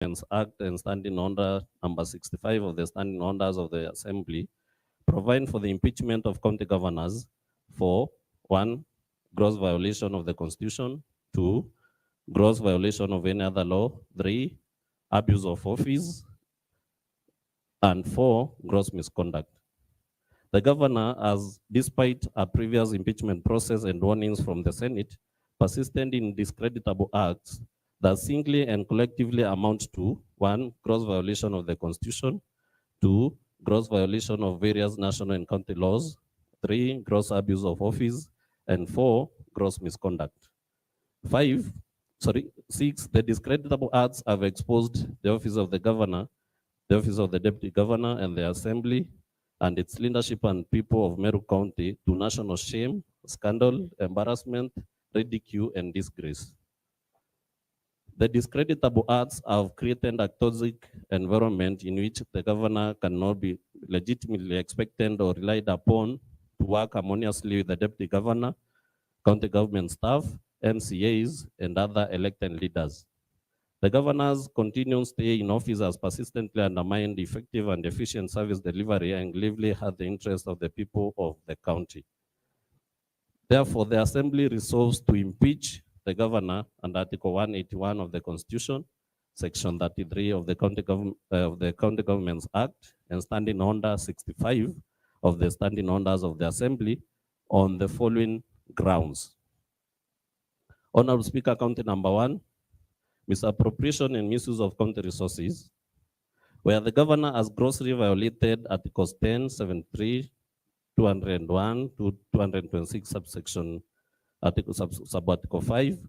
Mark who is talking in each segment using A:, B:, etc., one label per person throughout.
A: Act and Standing Order number 65 of the Standing Orders of the Assembly provide for the impeachment of county governors for 1. Gross violation of the Constitution, 2. Gross violation of any other law, 3. Abuse of office, and 4. Gross misconduct. The governor has, despite a previous impeachment process and warnings from the Senate, persisted in discreditable acts that singly and collectively amount to 1. Gross violation of the Constitution, 2. Gross violation of various national and county laws, 3. Gross abuse of office, and 4. Gross misconduct. 6. The discreditable acts have exposed the office of the governor, the office of the deputy governor, and the assembly and its leadership and people of Meru County to national shame, scandal, embarrassment, ridicule, and disgrace. The discreditable acts have created a toxic environment in which the governor cannot be legitimately expected or relied upon to work harmoniously with the deputy governor, county government staff, MCAs, and other elected leaders. The governor's continued stay in office has persistently undermined effective and efficient service delivery and gravely hurt the interests of the people of the county. Therefore, the Assembly resolves to impeach the governor under Article 181 of the Constitution, Section 33 of the County Governments Act, and Standing Order 65 of the Standing Orders of the Assembly on the following grounds. Honorable Speaker, County number 1, misappropriation and misuse of county resources, where the governor has grossly violated Articles 10, 73, 201 to 226 subsection sub-article 5,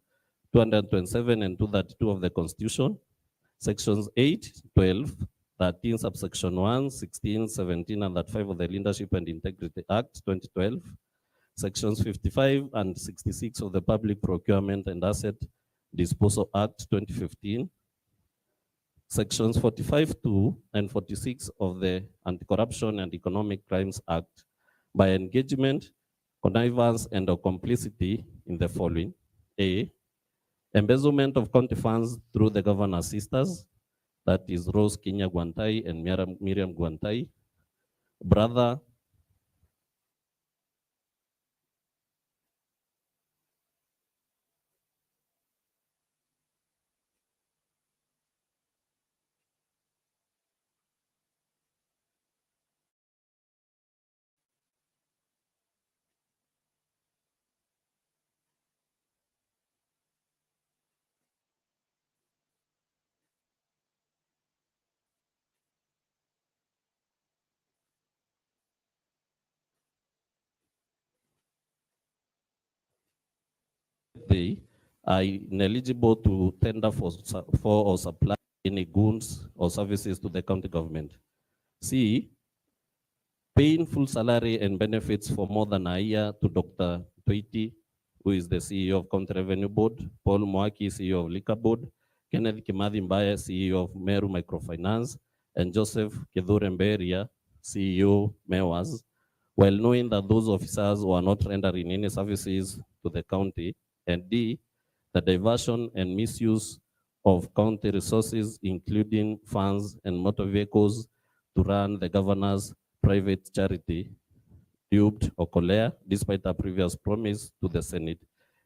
A: 227 and 232 of the Constitution, sections 8, 12, 13 subsection 1, 16, 17 and 35 of the Leadership and Integrity Act 2012, sections 55 and 66 of the Public Procurement and Asset Disposal Act 2015, sections 45(2) and 46 of the Anti-Corruption and Economic Crimes Act by engagement, connivance, and or complicity in the following: A, embezzlement of county funds through the governor's sisters, that is Rose Kinya Guantai and Miriam Guantai, brother they are ineligible to tender for or supply any goods or services to the county government. C, paying full salary and benefits for more than a year to Dr. Toiti, who is the CEO of County Revenue Board, Paul Mwaki, CEO of Liquor Board, Kenneth Kimathi Mbaya, CEO of Meru Microfinance, and Joseph Kithure Mberia, CEO MEWAS, while knowing that those officers were not rendering any services to the county. And D, the diversion and misuse of county resources, including funds and motor vehicles, to run the governor's private charity, duped Okolea, despite a previous promise to the Senate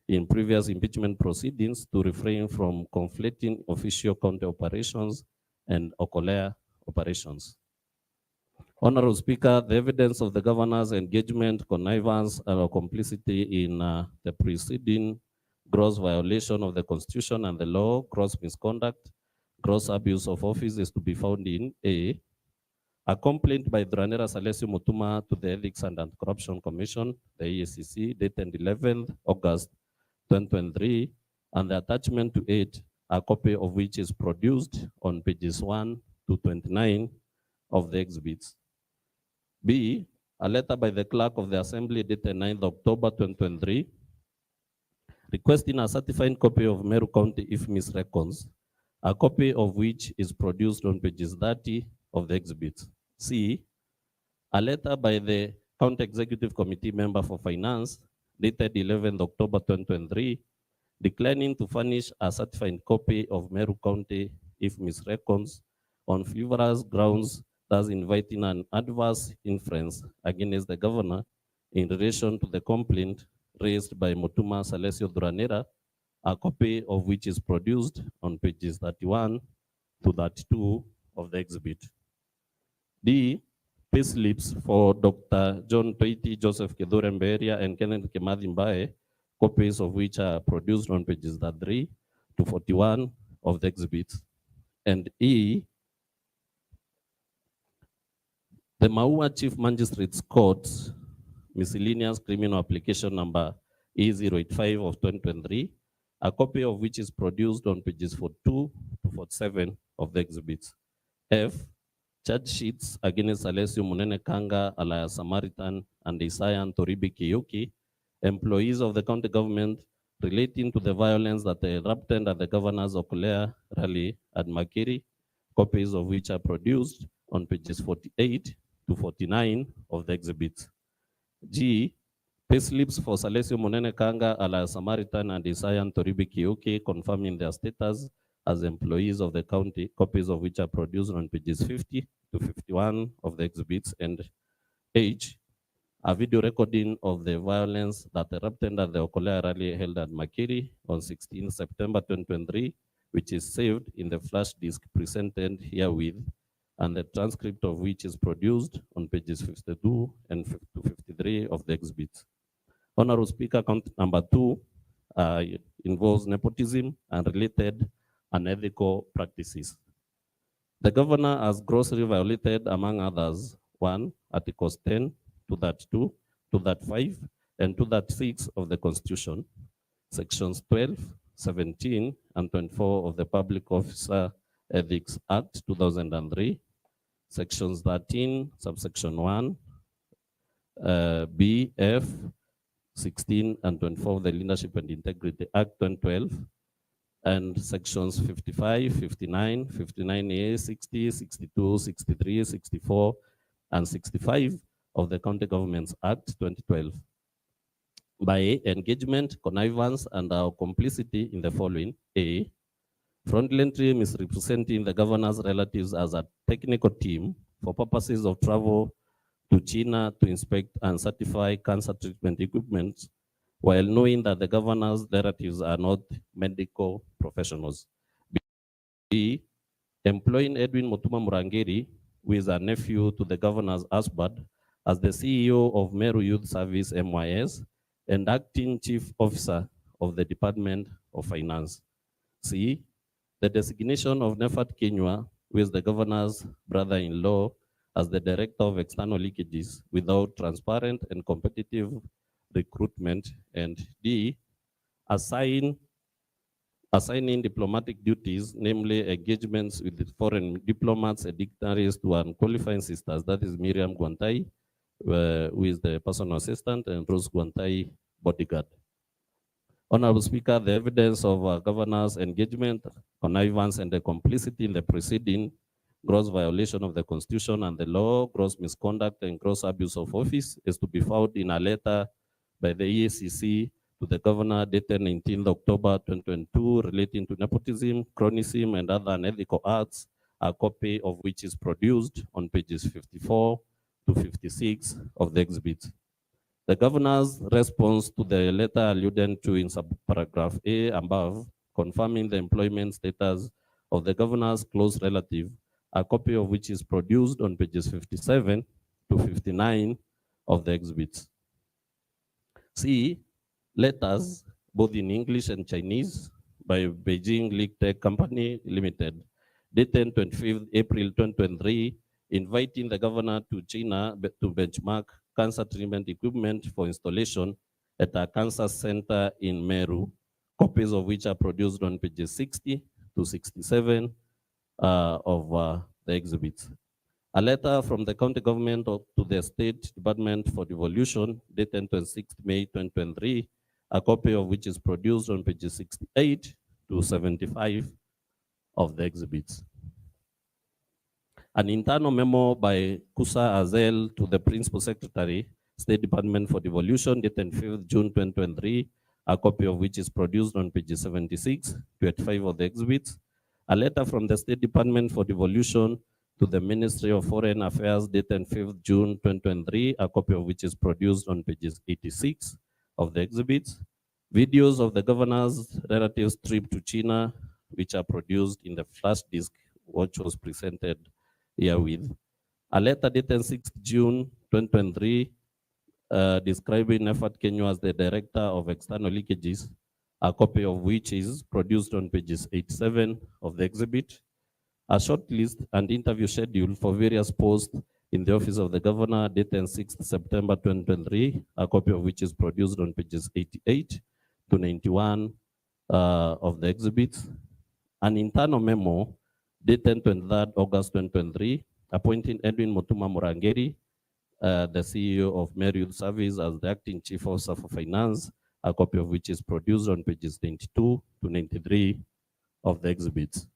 A: in previous impeachment proceedings to refrain from conflicting official county operations and Okolea operations. Honorable Speaker, the evidence of the governor's engagement, connivance, and complicity in the preceding gross violation of the Constitution and the law, gross misconduct, gross abuse of office is to be found in a complaint by Dranera Salesio Mutuma to the Ethics and Anti-Corruption Commission, the EACC, dated 11th August 2023, and the attachment to it, a copy of which is produced on pages 1 to 29 of the exhibits. B, a letter by the clerk of the Assembly dated 9th October 2023, requesting a certified copy of Meru County IFMIS records, a copy of which is produced on pages 30 of the exhibit. C, a letter by the County Executive Committee member for Finance dated 11th October 2023, declining to furnish a certified copy of Meru County if misreckoned on frivolous grounds, thus inviting an adverse inference against the governor in relation to the complaint raised by Mutuma Salesio Duranera, a copy of which is produced on pages 31 to 32 of the exhibit. D. Payslips for Dr. John Toiti, Joseph Kedure Mberia, and Kenneth Kimathi Mbae, copies of which are produced on pages 33 to 41 of the exhibit. And E. The Maua Chief Magistrates Court Miscellaneous Criminal Application number E085 of 2023, a copy of which is produced on pages 42 to 47 of the exhibit. F. Charge sheets against Alessio Munene Kanga, alias Samaritan, and Isaiah Toribi Kiyuki, employees of the county government, relating to the violence that erupted at the governor's Okolea rally at Makiri, copies of which are produced on pages 48 to 49 of the exhibit. G. Payslips for Salesio Munene Kanga, alias Samaritan, and Isaiah Toribi Kiyuki, confirming their status as employees of the county, copies of which are produced on pages 50 to 51 of the exhibits. And H. A video recording of the violence that erupted at the Okolea rally held at Makiri on 16 September 2023, which is saved in the flash disk presented herewith, and the transcript of which is produced on pages 52 and 53 of the exhibit. Honorable Speaker, count number 2 involves nepotism and related unethical practices. The governor has grossly violated, among others, 1. Articles 10, 232, 235, and 236 of the Constitution, sections 12, 17, and 24 of the Public Officer Ethics Act 2003, sections 13, subsection 1, B, F, 16, and 24 of the Leadership and Integrity Act 2012, and sections 55, 59, 59A, 60, 62, 63, 64, and 65 of the County Governments Act 2012. By engagement, connivance, and our complicity in the following: A. Fraudulently misrepresenting the governor's relatives as a technical team for purposes of travel to China to inspect and certify cancer treatment equipment, while knowing that the governor's relatives are not medical professionals. B. Employing Edwin Mutuma Murangeri, who is a nephew to the governor's husband, as the CEO of Meru Youth Service MYS and acting chief officer of the Department of Finance. C. The designation of Nefat Kinyua, who is the governor's brother-in-law, as the director of external leakages without transparent and competitive recruitment. And D. Assigning diplomatic duties, namely engagements with the foreign diplomats and dignitaries to unqualified sisters, that is Miriam Guantai, who is the personal assistant, and Rose Guantai, bodyguard. Honorable Speaker, the evidence of governor's engagement, connivance, and the complicity in the proceeding, gross violation of the Constitution and the law, gross misconduct, and gross abuse of office is to be found in a letter by the EACC to the governor dated 19 October 2022 relating to nepotism, cronyism, and other unethical acts, a copy of which is produced on pages 54 to 56 of the exhibit. The governor's response to the letter alluded to in subparagraph A above, confirming the employment status of the governor's close relative, a copy of which is produced on pages 57 to 59 of the exhibits. C. Letters, both in English and Chinese, by Beijing League Tech Company Limited, dated 25th April 2023, inviting the governor to China to benchmark cancer treatment equipment for installation at a cancer center in Meru, copies of which are produced on pages 60 to 67 of the exhibits. A letter from the county government to the State Department for Devolution, dated 26 May 2023, a copy of which is produced on pages 68 to 75 of the exhibits. An internal memo by Kusa Azel to the Principal Secretary, State Department for Devolution, dated 5th June 2023, a copy of which is produced on pages 76 to 85 of the exhibits, A letter from the State Department for Devolution to the Ministry of Foreign Affairs dated 5th June 2023, a copy of which is produced on pages 86 of the exhibits. Videos of the governor's relatives' trip to China, which are produced in the flash disk, which was presented herewith. A letter dated 6th June 2023, describing Nefat Kenya as the Director of External Leakages, a copy of which is produced on pages 87 of the exhibit. A short list and interview schedule for various posts in the Office of the Governor dated 6th September 2023, a copy of which is produced on pages 88 to 91 of the exhibit. An internal memo dated 23rd August 2023, appointing Edwin Mutuma Murangeri, the CEO of Meru Service, as the acting chief officer for finance, a copy of which is produced on pages 92 to 93 of the exhibits.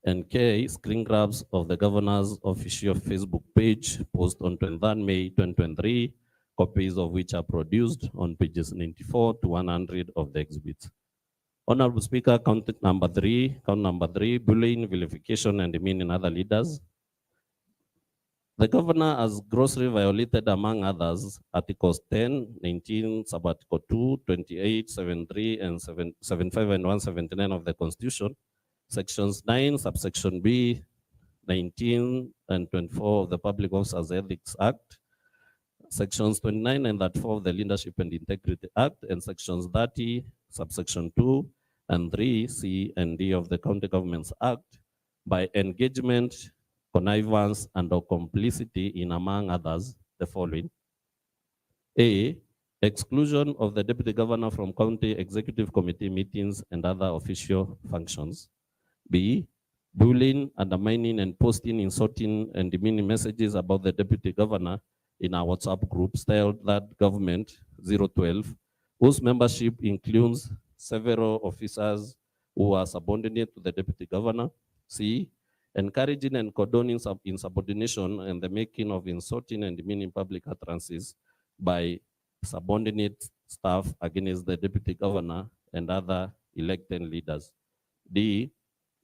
A: And K, screen grabs of the governor's official Facebook page, post on 23rd May 2023, copies of which are produced on pages 94 to 100 of the exhibits. Honorable Speaker, count number three, bullying, vilification, and demeaning other leaders. The governor has grossly violated, among others, Articles 10, 19, Sub-Article 2, 28, 73, and 75 and 179 of the Constitution, Sections 9, Subsection B, 19, and 24 of the Public Officers Ethics Act, Sections 29 and 34 of the Leadership and Integrity Act, and Sections 30, Subsection 2, and 3, C and D of the County Governments Act, by engagement, connivance, and or complicity in, among others, the following. A, exclusion of the Deputy Governor from County Executive Committee meetings and other official functions. B, bullying, undermining, and posting insulting and demeaning messages about the Deputy Governor in our WhatsApp group styled that Government 012, whose membership includes several officers who are subordinate to the Deputy Governor. C, encouraging and condoning insubordination and the making of insulting and demeaning public utterances by subordinate staff against the Deputy Governor and other elected leaders. D,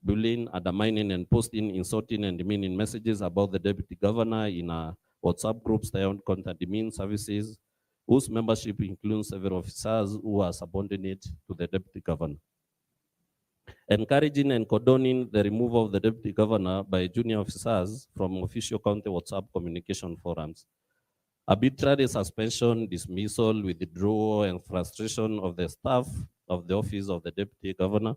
A: bullying, undermining, and posting insulting and demeaning messages about the Deputy Governor in a WhatsApp group styled Contact Demean Services, whose membership includes several officers who are subordinate to the Deputy Governor. Encouraging and condoning the removal of the Deputy Governor by junior officers from official county WhatsApp communication forums. Arbitrary suspension, dismissal, withdrawal, and frustration of the staff of the Office of the Deputy Governor.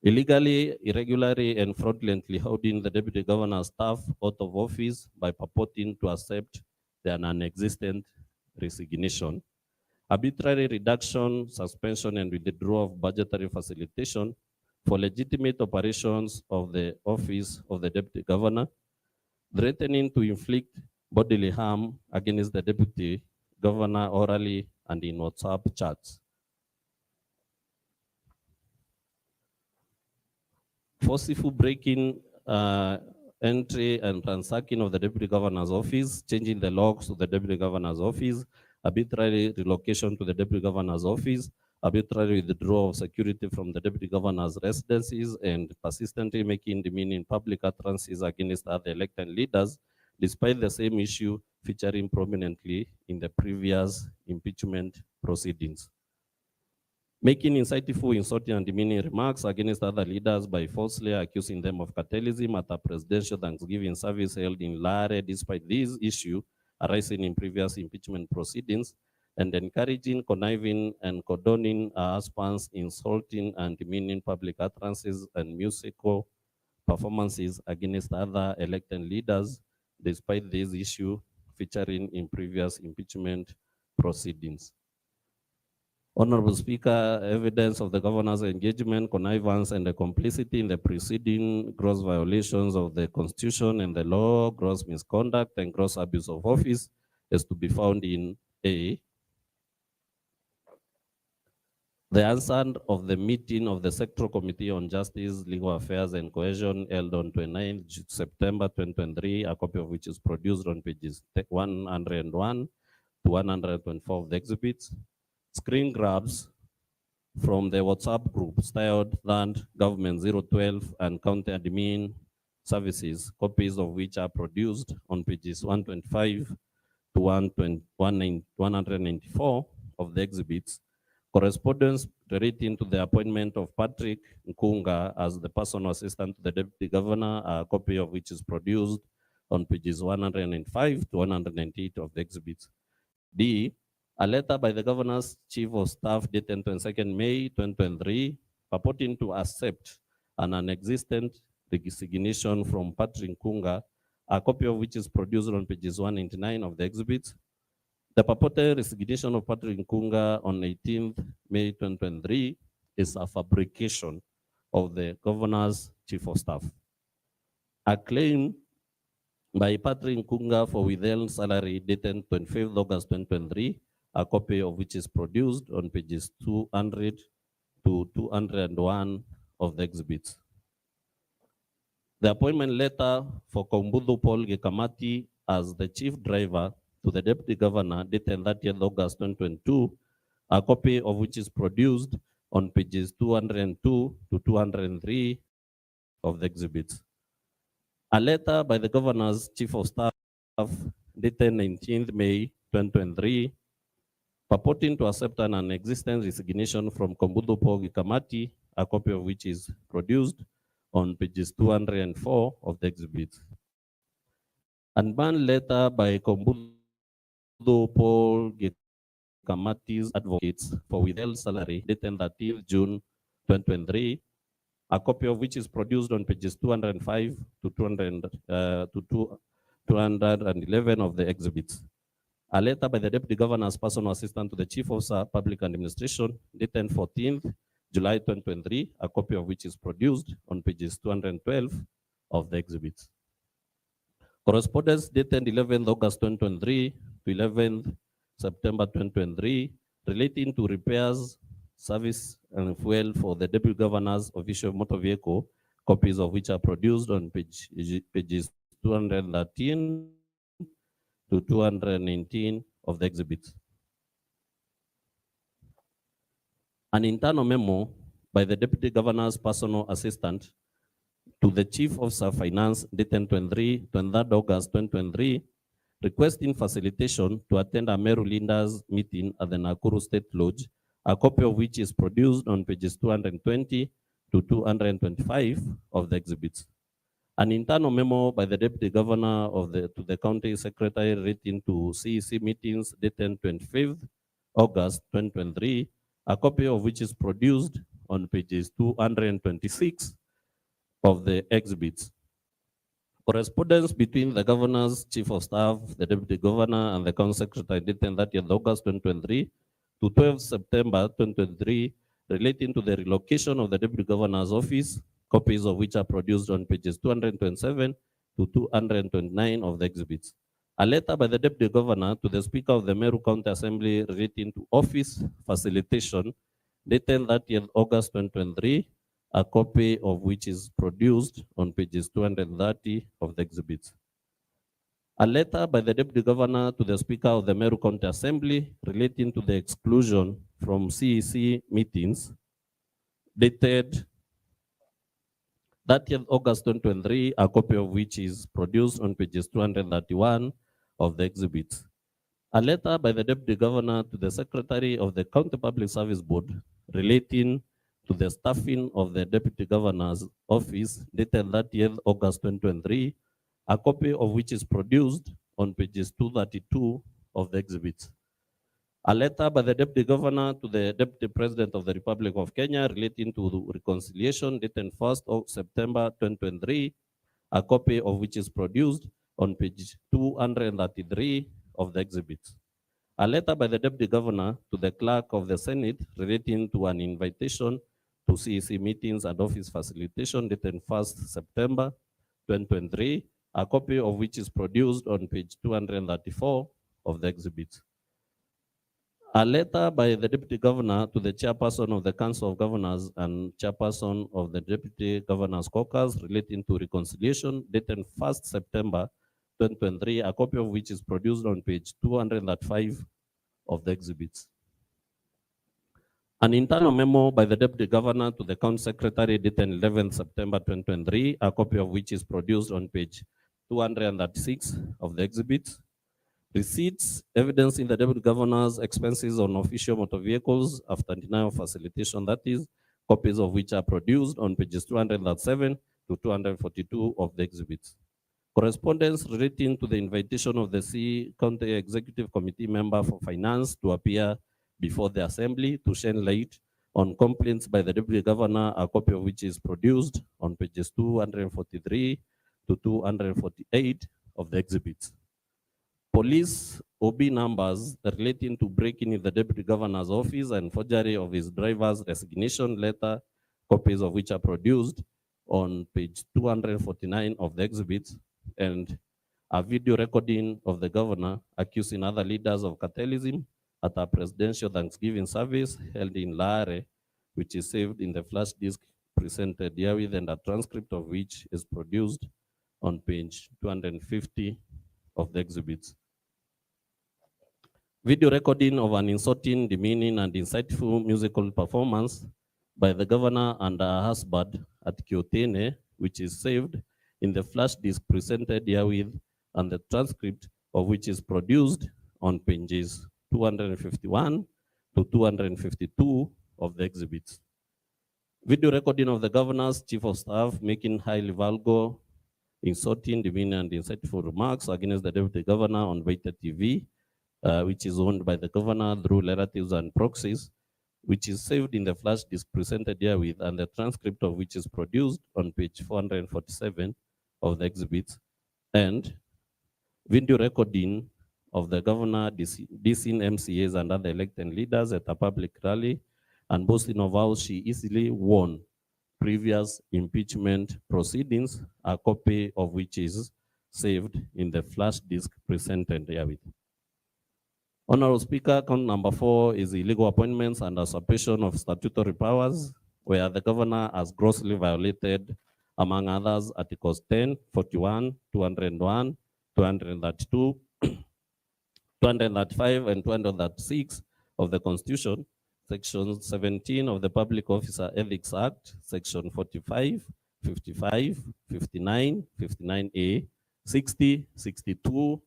A: Illegally, irregularly, and fraudulently holding the Deputy Governor's staff out of office by purporting to accept their non-existent resignation. Arbitrary reduction, suspension, and withdrawal of budgetary facilitation for legitimate operations of the Office of the Deputy Governor, threatening to inflict bodily harm against the Deputy Governor orally and in WhatsApp chats. Forceful breaking, entry and ransacking of the Deputy Governor's office, changing the locks to the Deputy Governor's office, arbitrary relocation to the Deputy Governor's office, arbitrary withdrawal of security from the Deputy Governor's residences, and persistently making demeaning public utterances against other elected leaders, despite the same issue featuring prominently in the previous impeachment proceedings. Making insightful, insulting, and demeaning remarks against other leaders by falsely accusing them of cartelism at a presidential Thanksgiving service held in Lare, despite this issue arising in previous impeachment proceedings, and encouraging, conniving, and condoning husbands, insulting and demeaning public utterances and musical performances against other elected leaders, despite this issue featuring in previous impeachment proceedings. Honorable Speaker, evidence of the governor's engagement, connivance, and the complicity in the preceding gross violations of the Constitution and the law, gross misconduct, and gross abuse of office is to be found in A, the answer of the meeting of the Sectoral Committee on Justice, Legal Affairs, and Cohesion held on 29 September 2023, a copy of which is produced on pages 101 to 124 of the exhibits. Screen grabs from the WhatsApp group styled Land Government 012 and County Admin Services, copies of which are produced on pages 125 to 194 of the exhibits. Correspondence relating to the appointment of Patrick Nkunga as the personal assistant to the Deputy Governor, a copy of which is produced on pages 105 to 198 of the exhibits. D, a letter by the Governor's Chief of Staff dated 22nd May 2023 purporting to accept an inexistent resignation from Patrick Nkunga, a copy of which is produced on pages 199 of the exhibits. The purported resignation of Patrick Nkunga on 18th May 2023 is a fabrication of the Governor's Chief of Staff. A claim by Patrick Nkunga for withheld salary dated 25th August 2023, a copy of which is produced on pages 200 to 201 of the exhibits. The appointment letter for Kombudu Paul Gekamati as the chief driver to the Deputy Governor dated 30th August 2022, a copy of which is produced on pages 202 to 203 of the exhibits. A letter by the Governor's Chief of Staff dated 19th May 2023, purporting to accept an inexistent resignation from Kombudu Paul Gekamati, a copy of which is produced on pages 204 of the exhibit. And one letter by Kombudu Paul Gekamati's advocates for withheld salary dated 13th June 2023, a copy of which is produced on pages 205 to 211 of the exhibits. A letter by the Deputy Governor's personal assistant to the Chief of Public Administration dated 14th July 2023, a copy of which is produced on pages 212 of the exhibits. Correspondence dated 11th August 2023 to 11th September 2023 relating to repairs, service, and fuel for the Deputy Governor's official motor vehicle, copies of which are produced on pages 213 to 219 of the exhibit. An internal memo by the Deputy Governor's personal assistant to the Chief of Finance dated 23rd August 2023, requesting facilitation to attend a Meru Leaders meeting at the Nakuru State Lodge, a copy of which is produced on pages 220 to 225 of the exhibits. An internal memo by the Deputy Governor to the County Secretary relating to CEC meetings dated 25th August 2023, a copy of which is produced on pages 226 of the exhibits. Correspondence between the Governor's Chief of Staff, the Deputy Governor, and the County Secretary dated 30th August 2023 to 12th September 2023 relating to the relocation of the Deputy Governor's office, copies of which are produced on pages 227 to 229 of the exhibits. A letter by the Deputy Governor to the Speaker of the Meru County Assembly relating to office facilitation dated 30th August 2023, a copy of which is produced on pages 230 of the exhibits. A letter by the Deputy Governor to the Speaker of the Meru County Assembly relating to the exclusion from CEC meetings dated 30th August 2023, a copy of which is produced on pages 231 of the exhibits. A letter by the Deputy Governor to the Secretary of the County Public Service Board relating to the staffing of the Deputy Governor's office dated 30th August 2023, a copy of which is produced on pages 232 of the exhibits. A letter by the Deputy Governor to the Deputy President of the Republic of Kenya relating to reconciliation dated 1st of September 2023, a copy of which is produced on page 233 of the exhibits. A letter by the Deputy Governor to the Clerk of the Senate relating to an invitation to CEC meetings and office facilitation dated 1st September 2023, a copy of which is produced on page 234 of the exhibits. A letter by the Deputy Governor to the Chairperson of the Council of Governors and Chairperson of the Deputy Governor's Caucus relating to reconciliation dated 1st September 2023, a copy of which is produced on page 205 of the exhibits. An internal memo by the Deputy Governor to the County Secretary dated 11th September 2023, a copy of which is produced on page 236 of the exhibit. Receipts evidencing the Deputy Governor's expenses on official motor vehicles after denial of facilitation, that is, copies of which are produced on pages 207 to 242 of the exhibit. Correspondence relating to the invitation of the County Executive Committee member for Finance to appear before the Assembly to shed light on complaints by the Deputy Governor, a copy of which is produced on pages 243 to 248 of the exhibit. Police OB numbers relating to breaking in the Deputy Governor's office and forgery of his driver's resignation letter, copies of which are produced on page 249 of the exhibit, and a video recording of the governor accusing other leaders of cartelism at a presidential Thanksgiving service held in Laare, which is saved in the flash disk presented herewith, and a transcript of which is produced on page 250 of the exhibits. Video recording of an insulting, demeaning, and insightful musical performance by the governor and her husband at Kyotene, which is saved in the flash disk presented herewith, and the transcript of which is produced on pages 251 to 252 of the exhibits. Video recording of the governor's chief of staff making highly vulgar, insulting, demeaning, and insightful remarks against the deputy governor on Vita TV, which is owned by the governor through relatives and proxies, which is saved in the flash disk presented herewith, and the transcript of which is produced on page 447 of the exhibits, and video recording of the governor dissing MCAs and other elected leaders at a public rally and boasting of how she easily won previous impeachment proceedings, a copy of which is saved in the flash disk presented herewith. Honorable Speaker, count number 4 is illegal appointments and usurpation of statutory powers, where the governor has grossly violated, among others, Articles 10, 41, 201, 232, 235, and 236 of the Constitution, Section 17 of the Public Officer Ethics Act, Section 45, 55, 59, 59A, 60, 62,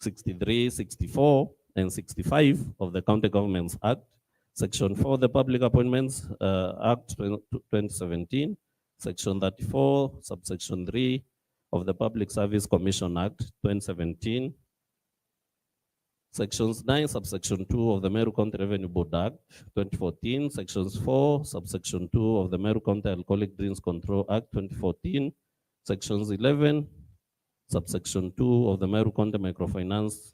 A: 63, 64, and 65 of the County Governments Act, Section 4 of the Public Appointments Act 2017, Section 34, Subsection 3 of the Public Service Commission Act 2017, Sections 9, Subsection 2 of the Meru County Revenue Board Act 2014, Sections 4, Subsection 2 of the Meru County Alcoholic Drinks Control Act 2014, Sections 11, Subsection 2 of the Meru County Microfinance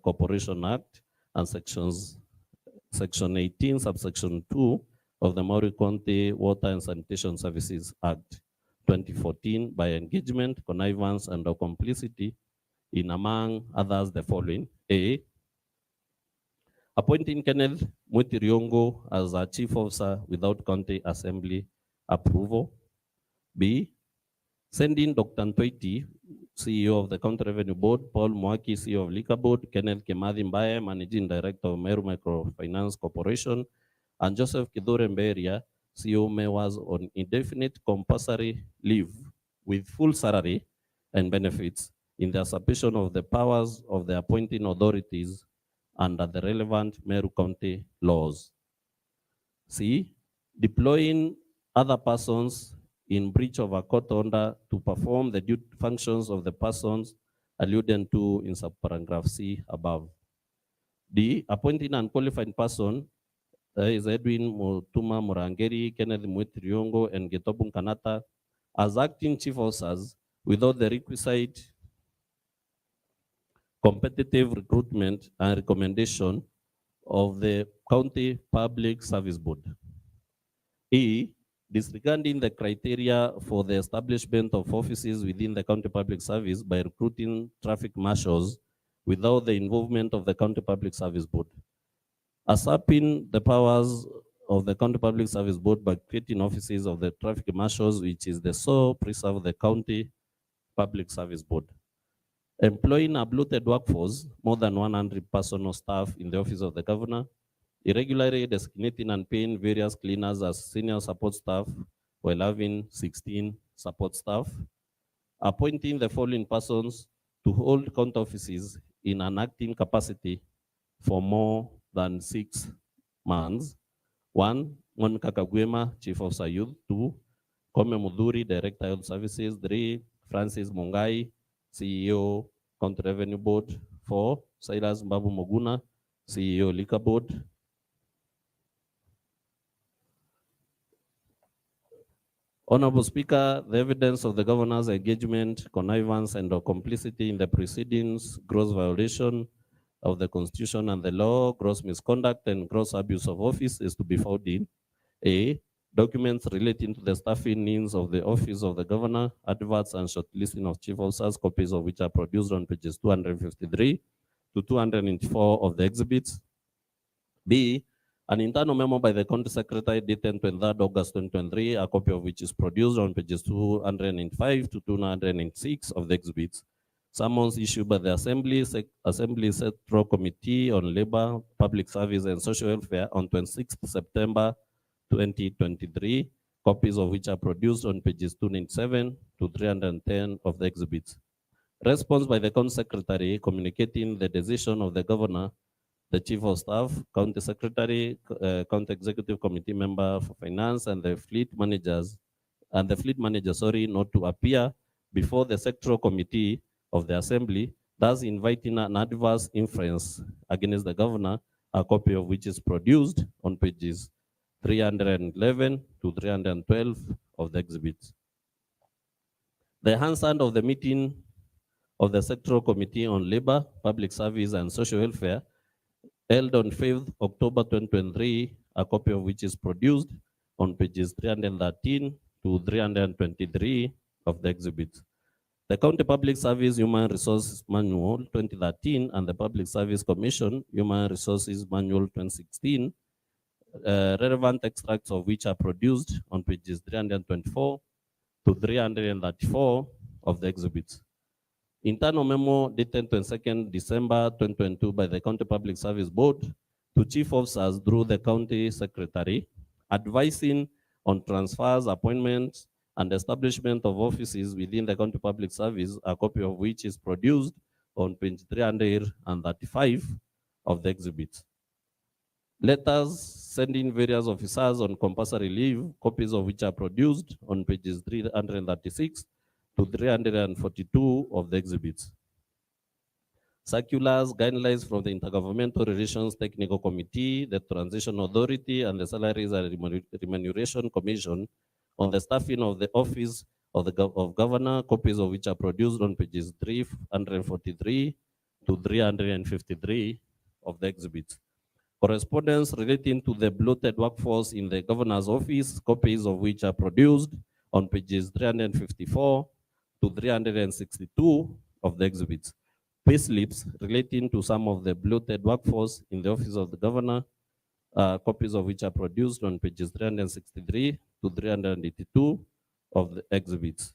A: Corporation Act, and Section 18, Subsection 2 of the Meru County Water and Sanitation Services Act 2014 by engagement, connivance, and complicity in, among others, the following. A, appointing Kenneth Mutiriongo as a chief officer without county assembly approval. B, sending Dr. Ntwaiti, CEO of the County Revenue Board, Paul Mwaki, CEO of Liquor Board, Kenneth Kimathi Mbaye, Managing Director of Meru Microfinance Corporation, and Joseph Kidhure Mberia, CEO MEWAS, on indefinite compulsory leave with full salary and benefits in the usurpation of the powers of the appointing authorities under the relevant Meru County laws. C, deploying other persons in breach of a court order to perform the duty functions of the persons alluded to in subparagraph C above. D, appointing an unqualified person is Edwin Mutuma Murangeri, Kenneth Mutiriongo, and Getobun Kanata as acting chief officers without the requisite competitive recruitment and recommendation of the County Public Service Board. E, disregarding the criteria for the establishment of offices within the County Public Service by recruiting traffic marshals without the involvement of the County Public Service Board. Usurping the powers of the County Public Service Board by creating offices of the traffic marshals, which is the sole preserve of the County Public Service Board. Employing a bloated workforce, more than 100 personal staff in the office of the governor, irregularly designating and paying various cleaners as senior support staff while having 16 support staff, appointing the following persons to hold county offices in an acting capacity for more than 6 months. 1. Monica Kagwema, Chief Officer Youth. 2. Kome Mudhuri, Director Health Services. 3. Francis Mungai, CEO, County Revenue Board. 4. Silas Mbabu Moguna, CEO, Liquor Board. Honorable Speaker, the evidence of the governor's engagement, connivance, and complicity in the proceedings, gross violation of the Constitution and the law, gross misconduct, and gross abuse of office is to be found in A. Documents relating to the staffing needs of the office of the governor, adverts and shortlisting of chief officers, copies of which are produced on pages 253 to 204 of the exhibits. B. An internal memo by the county secretary dated 23rd August 2023, a copy of which is produced on pages 205 to 206 of the exhibits. Summons issued by the Assembly Central Committee on Labor, Public Service and Social Welfare on 26th September 2023, copies of which are produced on pages 297 to 310 of the exhibits. Response by the county secretary communicating the decision of the governor, the chief of staff, county secretary, county executive committee member for finance, and the fleet managers, not to appear before the sectoral committee of the assembly, thus inviting an adverse inference against the governor, a copy of which is produced on pages 311 to 312 of the exhibits. The handstand of the meeting of the sectoral committee on labor, public service, and social welfare held on 5th October 2023, a copy of which is produced on pages 313 to 323 of the exhibit. The County Public Service Human Resources Manual 2013 and the Public Service Commission Human Resources Manual 2016, relevant extracts of which are produced on pages 324 to 334 of the exhibits. Internal memo dated 22nd December 2022 by the County Public Service Board to chief officers through the county secretary, advising on transfers, appointments, and establishment of offices within the county public service, a copy of which is produced on page 335 of the exhibit. Letters sending various officers on compulsory leave, copies of which are produced on pages 336 to 342 of the exhibits. Circulars, guidelines from the Intergovernmental Relations Technical Committee, the Transition Authority, and the Salaries and Remuneration Commission on the staffing of the office of the governor, copies of which are produced on pages 343 to 353 of the exhibits. Correspondence relating to the bloated workforce in the governor's office, copies of which are produced on pages 354 to 362 of the exhibits. Payslips relating to some of the bloated workforce in the office of the governor, copies of which are produced on pages 363 to 382 of the exhibits.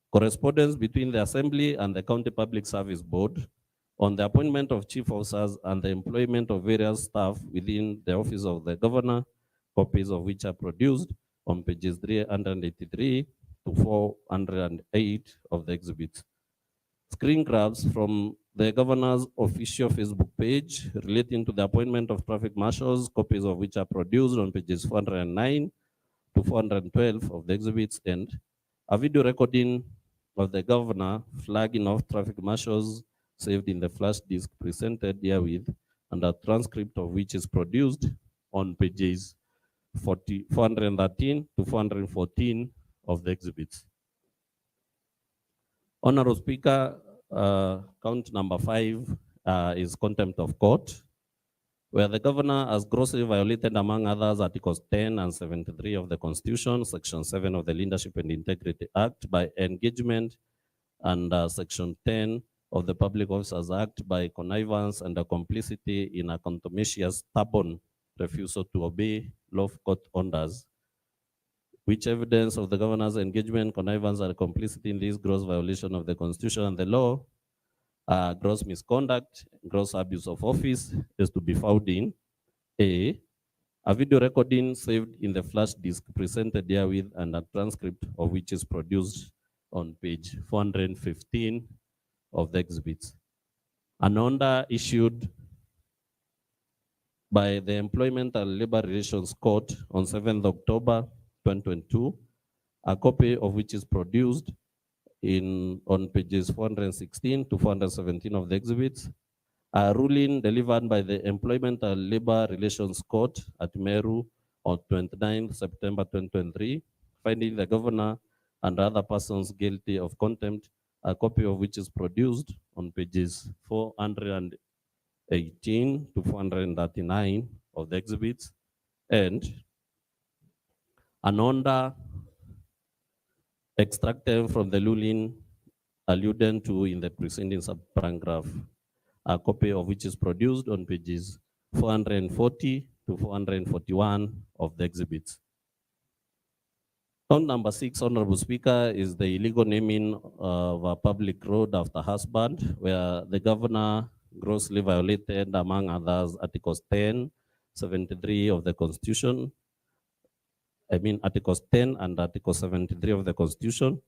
A: Correspondence between the Assembly and the County Public Service Board on the appointment of chief officers and the employment of various staff within the office of the governor, copies of which are produced on pages 383 to 408 of the exhibit. Screen grabs from the governor's official Facebook page relating to the appointment of traffic marshals, copies of which are produced on pages 409 to 412 of the exhibits, and a video recording of the governor flagging off traffic marshals saved in the flash disk presented herewith, and a transcript of which is produced on pages 413 to 414 of the exhibits. Honorable Speaker, count number 5 is contempt of court, where the governor has grossly violated, among others, Articles 10 and 73 of the Constitution, Section 7 of the Leadership and Integrity Act by engagement, and Section 10 of the Public Officers Act by connivance and complicity in a contumacious, stubborn refusal to obey lawful court orders. Which evidence of the governor's engagement, connivance, and complicity in this gross violation of the Constitution and the law, gross misconduct, gross abuse of office is to be found in A video recording saved in the flash disk presented herewith and a transcript of which is produced on page 415 of the exhibits. An order issued by the Employment and Labor Relations Court on 7th October 2022, a copy of which is produced on pages 416 to 417 of the exhibits. A ruling delivered by the Employment and Labor Relations Court at Meru on 29 September 2023, finding the governor and other persons guilty of contempt, a copy of which is produced on pages 418 to 439 of the exhibits, and an order extracted from the ruling alluded to in the preceding subparagraph, a copy of which is produced on pages 440 to 441 of the exhibits. Count number 6, Honorable Speaker, is the illegal naming of a public road after husband, where the governor grossly violated, among others, Articles 10, 73 of the Constitution, Articles 10 and Article 73 of the Constitution,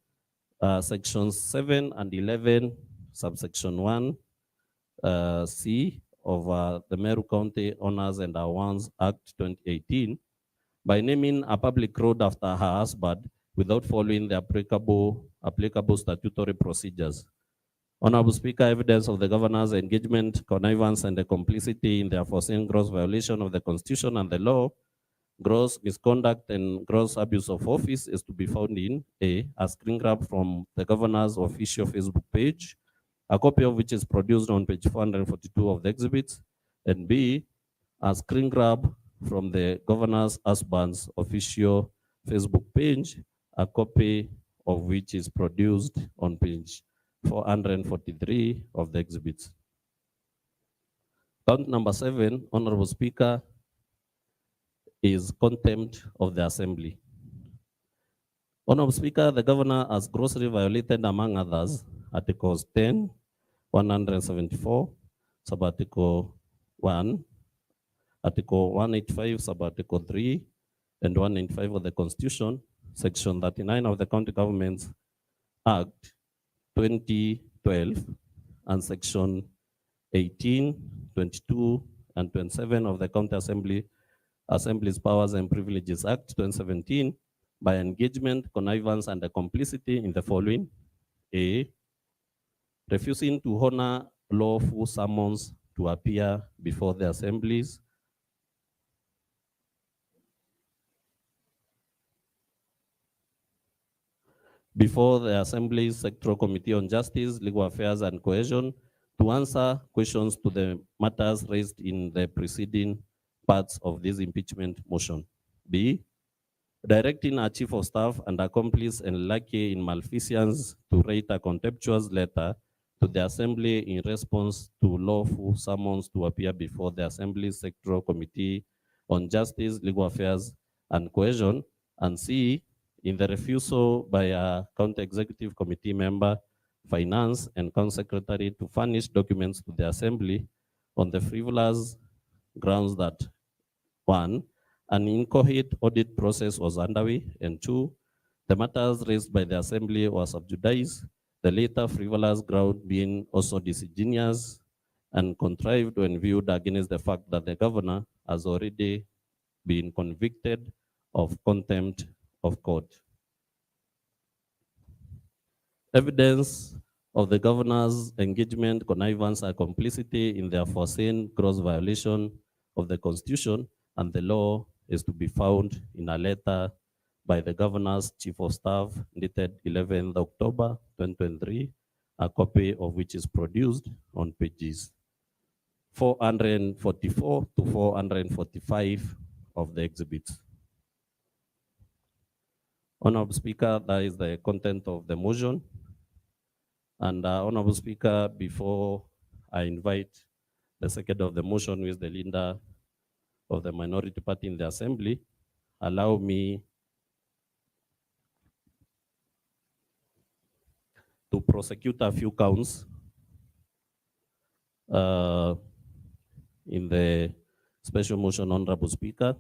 A: Sections 7 and 11, subsection 1, C of the Meru County Owners and Awards Act 2018, by naming a public road after her husband without following the applicable statutory procedures. Honorable Speaker, evidence of the governor's engagement, connivance, and the complicity in the aforesaid gross violation of the Constitution and the law, gross misconduct and gross abuse of office is to be found in a screen grab from the governor's official Facebook page, a copy of which is produced on page 442 of the exhibits, and B, a screen grab from the governor's husband's official Facebook page, a copy of which is produced on page 443 of the exhibits. Count number 7, Honorable Speaker, is contempt of the Assembly. Honorable Speaker, the governor has grossly violated, among others, Articles 10, 174, Sub-Article 1, Article 185, Sub-Article 3, and 195 of the Constitution, Section 39 of the County Governments Act 2012, and Section 18, 22, and 27 of the County Assembly's Powers and Privileges Act 2017, by engagement, connivance, and complicity in the following: A, refusing to honor lawful summons to appear before the assemblies, Sectoral Committee on Justice, Legal Affairs, and Cohesion to answer questions to the matters raised in the preceding parts of this impeachment motion. B, directing a chief of staff and accomplice and lackey in malfeasance to write a contemptuous letter to the Assembly in response to lawful summons to appear before the Assembly's Sectoral Committee on Justice, Legal Affairs, and Cohesion, and C, in the refusal by a County Executive Committee member, Finance, and County Secretary to furnish documents to the Assembly on the frivolous grounds that 1, an incoherent audit process was underway, and 2, the matters raised by the Assembly were sub judice, the later frivolous ground being also disingenuous and contrived when viewed against the fact that the governor has already been convicted of contempt of court. Evidence of the governor's engagement, connivance, and complicity in the aforesaid gross violation of the Constitution and the law is to be found in a letter by the governor's chief of staff dated 11th October 2023, a copy of which is produced on pages 444 to 445 of the exhibits. Honorable Speaker, that is the content of the motion. And Honorable Speaker, before I invite the second of the motion, who is the leader of the minority party in the Assembly, allow me to prosecute a few counts in the Special motion, Honorable Speaker.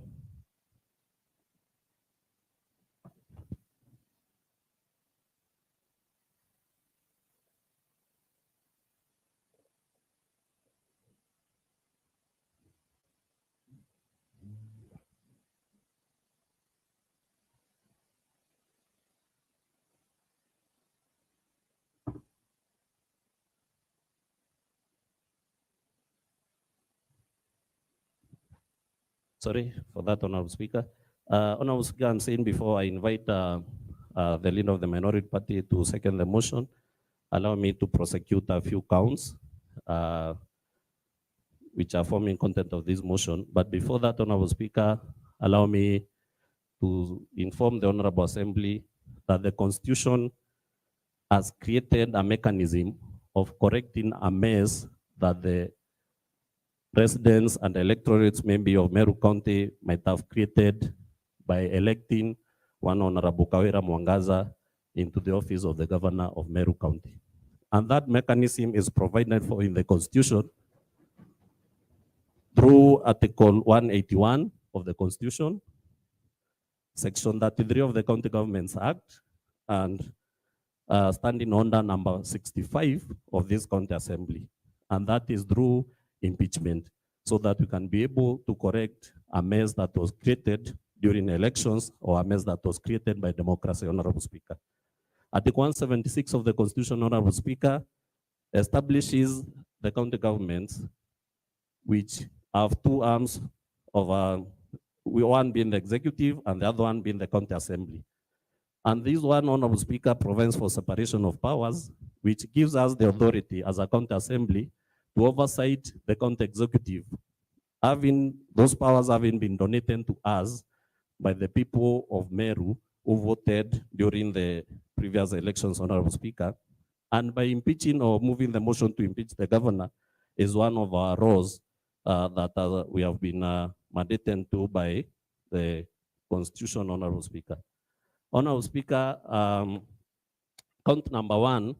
A: Sorry for that, Honorable Speaker. Honorable Speaker, I'm saying before I invite the leader of the minority party to second the motion, allow me to prosecute a few counts which are forming content of this motion. But before that, Honorable Speaker, allow me to inform the Honorable Assembly that the Constitution has created a mechanism of correcting a mess that the residents and electorates maybe of Meru County might have created by electing one Honorable Kawira Mwangaza into the office of the governor of Meru County. And that mechanism is provided for in the Constitution through Article 181 of the Constitution, Section 33 of the County Governments Act, and standing order number 65 of this County Assembly. And that is through impeachment, so that we can be able to correct a mess that was created during elections or a mess that was created by democracy, Honorable Speaker. Article 176 of the Constitution, Honorable Speaker, establishes the county governments which have two arms of one being the executive and the other one being the county assembly. And this one, Honorable Speaker, provides for separation of powers, which gives us the authority as a county assembly to oversight the county executive, having those powers having been donated to us by the people of Meru who voted during the previous elections, Honorable Speaker. And by impeaching or moving the motion to impeach the governor is one of our roles that we have been mandated to by the Constitution, Honorable Speaker. Honorable Speaker, count number one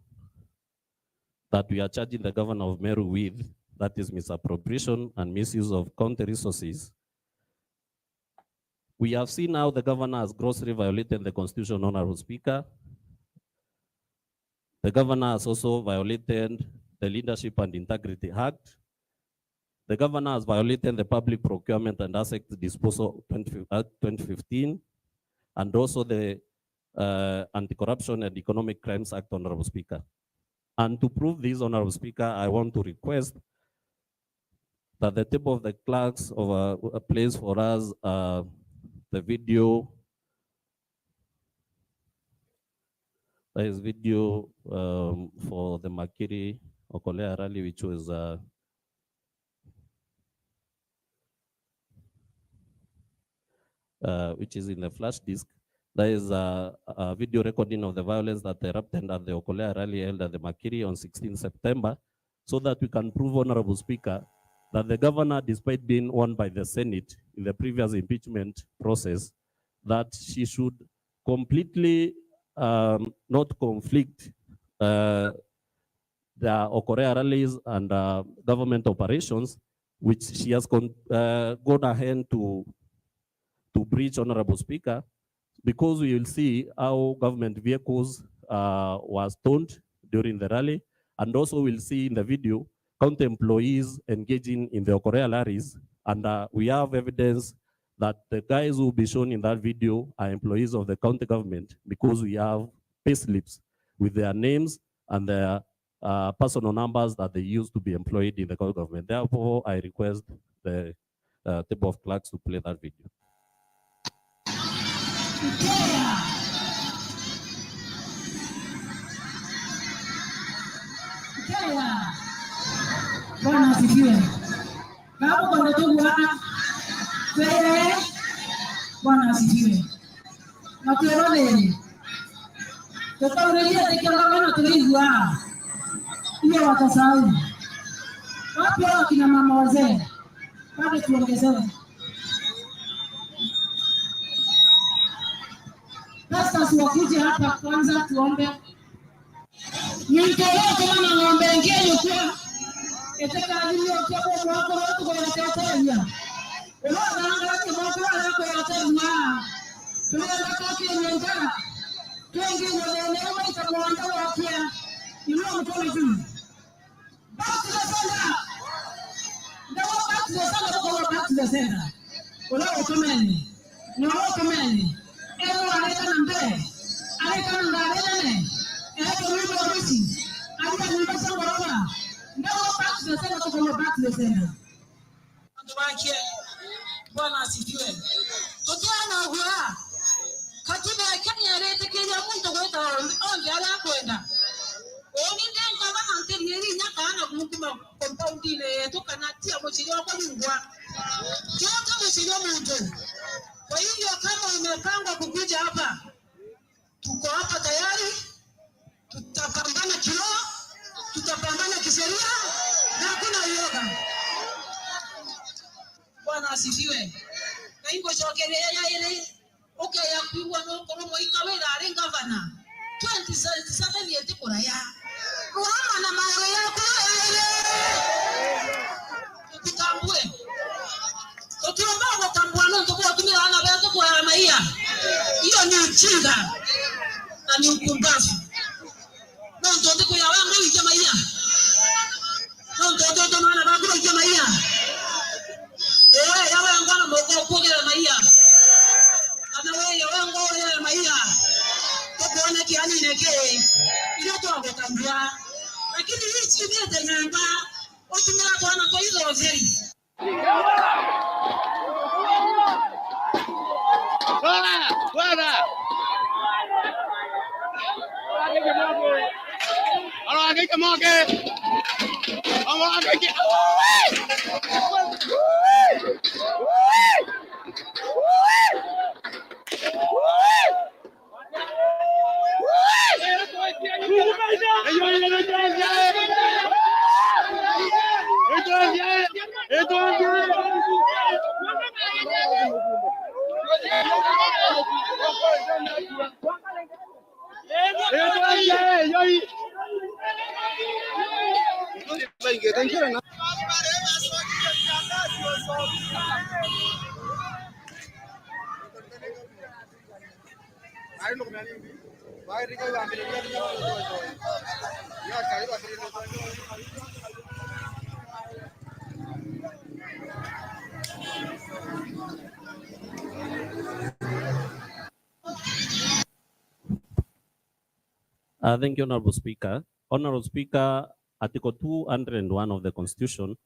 A: that we are charging the governor of Meru with, that is misappropriation and misuse of county resources. We have seen how the governor has grossly violated the Constitution, Honorable Speaker. The governor has also violated the Leadership and Integrity Act. The governor has violated the Public Procurement and Asset Disposal Act 2015, and also the Anti-Corruption and Economic Crimes Act, Honorable Speaker. And to prove this, Honorable Speaker, I want to request that the table of the clerks of a place for us the video. There is video for the Makiri Okolea rally, which was which is in the flash disk. There is a video recording of the violence that erupted at the Okolea rally held at the Makiri on 16 September, so that we can prove, Honorable Speaker, that the governor, despite being won by the Senate in the previous impeachment process, that she should completely not conflict the Okolea rallies and government operations, which she has gone ahead to breach, Honorable Speaker, because we will see how government vehicles were stoned during the rally, and also we'll see in the video county employees engaging in the Okolea rallies, and we have evidence that the guys who will be shown in that video are employees of the county government, because we have payslips with their names and their personal numbers that they used to be employed in the county government. Therefore, I request the table of clerks to play that video.
B: Bwana asifiwe. Hapo kwa ndugu bwana. Bwana asifiwe. Na tuone. Tutaongelea kama tulivyoa. Ile watasahau. Wapi hao kina mama wazee? Bado tuongezewe. Pastors wakuje hapa kwanza tuombe. Nitoe kama ng'ombe ngine kwa eteka alio kwa wako watu kwa Tanzania. Unaona watu wako yatemwa. Tunaenda kinyonga. Kengi ndio itamwanda wapya. Inua mkono juu. Back to the center. Now back to the center. Go back to the center. Unaona ukomeni. Ni ukomeni. Eo analeta mbele. Aleta ngare. Eo ni mwanamke. Aleta nyumba za baba. Now back to the center. Go back to the center. Wake Bwana asifiwe. Tokea na huwa katiba ya Kenya ilete Kenya mtu kwenda onge ala kwenda. Oni ndenga bana nteri nyaka ana kumukuma compound ile toka na tia mochilio kwa nyungwa. Kyoto mochilio mtu. Kwa hiyo kama umepangwa kukuja hapa, tuko hapa tayari. Tutapambana kiroho, tutapambana kisheria na hakuna uoga. Bwana asifiwe. Na ingo shokelea ile okay ya kuwa no komo ikawela ari governor 2077 yete kuraya. Kwa na mawe yako ile. Tutambue. Tukiomba kutambua no tukua tumia ana beto kwa maia. Hiyo ni ujinga. Na ni ukumbavu. Na ndio kwa ya wangu wiki maia. Na ndio maana bangu wiki maia. Yawe ngwana moko kugera maia. Ana wewe wango ya maia. Tukuone kiani neke. Ile tu angotambua. Lakini hii chini ya namba utumira kwa kwa hizo waziri.
C: Bwana. Alangeke moke. Alangeke.
A: Thank you, Honorable Speaker. Honorable Speaker, Article 201 of the Constitution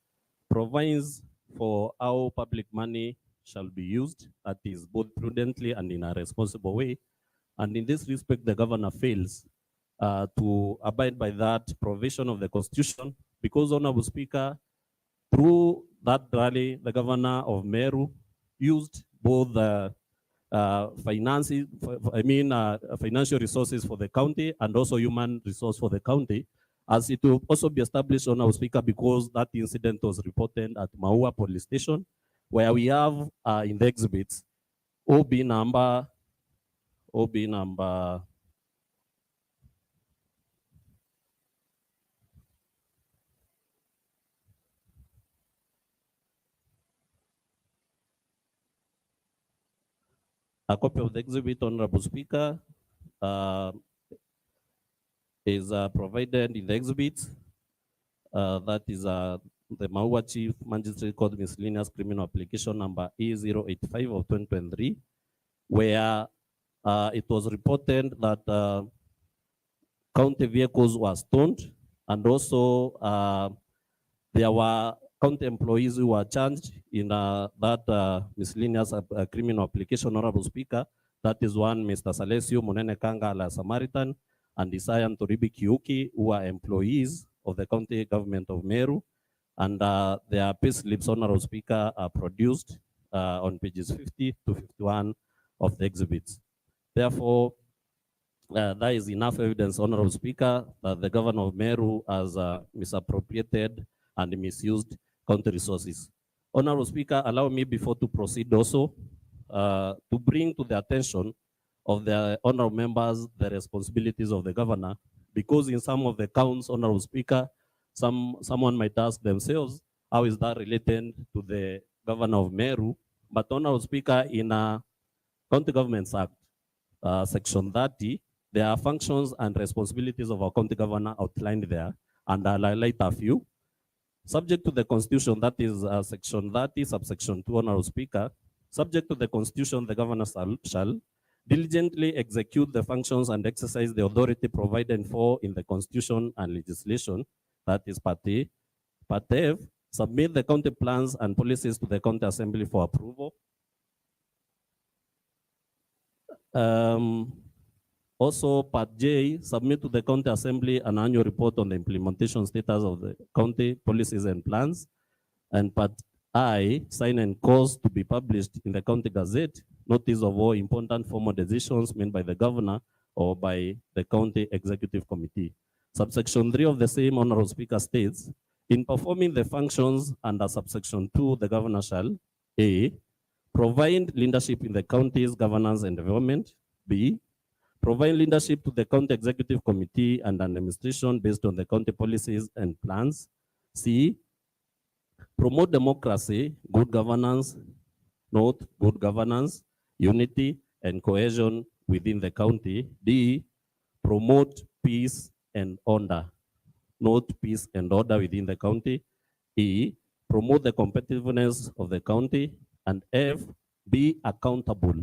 A: provides for how public money shall be used, that is both prudently and in a responsible way. And in this respect, the governor fails to abide by that provision of the Constitution because, Honorable Speaker, through that rally, the governor of Meru used both the financial resources for the county and also human resource for the county, as it will also be established, on our speaker, because that incident was reported at Maua police station, where we have in the exhibits OB number a copy of the exhibit, Honorable Speaker, is provided in the exhibit. That is the Maua Chief Magistrate Court Miscellaneous Criminal Application number E085 of 2023, where it was reported that county vehicles were stoned, and also there were county employees who were charged in that miscellaneous criminal application, Honorable Speaker. That is one, Mr. Salesio Munene Kanga La Samaritan and Isayan Toribi Kiuki, who are employees of the county government of Meru. And their pay slips, Honorable Speaker, are produced on pages 50 to 51 of the exhibits. Therefore, there is enough evidence, Honorable Speaker, that the governor of Meru has misappropriated and misused county resources. Honorable Speaker, allow me before to proceed also to bring to the attention of the honorable members the responsibilities of the governor, because in some of the counts, Honorable Speaker, someone might ask themselves, how is that related to the governor of Meru, but Honorable Speaker, in a County Governments Act, Section 30, there are functions and responsibilities of our county governor outlined there, and I'll highlight a few. Subject to the Constitution, that is Section 30, subsection 2, Honorable Speaker, subject to the Constitution, the governor shall diligently execute the functions and exercise the authority provided for in the Constitution and legislation, that is Part A. Part F, submit the county plans and policies to the county assembly for approval. Also, Part J, submit to the county assembly an annual report on the implementation status of the county policies and plans. And Part I, sign and cause to be published in the county gazette, notice of all important formal decisions made by the governor or by the county executive committee. Subsection 3 of the same, Honorable Speaker, states, in performing the functions under subsection 2, the governor shall A, provide leadership in the county's governance and development. B, provide leadership to the county executive committee and administration based on the county policies and plans. C, promote democracy, good governance, note good governance, unity, and cohesion within the county. D, promote peace and order, note peace and order within the county. E, promote the competitiveness of the county. And F, be accountable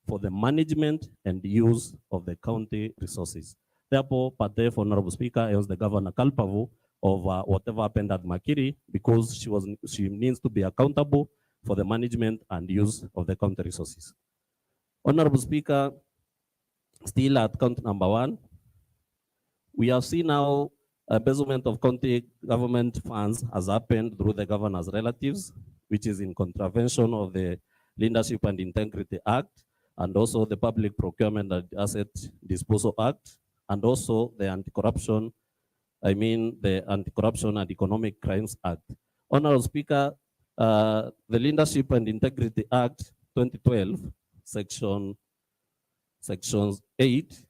A: for the management and use of the county resources. Therefore, Part F, Honorable Speaker, as the governor culpable of whatever happened at Makiri, because she needs to be accountable for the management and use of the county resources. Honorable Speaker, still at count number 1, we have seen now embezzlement of county government funds has happened through the governor's relatives, which is in contravention of the Leadership and Integrity Act, and also the Public Procurement and Asset Disposal Act, and also the Anti-Corruption and Economic Crimes Act. Honorable Speaker, the Leadership and Integrity Act 2012, Sections 8,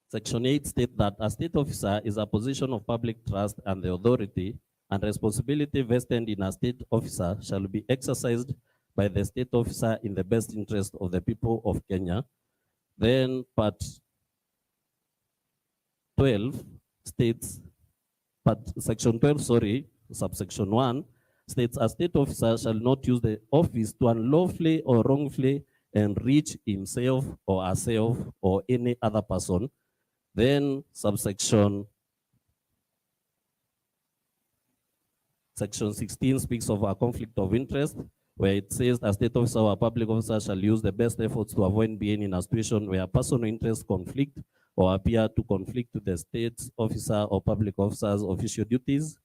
A: Section 8 states that a state officer is a position of public trust, and the authority and responsibility vested in a state officer shall be exercised by the state officer in the best interest of the people of Kenya. Then Part 12 states, Section 12, subsection 1 states, a state officer shall not use the office to unlawfully or wrongfully enrich himself or herself or any other person. Then Section 16 speaks of a conflict of interest, where it says a state officer or a public officer shall use the best efforts to avoid being in a situation where personal interest conflict or appear to conflict with the state officer or public officer's official duties.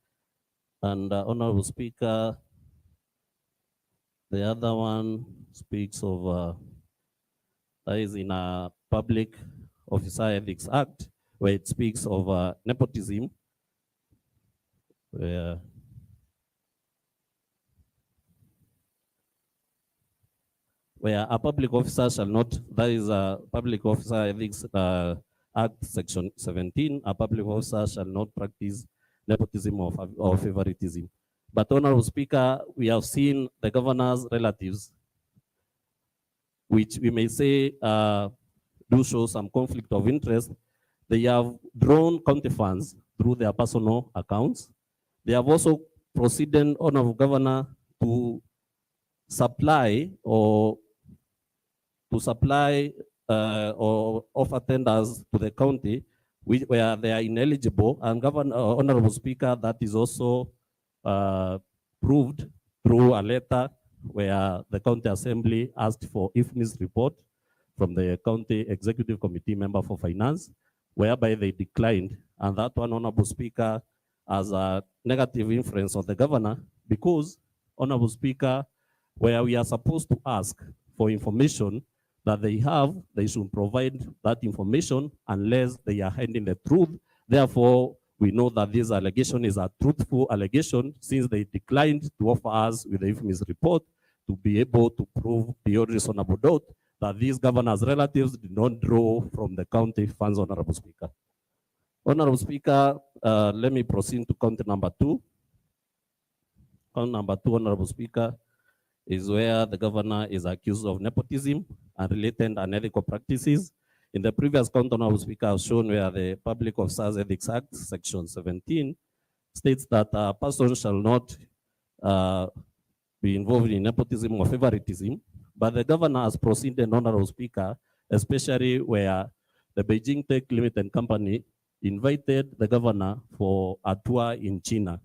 A: And Honorable Speaker, the other one speaks of, that is in a Public Officer Ethics Act, where it speaks of nepotism, where a public officer shall not, that is a Public Officer Ethics Act, Section 17, a public officer shall not practice nepotism or favoritism. But Honorable Speaker, we have seen the governor's relatives, which we may say do show some conflict of interest. They have drawn county funds through their personal accounts. They have also proceeded, Honorable Governor, to supply or offer tenders to the county where they are ineligible. And Governor, Honorable Speaker, that is also proved through a letter where the county assembly asked for IFMI's report from the county executive committee member for finance, whereby they declined. And that one, Honorable Speaker, has a negative influence on the governor, because, Honorable Speaker, where we are supposed to ask for information that they should provide that information unless they are hiding the truth. Therefore, we know that this allegation is a truthful allegation, since they declined to offer us with the IFMI's report. to be able to prove beyond reasonable doubt that these governors' relatives did not draw from the county funds, Honorable Speaker. Honorable Speaker, let me proceed to count number 2. Count number 2, Honorable Speaker, is where the governor is accused of nepotism and related unethical practices. In the previous count, Honorable Speaker, I've shown where the Public Officers Ethics Act, Section 17, states that a person shall not be involved in nepotism or favoritism, but the governor has proceeded, Honorable Speaker, especially where the Beijing Tech Limited Company invited the governor for a tour in China.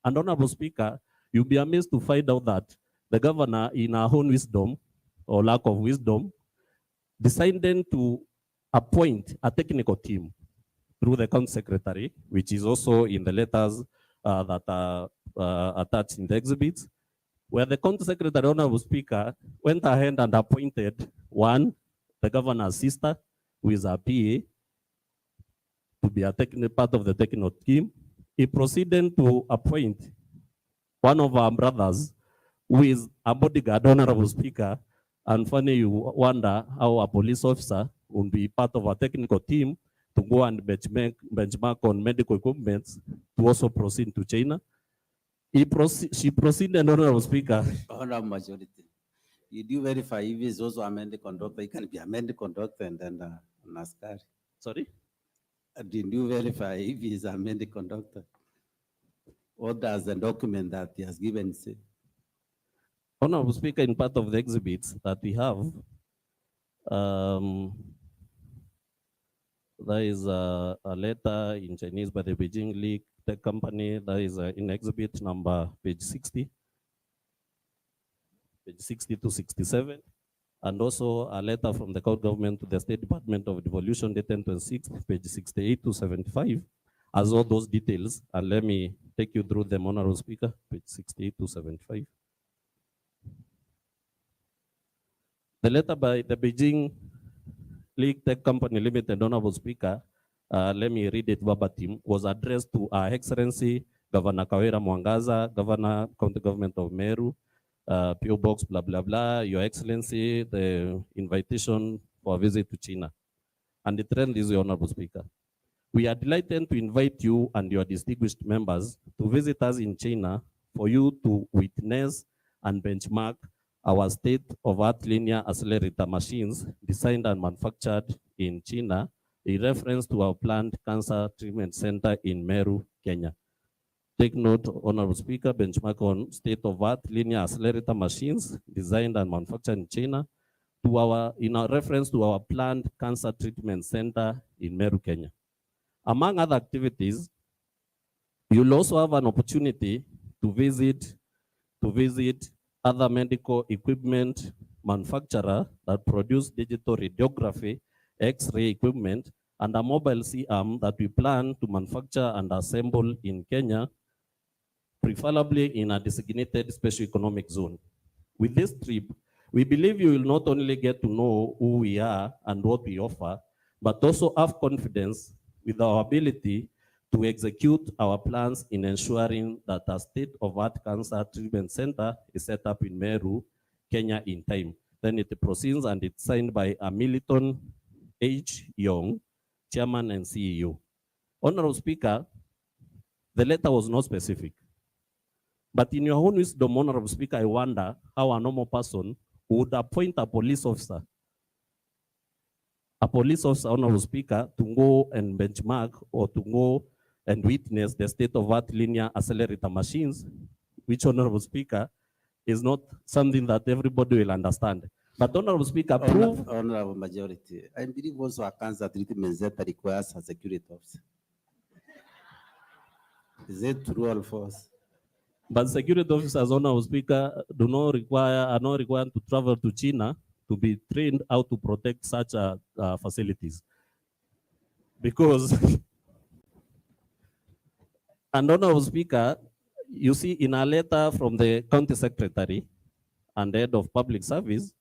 A: And Honorable Speaker, you'll be amazed to find out that the governor, in her own wisdom or lack of wisdom, decided to appoint a technical team through the county secretary, which is also in the letters that are attached in the exhibits, where the county secretary, Honorable Speaker, went ahead and appointed the governor's sister, who is a PA, to be a part of the technical team. He proceeded to appoint one of our brothers, who is a bodyguard, Honorable Speaker. And funny, you wonder how a police officer will be part of a technical team to go and benchmark on medical equipment to also proceed to China. She proceeded, Honorable Speaker.
D: Honorable Majority, you do verify if he's also a medical conductor. He can be a medical conductor and then an askari.
A: Sorry?
D: Did you verify if he's a medical conductor? What does the document that he has given say?
A: Honorable Speaker, in part of the exhibits that we have, there is a letter in Chinese by the Beijing League Tech Company. That is in exhibit number page 60 to 67. And also a letter from the court government to the State Department of Devolution, dated 26, page 68 to 75, as all those details. And let me take you through them, Honorable Speaker, page 68 to 75. The letter by the Beijing League Tech Company Limited, Honorable Speaker, let me read it verbatim, was addressed to Her Excellency Governor Kawira Mwangaza, Governor, County Government of Meru, PO Box, blah, blah, blah, Your Excellency, the invitation for a visit to China. And the trend is, Honorable Speaker. We are delighted to invite you and your distinguished members to visit us in China for you to witness and benchmark our state-of-art linear accelerator machines designed and manufactured in China, in reference to our planned cancer treatment center in Meru, Kenya. Take note, Honorable Speaker, benchmark on state-of-art linear accelerator machines designed and manufactured in China in our reference to our planned cancer treatment center in Meru, Kenya. Among other activities, you'll also have an opportunity to visit other medical equipment manufacturer that produce digital radiography, X-ray equipment, and a mobile C-arm that we plan to manufacture and assemble in Kenya, preferably in a designated special economic zone. With this trip, we believe you will not only get to know who we are and what we offer, but also have confidence with our ability to execute our plans in ensuring that a state-of-art cancer treatment center is set up in Meru, Kenya in time. Then it proceeds and it's signed by a Militon H. Young, Chairman and CEO. Honorable Speaker, the letter was not specific. But in your own wisdom, Honorable Speaker, I wonder how a normal person would appoint a police officer, Honorable Speaker, to go and benchmark or to go and witness the state-of-art linear accelerator machines, which, Honorable Speaker, is not something that everybody will understand. But Honorable Speaker, prove...
D: Honorable Majority, I believe also a cancer treatment that requires a security officer. Is it true or false?
A: But security officers, Honorable Speaker, are not required to travel to China to be trained how to protect such facilities. Because... And Honorable Speaker, you see in a letter from the County Secretary and Head of Public Service,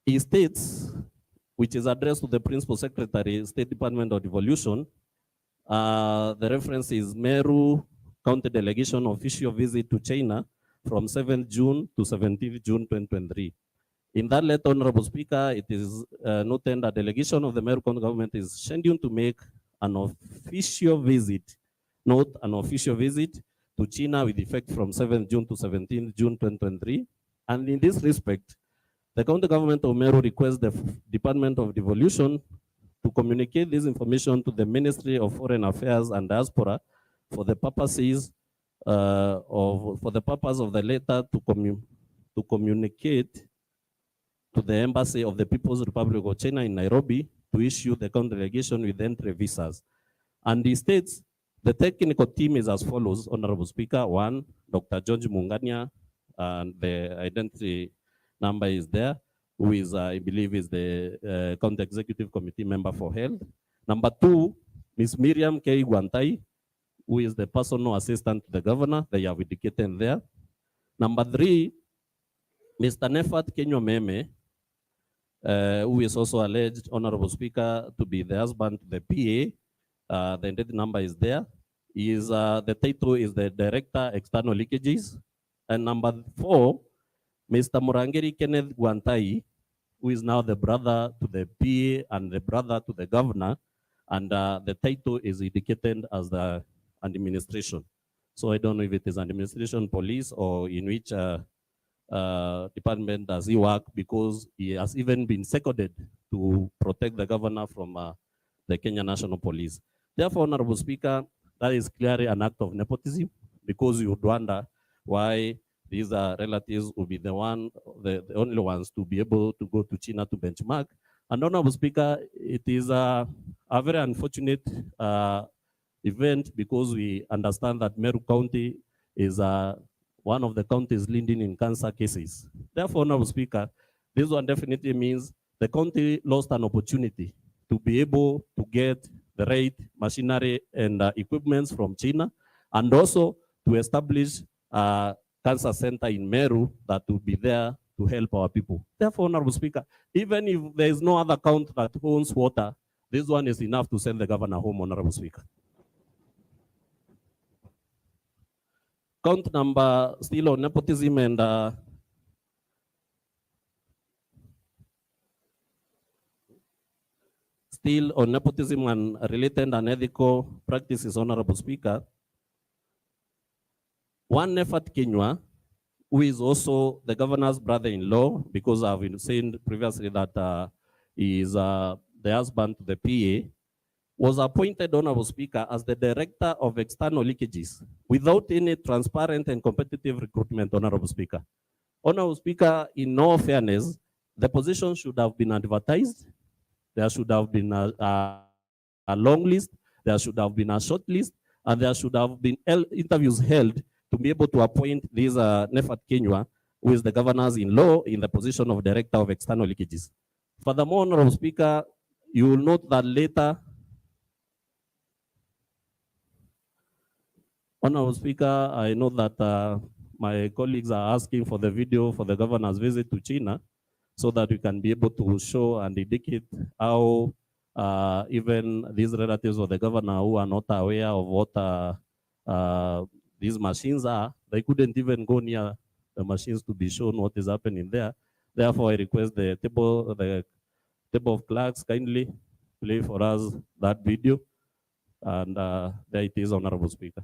A: he states, which is addressed to the Principal Secretary, State Department of Devolution, the reference is Meru County Delegation Official Visit to China from 7th June to 17th June 2023. In that letter, Honorable Speaker, it is noted that delegation of the Meru County government is scheduled to make an official visit, not an official visit, to China with effect from 7th June to 17th June 2023. And in this respect, the county government of Meru requests the Department of Devolution to communicate this information to the Ministry of Foreign Affairs and Diaspora for the purposes for the purpose of the letter to communicate to the Embassy of the People's Republic of China in Nairobi to issue the county delegation with entry visas. And he states the technical team is as follows, Honorable Speaker. One, Dr. George Mungania, and the identity number is there, who is, I believe, is the County Executive Committee member for health. Number two, Ms. Miriam K. Guantai, who is the personal assistant to the governor. They have indicated there. Number three, Mr. Nefat Kenyo Meme, who is also alleged, Honorable Speaker, to be the husband to the PA. The identity number is there. He is, the title is the Director External Leakages. And number four, Mr. Murangeri Kenneth Guantai, who is now the brother to the PA and the brother to the governor. And the title is indicated as the administration. So I don't know if it is administration, police, or in which department does he work, because he has even been seconded to protect the governor from the Kenya National Police. Therefore, Honorable Speaker, that is clearly an act of nepotism, because you would wonder why these relatives will be the only ones to be able to go to China to benchmark. And Honorable Speaker, it is a very unfortunate event, because we understand that Meru County is one of the counties leading in cancer cases. Therefore, Honorable Speaker, this one definitely means the county lost an opportunity to be able to get the right machinery and equipments from China, and also to establish a cancer center in Meru that will be there to help our people. Therefore, Honorable Speaker, even if there is no other county that owns water, this one is enough to send the governor home, Honorable Speaker. Count number still on nepotism and still on nepotism and related unethical practices, Honorable Speaker. One Nefat Kinywa, who is also the governor's brother-in-law, because I've been saying previously that he is the husband to the PA, was appointed, Honorable Speaker, as the Director of External Leakages without any transparent and competitive recruitment, Honorable Speaker. Honorable Speaker, in all fairness, the position should have been advertised. There should have been a long list, there should have been a short list, and there should have been interviews held to be able to appoint this Nefat Kinywa, who is the governor's-in-law, in the position of Director of External Leakages. Furthermore, Honorable Speaker, you will note that later, Honorable Speaker, I know that my colleagues are asking for the video for the governor's visit to China, so that we can be able to show and indicate how even these relatives of the governor who are not aware of what these machines are, they couldn't even go near the machines to be shown what is happening there. Therefore, I request the table of clerks kindly play for us that video. And there it is, Honorable Speaker.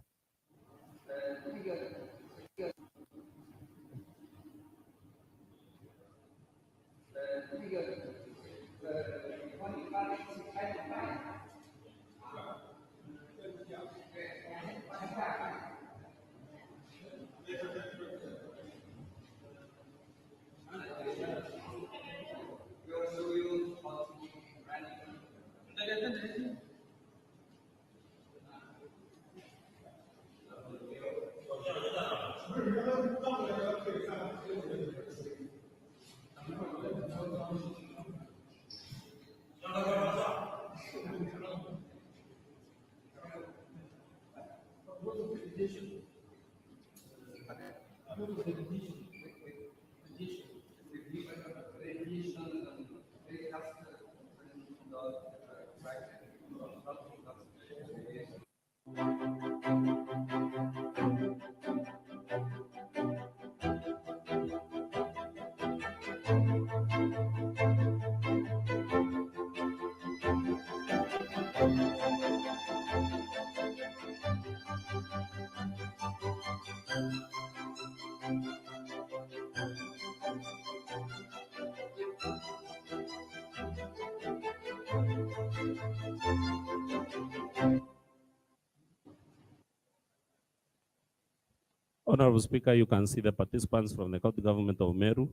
A: Honorable Speaker, you can see the participants from the county government of Meru.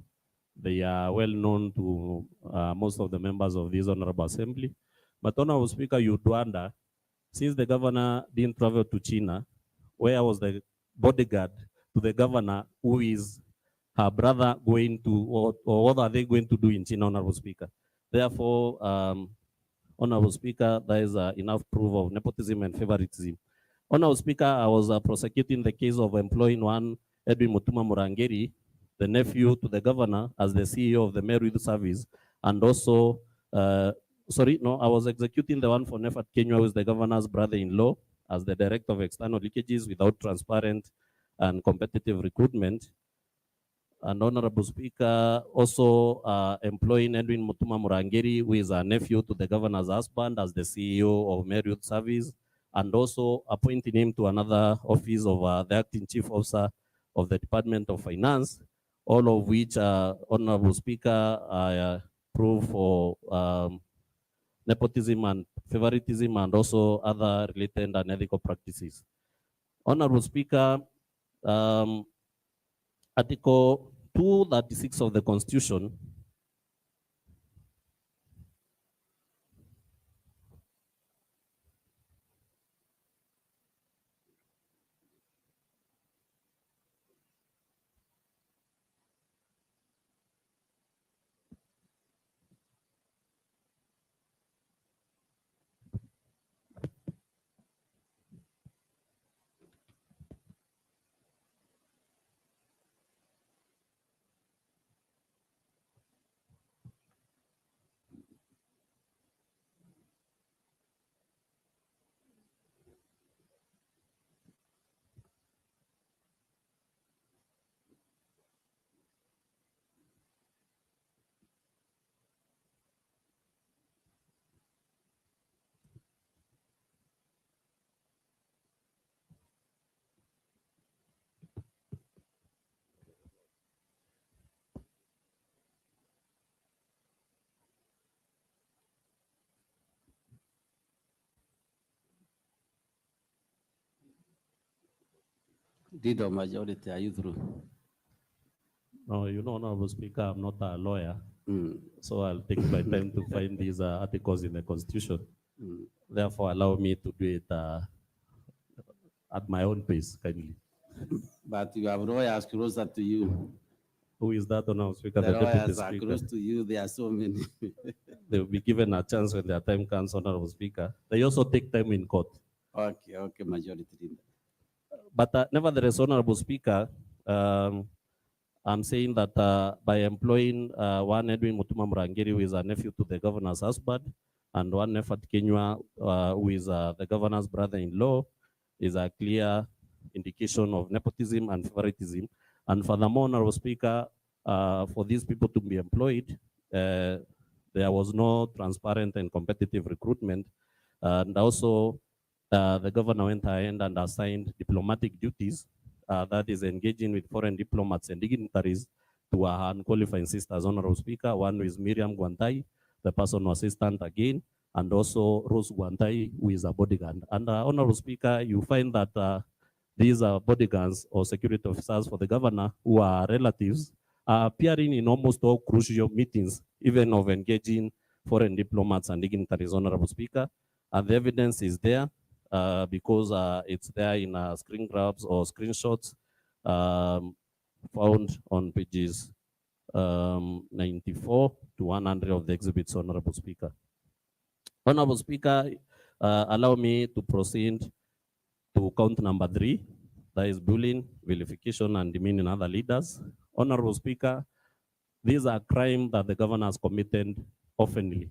A: They are well known to most of the members of this Honorable Assembly. But Honorable Speaker, you'd wonder, since the governor didn't travel to China, where was the bodyguard to the governor who is her brother going to, or what are they going to do in China, Honorable Speaker? Therefore, Honorable Speaker, there is enough proof of nepotism and favoritism. Honorable Speaker, I was prosecuting the case of employing one Edwin Mutuma Murangeri, the nephew to the governor, as the CEO of the Meru Youth Service, and also, I was executing the one for Nefat Kenya, who is the governor's brother-in-law, as the director of external leakages without transparent and competitive recruitment. And Honorable Speaker, also employing Edwin Mutuma Murangeri, who is a nephew to the governor's husband, as the CEO of Meru Youth Service, and also appointing him to another office of the acting chief officer of the Department of Finance, all of which, Honorable Speaker, prove for nepotism and favoritism and also other related unethical practices. Honorable Speaker, Article 236 of the Constitution
D: Did a majority, are you through?
A: No, you know, Honorable Speaker, I'm not a lawyer,
D: Mm.
A: so I'll take my time to find these articles in the Constitution.
D: Mm.
A: Therefore, allow me to do it at my own pace, kindly.
D: But you have lawyers closer to you.
A: Who is that, Honorable Speaker?
D: The
A: The Deputy
D: lawyers are
A: Speaker.
D: close to you. There are so many.
A: They will be given a chance when their time comes, Honorable Speaker. They also take time in court.
D: Okay, majority leader.
A: But nevertheless, Honorable Speaker, I'm saying that by employing one Edwin Mutuma Murangeri, who is a nephew to the governor's husband, and one Nefat Kenya, who is the governor's brother-in-law, is a clear indication of nepotism and favoritism. And furthermore, Honorable Speaker, for these people to be employed, there was no transparent and competitive recruitment. And also, the governor went ahead and assigned diplomatic duties, that is engaging with foreign diplomats and dignitaries to our unqualified sisters, Honorable Speaker. One is Miriam Guantai, the personal assistant again, and also Rose Guantai, who is a bodyguard. And Honorable Speaker, you find that these are bodyguards or security officers for the governor who are relatives, are appearing in almost all crucial meetings, even of engaging foreign diplomats and dignitaries, Honorable Speaker. And the evidence is there because it's there in screen grabs or screenshots found on pages 94 to 100 of the exhibits, Honorable Speaker. Honorable Speaker, allow me to proceed to count number 3, that is bullying, vilification, and demeaning other leaders. Honorable Speaker, these are crimes that the governor has committed oftenly,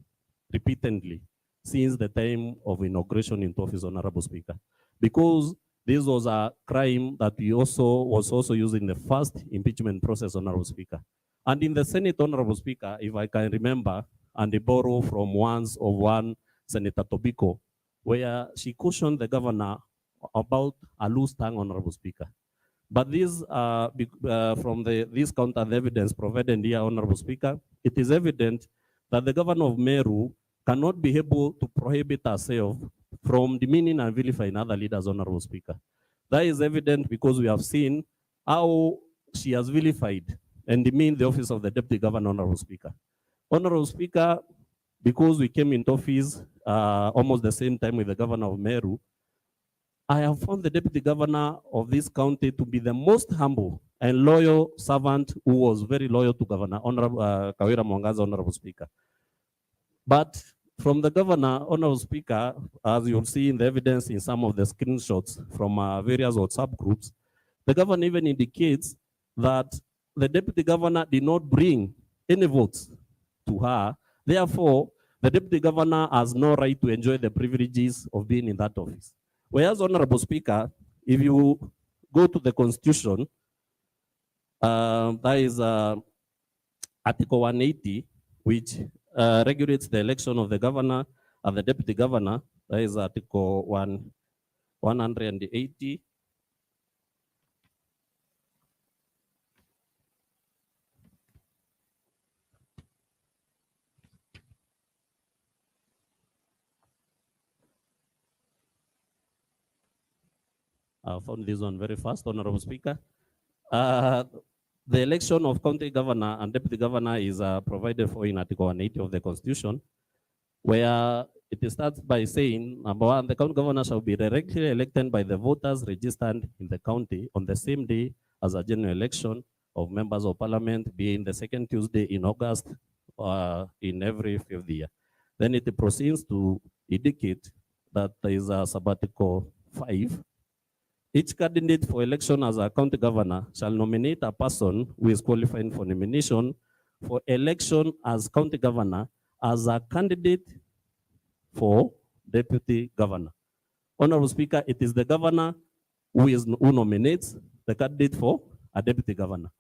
A: repeatedly, since the time of inauguration into office, Honorable Speaker, because this was a crime that was also used in the first impeachment process, Honorable Speaker. And in the Senate, Honorable Speaker, if I can remember, and they borrow from one Senator Tobiko, where she cautioned the governor about a loose tongue, Honorable Speaker. But this, from this counter evidence provided here, Honorable Speaker, it is evident that the governor of Meru cannot be able to prohibit herself from demeaning and vilifying other leaders, Honorable Speaker. That is evident because we have seen how she has vilified and demeaned the office of the Deputy Governor, Honorable Speaker. Honorable Speaker, because we came into office almost the same time with the Governor of Meru, I have found the Deputy Governor of this county to be the most humble and loyal servant who was very loyal to Governor Honorable Kawira Mwangaza, Honorable Speaker. But from the Governor, Honorable Speaker, as you'll see in the evidence in some of the screenshots from various WhatsApp groups, the Governor even indicates that the Deputy Governor did not bring any votes to her. Therefore, the Deputy Governor has no right to enjoy the privileges of being in that office. Whereas, Honorable Speaker, if you go to the Constitution, that is Article 180, which regulates the election of the governor and the deputy governor. That is Article 180. I found this one very fast, Honorable Speaker. The election of county governor and deputy governor is provided for in Article 180 of the Constitution, where it starts by saying, number one, the county governor shall be directly elected by the voters registered in the county on the same day as a general election of members of parliament, being the second Tuesday in August in every 5th year. Then it proceeds to indicate that there is a sabbatical 5. Each candidate for election as a county governor shall nominate a person who is qualified for nomination for election as county governor as a candidate for deputy governor. Honorable Speaker, it is the governor who nominates the candidate for a deputy governor.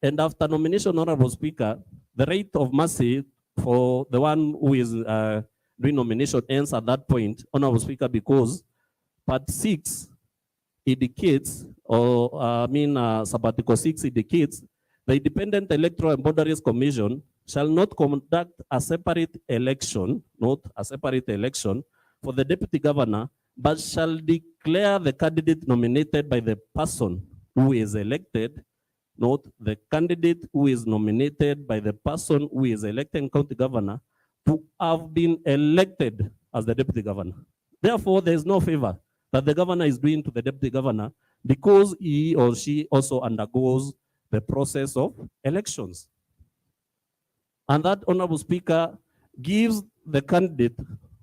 A: And after nomination, Honorable Speaker, the right of mercy for the one who is doing nomination ends at that point, Honorable Speaker, because Part 6 indicates, sabbatical 6 indicates, the Independent Electoral and Boundaries Commission shall not conduct a separate election, not a separate election for the deputy governor, but shall declare the candidate nominated by the person who is elected, not the candidate who is nominated by the person who is elected county governor to have been elected as the deputy governor. Therefore, there is no favor that the governor is doing to the deputy governor because he or she also undergoes the process of elections. And that, Honorable Speaker, gives the candidate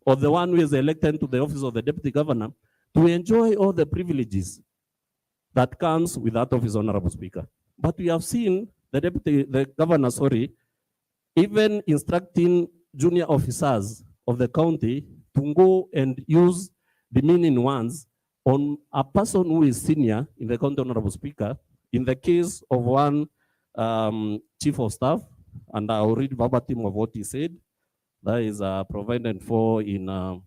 A: or the one who is elected to the office of the deputy governor to enjoy all the privileges that comes with that office, Honorable Speaker. But we have seen the governor, even instructing junior officers of the county to go and use demeaning ones on a person who is senior in the county, Honorable Speaker. In the case of one chief of staff, and I'll read verbatim of what he said. That is provided for in,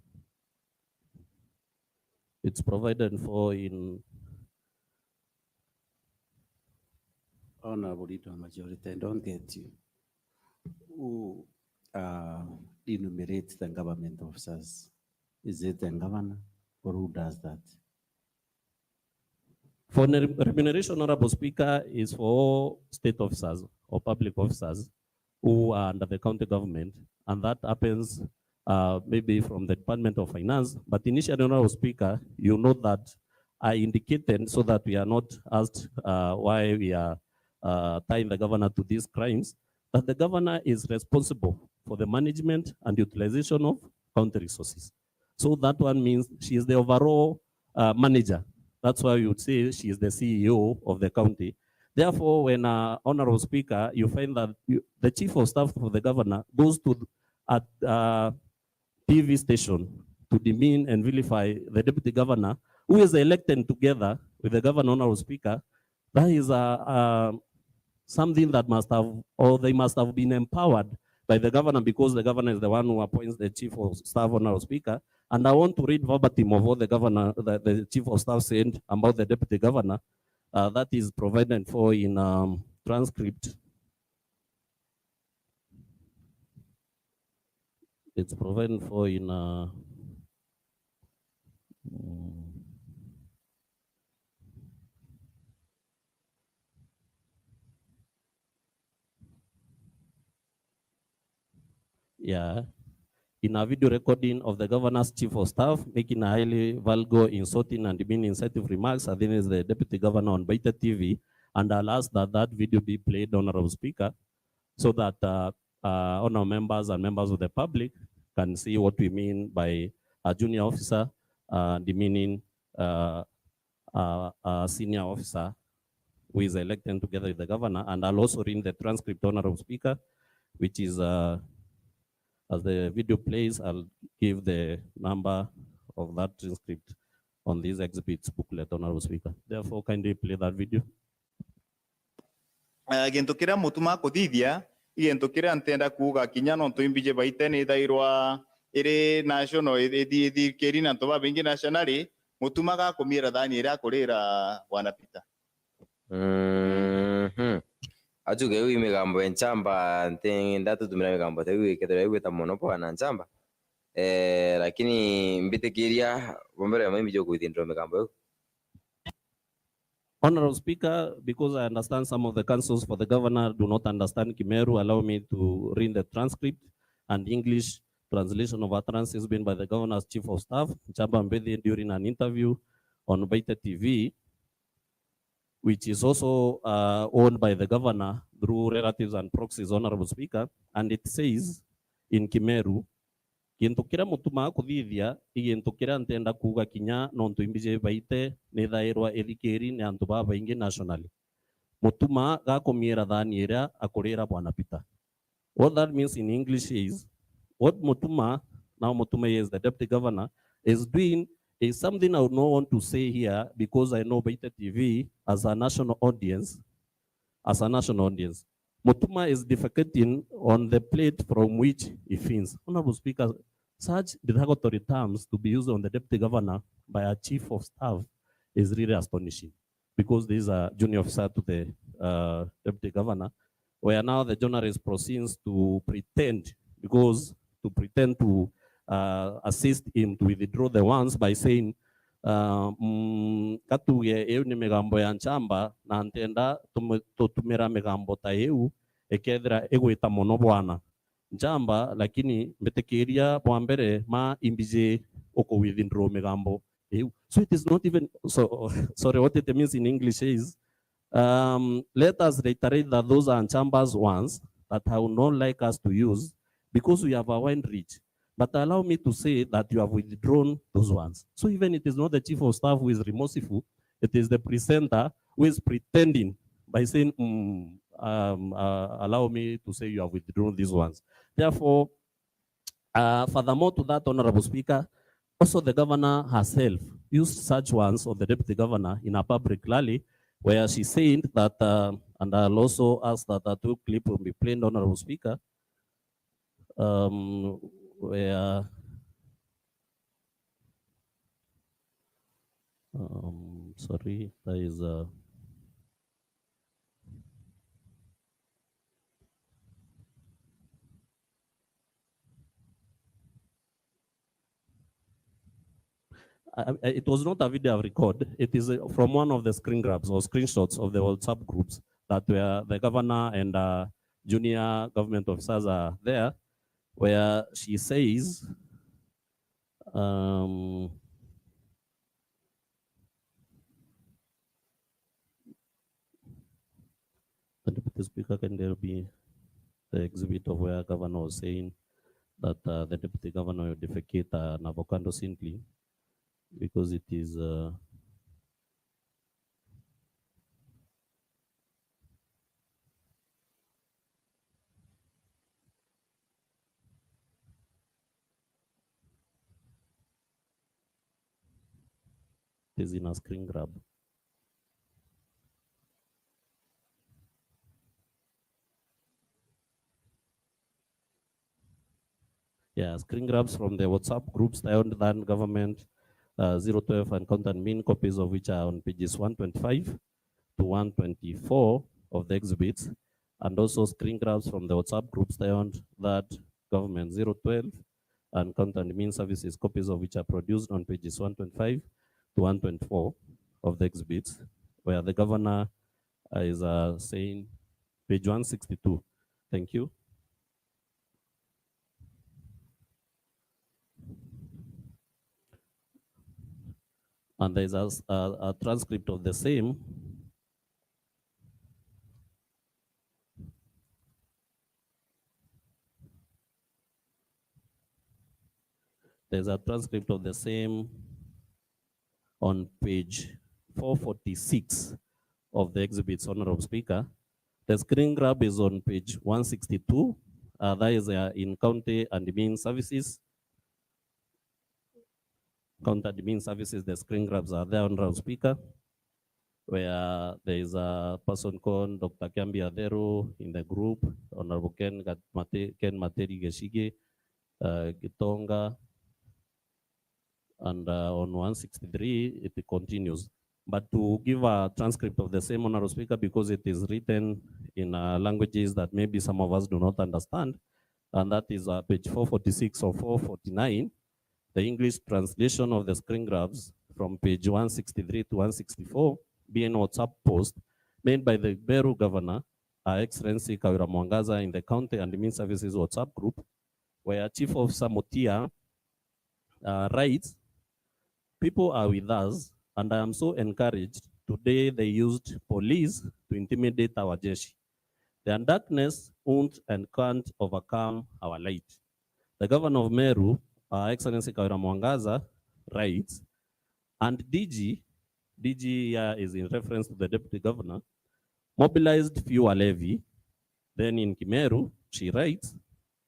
A: it's provided for in.
D: Honorable Leader Majority, I don't get you. Who enumerates the government officers? Is it the governor or who does that?
A: For remuneration, Honorable Speaker, is for state officers or public officers who are under the county government, and that happens maybe from the Department of Finance. But initially, Honorable Speaker, you know that I indicated so that we are not asked why we are tying the governor to these crimes, that the governor is responsible for the management and utilization of county resources. So that one means she is the overall manager. That's why you would say she is the CEO of the county. Therefore, when Honorable Speaker, you find that the chief of staff of the governor goes to a TV station to demean and vilify the deputy governor, who is elected together with the governor, Honorable Speaker, that is something that must have, or they must have been empowered by the governor, because the governor is the one who appoints the chief of staff, Honorable Speaker. And I want to read verbatim of what the governor, the chief of staff said about the deputy governor. That is provided for in transcript. It's provided for in yeah, in a video recording of the governor's chief of staff making a highly vulgar, insulting, and demeaning insensitive remarks against the deputy governor on Baita TV, and I'll ask that that video be played, Honorable Speaker, so that honor members and members of the public can see what we mean by a junior officer demeaning a senior officer who is elected together with the governor. And I'll also read the transcript, Honorable Speaker, which is, as the video plays, I'll give the number of that transcript on these exhibits booklet, Honorable Speaker. Therefore, kindly play that video.
E: Gento kira mutuma kuthithia igento kira ntenda kuga kinya no tuimbije baite ni thairwa iri national ithi keri na toba bingi nationally mutuma ga kumira thani ira kurira bwana Peter.
F: Ajuge wi migambo enchamba ndatu tumira migambo tewi ketera wi tamono po na nchamba lakini mbitekiria bombera mimi jogo within migambo.
A: Honorable Speaker, because I understand some of the councils for the governor do not understand Kimeru, allow me to read the transcript and English translation of utterances made by the governor's chief of staff, Chamba Mbedi, during an interview on Baita TV, which is also owned by the governor through relatives and proxies, Honorable Speaker. And it says in Kimeru, Kintukira mutuma kuthithia igintukira ntenda kuga kinya no ntuimbije baite ni thairwa ethikeri ni antu baba ingi nationally mutuma gakumira thani ira akurira bwana Peter. What that means in English is what mutuma, now mutuma is the deputy governor, is doing is something I would not want to say here because I know Baita TV as a national audience, Mutuma is defecating on the plate from which he feeds. Honorable Speaker, such derogatory terms to be used on the deputy governor by a chief of staff is really astonishing because this is a junior officer to the deputy governor, where now the journalist proceeds to pretend to assist him to withdraw the ones by saying, katuge eu ni migambo ya nchamba na ntenda tutumira migambo ta eu ekethira egwita muno bwana nchamba lakini mbetekeria bwa mbere ma imbije oko withdraw migambo eu. So it is not even so sorry, what it means in English is let us reiterate that those are Nchamba's ones that I would not like us to use because we have a wide reach. But allow me to say that you have withdrawn those ones. So even it is not the chief of staff who is remorseful, it is the presenter who is pretending by saying, allow me to say you have withdrawn these ones. Therefore, furthermore to that, Honorable Speaker, also the governor herself used such ones of the deputy governor in a public rally where she said that, and I'll also ask that that clip will be played, Honorable Speaker, where sorry, there is a it was not a video record. It is from one of the screen grabs or screenshots of the WhatsApp groups that where the governor and junior government officers are there, where she says, the deputy speaker, can there be the exhibit of where governor was saying that the deputy governor will defecate an avocado simply because it is in a screen grab. Yeah, screen grabs from the WhatsApp groups, the Then government 012 and count and mean, copies of which are on pages 125 to 124 of the exhibits, and also screen grabs from the WhatsApp groups that government 012 and count and mean services, copies of which are produced on pages 125 to 124 of the exhibits, where the governor is saying, page 162. Thank you. And there's a transcript of the same. There's a transcript of the same on page 446 of the exhibits, Honorable Speaker. The screen grab is on page 162. That is in county and admin services. County admin services, the screen grabs are there, Honorable Speaker, where there is a person called Dr. Kiambi Adero in the group, Honorable Ken Materi Geshige, Gitonga, and on 163, it continues. But to give a transcript of the same, Honorable Speaker, because it is written in languages that maybe some of us do not understand, and that is page 446 or 449, the English translation of the screen grabs from page 163 to 164, being WhatsApp post made by the Meru Governor, Her Excellency Kawira Mwangaza, in the County and Admin Services WhatsApp group, where Chief Officer Mutia writes, "People are with us, and I am so encouraged. Today they used police to intimidate our jeshi. Their darkness won't and can't overcome our light." The Governor of Meru, Excellency Kawira Mwangaza, writes, and DG here is in reference to the Deputy Governor, mobilized fuel levy. Then in Kimeru, she writes,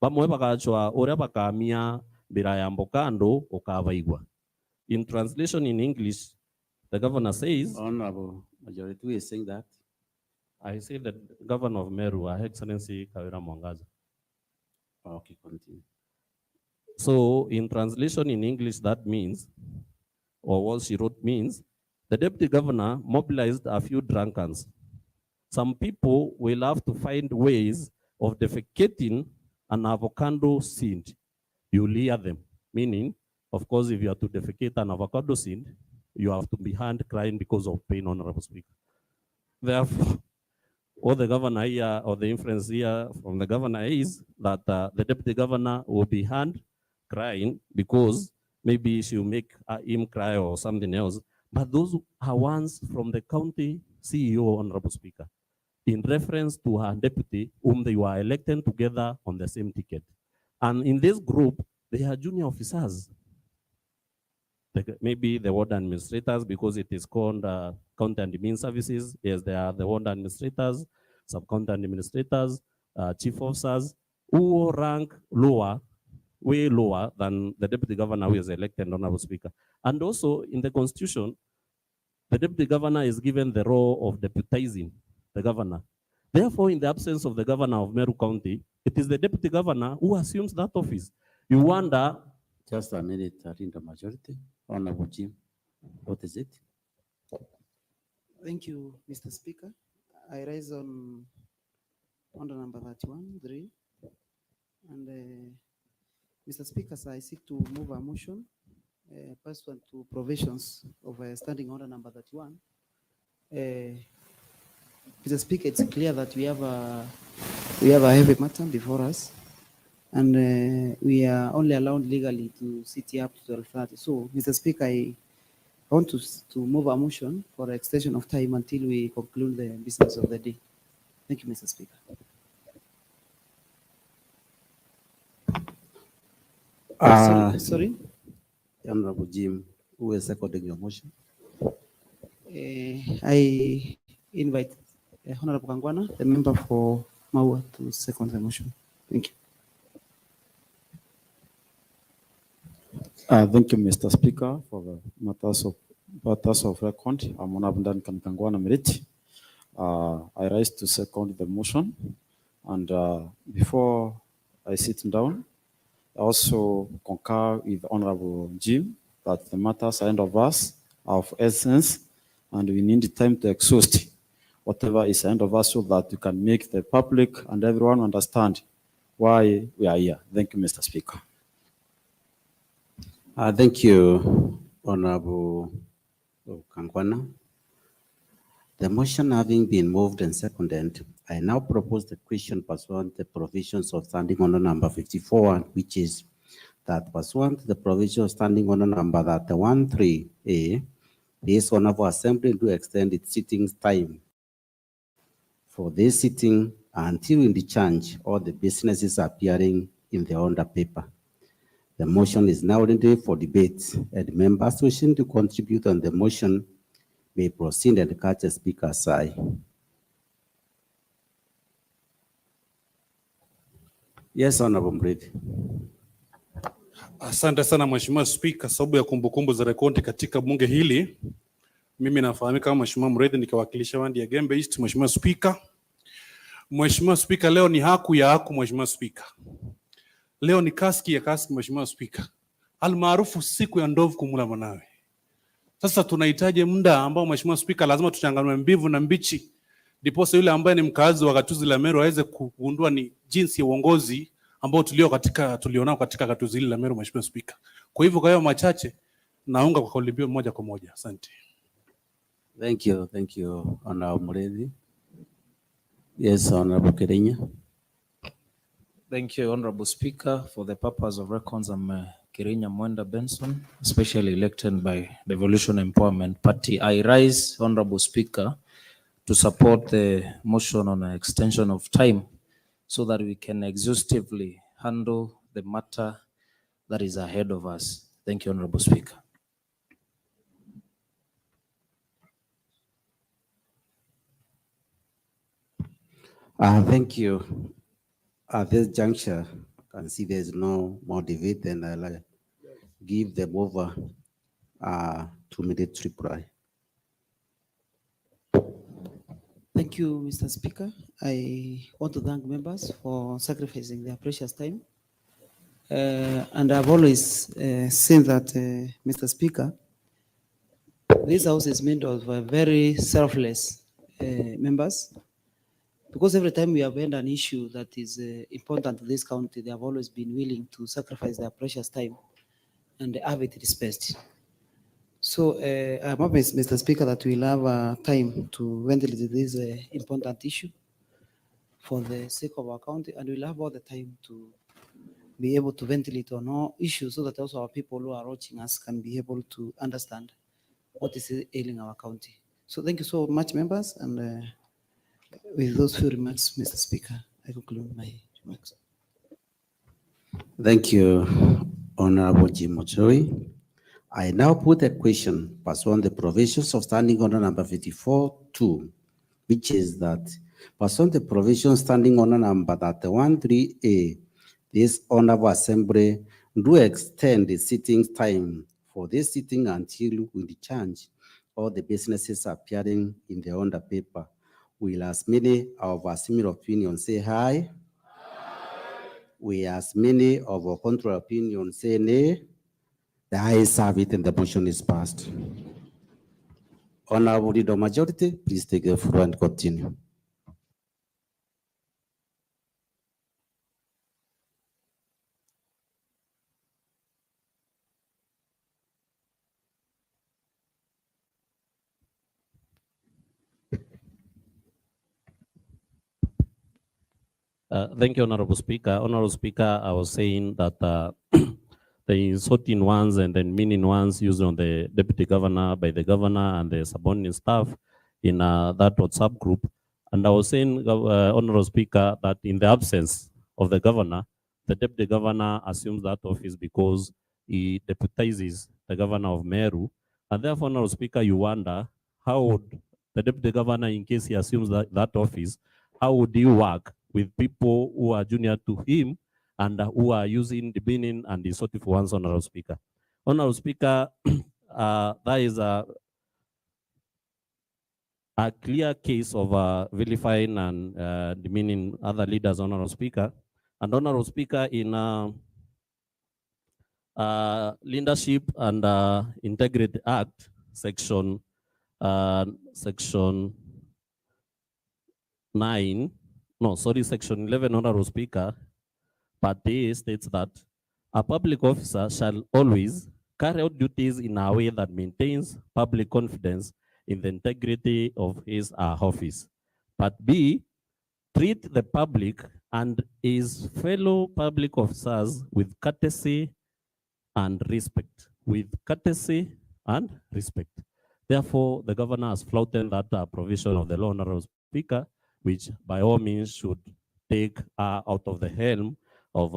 A: "Bamwe bakachwa ore bakamia biraya mbokando okavaigwa." In translation in English, the governor says,
D: Honorable Majority, who is saying that?
A: I say that Governor of Meru, Her Excellency Kawira Mwangaza.
D: Okay, continue.
A: So in translation in English, that means, or what she wrote means, the deputy governor mobilized a few drunkards. Some people will have to find ways of defecating an avocado seed. You'll hear them, meaning, of course, if you are to defecate an avocado seed, you have to be hand crying because of pain, Honorable Speaker. Therefore, what the governor here, or the inference here from the governor is that the deputy governor will be hand crying because maybe she'll make him cry or something else. But those are ones from the county CEO, Honorable Speaker, in reference to her deputy, whom they were elected together on the same ticket. And in this group, they are junior officers. Maybe the ward administrators, because it is called county and admin services. Yes, they are the ward administrators, sub-county administrators, chief officers, who rank lower, way lower than the deputy governor who is elected, Honorable Speaker. And also in the constitution, the deputy governor is given the role of deputizing the governor. Therefore, in the absence of the governor of Meru County, it is the deputy governor who assumes that office. You wonder.
D: Just a minute, in the majority. Honorable Jim, what is it?
G: Thank you, Mr. Speaker. I rise on the number 31(3), and Mr. Speaker, I seek to move a motion pursuant to provisions of standing order number 31. Mr. Speaker, it's clear that we have a heavy matter before us, and we are only allowed legally to sit here up to 12:30. So, Mr. Speaker, I want to move a motion for extension of time until we conclude the business of the day. Thank you, Mr. Speaker. Sorry.
D: Honorable Jim, who is seconding your motion?
G: I invite Honorable Kangwana, the member for Maua, to second the motion. Thank you.
H: Thank you, Mr. Speaker, for the matters of record. I'm Honorable Kangwana Meriti. I rise to second the motion, and before I sit down, I also concur with Honorable Jim that the matters ahead of us are of essence, and we need time to exhaust whatever is ahead of us so that we can make the public and everyone understand why we are here. Thank you, Mr. Speaker.
D: Thank you, Honorable Kangwana. The motion having been moved and seconded, I now propose the question pursuant to the provisions of standing order number 54, which is that pursuant to the provision of standing order number 13A, This Honorable Assembly to extend its sitting time for this sitting until in the change all the businesses appearing in the order paper. The motion is now ready for debate, and members wishing to contribute on the motion may proceed and catch a speaker's eye. Yes, Honorable Mridhi.
I: Asante sana Mheshimiwa Spika, sababu ya kumbukumbu za rekodi katika bunge hili. Mimi nafahamika kama Mheshimiwa Mridhi nikiwakilisha wadi ya Gembe East. Mheshimiwa Spika, leo ni haku ya haku. Mheshimiwa Spika, leo ni kaski ya kaski. Mheshimiwa Spika, almaarufu siku ya ndovu kumula mwanawe. Sasa tunahitaji muda ambao Mheshimiwa Spika lazima tuchanganue mbivu na mbichi, ndiposa yule ambaye ni mkazi wa gatuzi la Meru aweze kugundua ni jinsi ya uongozi ambao tulionao katika gatuzi hili la Meru. Mheshimiwa Spika, kwa hivyo kwa hayo machache naunga kwa kauli mbiu moja kwa moja. Asante.
D: Thank you, Honorable Mridhi. Yes, Honorable Kirinya.
J: Thank you, Honorable Speaker. For the purpose of records, I'm Kirinya Mwenda Benson, specially elected by Devolution Empowerment Party. I rise, Honorable Speaker, to support the motion on an extension of time so that we can exhaustively handle the matter that is ahead of us. Thank you, Honorable Speaker.
D: Thank you. At this juncture, I can see there's no more debate, and I'll give them over 2 minutes reply.
G: Thank you, Mr. Speaker. I want to thank members for sacrificing their precious time. And I've always seen that, Mr. Speaker, this house is made of very selfless members, because every time we have had an issue that is important to this county, they have always been willing to sacrifice their precious time and have it dispensed. So I'm hoping, Mr. Speaker, that we'll have time to ventilate this important issue for the sake of our county, and we'll have all the time to be able to ventilate on all issues so that also our people who are watching us can be able to understand what is ailing our county. So thank you so much, members, and with those few remarks, Mr. Speaker, I conclude my remarks.
D: Thank you, Honorable Jim Ochoi. I now put a question pursuant the provisions of Standing Order number 54-2, which is that pursuant the provisions Standing Order number 31-3A, this Honorable Assembly do extend the sitting time for this sitting until we change all the businesses appearing in the order paper. Will as many of our similar opinion say aye? We as many of our contrary opinion say nay? The ayes have it and the motion is passed. Honorable Leader Majority, please take the floor and continue.
A: Thank you, Honorable Speaker. Honorable Speaker, I was saying that the insulting ones and then meaning ones used on the Deputy Governor by the Governor and the subordinate staff in that WhatsApp group. And I was saying, Honorable Speaker, that in the absence of the Governor, the Deputy Governor assumes that office because he deputizes the Governor of Meru. And therefore, Honorable Speaker, you wonder, how would the Deputy Governor, in case he assumes that office, how would he work with people who are junior to him and who are using the demeaning and the insultive ones, Honorable Speaker? Honorable Speaker, that is a clear case of vilifying and demeaning other leaders, Honorable Speaker. And Honorable Speaker, in Leadership and Integrity Act, Section 11, Honorable Speaker, Part A states that a public officer shall always carry out duties in a way that maintains public confidence in the integrity of his office. Part B, treat the public and his fellow public officers with courtesy and respect. With courtesy and respect. Therefore, the governor has flouted that provision of the law, Honorable Speaker, which by all means should take out of the helm of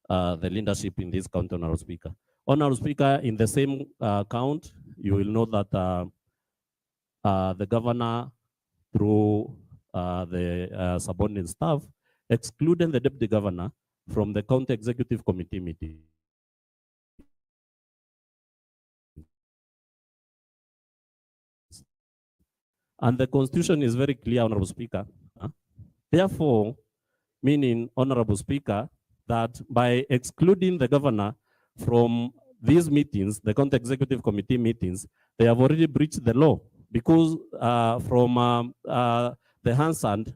A: the leadership in this county, Honorable Speaker. Honorable Speaker, in the same count, you will know that the governor, through the subordinate staff, excluded the deputy governor from the county executive committee meeting. And the constitution is very clear, Honorable Speaker. Therefore, meaning, Honorable Speaker, that by excluding the governor from these meetings, the county executive committee meetings, they have already breached the law, because from the Hansard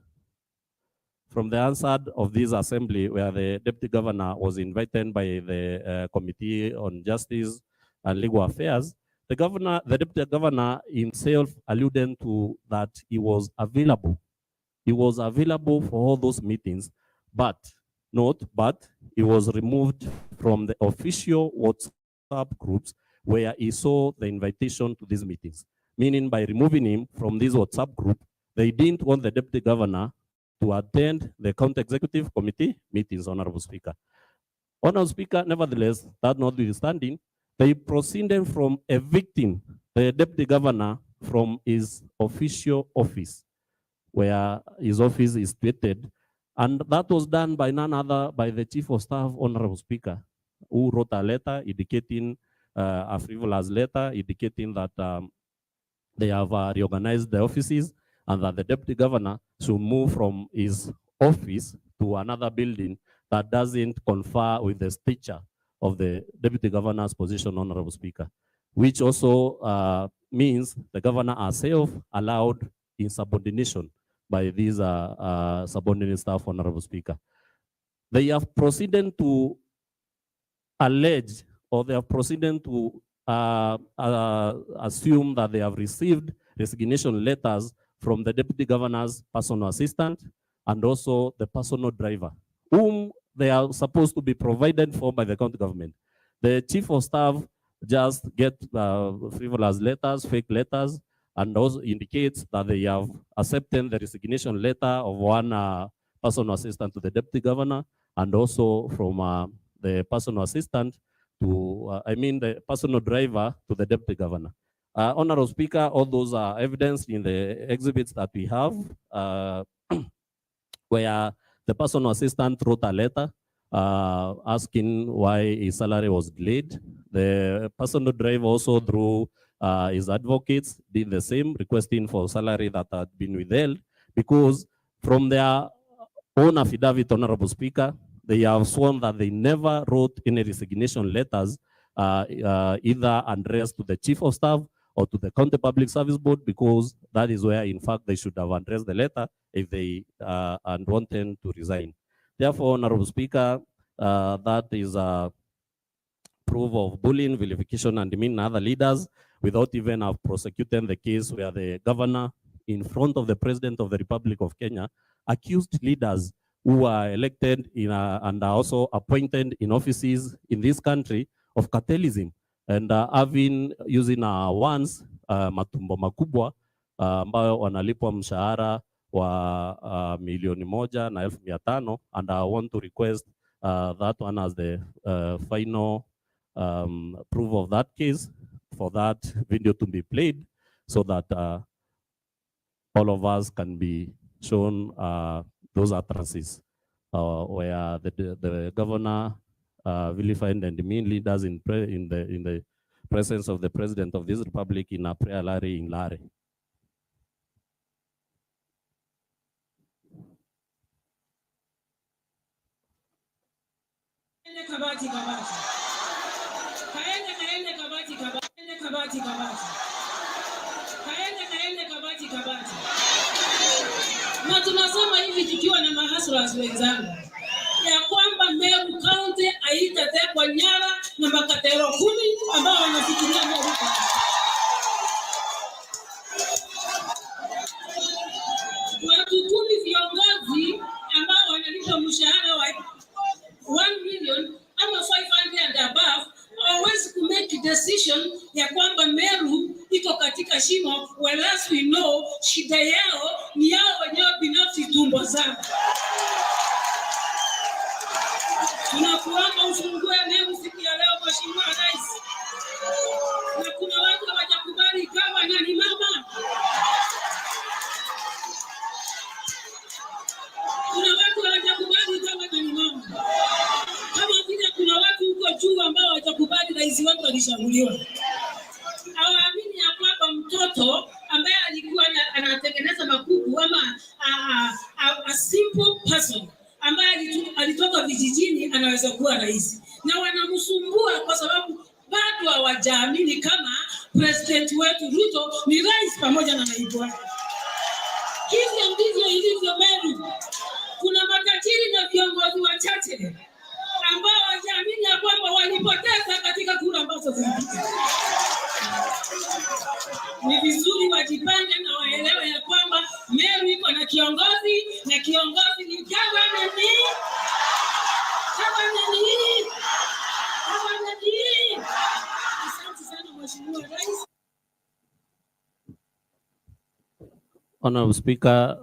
A: of this assembly, where the deputy governor was invited by the Committee on Justice and Legal Affairs, the deputy governor himself alluded to that he was available. He was available for all those meetings, but he was removed from the official WhatsApp groups where he saw the invitation to these meetings. Meaning, by removing him from this WhatsApp group, they didn't want the deputy governor to attend the county executive committee meetings, Honorable Speaker. Honorable Speaker, nevertheless, that notwithstanding, they proceeded from evicting the deputy governor from his official office, where his office is situated. And that was done by none other by the Chief of Staff, Honorable Speaker, who wrote a letter indicating, a frivolous letter indicating that they have reorganized the offices and that the deputy governor should move from his office to another building that doesn't confer with the stature of the deputy governor's position, Honorable Speaker, which also means the governor herself allowed insubordination by these subordinate staff, Honorable Speaker. They have proceeded to allege, or they have proceeded to assume that they have received resignation letters from the deputy governor's personal assistant and also the personal driver, whom they are supposed to be provided for by the county government. The chief of staff just get frivolous letters, fake letters, and also indicates that they have accepted the resignation letter of one personal assistant to the deputy governor, and also from the personal assistant to, the personal driver to the deputy governor. Honorable Speaker, all those are evidenced in the exhibits that we have, where the personal assistant wrote a letter asking why his salary was delayed. The personal driver also, through his advocates, did the same, requesting for salary that had been withheld, because from their own affidavit, Honorable Speaker, they have sworn that they never wrote any resignation letters, either addressed to the chief of staff or to the county public service board, because that is where, in fact, they should have addressed the letter if they wanted to resign. Therefore, Honorable Speaker, that is a proof of bullying, vilification, and demeaning other leaders, without even have prosecuted the case where the governor, in front of the President of the Republic of Kenya, accused leaders who are elected in and are also appointed in offices in this country of cartelism, and using ones matumbo makubwa ambayo wanalipwa mshahara wa milioni 1,500,000, and I want to request that one as the final proof of that case, for that video to be played, so that all of us can be shown those utterances where the governor vilified and demeaned leaders in the presence of the President of this Republic in a prayer rally in Lare.
B: Na tunasema hivi tukiwa na mahaslas wenzangu, ya kwamba Meru County haitatekwa nyara na makatero 10 ambao wanafikiria Meru County. Watu 10 viongozi ambao wanalipa mshahara wa 1 million ama 500 and above hawezi ku make decision ya kwamba Meru iko katika shimo, whereas we know shida yao ni yao wenyewe binafsi, tumbo zao. Tunakuomba ufungue Meru siku ya leo, Mheshimiwa Rais. Na kuna watu hawajakubali kama nani mama. Kuna watu hawajakubali kama nani mama. Kama vile kuna watu huko juu ambao hawajakubali rais wetu alishambuliwa. Hawaamini ya kwamba mtoto ambaye alikuwa anatengeneza makuku ama a simple person ambaye alitoka vijijini anaweza kuwa rais, na wanamsumbua kwa sababu bado hawajaamini kama president wetu Ruto ni rais pamoja na naibu wake. Hivyo ndivyo ilivyo Meru. Kuna matajiri na viongozi wachache ambao hawajaamini ya kwamba walipoteza katika kura ambazo zilipita. Ni vizuri wajipange na waelewe ya kwamba Meru iko na kiongozi, na kiongozi ni government. Asante sana Mheshimiwa Rais.
A: Honorable Speaker,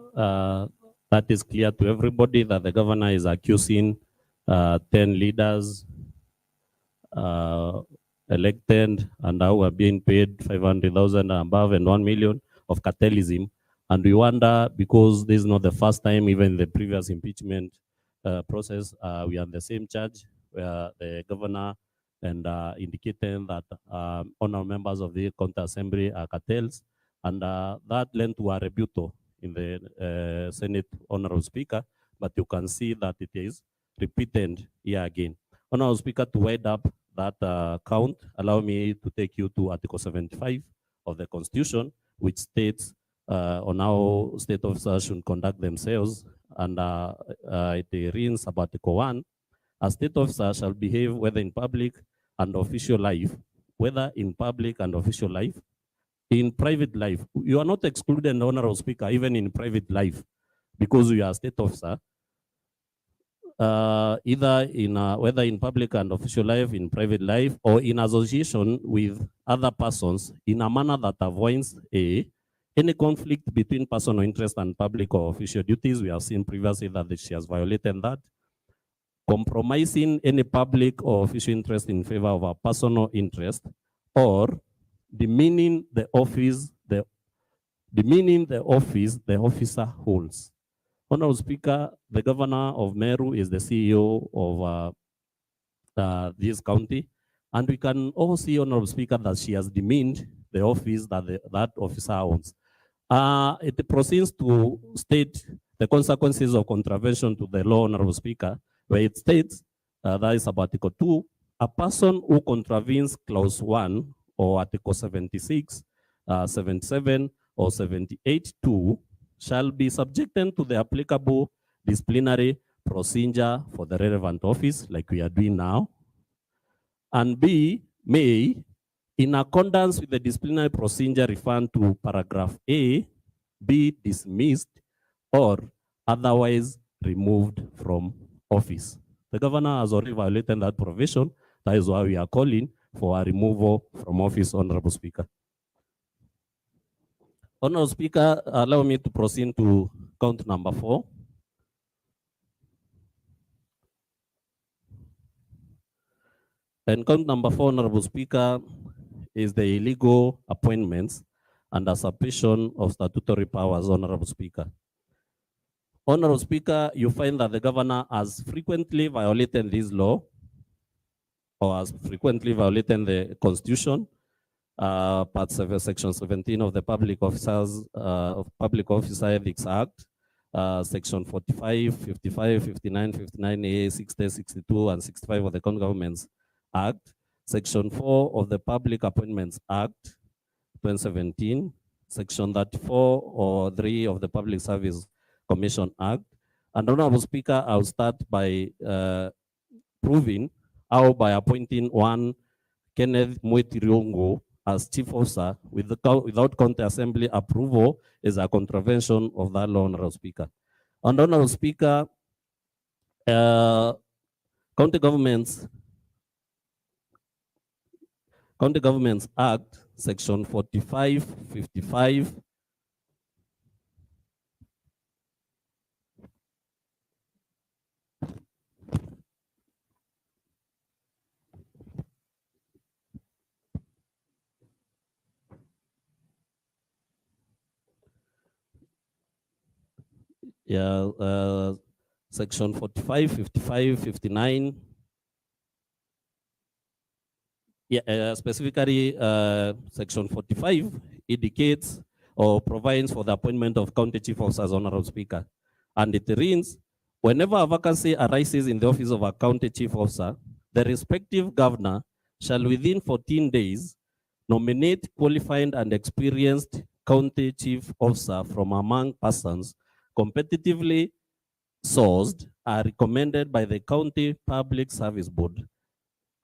A: that is clear to everybody that the governor is accusing 10 leaders elected and who are being paid 500,000 and above and 1 million of cartelism. And we wonder, because this is not the first time, even in the previous impeachment process, we are the same charge where the governor and indicating that honorable members of the county assembly are cartels, and that led to a rebuttal in the Senate, Honorable Speaker, but you can see that it is repeated here again. Honorable Speaker, to wind up that count, allow me to take you to Article 75 of the Constitution, which states on how state officers should conduct themselves, and it reads about Article 1, a state officer shall behave whether in public and official life, whether in public and official life, in private life. You are not excluded, Honorable Speaker, even in private life, because you are a state officer, either in whether in public and official life, in private life, or in association with other persons in a manner that avoids any conflict between personal interest and public or official duties. We have seen previously that she has violated that. Compromising any public or official interest in favor of a personal interest, or demeaning the office the officer holds. Honorable Speaker, the governor of Meru is the CEO of this county, and we can all see, Honorable Speaker, that she has demeaned the office that that officer owns. It proceeds to state the consequences of contravention to the law, Honorable Speaker, where it states, that is about Article 2, a person who contravenes Clause 1 or Article 76, 77, or 78(2) shall be subjected to the applicable disciplinary procedure for the relevant office, like we are doing now, and B, may, in accordance with the disciplinary procedure referred to paragraph A, be dismissed or otherwise removed from office. The governor has already violated that provision. That is why we are calling for a removal from office, Honorable Speaker. Honorable Speaker, allow me to proceed to count number 4. And count number 4, Honorable Speaker, is the illegal appointments and usurpation of statutory powers, Honorable Speaker. Honorable Speaker, you find that the governor has frequently violated this law, or has frequently violated the Constitution, Part 7, Section 17 of the Public Officers Public Officer Ethics Act, Section 45, 55, 59, 59A, 60, 62, and 65 of the County Governments Act, Section 4 of the Public Appointments Act, 2017, Section 34 or 3 of the Public Service Commission Act. And Honorable Speaker, I'll start by proving how by appointing one Kenneth Mwetiriongo as chief officer without county assembly approval is a contravention of that law, Honorable Speaker. And Honorable Speaker, County Governments Act Section 45, 55, Section 45, 55, 59. Specifically, Section 45 indicates or provides for the appointment of county chief officers, Honorable Speaker. And it reads, whenever a vacancy arises in the office of a county chief officer, the respective governor shall within 14 days nominate qualified and experienced county chief officer from among persons competitively sourced are recommended by the County Public Service Board,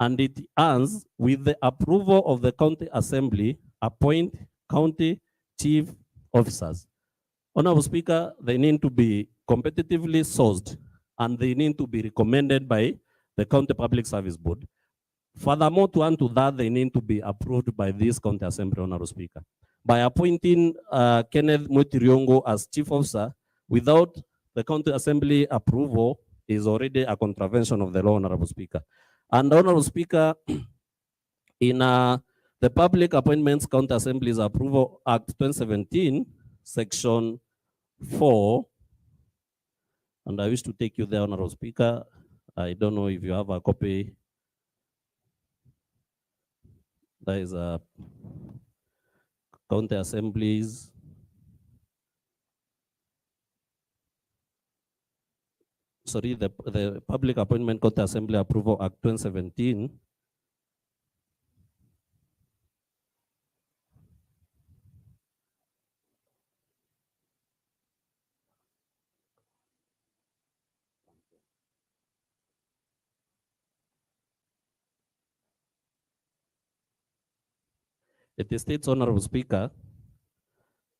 A: and it ends with the approval of the County Assembly, appoint county chief officers. Honorable Speaker, they need to be competitively sourced and they need to be recommended by the County Public Service Board. Furthermore, to add to that, they need to be approved by this County Assembly, Honorable Speaker. By appointing Kenneth Mutiriongo as chief officer without the County Assembly approval is already a contravention of the law, Honorable Speaker. And Honorable Speaker, in the Public Appointments County Assemblies Approval Act 2017, Section 4, and I wish to take you there, Honorable Speaker. I don't know if you have a copy. There is a County Assemblies. Sorry, the Public Appointment County Assembly Approval Act 2017. It states, Honorable Speaker,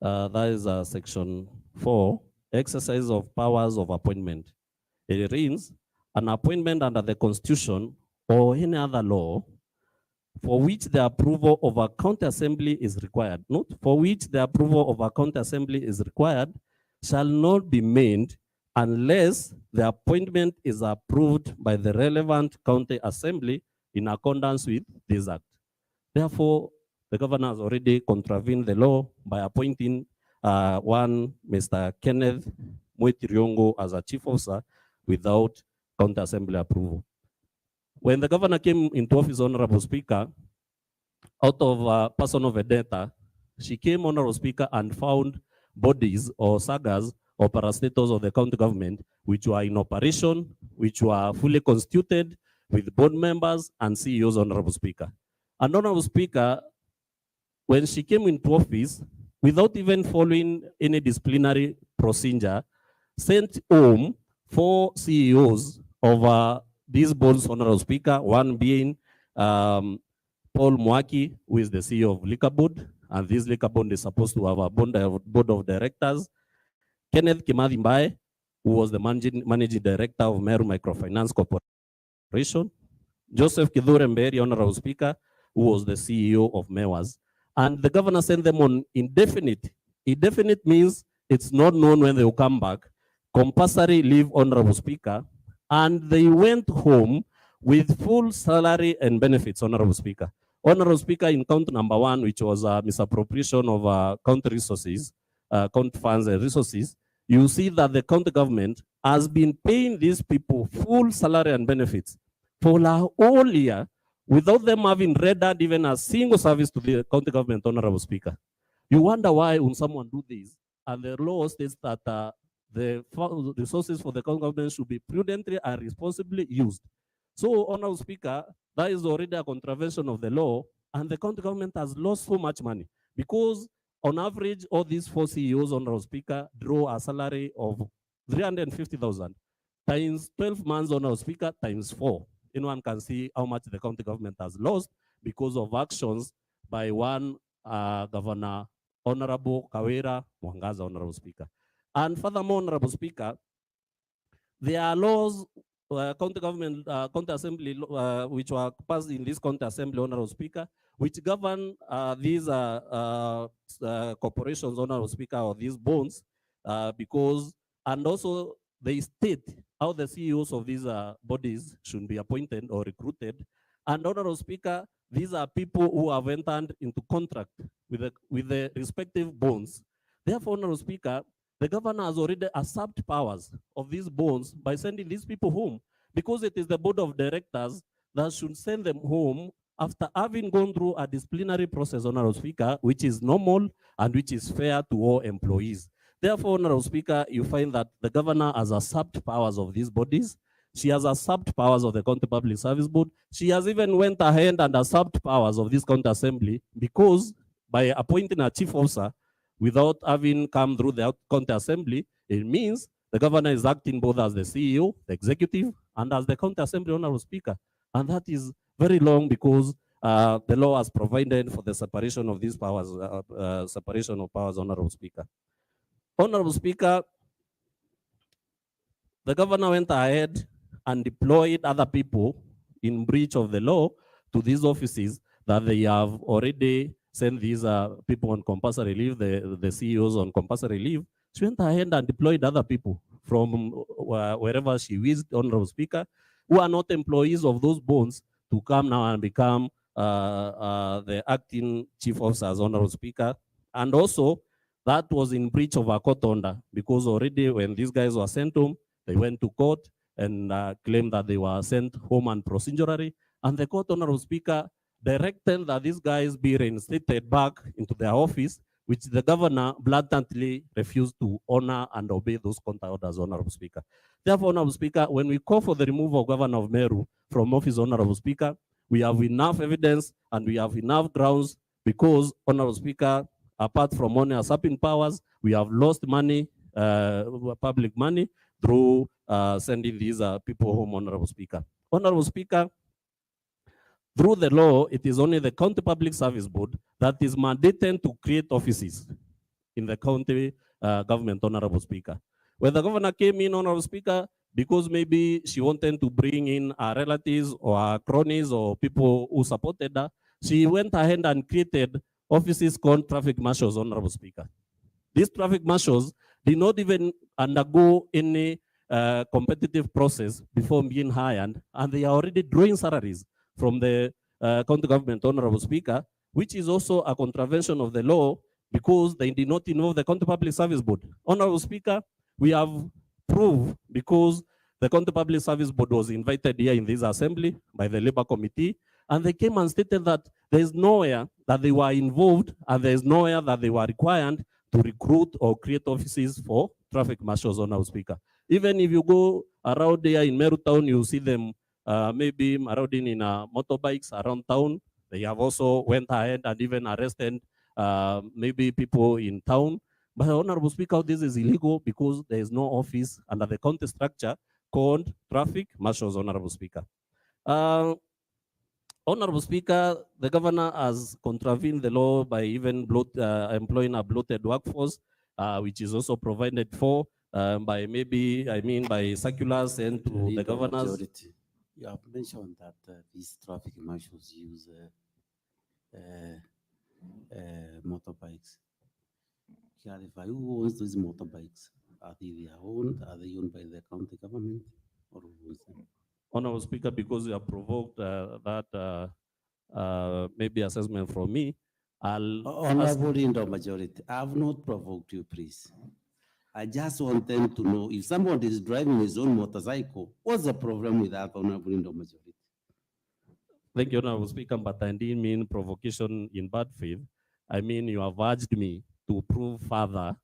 A: that is Section 4, exercise of powers of appointment. It reads, an appointment under the Constitution or any other law for which the approval of a county assembly is required, not for which the approval of a county assembly is required, shall not be made unless the appointment is approved by the relevant county assembly in accordance with this act. Therefore, the governor has already contravened the law by appointing one Mr. Kenneth Mutiriongo as a chief officer without county assembly approval. When the governor came into office, Honorable Speaker, out of personal vendetta, she came, Honorable Speaker, and found bodies or sagas or parastatals of the county government which were in operation, which were fully constituted with board members and CEOs, Honorable Speaker. And Honorable Speaker, when she came into office, without even following any disciplinary procedure, sent home 4 CEOs of these boards, Honorable Speaker, one being Paul Mwaki, who is the CEO of Liquor Board, and this Liquor Board is supposed to have a board of directors. Kenneth Kimathi Mbae, who was the managing director of Meru Microfinance Corporation. Joseph Kithure Mberi, Honorable Speaker, who was the CEO of MEWAS. And the governor sent them on indefinite. Indefinite means it's not known when they will come back. Compulsory leave, Honorable Speaker. And they went home with full salary and benefits, Honorable Speaker. Honorable Speaker, in count number 1, which was misappropriation of county resources, county funds and resources, you see that the county government has been paying these people full salary and benefits for a whole year without them having rendered even a single service to the county government, Honorable Speaker. You wonder why when someone do this, and the law states that the resources for the county government should be prudently and responsibly used. So, Honorable Speaker, that is already a contravention of the law, and the county government has lost so much money because, on average, all these 4 CEOs, Honorable Speaker, draw a salary of 350,000 times 12 months, Honorable Speaker, times 4. Anyone can see how much the county government has lost because of actions by one Governor, Honorable Kawira Mwangaza, Honorable Speaker. And furthermore, Honorable Speaker, there are laws, county government, county assembly, which were passed in this county assembly, Honorable Speaker, which govern these corporations, Honorable Speaker, or these bonds, because, and also they state how the CEOs of these bodies should be appointed or recruited. And Honorable Speaker, these are people who have entered into contract with the respective bonds. Therefore, Honorable Speaker, the governor has already usurped powers of these bonds by sending these people home, because it is the board of directors that should send them home after having gone through a disciplinary process, Honorable Speaker, which is normal and which is fair to all employees. Therefore, Honorable Speaker, you find that the governor has usurped powers of these bodies. She has usurped powers of the County Public Service Board. She has even went ahead and usurped powers of this county assembly, because by appointing a chief officer without having come through the county assembly, it means the governor is acting both as the CEO, the executive, and as the county assembly, Honorable Speaker. And that is very long, because the law has provided for the separation of these powers, separation of powers, Honorable Speaker. Honorable Speaker, the governor went ahead and deployed other people in breach of the law to these offices that they have already sent these people on compulsory leave, the CEOs on compulsory leave. She went ahead and deployed other people from wherever she wished, Honorable Speaker, who are not employees of those bonds, to come now and become the acting chief officers, Honorable Speaker. And also, that was in breach of a court order, because already when these guys were sent home, they went to court and claimed that they were sent home and procedurally. And the court, Honorable Speaker, directed that these guys be reinstated back into their office, which the governor blatantly refused to honor and obey those court orders, Honorable Speaker. Therefore, Honorable Speaker, when we call for the removal of Governor of Meru from office, Honorable Speaker, we have enough evidence and we have enough grounds, because, Honorable Speaker, apart from only usurping powers, we have lost money, public money, through sending these people home, Honorable Speaker. Honorable Speaker, through the law, it is only the County Public Service Board that is mandated to create offices in the county government, Honorable Speaker. When the governor came in, Honorable Speaker, because maybe she wanted to bring in her relatives or her cronies or people who supported her, she went ahead and created offices called traffic marshals, Honorable Speaker. These traffic marshals did not even undergo any competitive process before being hired, and they are already drawing salaries from the county government, Honorable Speaker, which is also a contravention of the law, because they did not involve the County Public Service Board. Honorable Speaker, we have proved, because the County Public Service Board was invited here in this assembly by the Labour Committee, and they came and stated that there is nowhere that they were involved and there is nowhere that they were required to recruit or create offices for traffic marshals, Honorable Speaker. Even if you go around there in Meru town, you see them maybe marauding in motorbikes around town. They have also went ahead and even arrested maybe people in town. But Honorable Speaker, this is illegal, because there is no office under the county structure called traffic marshals, Honorable Speaker. Honorable Speaker, the governor has contravened the law by even employing a bloated workforce, which is also provided for by by circulars sent to the governors.
D: Majority. You have mentioned that these traffic marshals use motorbikes. Clarify, who owns these motorbikes? Are they their own? Are they owned by the county government? Or who owns them?
A: Honorable Speaker, because you have provoked that maybe assessment from me,
D: Honorable in the majority, I have not provoked you, please. I just want them to know, if somebody is driving his own motorcycle, what's the problem with that, Honorable in the majority?
A: Thank you, Honorable Speaker, but I didn't mean provocation in bad faith. I mean, you have urged me to prove further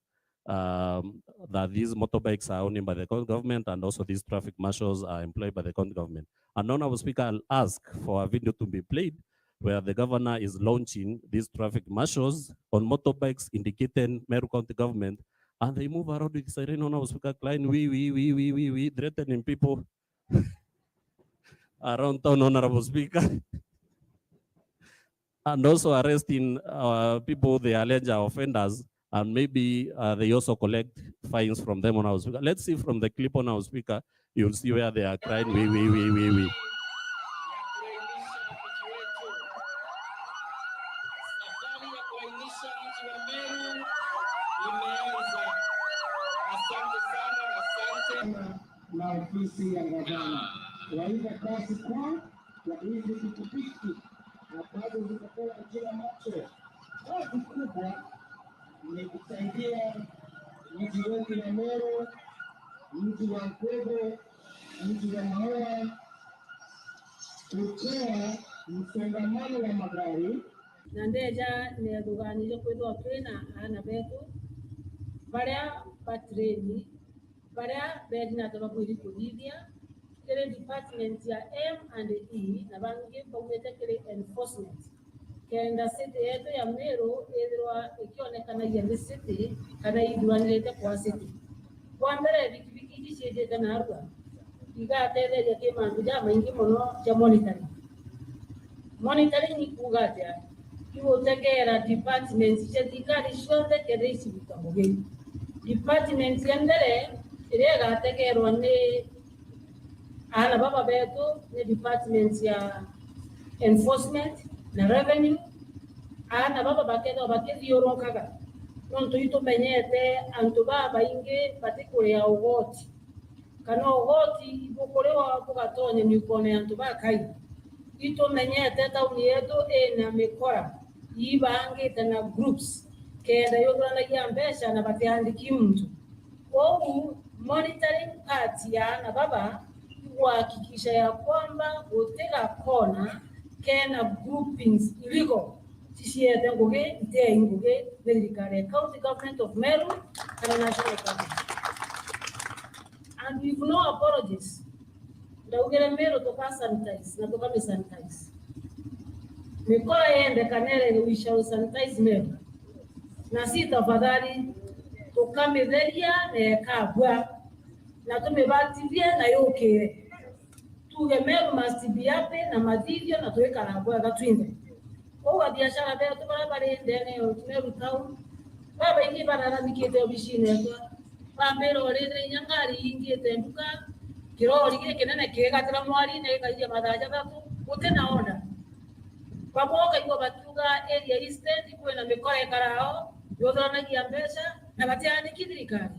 A: that these motorbikes are owned by the county government, and also these traffic marshals are employed by the county government. And Honorable Speaker, I'll ask for a video to be played where the governor is launching these traffic marshals on motorbikes indicating Meru County government, and they move around with siren, Honorable Speaker, Klein, we, threatening people around town, Honorable Speaker. And also arresting people they allege are offenders, and maybe they also collect fines from them, Honorable Speaker. Let's see from the clip, Honorable Speaker, you'll see where they are crying, we.
B: na ofisi ya gavana. Kwa hivyo kazi kwa hizi pikipiki ambazo zitapewa kila macho, kazi kubwa ni kusaidia mji wetu wa Meru, mji wa Kwebo, mji wa Maua kutoa msongamano wa magari na ndeja neduganije kwithwa twina ana betu baria batreni baria bedina tabagwiri kuthithia kire department ya M&E na bangi baumite kire enforcement kenda city yetu ya Meru ithirwa ikionekanagia ni city kana ithuranirite kwa city kwa mbere bikibiki ici ciendete na arua igatetheria kimandu ja maingi muno ja monitoring ni kuga atia igotegera department cia thirikari ciothe kenda iciruta mugi department ya mbere iria igategerwa ni ana baba betu ni department ya enforcement na revenue ana baba bakethwa bakithiurukaga nontu itumenyete antu baba ingi batikuria ugoti kana ugoti ibukuriwa bugatonye mikone antu bakai itumenyete tauni yetu ina mikora ibangite na groups kenda yoguranagia mbeca na batiandiki mtu kwou monitoring part ya na baba kuhakikisha ya kwamba gutega kona kena groupings iliko tisiete ngugi ite ngugi thirikari county government of Meru and national government, and with no apologies ndaugire Meru toka sanitize na toka sanitize mikoa yende kanere we shall sanitize Meru na si tafadhali tukamitheria na kabwa na tumebativia na yokere tuge Meru must be happy na mathithio na tuikaragwa gatwinde kwa biashara betu barabara ndene Meru town baba ingi bararamikite obishine kwa bambero rire nyangari ingite nduka kirori gike kinene kigatira mwari ne kaija mathaja tatu gutinaona baboka igwa bakiuga area eastern kwena mikore karao yothanagia mbeca na batiani kithirikari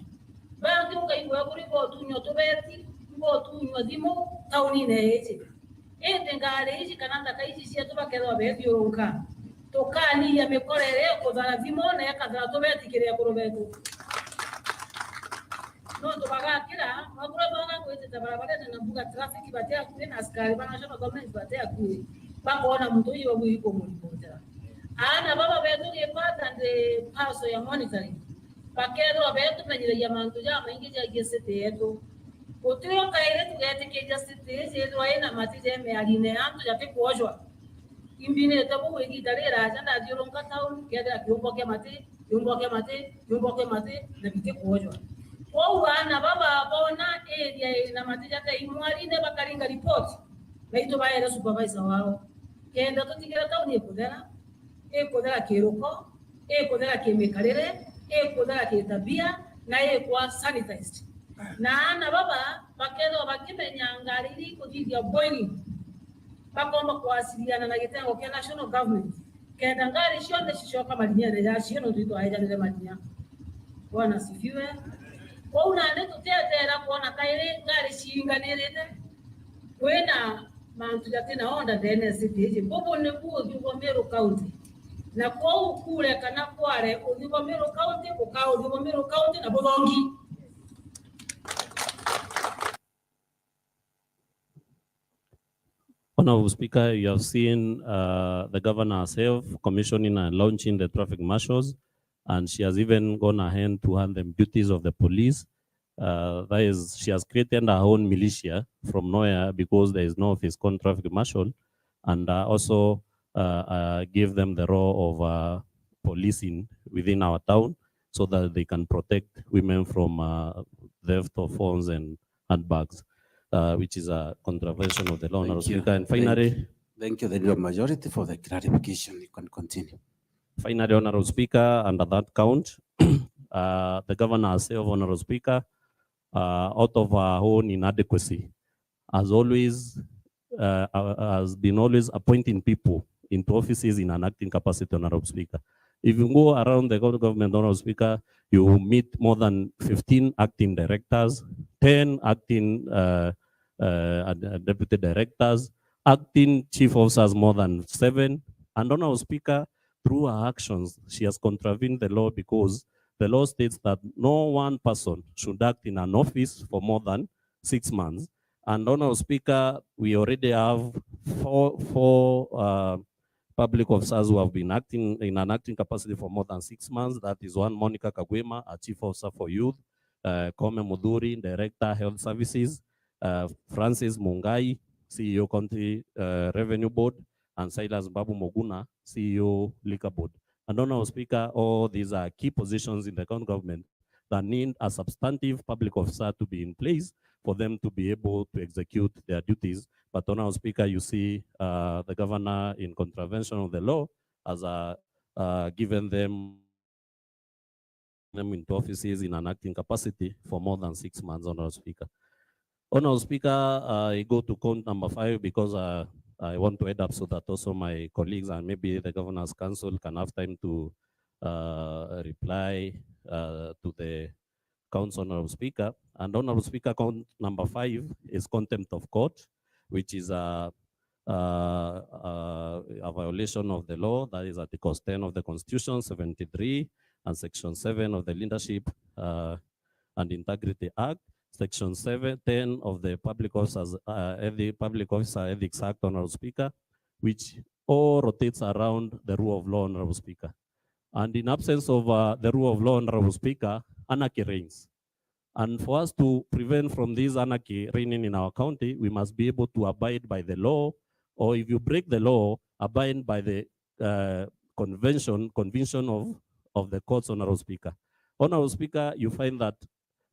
B: bangi ukaigwa kuri botunyo tubeti botunyo thimu tauni ne ije ende ngari ici kana ndaka ici cia tubakethwa bethiuruka tukani ya mikorere kuthara thimu na akathara tubeti kiria kurubetu no tubagakira magura bana kwete barabara na mbuga traffic batia kuna askari bana national government batia kuri bakona mtu hiyo buiko mulipotera ana baba betu ngepata nde paso ya monitoring pakedo betu menyire ya mantu ja maingi ja gesete yetu utio kaire tugete ke gesete zetu aina matije me aline antu ya kuojwa imbine tabu wiki darera jana dironka town keda yumboke mate na bite kuojwa kwa wana baba bona area na matija ta imwari ne bakaringa report baito baera supervisor wao kenda tutikira tauni ekodera kiruko ekodera kemikarire ekodera kitabia na ekwa sanitized na baba bakedo bakimenya ngariri kuthithia boiling bakomba kuwasiliana na gitengo kia national government kenda ngari cionde cicoka marinyere ya cio twito aejanire marinya bwana sifiwe kwa unane tutetera kuona kaire ngari ciinganirite kwena mantu jatina onda ndene city bobo ne buo thugwa Meru county na kwa ukure kana kware uthugwa Meru county ukao uthugwa Meru county na bothongi.
A: Honorable Speaker, you have seen the governor herself commissioning and launching the traffic marshals, and she has even gone ahead to hand them duties of the police. That is, she has created her own militia from nowhere because there is no fiscal traffic marshal, and also give them the role of policing within our town so that they can protect women from theft of phones and handbags, which is a contravention of the law. Honorable Speaker. And finally,
D: Thank you, the Leader of Majority, for the clarification. You can continue.
A: Finally, Honorable Speaker, under that count, the governor herself, Honorable Speaker, out of our own inadequacy, has been always appointing people into offices in an acting capacity, Honorable Speaker. If you go around the government, Honorable Speaker, you meet more than 15 acting directors, 10 acting deputy directors, acting chief officers more than 7. And Honorable Speaker, through her actions, she has contravened the law because the law states that no one person should act in an office for more than 6 months. And Honorable Speaker, we already have four public officers who have been acting in an acting capacity for more than 6 months. That is one, Monica Kagwema, a chief officer for youth, Kome Muduri, director, health services, Francis Mungai, CEO, County Revenue Board, and Silas Babu Moguna, CEO, Liquor Board. And Honorable Speaker, all these are key positions in the county government that need a substantive public officer to be in place for them to be able to execute their duties. But Honorable Speaker, you see the governor, in contravention of the law, has given them into offices in an acting capacity for more than 6 months, Honorable Speaker. Honorable Speaker, I go to count number 5 because I want to add up so that also my colleagues and maybe the Governor's Council can have time to reply to the counts, Honorable Speaker. And Honorable Speaker, count number 5 is contempt of court, which is a violation of the law. That is Article 10 of the Constitution, 73, and Section 7 of the Leadership and Integrity Act, Section 710 of the Public Officers Public Officer Ethics Act, Honorable Speaker, which all rotates around the rule of law, Honorable Speaker. And in absence of the rule of law, Honorable Speaker, anarchy reigns. And for us to prevent from this anarchy reigning in our county, we must be able to abide by the law, or if you break the law, abide by the convention of the courts, Honorable Speaker. Honorable Speaker, you find that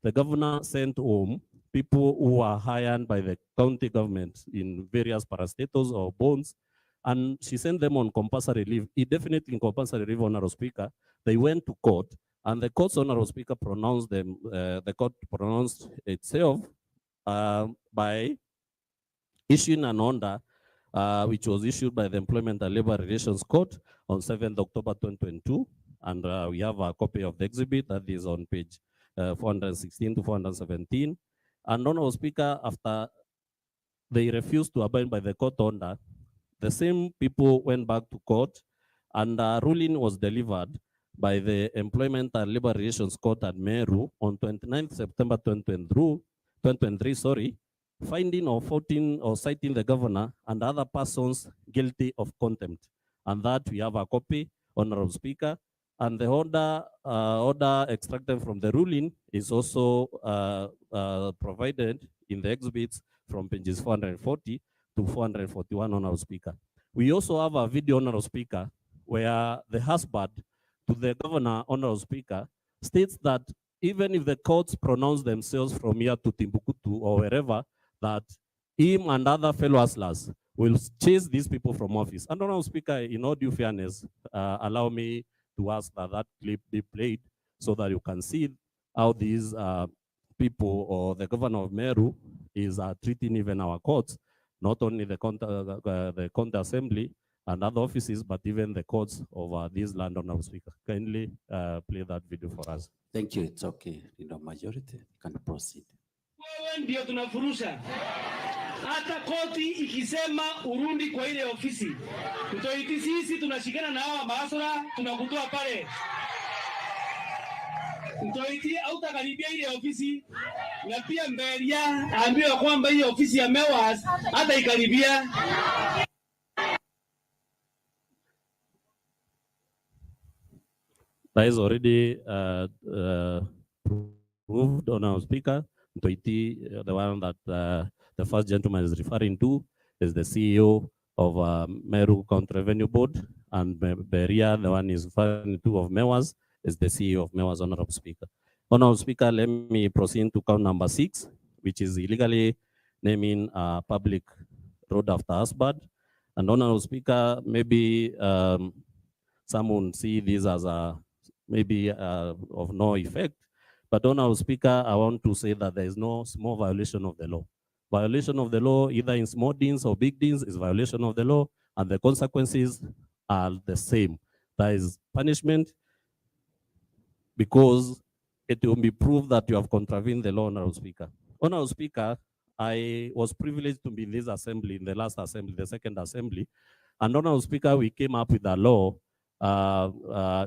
A: the governor sent home people who are hired by the county government in various parastatals or bonds, and she sent them on compulsory leave, indefinitely compulsory leave, Honorable Speaker. They went to court, and the court's, Honorable Speaker, pronounced them, the court pronounced itself by issuing an order which was issued by the Employment and Labor Relations Court on 7th October 2022. And we have a copy of the exhibit that is on page 416 to 417. And Honorable Speaker, after they refused to abide by the court order, the same people went back to court, and a ruling was delivered by the Employment and Labor Relations Court at Meru on 29th September 2023, finding or faulting or citing the governor and other persons guilty of contempt. And that we have a copy, Honorable Speaker. And the order extracted from the ruling is also provided in the exhibits from pages 440 to 441, Honorable Speaker. We also have a video, Honorable Speaker, where the husband to the governor, Honorable Speaker, states that even if the courts pronounce themselves from here to Timbuktu or wherever, that him and other fellow hustlers will chase these people from office. And Honorable Speaker, in all due fairness, allow me to ask that that clip be played so that you can see how these people or the governor of Meru is treating even our courts, not only the county assembly and other offices, but even the courts of this land, Honorable Speaker. Kindly play that video for us.
D: Thank you. It's okay. Majority can proceed.
B: Wewe ndio tunafurusha. Hata koti ikisema urundi kwa ile ofisi, tutoiti sisi tunashikana na hawa maasura, tunakutoa pale. Tutoiti hautakaribia ile ofisi, na pia Mberia aambiwa kwamba hii ofisi ya MEWAS hata ikaribia.
A: That is already proved, Honorable Speaker. Toiti, the one that the first gentleman is referring to, is the CEO of Meru County Revenue Board, and Beria, the one is referring to of MEWAS, is the CEO of MEWAS, Honorable Speaker. Honorable Speaker, let me proceed to count number 6, which is illegally naming a public road after husband. And Honorable Speaker, maybe someone see this as a maybe of no effect. But Honorable Speaker, I want to say that there is no small violation of the law. Violation of the law, either in small deeds or big deeds, is violation of the law, and the consequences are the same. That is punishment, because it will be proved that you have contravened the law, Honorable Speaker. Honorable Speaker, I was privileged to be in this assembly, in the last assembly, the second assembly. And Honorable Speaker, we came up with a law,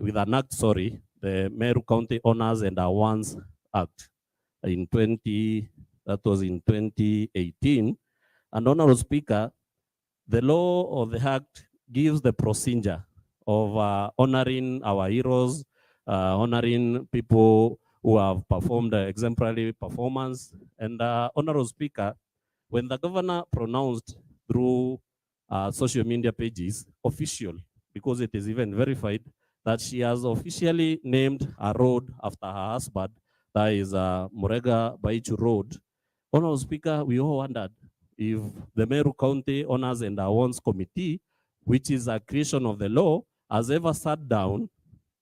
A: with an act, sorry, the Meru County Honors and Awards Act that was in 2018. And Honorable Speaker, the law or the act gives the procedure of honoring our heroes, honoring people who have performed exemplary performance. And Honorable Speaker, when the governor pronounced through social media pages, official, because it is even verified, that she has officially named a road after her husband, that is Murega Baichu Road. Honorable Speaker, we all wondered if the Meru County Honors and Awards Committee, which is a creation of the law, has ever sat down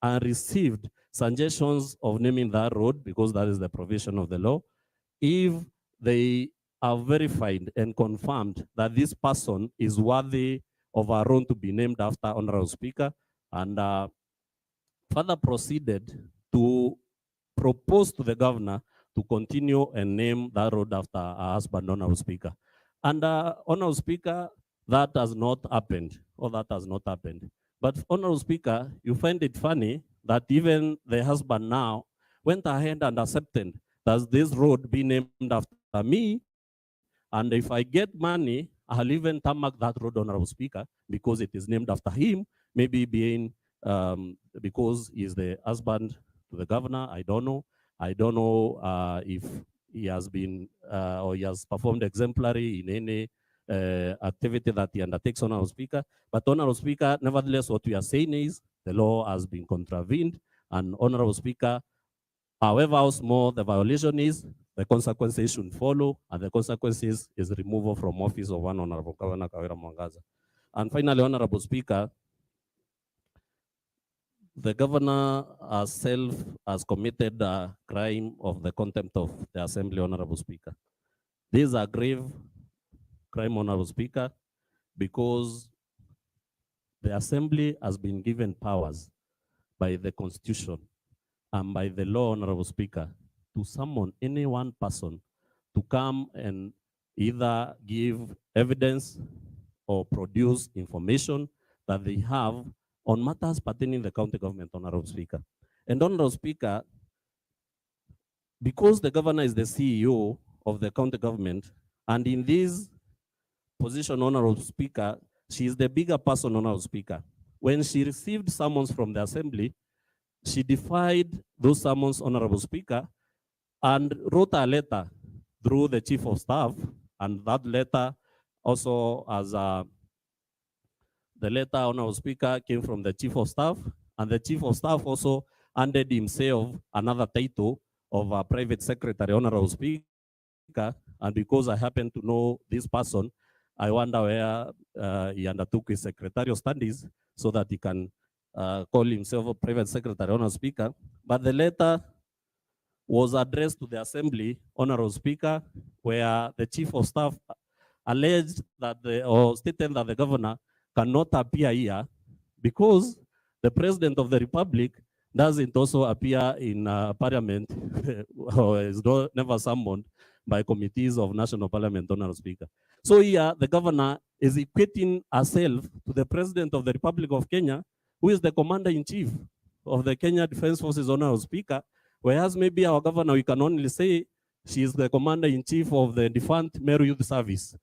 A: and received suggestions of naming that road, because that is the provision of the law, if they are verified and confirmed that this person is worthy of a road to be named after, Honorable Speaker, and further proceeded to propose to the governor to continue and name that road after her husband, Honorable Speaker. And Honorable Speaker, that has not happened, or that has not happened. But Honorable Speaker, you find it funny that even the husband now went ahead and accepted that this road be named after me, and if I get money, I'll even tarmac that road, Honorable Speaker, because it is named after him, maybe being because he's the husband to the governor. I don't know. I don't know if he has been or he has performed exemplary in any activity that he undertakes, Honorable Speaker. But Honorable Speaker, nevertheless, what we are saying is the law has been contravened, and Honorable Speaker, however small the violation is, the consequences should follow, and the consequences is removal from office of one Honorable Governor Kawira Mwangaza. And finally, Honorable Speaker, the governor herself has committed a crime of the contempt of the Assembly, Honorable Speaker. This is a grave crime, Honorable Speaker, because the Assembly has been given powers by the Constitution and by the law, Honorable Speaker, to summon any one person to come and either give evidence or produce information that they have on matters pertaining to the county government, Honorable Speaker. And Honorable Speaker, because the governor is the CEO of the county government, and in this position, Honorable Speaker, she is the bigger person, Honorable Speaker. When she received summons from the Assembly, she defied those summons, Honorable Speaker, and wrote a letter through the Chief of Staff, and that letter also as the letter, Honorable Speaker, came from the Chief of Staff, and the Chief of Staff also handed himself another title of a private secretary, Honorable Speaker, and because I happen to know this person, I wonder where he undertook his secretarial studies so that he can call himself a private secretary, Honorable Speaker. But the letter was addressed to the Assembly, Honorable Speaker, where the Chief of Staff alleged that or stated that the governor cannot appear here because the President of the Republic doesn't also appear in Parliament or is never summoned by committees of National Parliament, Honorable Speaker. So here, the governor is equating herself to the President of the Republic of Kenya, who is the Commander-in-Chief of the Kenya Defense Forces, Honorable Speaker, whereas maybe our governor, we can only say she is the Commander-in-Chief of the defunct Meru Youth Service.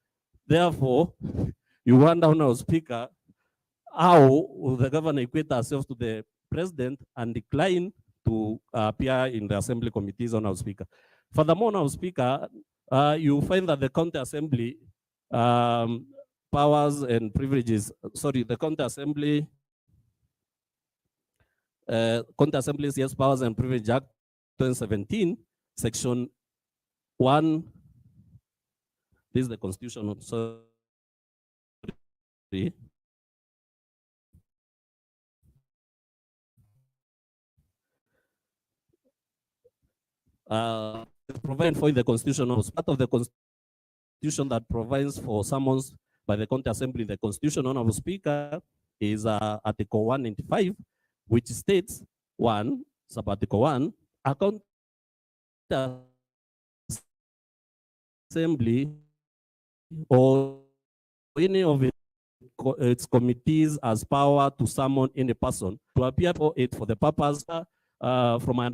A: Therefore, you wonder, Honorable Speaker, how will the governor equate herself to the president and decline to appear in the assembly committees, Honorable Speaker? Furthermore, Honorable Speaker, you find that the county assembly powers and privileges, sorry, the county assembly, County Assembly's Yes Powers and Privileges Act 2017, section 1, this is the constitution, sorry. Provide for the constitution was part of the constitution that provides for summons by the county assembly. The constitution, Honorable Speaker, is Article 195, which states sub-article 1, a county Assembly or any of its committees has power to summon any person to appear for it for the purpose, from my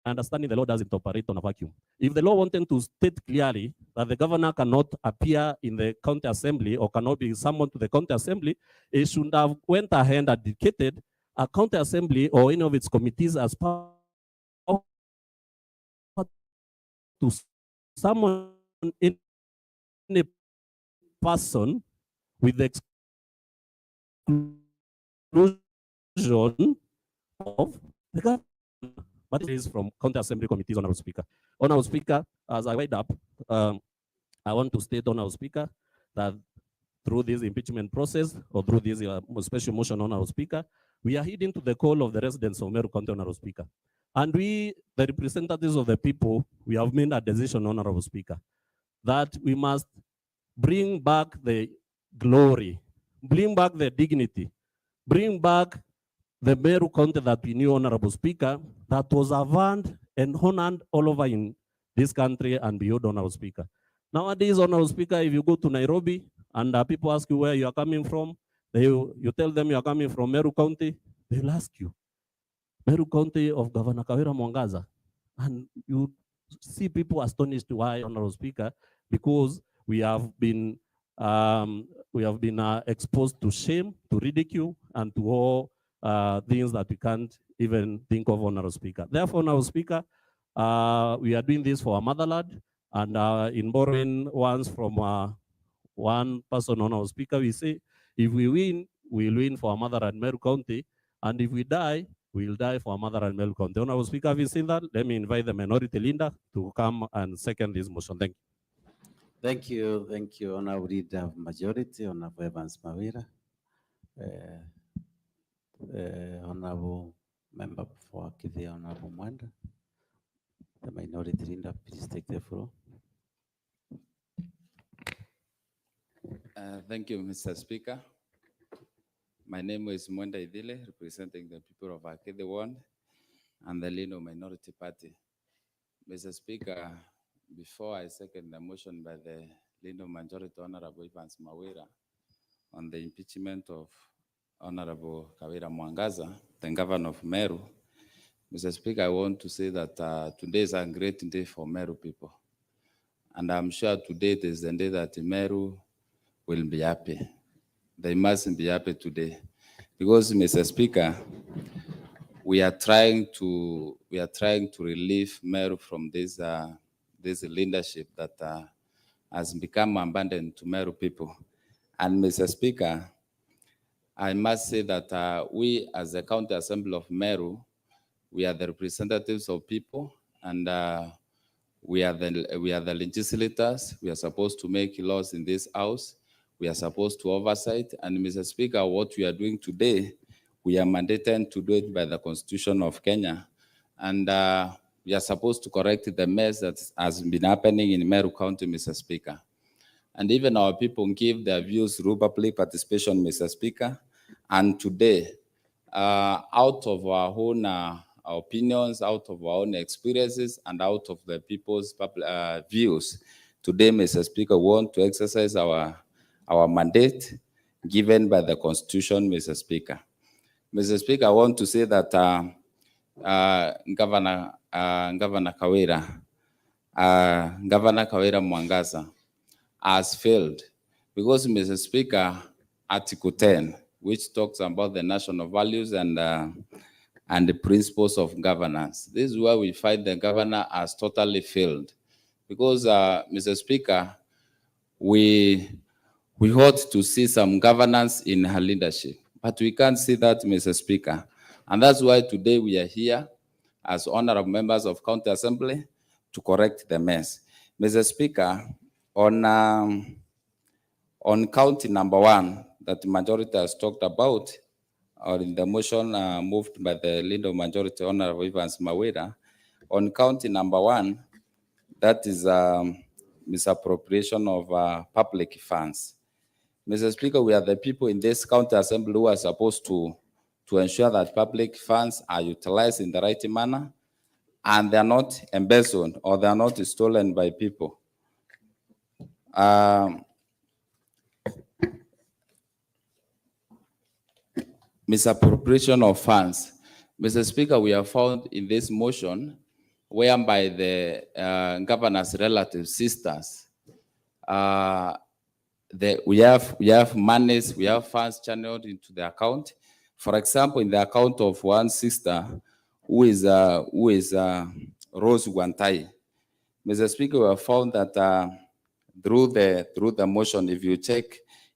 A: understanding, the law doesn't operate on a vacuum. If the law wanted to state clearly that the governor cannot appear in the county assembly or cannot be summoned to the county assembly, it should have went ahead and dedicated a county assembly or any of its committees as power to summon any person with the exclusion of the governor. But it is from county assembly committees, Honorable Speaker. Honorable Speaker, as I wind up, I want to state, Honorable Speaker, that through this impeachment process or through this special motion, Honorable Speaker, we are heeding to the call of the residents of Meru County, Honorable Speaker. And we, the representatives of the people, we have made a decision, Honorable Speaker, that we must bring back the glory, bring back the dignity, bring back the Meru County that we knew, Honorable Speaker, that was avowed and honored all over in this country and beyond, Honorable Speaker. Nowadays, Honorable Speaker, if you go to Nairobi and people ask you where you are coming from, you tell them you are coming from Meru County, they'll ask you, Meru County of Governor Kawira Mwangaza. And you see people astonished why, Honorable Speaker, because we have been exposed to shame, to ridicule, and to all things that we can't even think of, Honorable Speaker. Therefore, Honorable Speaker, we are doing this for our motherland, and in borrowing ones from one person, Honorable Speaker, we say, if we win, we'll win for our motherland, Meru County, and if we die, we'll die for our motherland, Meru County. Honorable Speaker, having seen that, let me invite the minority leader to come and second this motion. Thank you.
D: Thank you, Honorable Leader of Majority, Honorable Evans Mawira. Honorable Member for Kithia, Honorable Mwanda. The minority leader, please take the floor.
K: Thank you, Mr. Speaker. My name is Mwenda Idile, representing the people of Akede Ward and the Lino Minority Party. Mr. Speaker, before I second the motion by the Lino Majority Honorable Evans Mawira on the impeachment of Honorable Kawira Mwangaza, the Governor of Meru, Mr. Speaker, I want to say that today is a great day for Meru people. And I'm sure today is the day that Meru will be happy. They mustn't be happy today. Because, Mr. Speaker, we are trying to relieve Meru from this leadership that has become abandoned to Meru people. And Mr. Speaker, I must say that we as the County Assembly of Meru, we are the representatives of people, and we are the legislators. We are supposed to make laws in this house. We are supposed to oversight. And Mr. Speaker, what we are doing today, we are mandated to do it by the Constitution of Kenya. And we are supposed to correct the mess that has been happening in Meru County, Mr. Speaker. And even our people give their views through public participation, Mr. Speaker. And today, out of our own opinions, out of our own experiences, and out of the people's views, today, Mr. Speaker, we want to exercise our mandate given by the Constitution, Mr. Speaker. Mr. Speaker, I want to say that Governor Kawira Mwangaza has failed because, Mr. Speaker, Article 10, which talks about the national values and the principles of governance. This is where we find the governor has totally failed. Because, Mr. Speaker, we ought to see some governance in her leadership, but we can't see that, Mr. Speaker. And that's why today we are here as honorable members of County Assembly to correct the mess. Mr. Speaker, on county number 1 that the majority has talked about, or in the motion moved by the leader of majority, Honorable Evans Mawira, on county number 1, that is misappropriation of public funds. Mr. Speaker, we are the people in this county assembly who are supposed to ensure that public funds are utilized in the right manner and they are not embezzled or they are not stolen by people. misappropriation of funds. Mr. Speaker, we have found in this motion whereby the governor's relative sisters, we have monies, we have funds channeled into the account. For example, in the account of one sister who is Rose Guantai. Mr. Speaker, we have found that through the motion, if you check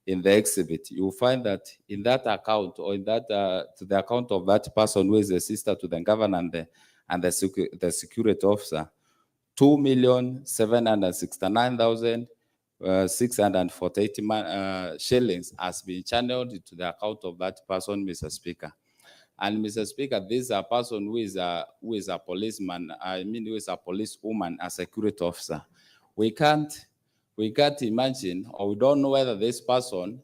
K: in the exhibit, you will find that in that account or in that to the account of that person who is a sister to the governor and the security officer, 2,769,648 shillings has been channeled into the account of that person, Mr. Speaker. And Mr. Speaker, this is a person who is a policeman, who is a policewoman, a security officer. We can't imagine, or we don't know whether this person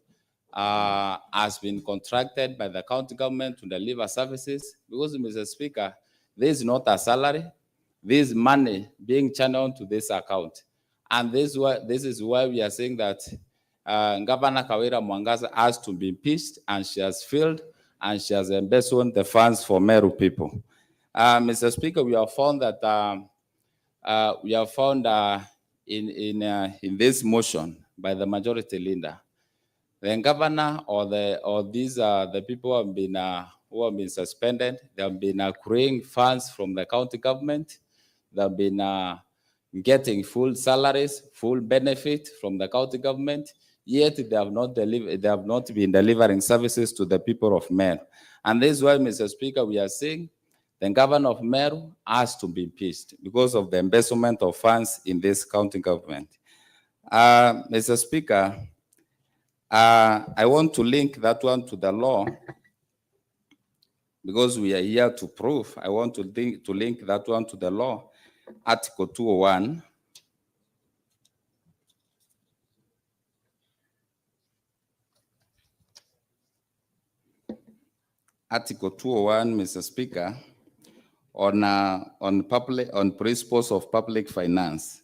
K: has been contracted by the county government to deliver services, because, Mr. Speaker, this is not a salary. This is money being channeled to this account. And this is why we are saying that Governor Kawira Mwangaza has to be impeached, and she has failed, and she has embezzled the funds for Meru people. Mr. Speaker, we have found that in this motion by the majority leader, the governor or these are the people who have been suspended. They have been accruing funds from the county government. They have been getting full salaries, full benefit from the county government. Yet they have not delivered. They have not been delivering services to the people of Meru. And this is why, Mr. Speaker, we are saying the governor of Meru has to be impeached because of the embezzlement of funds in this county government. Mr. Speaker, I want to link that one to the law because we are here to prove. I want to link that one to the law, Article 201. Article 201, Mr. Speaker, on principles of public finance,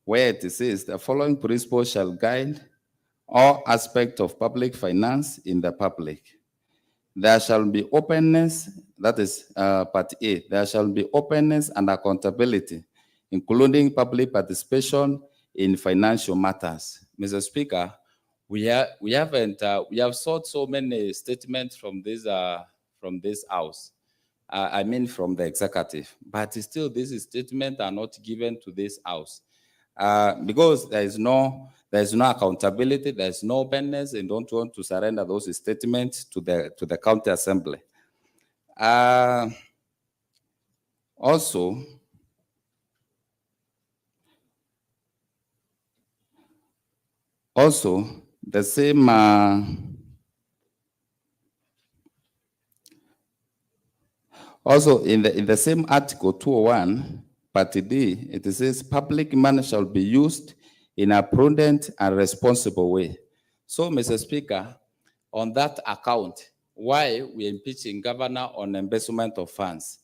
K: where it says the following principles shall guide all aspects of public finance in the public. There shall be openness, that is part A, there shall be openness and accountability, including public participation in financial matters. Mr. Speaker, we have sought so many statements from this house, from the executive, but still these statements are not given to this house because there is no accountability, there is no openness, and don't want to surrender those statements to the county assembly. Also, the same in the same Article 201, Part D, it says public money shall be used in a prudent and responsible way. So, Mr. Speaker, on that account, why we are impeaching governor on embezzlement of funds?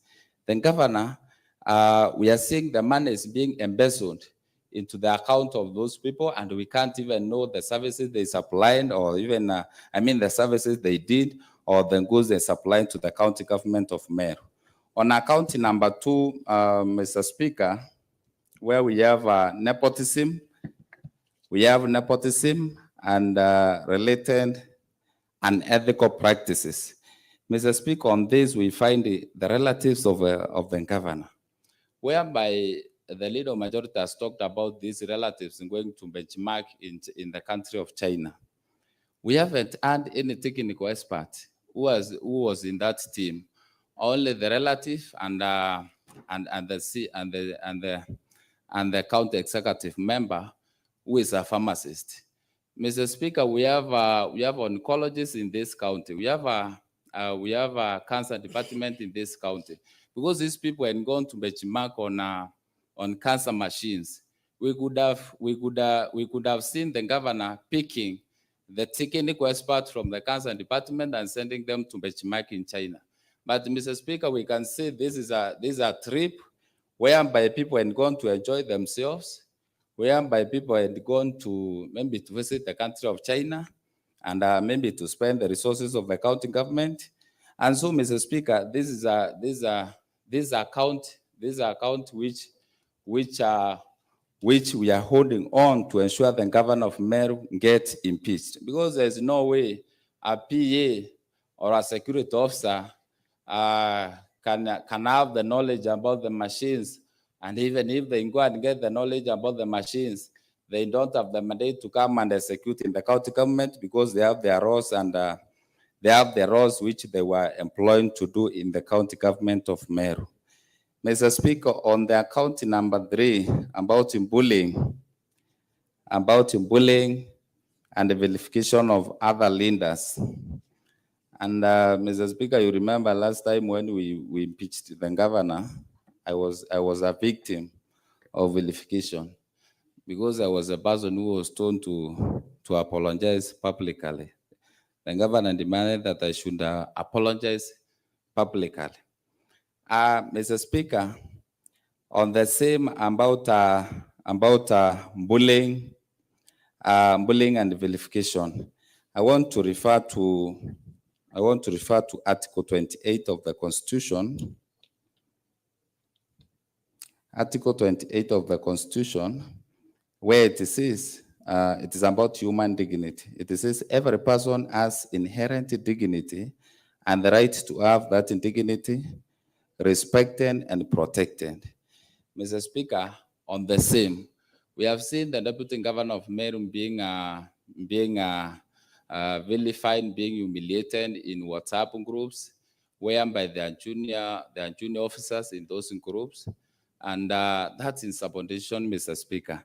K: The governor, we are seeing the money is being embezzled into the account of those people, and we can't even know the services they supplied, or even, the services they did, or the goods they supplied to the county government of Meru. On account number 2, Mr. Speaker, where we have nepotism, and related unethical practices. Mr. Speaker, on this we find the relatives of the governor, whereby the leader majority has talked about these relatives going to benchmark in the country of China. We haven't had any technical expert who was in that team. Only the relative and the county executive member who is a pharmacist. Mr. Speaker, we have oncologists in this county. We have a cancer department in this county. Because these people had gone to benchmark on cancer machines, we could have seen the governor picking the technical experts from the cancer department and sending them to benchmark in China. But, Mr. Speaker, we can say this is a trip whereby people had gone to enjoy themselves, whereby people had gone to maybe to visit the country of China and maybe to spend the resources of the county government. And so, Mr. Speaker, this is account which we are holding on to ensure the governor of Meru gets impeached, because there's no way a PA or a security officer can have the knowledge about the machines, and even if they go and get the knowledge about the machines, they don't have the mandate to come and execute in the county government, because they have their roles and they have the roles which they were employed to do in the county government of Meru. Mr. Speaker, on the account number 3, about bullying and the vilification of other leaders. And Mr. Speaker, you remember last time when we impeached the governor, I was a victim of vilification, because I was a person who was told to apologize publicly. The governor demanded that I should apologize publicly. Mr. Speaker, on the same about bullying and vilification, I want to refer to Article 28 of the Constitution. Article 28 of the Constitution, where it says, it is about human dignity. It says every person has inherent dignity and the right to have that dignity respected and protected. Mr. Speaker, on the same, we have seen the Deputy Governor of Meru being vilified, being humiliated in WhatsApp groups, whereby there are junior officers in those groups, and that's insubordination, Mr. Speaker.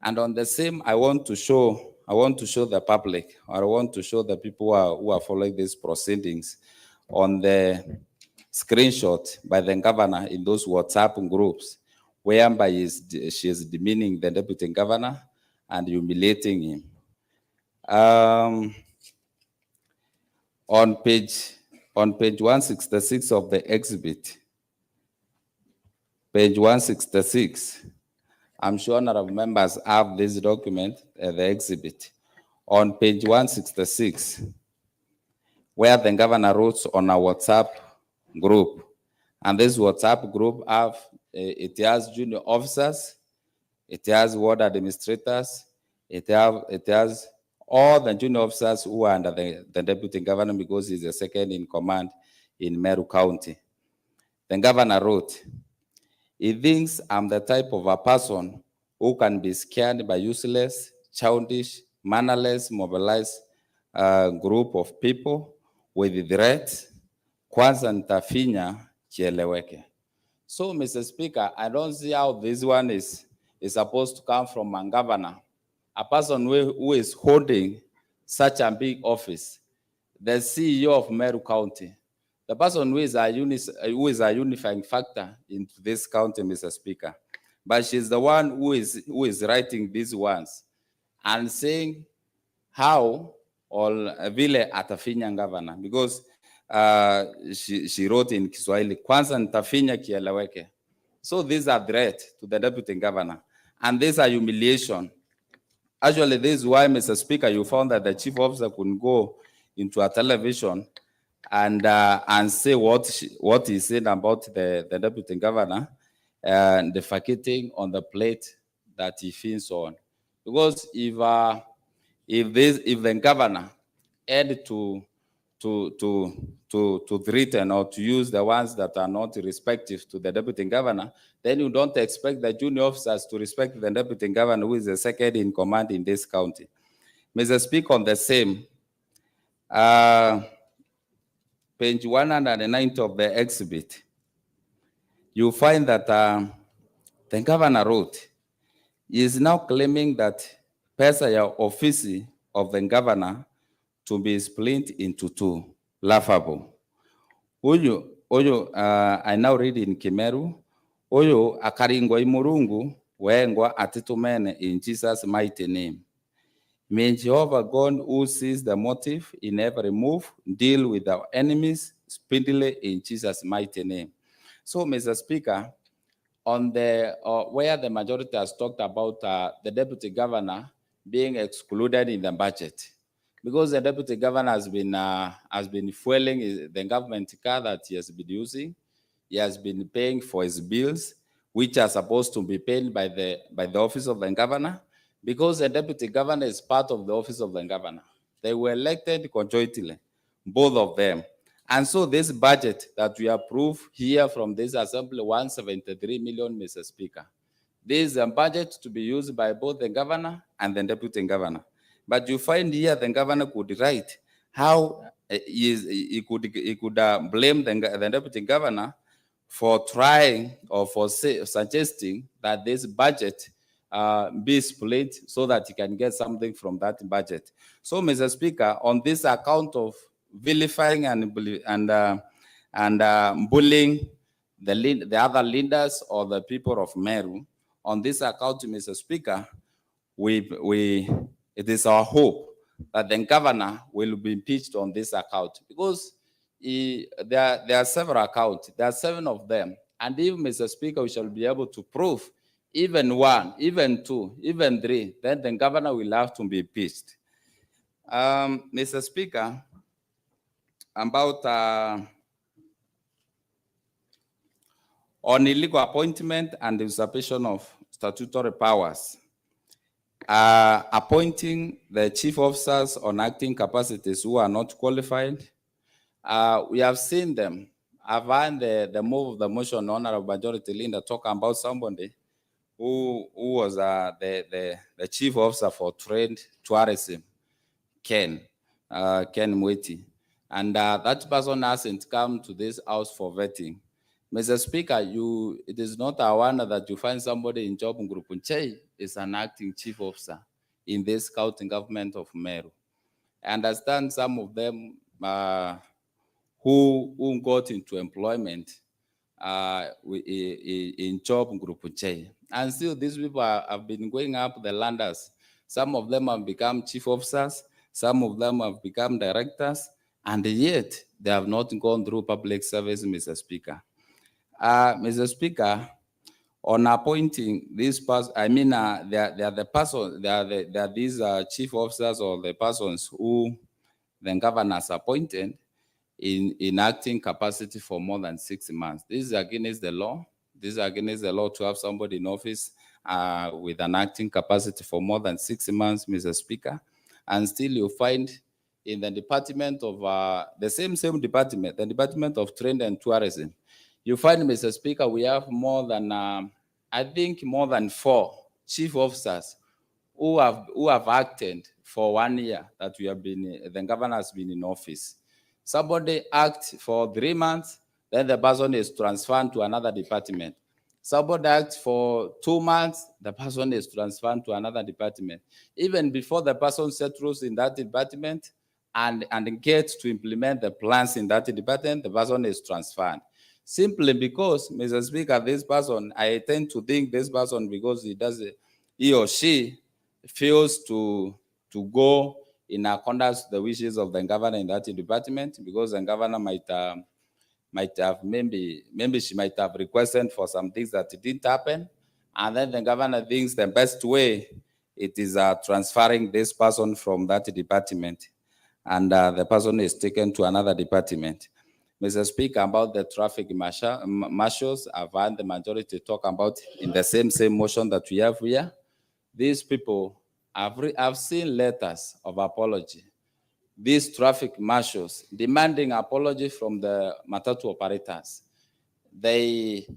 K: And on the same, I want to show the public, or I want to show the people who are following these proceedings on the screenshot by the governor in those WhatsApp groups, whereby she is demeaning the deputy governor and humiliating him. On page 166 of the exhibit, page 166, I'm sure honorable members have this document, the exhibit. On page 166, where the governor wrote on a WhatsApp group, and this WhatsApp group it has junior officers, it has ward administrators, it has all the junior officers who are under the deputy governor, because he's the second in command in Meru County. The governor wrote, he thinks I'm the type of a person who can be scared by useless, childish, mannerless, mobilized group of people with threats. Kwanza nitafinya kieleweke. So, Mr. Speaker, I don't see how this one is supposed to come from a governor, a person who is holding such a big office, the CEO of Meru County, the person who is a unifying factor in this county, Mr. Speaker. But she's the one who is writing these ones and saying how or vile atafinya governor, because she wrote in Kiswahili, kwanza nitafinya kieleweke. So these are threats to the deputy governor, and these are humiliation. Actually, this is why, Mr. Speaker, you found that the chief officer couldn't go into a television and say what he said about the deputy governor and defecating on the plate that he feeds on. Because if the governor had to threaten or to use the ones that are not respective to the deputy governor, then you don't expect the junior officers to respect the deputy governor, who is the second in command in this county. Mr. Speaker, on the same, page 190 of the exhibit, you find that the governor wrote, he is now claiming that pesa ya ofisi of the governor to be split into two. Laughable. Oyo, I now read in Kimeru. Oyo akaringwa imurungu wengwa atitumene in Jesus' mighty name. May Jehovah God, who sees the motive in every move, deal with our enemies speedily in Jesus' mighty name. So, Mr. Speaker, on the where the majority has talked about the deputy governor being excluded in the budget, because the deputy governor has been fueling the government car that he has been using. He has been paying for his bills, which are supposed to be paid by the office of the governor, because the deputy governor is part of the office of the governor. They were elected conjointly, both of them. And so this budget that we approve here from this assembly, 173 million, Mr. Speaker, this is a budget to be used by both the governor and the deputy governor. But you find here the governor could write how he could blame the deputy governor for trying or for suggesting that this budget be split so that he can get something from that budget. So, Mr. Speaker, on this account of vilifying and bullying the other leaders or the people of Meru, on this account, Mr. Speaker, it is our hope that the governor will be impeached on this account, because there are several accounts. There are 7 of them. And if, Mr. Speaker, we shall be able to prove even 1, even 2, even 3, then the governor will have to be impeached. Mr. Speaker, about on illegal appointment and usurpation of statutory powers, appointing the chief officers on acting capacities who are not qualified. We have seen them. I've heard the move of the motion, Honorable Majority Leader, talking about somebody who was the chief officer for trade tourism, Ken Mweti. And that person hasn't come to this house for vetting. Mr. Speaker, it is not a wonder that you find somebody in Job Group Nchei is an acting chief officer in this county government of Meru. I understand some of them who got into employment in Job Group Nchei. And still these people have been going up the ladders. Some of them have become chief officers, some of them have become directors, and yet they have not gone through public service, Mr. Speaker. Mr. Speaker, on appointing this person, I mean, they are the person, they are these chief officers or the persons who the governor has appointed in acting capacity for more than 6 months. This is against the law. This is against the law to have somebody in office with an acting capacity for more than 6 months, Mr. Speaker. And still you find in the department of, the same department, the Department of Trade and Tourism, you find, Mr. Speaker, we have more than, I think more than 4 chief officers who have acted for 1 year that the governor has been in office. Somebody acts for 3 months, then the person is transferred to another department. Somebody acts for 2 months, the person is transferred to another department. Even before the person settles in that department and gets to implement the plans in that department, the person is transferred. Simply because, Mr. Speaker, this person, I tend to think this person, because he or she fails to go in accordance to the wishes of the governor in that department, because the governor might have maybe she might have requested for some things that didn't happen, and then the governor thinks the best way it is transferring this person from that department, and the person is taken to another department. Mr. Speaker, about the traffic marshals, I've heard the majority talk about in the same motion that we have here. These people, I've seen letters of apology. These traffic marshals demanding apology from the matatu operators. They,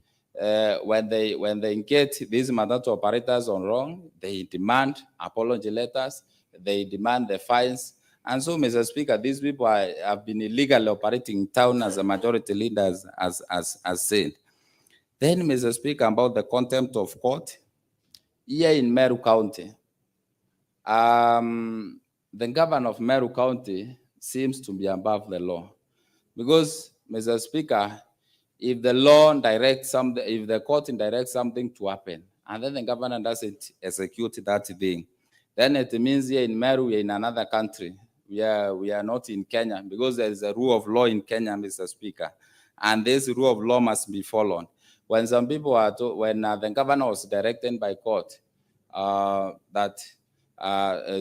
K: when they get these matatu operators on wrong, they demand apology letters. They demand the fines. And so, Mr. Speaker, these people have been illegally operating in town, as a majority leader has said. Then, Mr. Speaker, about the contempt of court, here in Meru County, the governor of Meru County seems to be above the law. Because, Mr. Speaker, if the law directs something, if the court directs something to happen, and then the governor doesn't execute that thing, then it means here in Meru, we're in another country. We are not in Kenya, because there is a rule of law in Kenya, Mr. Speaker, and this rule of law must be followed. when some people are when the governor was directed by court that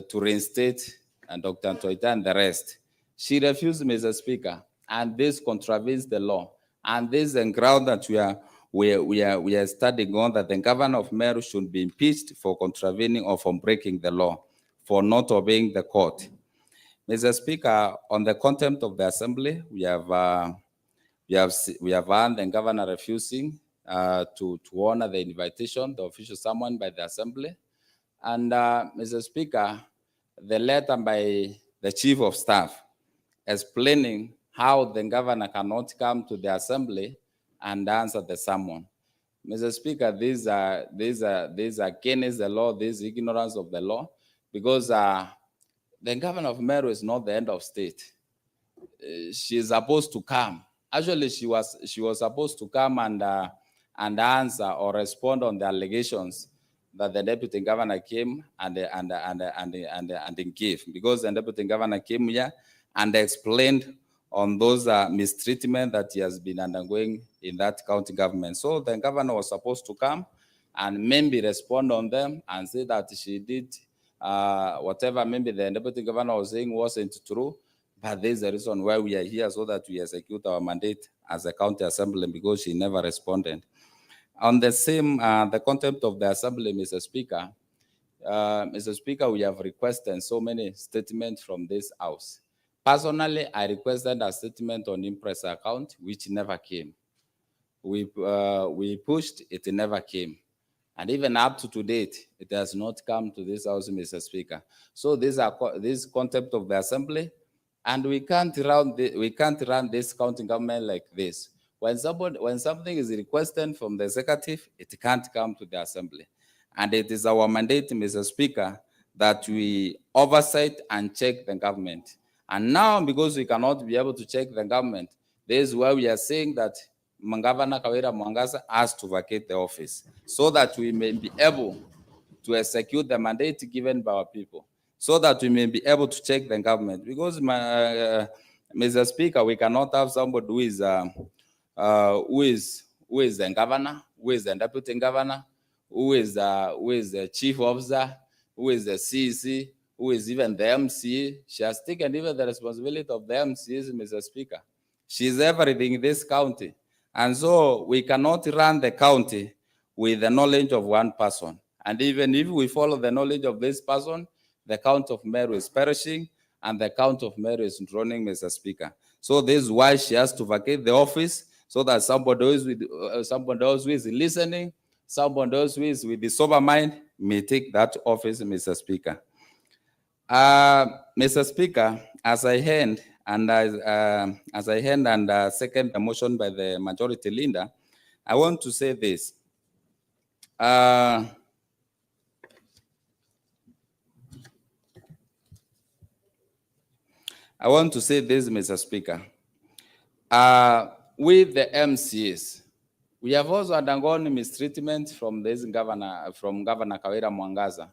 K: to reinstate Dr. Ntoita and the rest, she refused, Mr. Speaker, and this contravenes the law. And this is the ground that we are studying on, that the governor of Meru should be impeached for contravening or for breaking the law, for not obeying the court. Mr. Speaker, on the contempt of the assembly, we have heard the governor refusing to honor the invitation, the official summoned by the assembly. And Mr. Speaker, the letter by the chief of staff explaining how the governor cannot come to the assembly and answer the summon. Mr. Speaker, these are against the law, this ignorance of the law, because the governor of Meru is not the end of state. She is supposed to come. Actually, she was supposed to come and answer or respond on the allegations that the deputy governor came and gave, because the deputy governor came here and explained on those mistreatment that he has been undergoing in that county government. So the governor was supposed to come and maybe respond on them and say that she did whatever maybe the deputy governor was saying wasn't true. But there's a reason why we are here, so that we execute our mandate as a county assembly, because she never responded. On the same, the contempt of the assembly, Mr. Speaker, we have requested so many statements from this house. Personally, I requested a statement on Impress account, which never came. We pushed, it never came. And even up to date, it has not come to this house, Mr. Speaker. So this contempt of the assembly, and we can't run this county government like this. When something is requested from the executive, it can't come to the assembly. And it is our mandate, Mr. Speaker, that we oversight and check the government. And now, because we cannot be able to check the government, this is why we are saying that Governor Kawira Mwangaza has to vacate the office, so that we may be able to execute the mandate given by our people, so that we may be able to check the government. Because, Mr. Speaker, we cannot have somebody who is the governor, who is the deputy governor, who is the chief officer, who is the CEC, who is even the MC. She has taken even the responsibility of the MCs, Mr. Speaker. She is everything in this county. And so we cannot run the county with the knowledge of one person. And even if we follow the knowledge of this person, the county of Meru is perishing and the county of Meru is drowning, Mr. Speaker. So this is why she has to vacate the office, so that somebody else who is listening, somebody else who is with the sober mind may take that office, Mr. Speaker. Mr. Speaker, as I end and second the motion by the majority leader, I want to say this. I want to say this, Mr. Speaker. With the MCs, we have also undergone mistreatment from Governor Kawira Mwangaza.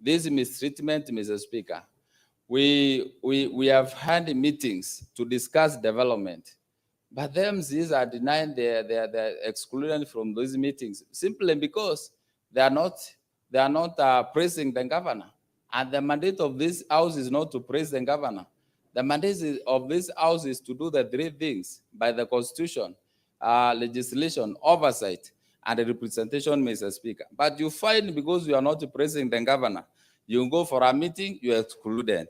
K: This mistreatment, Mr. Speaker, we have had meetings to discuss development, but the MCs are denying they're excluded from those meetings simply because they are not praising the governor. And the mandate of this house is not to praise the governor. The mandate of this house is to do the three things by the Constitution: legislation, oversight, and representation, Mr. Speaker. But you find, because you are not praising the governor, you go for a meeting, you are excluded.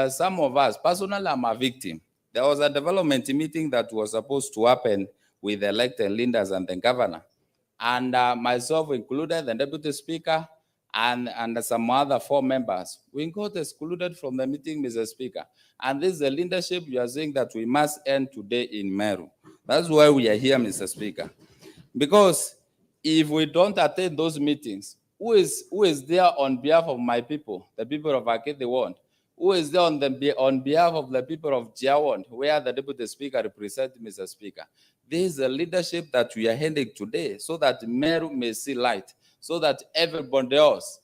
K: Some of us, personally, I'm a victim. There was a development meeting that was supposed to happen with the elected leaders and the governor. And myself included, the deputy speaker, and some other 4 members, we got excluded from the meeting, Mr. Speaker. And this is the leadership you are saying that we must end today in Meru. That's why we are here, Mr. Speaker. Because if we don't attend those meetings, who is there on behalf of my people, the people of Akede? Who is there on behalf of the people of Jiawon, where the deputy speaker represents, Mr. Speaker? This is the leadership that we are handing today, so that Meru may see light, so that everybody else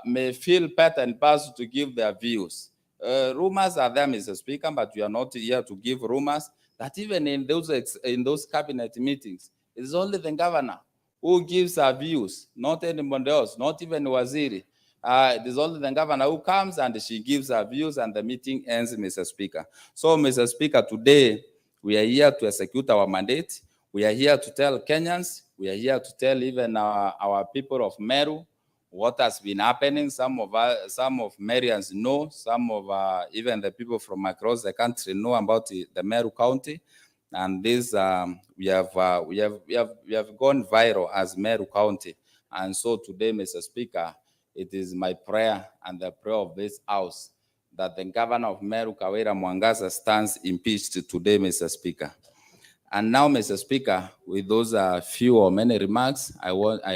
K: may feel part and parcel to give their views. Rumors are there, Mr. Speaker, but we are not here to give rumors. That even in those cabinet meetings, It is only the governor who gives her views, not anybody else, not even Waziri. It is only the governor who comes and she gives her views and the meeting ends, Mr. Speaker. So, Mr. Speaker, today we are here to execute our mandate. We are here to tell Kenyans, we are here to tell even our people of Meru what has been happening. Some of Marians know, some of even the people from across the country know about the Meru County. And this we have gone viral as Meru County. And so today, Mr. Speaker, it is my prayer and the prayer of this House that the governor of Meru, Kawira Mwangaza, stands impeached today, Mr. Speaker. And now, Mr. Speaker, with those few or many remarks, I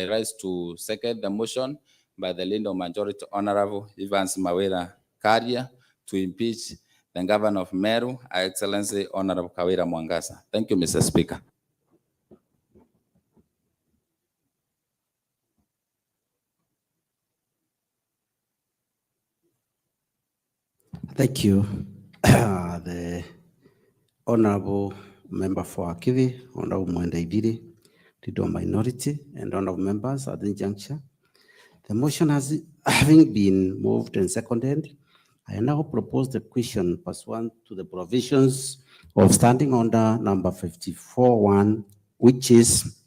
K: rise to second the motion by the leader of Majority Honorable Evans Mawira Karia to impeach the governor of Meru, Her Excellency Honorable Kawira Mwangaza. Thank you, Mr. Speaker.
D: Thank you. The Honorable Member for Akivi, Honorable Mwenda Idiri, Leader of Minority, and Honorable Members at the juncture. The motion has having been moved and seconded, I now propose the question pursuant to the provisions of Standing Order number 54.1, which is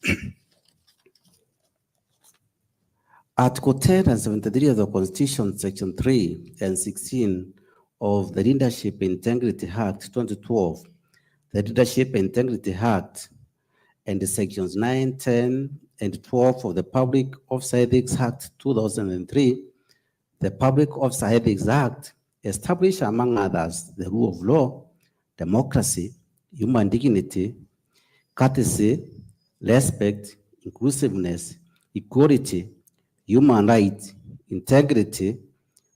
D: Article 10 and 73 of the Constitution, Section 3 and 16 of the Leadership Integrity Act 2012, the Leadership Integrity Act, and the Sections 9, 10, and 12 of the Public Officer Ethics Act 2003, the Public Officer Ethics Act established, among others, the rule of law, democracy, human dignity, courtesy, respect, inclusiveness, equality, human rights, integrity,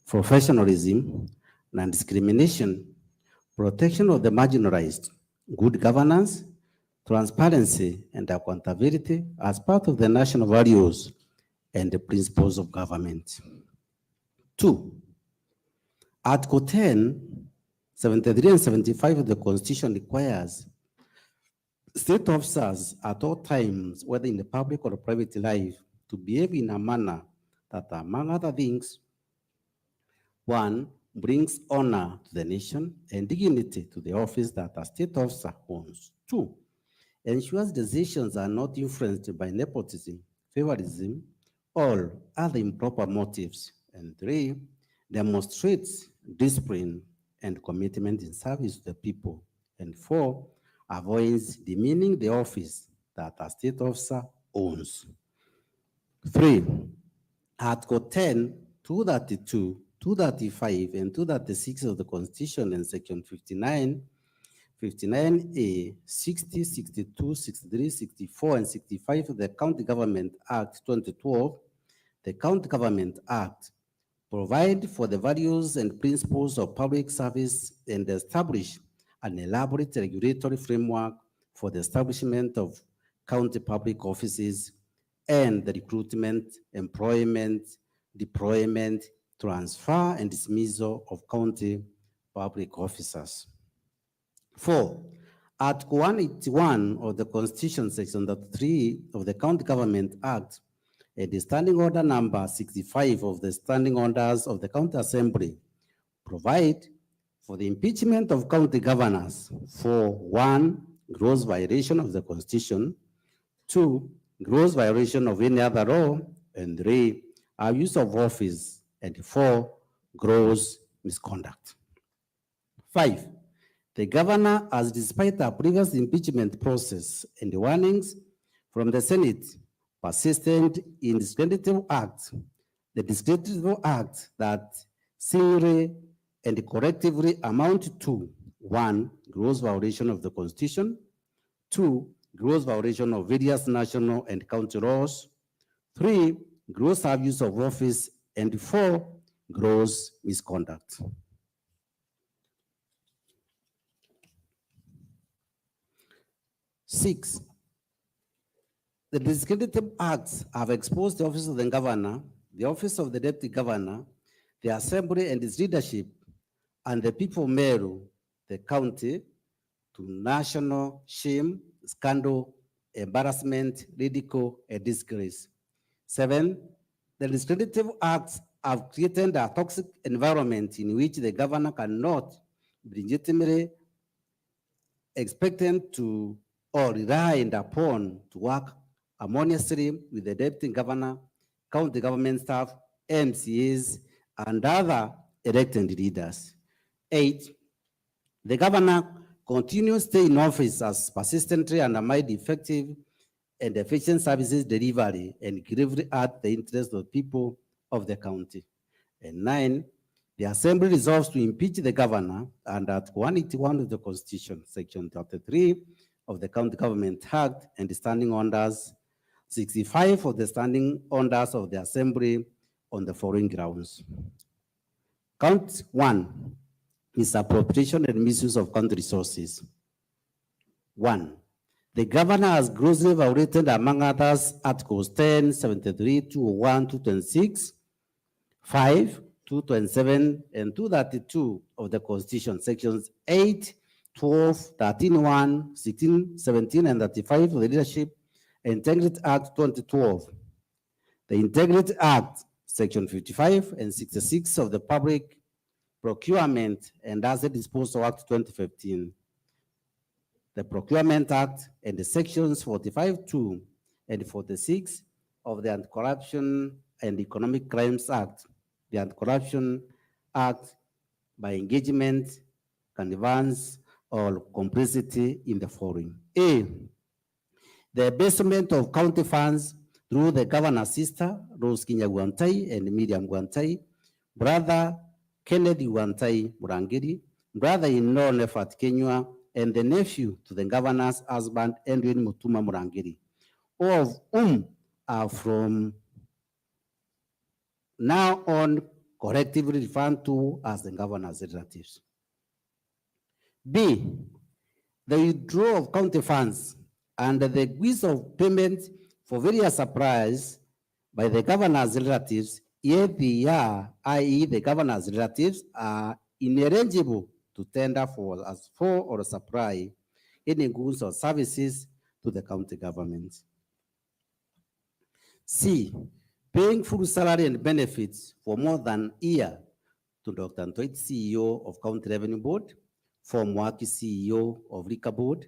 D: professionalism, non-discrimination, protection of the marginalized, good governance, transparency, and accountability as part of the national values and the principles of government. 2. Article 10, 73 and 75 of the Constitution requires state officers at all times, whether in the public or private life, to behave in a manner that, among other things, 1, brings honor to the nation and dignity to the office that a state officer owns. 2, ensures decisions are not influenced by nepotism, favoritism, or other improper motives. And 3, demonstrates discipline and commitment in service to the people. And 4, avoids demeaning the office that a state officer owns. 3, Article 10, 232, 235, and 236 of the Constitution and Section 59, 59A, 60, 62, 63, 64, and 65 of the County Government Act 2012, the County Government Act, provide for the values and principles of public service and establish an elaborate regulatory framework for the establishment of county public offices and the recruitment, employment, deployment, transfer, and dismissal of county public officers. 4, Article 181 of the Constitution, Section 3 of the County Government Act, and the Standing Order number 65 of the Standing Orders of the County Assembly provide for the impeachment of county governors for 1, gross violation of the Constitution, 2, gross violation of any other law, and 3, abuse of office, and 4, gross misconduct. 5, the governor has, despite a previous impeachment process and warnings from the Senate, persisted in discreditable acts, the discreditable acts that singly and collectively amount to 1, gross violation of the Constitution, 2, gross violation of various national and county laws, 3, gross abuse of office, and 4, gross misconduct. 6, the discredited acts have exposed the office of the governor, the office of the deputy governor, the assembly and its leadership, and the people of Meru, the county, to national shame, scandal, embarrassment, ridicule, and disgrace. 7, the legislative acts have created a toxic environment in which the governor cannot be legitimately expected to or relied upon to work harmoniously with the deputy governor, county government staff, MCAs, and other elected leaders. 8, the governor continues to stay in office as persistently undermined effective and efficient services delivery and gravely hurt the interests of people of the county. And 9, the Assembly resolves to impeach the governor and at 181 of the Constitution, Section 33 of the County Government Act and the Standing Orders 65 of the Standing Orders of the Assembly on the following grounds. Count 1 is appropriation and misuse of county resources. 1, the governor has grossly violated, among others, Articles 10, 73, 201, 226, 5, 227, and 232 of the Constitution, Sections 8, 12, 13, 1, 16, 17, and 35 of the Leadership and Integrity Act 2012. The Integrity Act, Section 55 and 66 of the Public Procurement and Asset Disposal Act 2015. The Procurement Act and the Sections 45(2) and 46 of the Anti-Corruption and Economic Crimes Act, the Anti-Corruption Act, by engagement, connivance, or complicity in the following. A, the abasement of county funds through the governor's sister, Rose Kinya Guantai and Miriam Guantai, brother Kennedy Guantai Murangiri, brother-in-law Nefat Kenywa, and the nephew to the governor's husband, Edwin Mutuma Murangiri, all of whom are from now on collectively referred to as the governor's relatives. B, the withdrawal of county funds and the use of payment for various supplies by the governor's relatives, yet they are, i.e. the governor's relatives, are ineligible to tender for or supply any goods or services to the county government. C, paying full salary and benefits for more than a year to Dr. Ntoit, CEO of County Revenue Board, Form Waki, CEO of Liquor Board,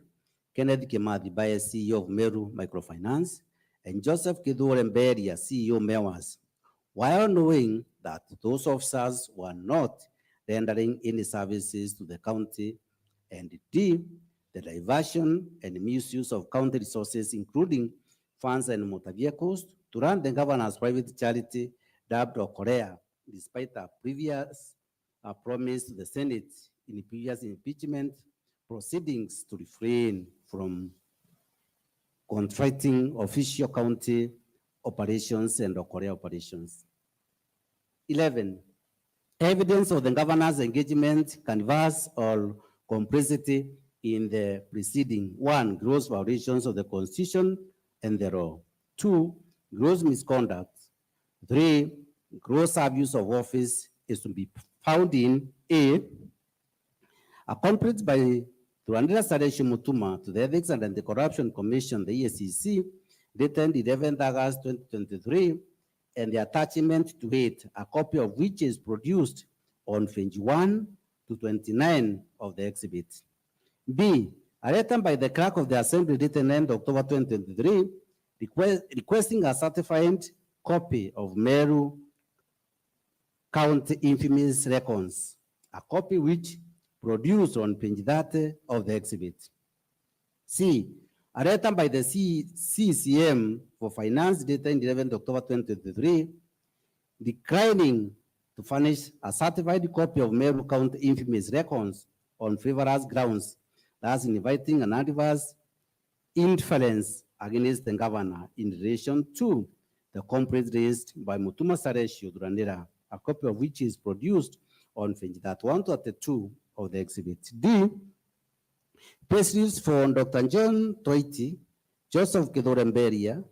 D: Kenneth Kimathi Baye, CEO of Meru Microfinance, and Joseph Kidure Mberia, CEO Mewas, while knowing that those officers were not rendering any services to the county. And D, the diversion and misuse of county resources, including funds and motor vehicles, to run the governor's private charity, dubbed Korea, despite a previous promise to the Senate in previous impeachment proceedings to refrain from contracting official county operations and Korea operations. 11, evidence of the governor's engagement, canvass, or complicity in the preceding. 1, gross violations of the Constitution and the law. 2, gross misconduct. 3, gross abuse of office is to be found in A, accompanied by Turandira Sareshi Mutuma to the Ethics and Anti-Corruption Commission, the EACC, dated 11th August 2023, and the attachment to it, a copy of which is produced on page 1 to 29 of the exhibit. B, a letter by the clerk of the Assembly dated end October 2023, requesting a certified copy of Meru County infamous records, a copy which produced on page 30 of the exhibit. C, a letter by the CCM for Finance dated 11th October 2023, declining to furnish a certified copy of Meru County infamous records on frivolous grounds, thus inviting an adverse inference against the governor in relation to the complaint raised by Mutuma Sareshi Durandira, a copy of which is produced on page 31 to 32 of the exhibit. D, press release for Dr. John Toiti, Joseph Kidoremberia,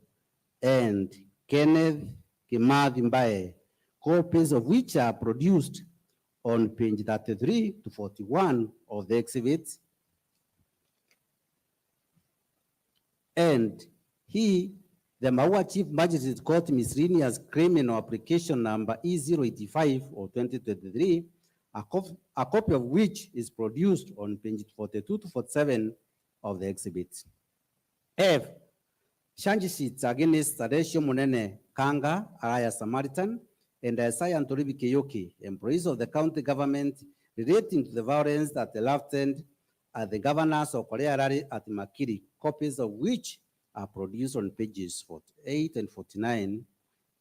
D: and Kenneth Kimathi Mbaye, copies of which are produced on page 33 to 41 of the exhibit. And he, the Maua Chief Magistrate Court miscellaneous criminal application number E085 of 2023, a copy of which is produced on page 42 to 47 of the exhibit. F, charge sheets against Sadesho Munene Kanga, Araya Samaritan, and Isaiah Antoribi Keyoki, employees of the county government, relating to the violence that erupted at the governors of Korea at Makiri, copies of which are produced on pages 48 and 49,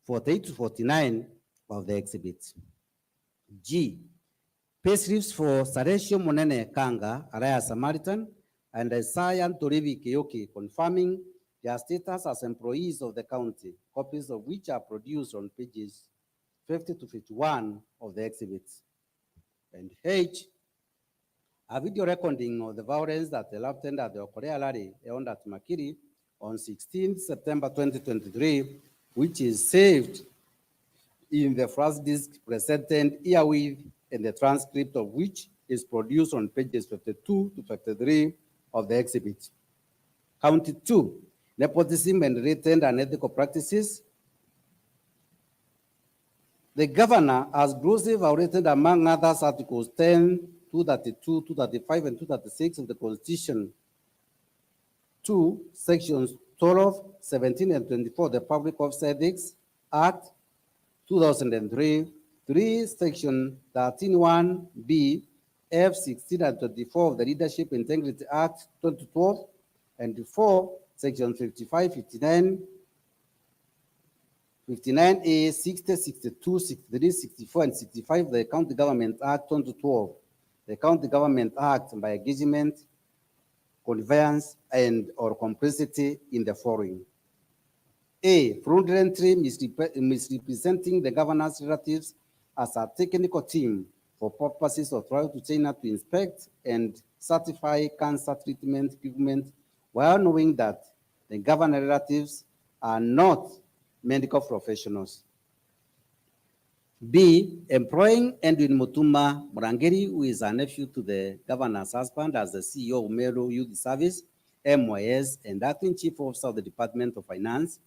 D: 48 to 49 of the exhibit. G, payslips for Sadesho Munene Kanga, Araya Samaritan, and Isaiah Antoribi Keyoki, confirming their status as employees of the county, copies of which are produced on pages 50 to 51 of the exhibits. And H, a video recording of the violence that erupted at the Korea Rally held at Makiri on 16 September 2023, which is saved in the first disc presented herewith, and the transcript of which is produced on pages 52 to 53 of the exhibit. Count 2, nepotism and related unethical practices. The governor has grossly violated, among others, Articles 10, 232, 235, and 236 of the Constitution. 2, Sections 12, 17, and 24 of the Public Office Ethics Act 2003, 3, Section 13(1)(b), F 16 and 24 of the Leadership Integrity Act 2012, and 4, Section 55, 59, 59A, 60, 62, 63, 64, and 65 of the County Government Act 2012, the County Government Act by engagement, conveyance, and or complicity in the following. A, fraudulently misrepresenting the governor's relatives as a technical team for purposes of travel to China to inspect and certify cancer treatment equipment, while knowing that the governor relatives are not medical professionals. B, employing Edwin Mutuma Murangeri, who is a nephew to the governor's husband, as the CEO of Meru Youth Service, MYS, and acting chief officer of the Department of Finance.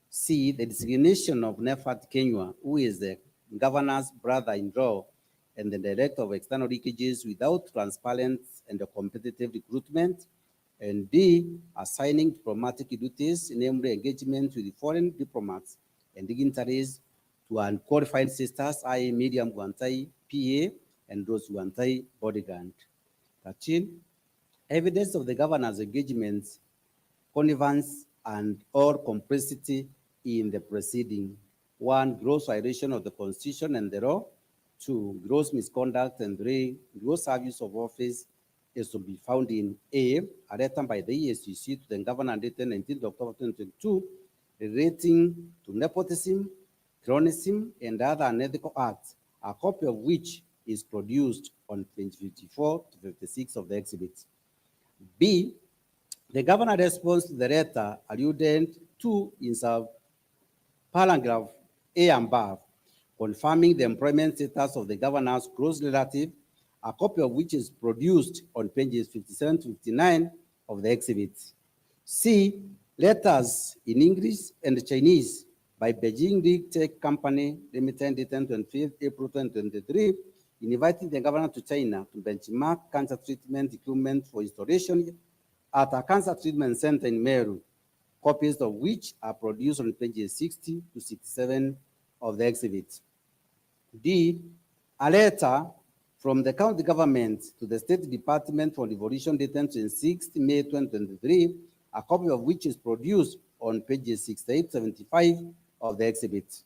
D: C, the designation of Nefat Kenywa, who is the governor's brother-in-law and the director of external leakages without transparent and competitive recruitment. And D, assigning diplomatic duties, namely engagement with foreign diplomats and dignitaries to unqualified sisters, i.e. Miriam Guantai, PA, and Rose Guantai, bodyguard. 13, evidence of the governor's engagements, connivance, and or complicity in the proceeding. 1, gross violation of the Constitution and the law. 2, gross misconduct. And 3, gross abuse of office is to be found in A, a letter by the ESCC to the governor dated 19th October 2022 relating to nepotism, cronyism, and other unethical acts, a copy of which is produced on page 54 to 56 of the exhibit. B, the governor responds to the letter alluded to in paragraph A and above, confirming the employment status of the governor's close relative, a copy of which is produced on pages 57 to 59 of the exhibit. C, letters in English and Chinese by Beijing Big Tech Company Limited, dated 25th April 2023, inviting the governor to China to benchmark cancer treatment equipment for installation at a cancer treatment center in Meru, copies of which are produced on pages 60 to 67 of the exhibit. D, a letter from the county government to the State Department for Devolution dated 26 May 2023, a copy of which is produced on pages 68 to 75 of the exhibit.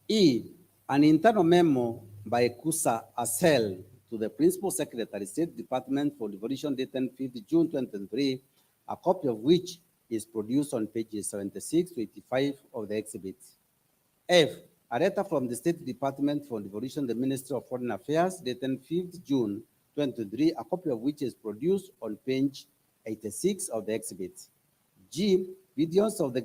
D: E, an internal memo by Kusa Asel to the Principal Secretary, State Department for Devolution dated 5th June 2023, a copy of which is produced on pages 76 to 85 of the exhibit. F, a letter from the State Department for Devolution, the Ministry of Foreign Affairs, dated 5th June 2023, a copy of which is produced on page 86 of the exhibit. G, videos of the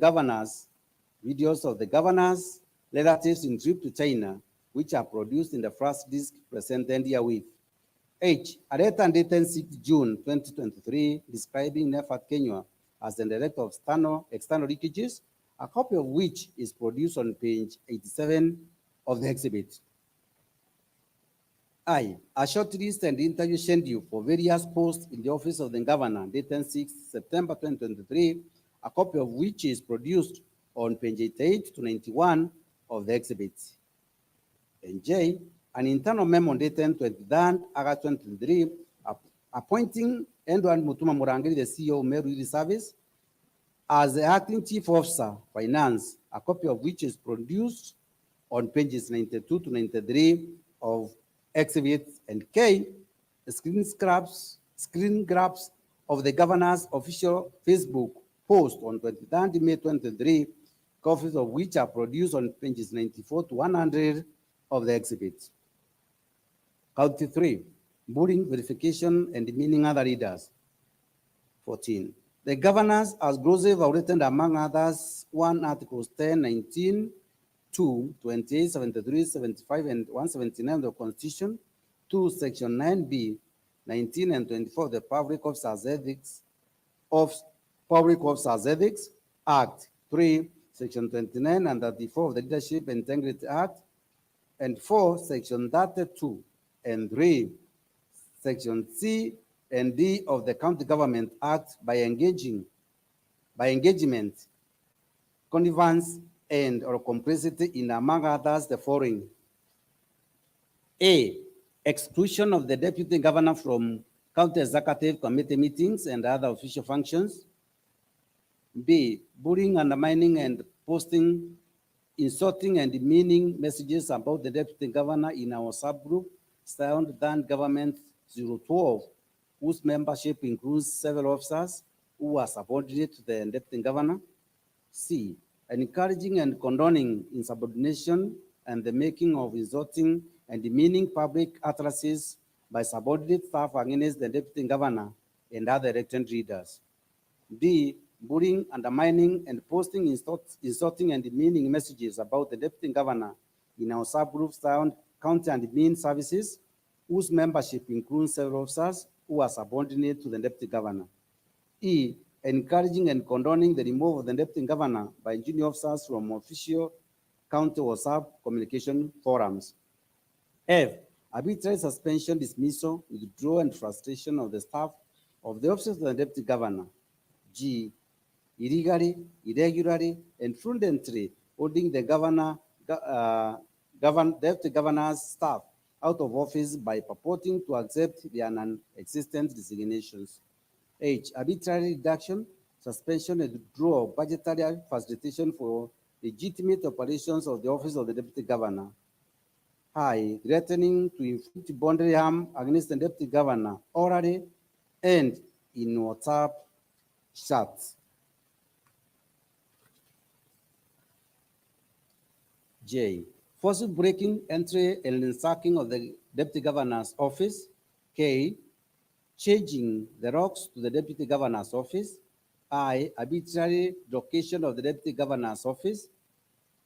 D: governors relatives in trip to China, which are produced in the first disc presented herewith. H, a letter dated 6 June 2023 describing Nefat Kenya as the director of external leakages, a copy of which is produced on page 87 of the exhibit. I, a short list and interview schedule for various posts in the office of the governor dated 6 September 2023, a copy of which is produced on page 88 to 91 of the exhibit. And J, an internal memo dated 23rd August 2023, appointing Edward Mutuma Murangiri, the CEO of Meru Service, as the acting chief officer, finance, a copy of which is produced on pages 92 to 93 of exhibit. And K, screen grabs of the governor's official Facebook post on 23rd May 2023, copies of which are produced on pages 94 to 100 of the exhibit. Count 3, bullying, verification, and demeaning other readers. 14. The governors has grossly violated, among others, 1 Articles 10, 19, 2, 28, 73, 75, and 179 of the Constitution, 2, Section 9B, 19, and 24 of the Public Officers Ethics Act, 3, Section 29 and 34 of the Leadership and Integrity Act, and 4, Section 32 and 3, Section C and D of the County Government Act by engagement, connivance, and or complicity in, among others, the following. A, exclusion of the deputy governor from county executive committee meetings and other official functions. B, bullying, undermining, and posting, insulting, and demeaning messages about the deputy governor in our subgroup, Sound Than Government 012, whose membership includes several officers who are subordinate to the deputy governor. C, encouraging and condoning insubordination and the making of insulting and demeaning public utterances by subordinate staff against the deputy governor and other elected leaders. D, bullying, undermining, and posting insulting and demeaning messages about the deputy governor in our subgroup Sound County and Mean Services, whose membership includes several officers who are subordinate to the deputy governor. E, encouraging and condoning the removal of the deputy governor by junior officers from official county or sub-communication forums. F, arbitrary suspension, dismissal, withdrawal, and frustration of the staff of the office of the deputy governor. G, illegally, irregularly, and fraudulently holding the deputy governor's staff out of office by purporting to accept their non-existent designations. H, arbitrary reduction, suspension, and withdrawal of budgetary facilitation for legitimate operations of the office of the deputy governor. I, threatening to inflict bodily harm against the deputy governor orally and in WhatsApp chats. J, forcible breaking, entry, and sacking of the deputy governor's office. K, changing the locks to the deputy governor's office. I, arbitrary location of the deputy governor's office.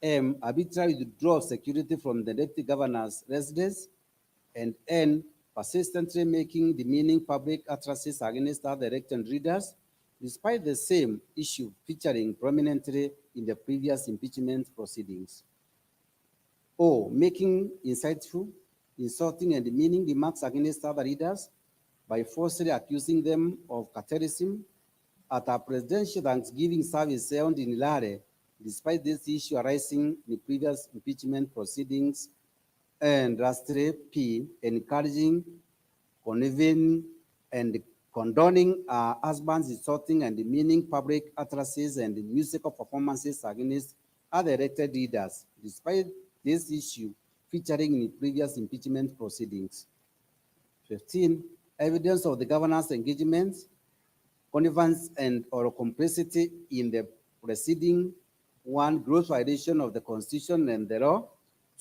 D: M, arbitrary withdrawal of security from the deputy governor's residence. And N, persistently making demeaning public utterances against other elected leaders, despite the same issue featuring prominently in the previous impeachment proceedings. O, making insightful, insulting, and demeaning remarks against other leaders by falsely accusing them of cartelism at our presidential Thanksgiving service held in Lare, despite this issue arising in the previous impeachment proceedings. And lastly, P, encouraging, conniving, and condoning our husbands insulting and demeaning public utterances and musical performances against other elected leaders, despite this issue featuring in the previous impeachment proceedings. 15, evidence of the governor's engagement, connivance, and or complicity in the preceding. 1, gross violation of the Constitution and the law.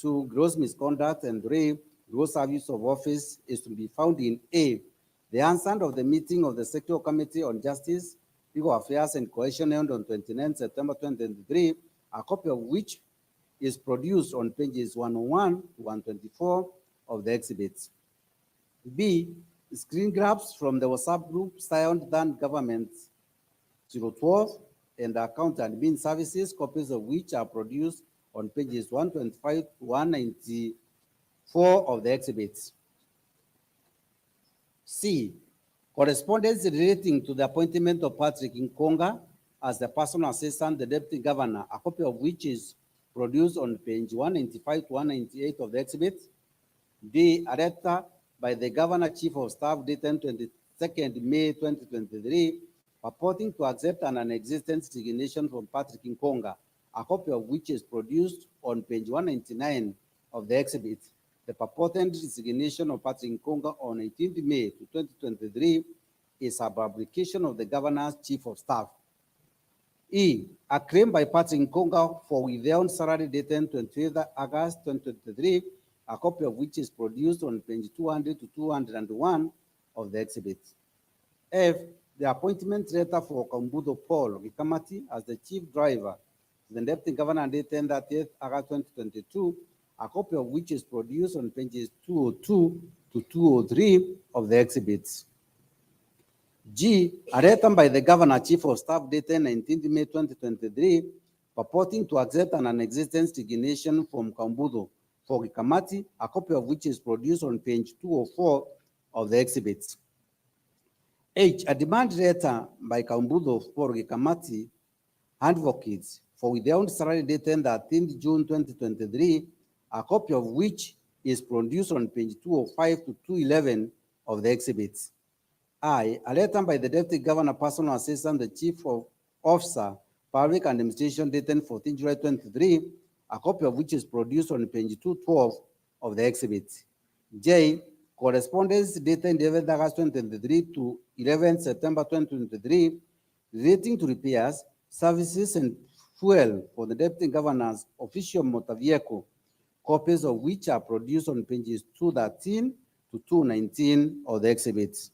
D: 2, gross misconduct, and 3, gross abuse of office is to be found in A, the answer of the meeting of the Secretarial Committee on Justice, Legal Affairs, and Cohesion held on 29 September 2023, a copy of which is produced on pages 101 to 124 of the exhibits. B, screen grabs from the WhatsApp group signed than government 012 and account and admin services, copies of which are produced on pages 125 to 194 of the exhibits. C, correspondence relating to the appointment of Patrick Nkonga as the personal assistant, the deputy governor, a copy of which is produced on page 195 to 198 of the exhibit. D, a letter by the governor chief of staff dated 22nd May 2023, purporting to accept an existing resignation from Patrick Nkonga, a copy of which is produced on page 199 of the exhibit. The purported resignation of Patrick Nkonga on 18th May 2023 is a publication of the governor's chief of staff. E, a claim by Patrick Nkonga for withheld salary dated 28th August 2023, a copy of which is produced on page 200 to 201 of the exhibit. F, the appointment letter for Kambudo Paul Gikamati as the chief driver, the deputy governor dated 30th August 2022, a copy of which is produced on pages 202 to 203 of the exhibits. G, a letter by the governor chief of staff dated 19th May 2023, purporting to accept an existing resignation from Kambudo for Gikamati, a copy of which is produced on page 204 of the exhibits. H, a demand letter by Kambudo for Gikamati advocates for withheld salary dated 13th June 2023, a copy of which is produced on page 205 to 211 of the exhibits. I, a letter by the deputy governor, personal assistant, the chief of officer, public administration dated 14 July 23, a copy of which is produced on page 212 of the exhibit. J, correspondence dated 11 August 2023 to 11 September 2023 relating to repairs, services, and fuel for the deputy governor's official motor vehicle, copies of which are produced on pages 213 to 219 of the exhibits.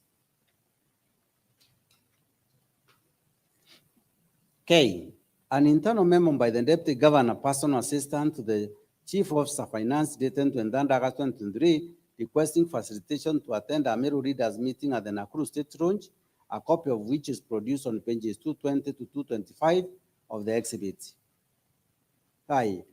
D: K, an internal memo by the deputy governor, personal assistant to the chief officer finance dated 20 August 2023, requesting facilitation to attend a Meru readers meeting at the Nakuru State Lounge, a copy of which is produced on pages 220 to 225 of the exhibit. I,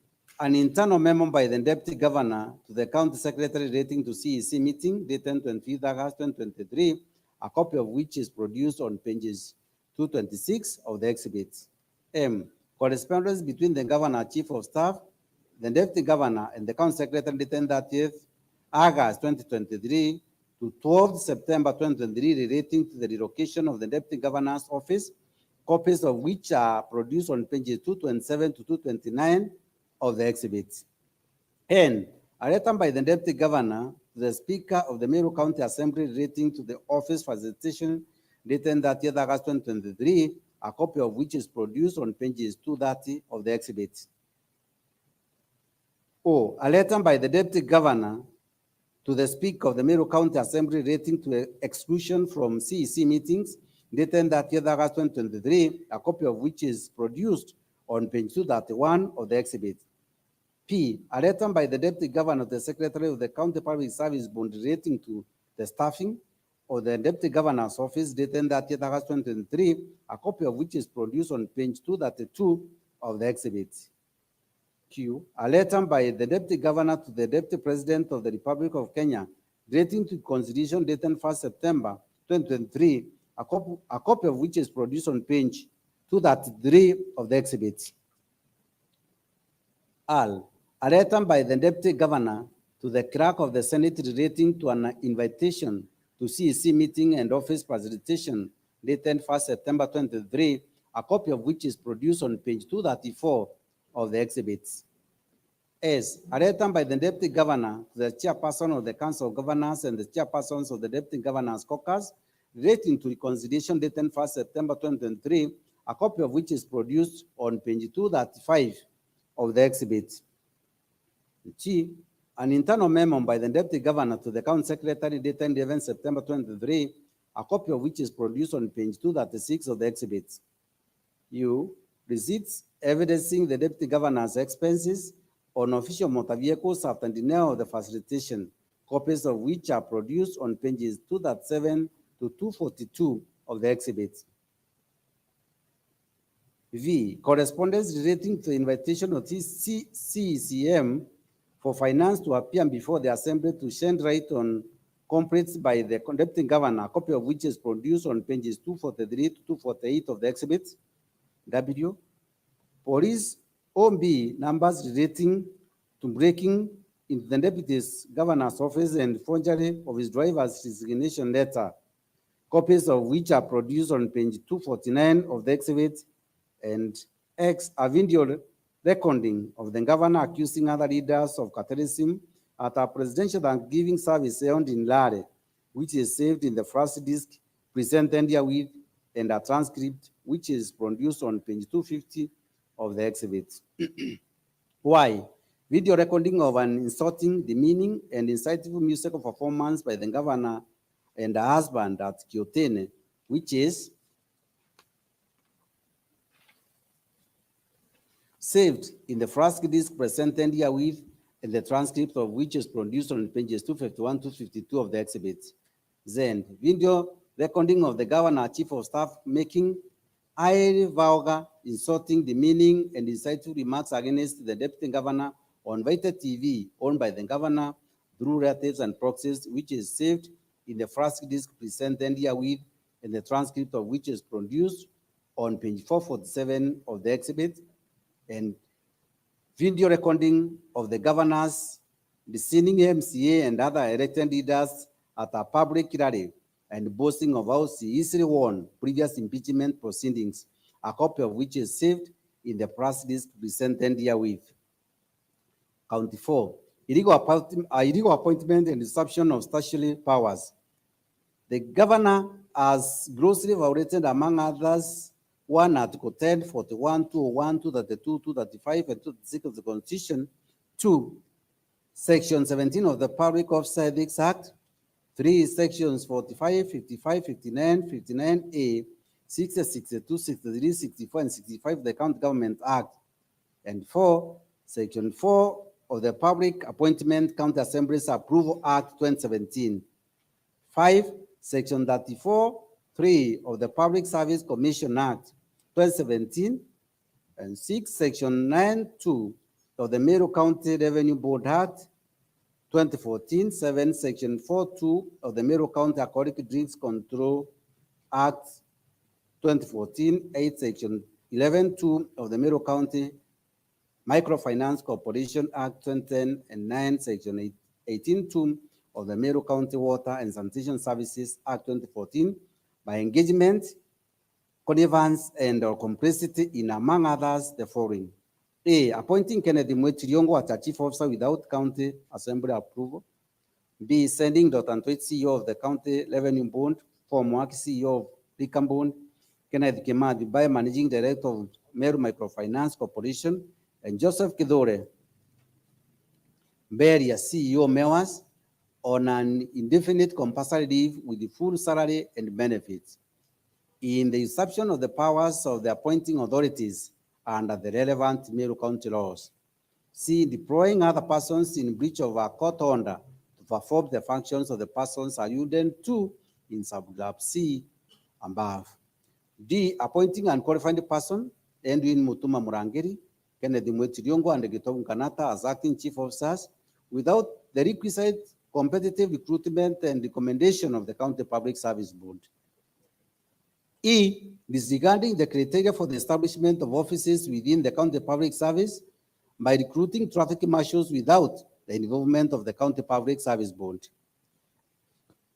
D: an internal memo by the deputy governor to the county secretary relating to CEC meeting dated 25 August 2023, a copy of which is produced on pages 226 of the exhibit. M, correspondence between the governor, chief of staff, the deputy governor, and the county secretary dated 30th August 2023 to 12th September 2023 relating to the relocation of the deputy governor's office, copies of which are produced on pages 227 to 229 of the exhibits. N, a letter by the deputy governor to the speaker of the Meru County Assembly relating to the office facilitation dated 30th August 2023, a copy of which is produced on pages 230 of the exhibit. O, a letter by the deputy governor to the speaker of the Meru County Assembly relating to exclusion from CEC meetings dated 30th August 2023, a copy of which is produced on page 231 of the exhibit. P, a letter by the deputy governor to the secretary of the county public service board relating to the staffing of the deputy governor's office dated 30th August 2023, a copy of which is produced on page 232 of the exhibit. Q, a letter by the deputy governor to the deputy president of the Republic of Kenya relating to constitution dated 1st September 2023, a copy of which is produced on page 233 of the exhibit. Al, a letter by the deputy governor to the clerk of the Senate relating to an invitation to CEC meeting and office facilitation dated 1st September 2023, a copy of which is produced on page 234 of the exhibits. S, a letter by the deputy governor to the chairperson of the council of governors and the chairpersons of the deputy governor's caucus relating to reconciliation dated 1st September 2023, a copy of which is produced on page 235 of the exhibit. G, an internal memo by the deputy governor to the county secretary dated 11 September 2023, a copy of which is produced on page 236 of the exhibit. U, receipts evidencing the deputy governor's expenses on official motor vehicles after denial of the facilitation copies of which are produced on pages 237 to 242 of the exhibit. V, correspondence relating to the invitation of CECM for finance to appear before the Assembly to shed light on complaints by the Deputy Governor, a copy of which is produced on pages 243 to 248 of the exhibit. W, police OB numbers relating to breaking in the Deputy Governor's office and forgery of his driver's resignation letter, copies of which are produced on page 249 of the exhibit. And X, a video recording of the governor accusing other leaders of cartelism at a presidential Thanksgiving service held in Lare, which is saved in the first disc presented herewith, and a transcript which is produced on page 250 of the exhibit. Y, video recording of an insulting, demeaning, and insightful musical performance by the governor and her husband at Kiotene, which is saved in the first disc presented herewith, and the transcript of which is produced on pages 251 to 52 of the exhibit. Then, video recording of the governor, chief of staff, making highly vulgar, insulting, demeaning, and insightful remarks against the deputy governor on Vita TV, owned by the governor through relatives and proxies, which is saved in the first disc presented herewith, and the transcript of which is produced on page 447 of the exhibit. And video recording of the governors, the sitting MCA and other elected leaders at a public rally, and boasting of how she easily won previous impeachment proceedings, a copy of which is saved in the press list presented herewith. Count 4, illegal appointment and usurpation of statutory powers. The governor has grossly violated, among others, 1, Article 10, 41, 201, 232, 235, and 236 of the Constitution. 2, Section 17 of the Public Officer Ethics Act. 3, Sections 45, 55, 59, 59A, 60, 62, 63, 64, and 65 of the County Government Act. And 4, Section 4 of the Public Appointment County Assemblies Approval Act 2017. 5, Section 34, 3 of the Public Service Commission Act 2017, and 6, Section 9(2) of the Meru County Revenue Board Act 2014, 7, Section 4(2) of the Meru County Alcoholic Drinks Control Act 2014, 8, Section 11(2) of the Meru County Microfinance Corporation Act 2010, and 9, Section 18(2) of the Meru County Water and Sanitation Services Act 2014, by engagement, connivance, and or complicity in, among others, the following. A, appointing Kennedy Mwechiriongo as a chief officer without county assembly approval. B, sending Dr. Antoit, CEO of the County Revenue Board, former Mwaki, CEO of Rickham Bond, Kenneth Kimadi, by managing director of Meru Microfinance Corporation, and Joseph Kidore, Beria, CEO Mewas, on an indefinite compulsory leave with the full salary and benefits, in the usurpation of the powers of the appointing authorities under the relevant Meru County laws. C, deploying other persons in breach of a court order to perform the functions of the persons alluded to in subgroup C above. D, appointing unqualified person, Edwin Mutuma Murangiri, Kennedy Mwechiriongo, and Gitobu Kanata as acting chief officers without the requisite competitive recruitment and recommendation of the County Public Service Board. E, disregarding the criteria for the establishment of offices within the County Public Service by recruiting traffic marshals without the involvement of the County Public Service Board.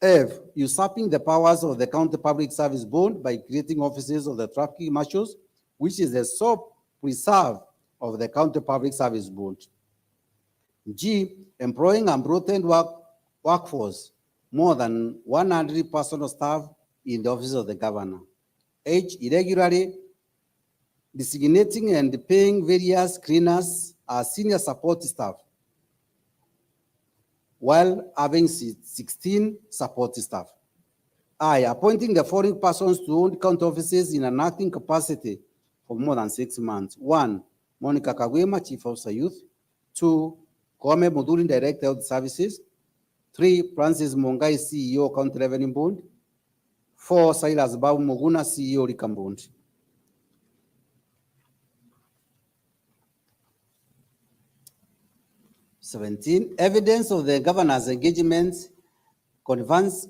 D: F, usurping the powers of the County Public Service Board by creating offices of the traffic marshals, which is the sole preserve of the County Public Service Board. G, employing a broadened workforce, more than 100 personal staff in the office of the governor. H, irregularly designating and paying various cleaners as senior support staff, while having 16 support staff. I, appointing the foreign persons to own county offices in an acting capacity for more than 6 months. 1, Monica Kagwema, Chief Officer Youth. 2, Kwame Muduri, Director of Services. 3, Francis Mongai, CEO, County Revenue Board. 4, Silas Babu Muguna, CEO, Rikam Board. Evidence of the governor's engagement concerns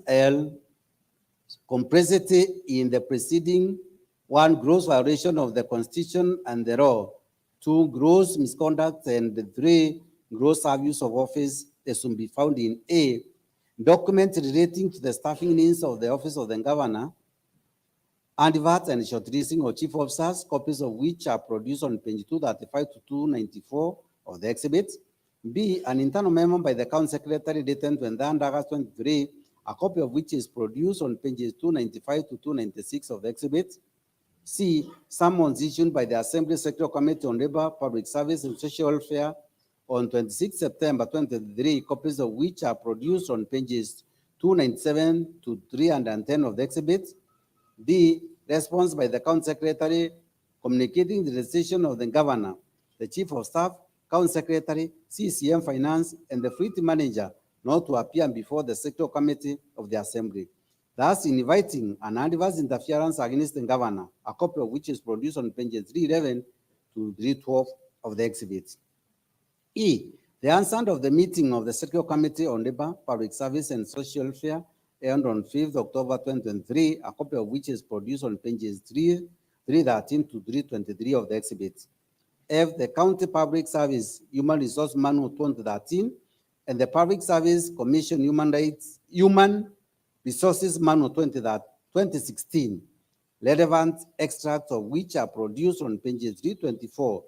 D: complicity in the preceding: 1, gross violation of the Constitution and the law; 2, gross misconduct; and 3, gross abuse of office. This will be found in A, documents relating to the staffing needs of the office of the governor, advert and shortlisting of chief officers, copies of which are produced on page 235 to 294 of the exhibit. B, an internal memo by the County Secretary dated 29 August 23, a copy of which is produced on pages 295 to 296 of the exhibit. C, summons issued by the Assembly Secretarial Committee on Labor, Public Service and Social Welfare on 26 September 2023, copies of which are produced on pages 297 to 310 of the exhibit. D, response by the County Secretary communicating the decision of the Governor, the Chief of Staff, County Secretary, CCM Finance, and the Fleet Manager not to appear before the Secretarial Committee of the Assembly, thus inviting an adverse interference against the Governor, a copy of which is produced on pages 311 to 312 of the exhibit. E, the answer of the meeting of the Secretarial Committee on Labor, Public Service and Social Welfare held on 5th October 2023, a copy of which is produced on pages 313 to 323 of the exhibit. F, the County Public Service Human Resource Manual 2013 and the Public Service Commission Human Resources Manual 2016, relevant extracts of which are produced on pages 324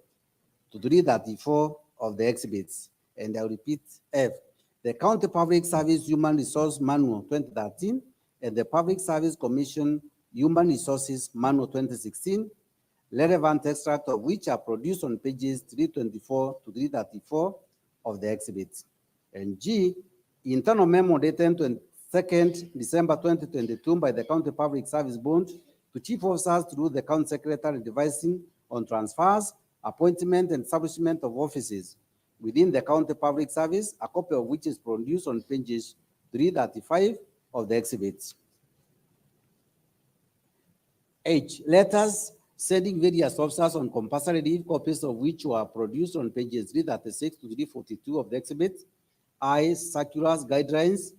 D: to 334 of the exhibits. And I'll repeat: F, the County Public Service Human Resource Manual 2013 and the Public Service Commission Human Resources Manual 2016, relevant extracts of which are produced on pages 324 to 334 of the exhibits. And G, internal memo dated 22nd December 2022 by the County Public Service Board to chief officers through the County Secretary advising on transfers, appointment, and establishment of offices within the County Public Service, a copy of which is produced on pages 335 of the exhibits. H, letters sending various officers on compulsory leave, copies of which were produced on pages 336 to 342 of the exhibit. I, circulars, guidelines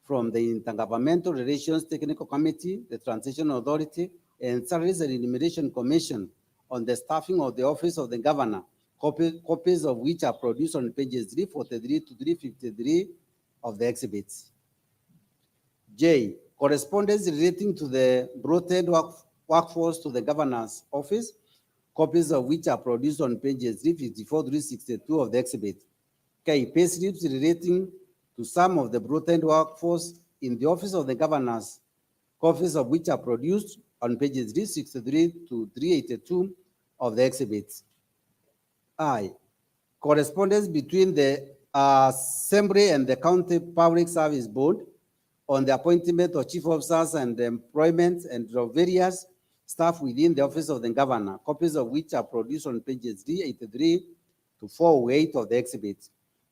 D: from the Intergovernmental Relations Technical Committee, the Transition Authority, and Salaries and Remuneration Commission on the staffing of the office of the governor, copies of which are produced on pages 343 to 353 of the exhibits. J, correspondence relating to the bloated workforce to the governor's office, copies of which are produced on pages 354 to 362 of the exhibit. K, pay slips relating to some of the bloated workforce in the office of the governors, copies of which are produced on pages 363 to 382 of the exhibits. I, correspondence between the Assembly and the County Public Service Board on the appointment of chief officers and the employment and of various staff within the office of the governor, copies of which are produced on pages 383 to 408 of the exhibit.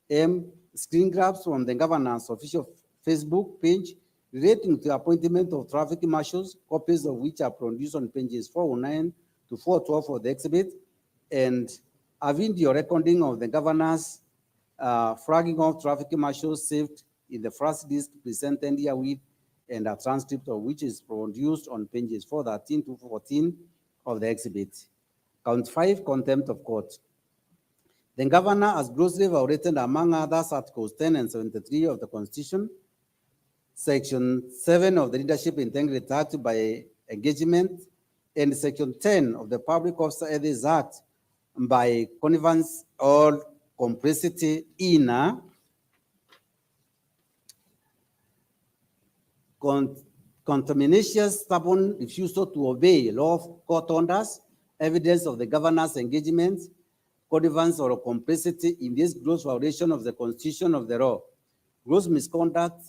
D: M, screen grabs from the governor's official Facebook page relating to the appointment of traffic marshals, copies of which are produced on pages 409 to 412 of the exhibit, and a video recording of the governor's flagging of traffic marshals saved in the first disc presented here with, and a transcript of which is produced on pages 413 to 14 of the exhibit. Count 5, contempt of court. The governor has grossly violated, among others, Articles 10 and 73 of the Constitution, Section 7 of the Leadership Integrity Act by engagement, and Section 10 of the Public Officer Ethics Act by connivance or complicity in a contaminacious, stubborn refusal to obey law of court orders, evidence of the governor's engagement, connivance or complicity in this gross violation of the Constitution of the law, gross misconduct,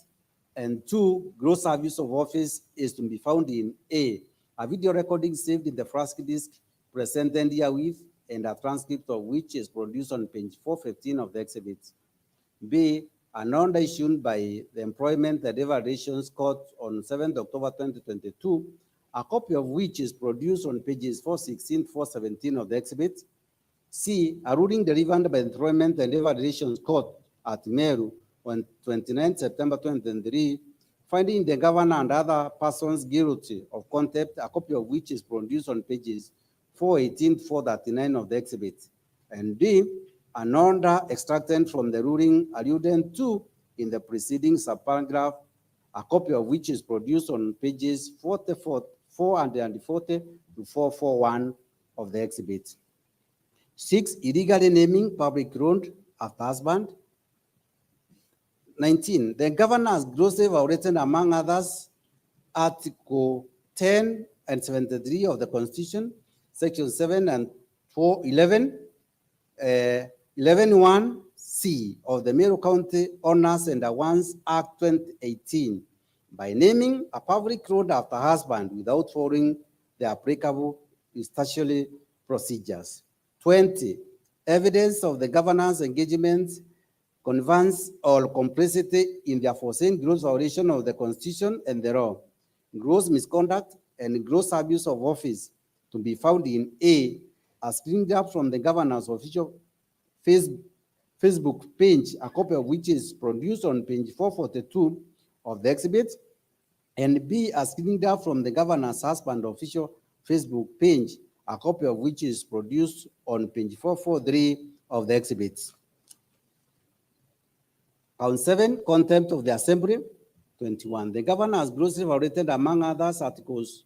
D: and 2, gross abuse of office is to be found in A, a video recording saved in the first disc presented herewith, and a transcript of which is produced on page 415 of the exhibit. B, an order issued by the Employment and Labor Relations Court on 7th October 2022, a copy of which is produced on pages 416, 417 of the exhibit. C, a ruling delivered by the Employment and Labor Relations Court at Meru on 29 September 2023, finding the governor and other persons guilty of contempt, a copy of which is produced on pages 418, 439 of the exhibit. And D, an order extracted from the ruling alluded to in the preceding subparagraph, a copy of which is produced on pages 440 to 441 of the exhibit. 6, illegally naming public road after husband. 19, the governor has grossly violated, among others, Article 10 and 73 of the Constitution, Section 7 and 11, 11(1)(c) of the Meru County Owners and Awards Act 2018 by naming a public road after husband without following the applicable statutory procedures. 20, evidence of the governor's engagement, connivance or complicity in the aforesaid gross violation of the Constitution and the law, gross misconduct and gross abuse of office to be found in A, a screenshot from the governor's official Facebook page, a copy of which is produced on page 442 of the exhibit, and B, a screenshot from the governor's husband's official Facebook page, a copy of which is produced on page 443 of the exhibit. Count 7, contempt of the assembly. 21, the governor has grossly violated, among others, articles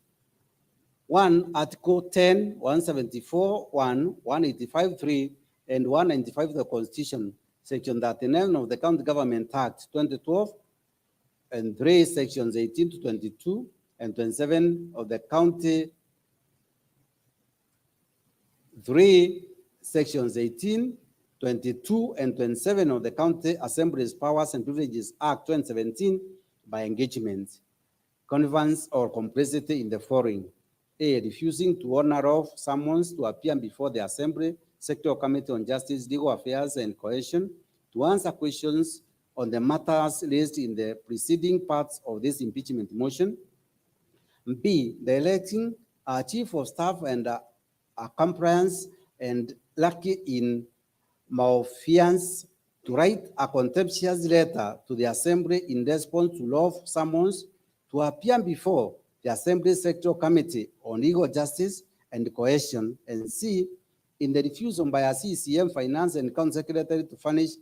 D: 1, Article 10, 174, 1, 185.3, and 195 of the Constitution, Section 39 of the County Government Act 2012, and 3, Sections 18 to 22, and 27 of the County 3, Sections 18, 22, and 27 of the County Assembly's Powers and Privileges Act 2017 by engagement, connivance, or complicity in the following. A, refusing to honor of summons to appear before the Assembly Secretarial Committee on Justice, Legal Affairs, and Cohesion to answer questions on the matters raised in the preceding parts of this impeachment motion. B, the electing a chief of staff and a compliance and lucky in malfeasance to write a contemptuous letter to the Assembly in response to law summons to appear before the Assembly Secretarial Committee on Legal Justice and Cohesion, and C, in the refusal by a CCM Finance and County Secretary to furnish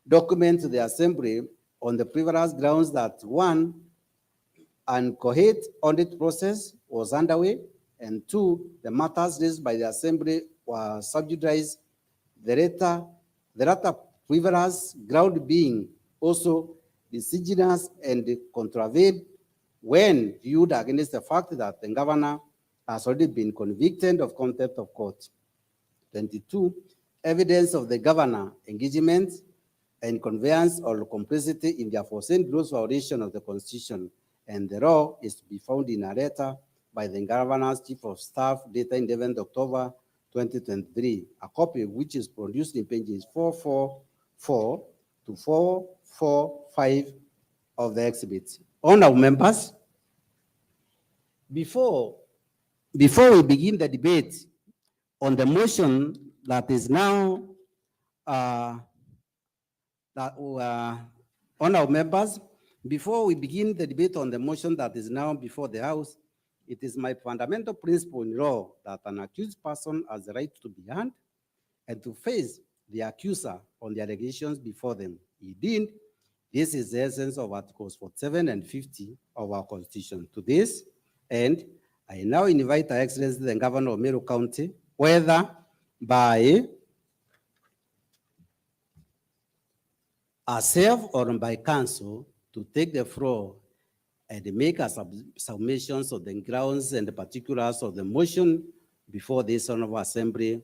D: documents to the Assembly on the frivolous grounds that 1, an coherent audit process was underway, and 2, the matters raised by the Assembly were sub judice, the latter frivolous ground being also deciduous and contravened when viewed against the fact that the governor has already been convicted of contempt of court. 22, evidence of the governor engagement and conveyance or complicity in the aforesaid gross violation of the Constitution and the law is to be found in a letter by the governor's chief of staff dated 11th October 2023, a copy of which is produced in pages 444 to 445 of the exhibit. Honorable members, before we begin the debate on the motion that is now, honorable members, before we begin the debate on the motion that is now before the House, it is my fundamental principle in law that an accused person has the right to be heard and to face the accuser on the allegations before them. Indeed, this is the essence of Articles 47 and 50 of our Constitution. To this end, I now invite Her Excellency the Governor of Meru County, whether by herself or by council, to take the floor and make a submissions of the grounds and the particulars of the motion before this Honorable Assembly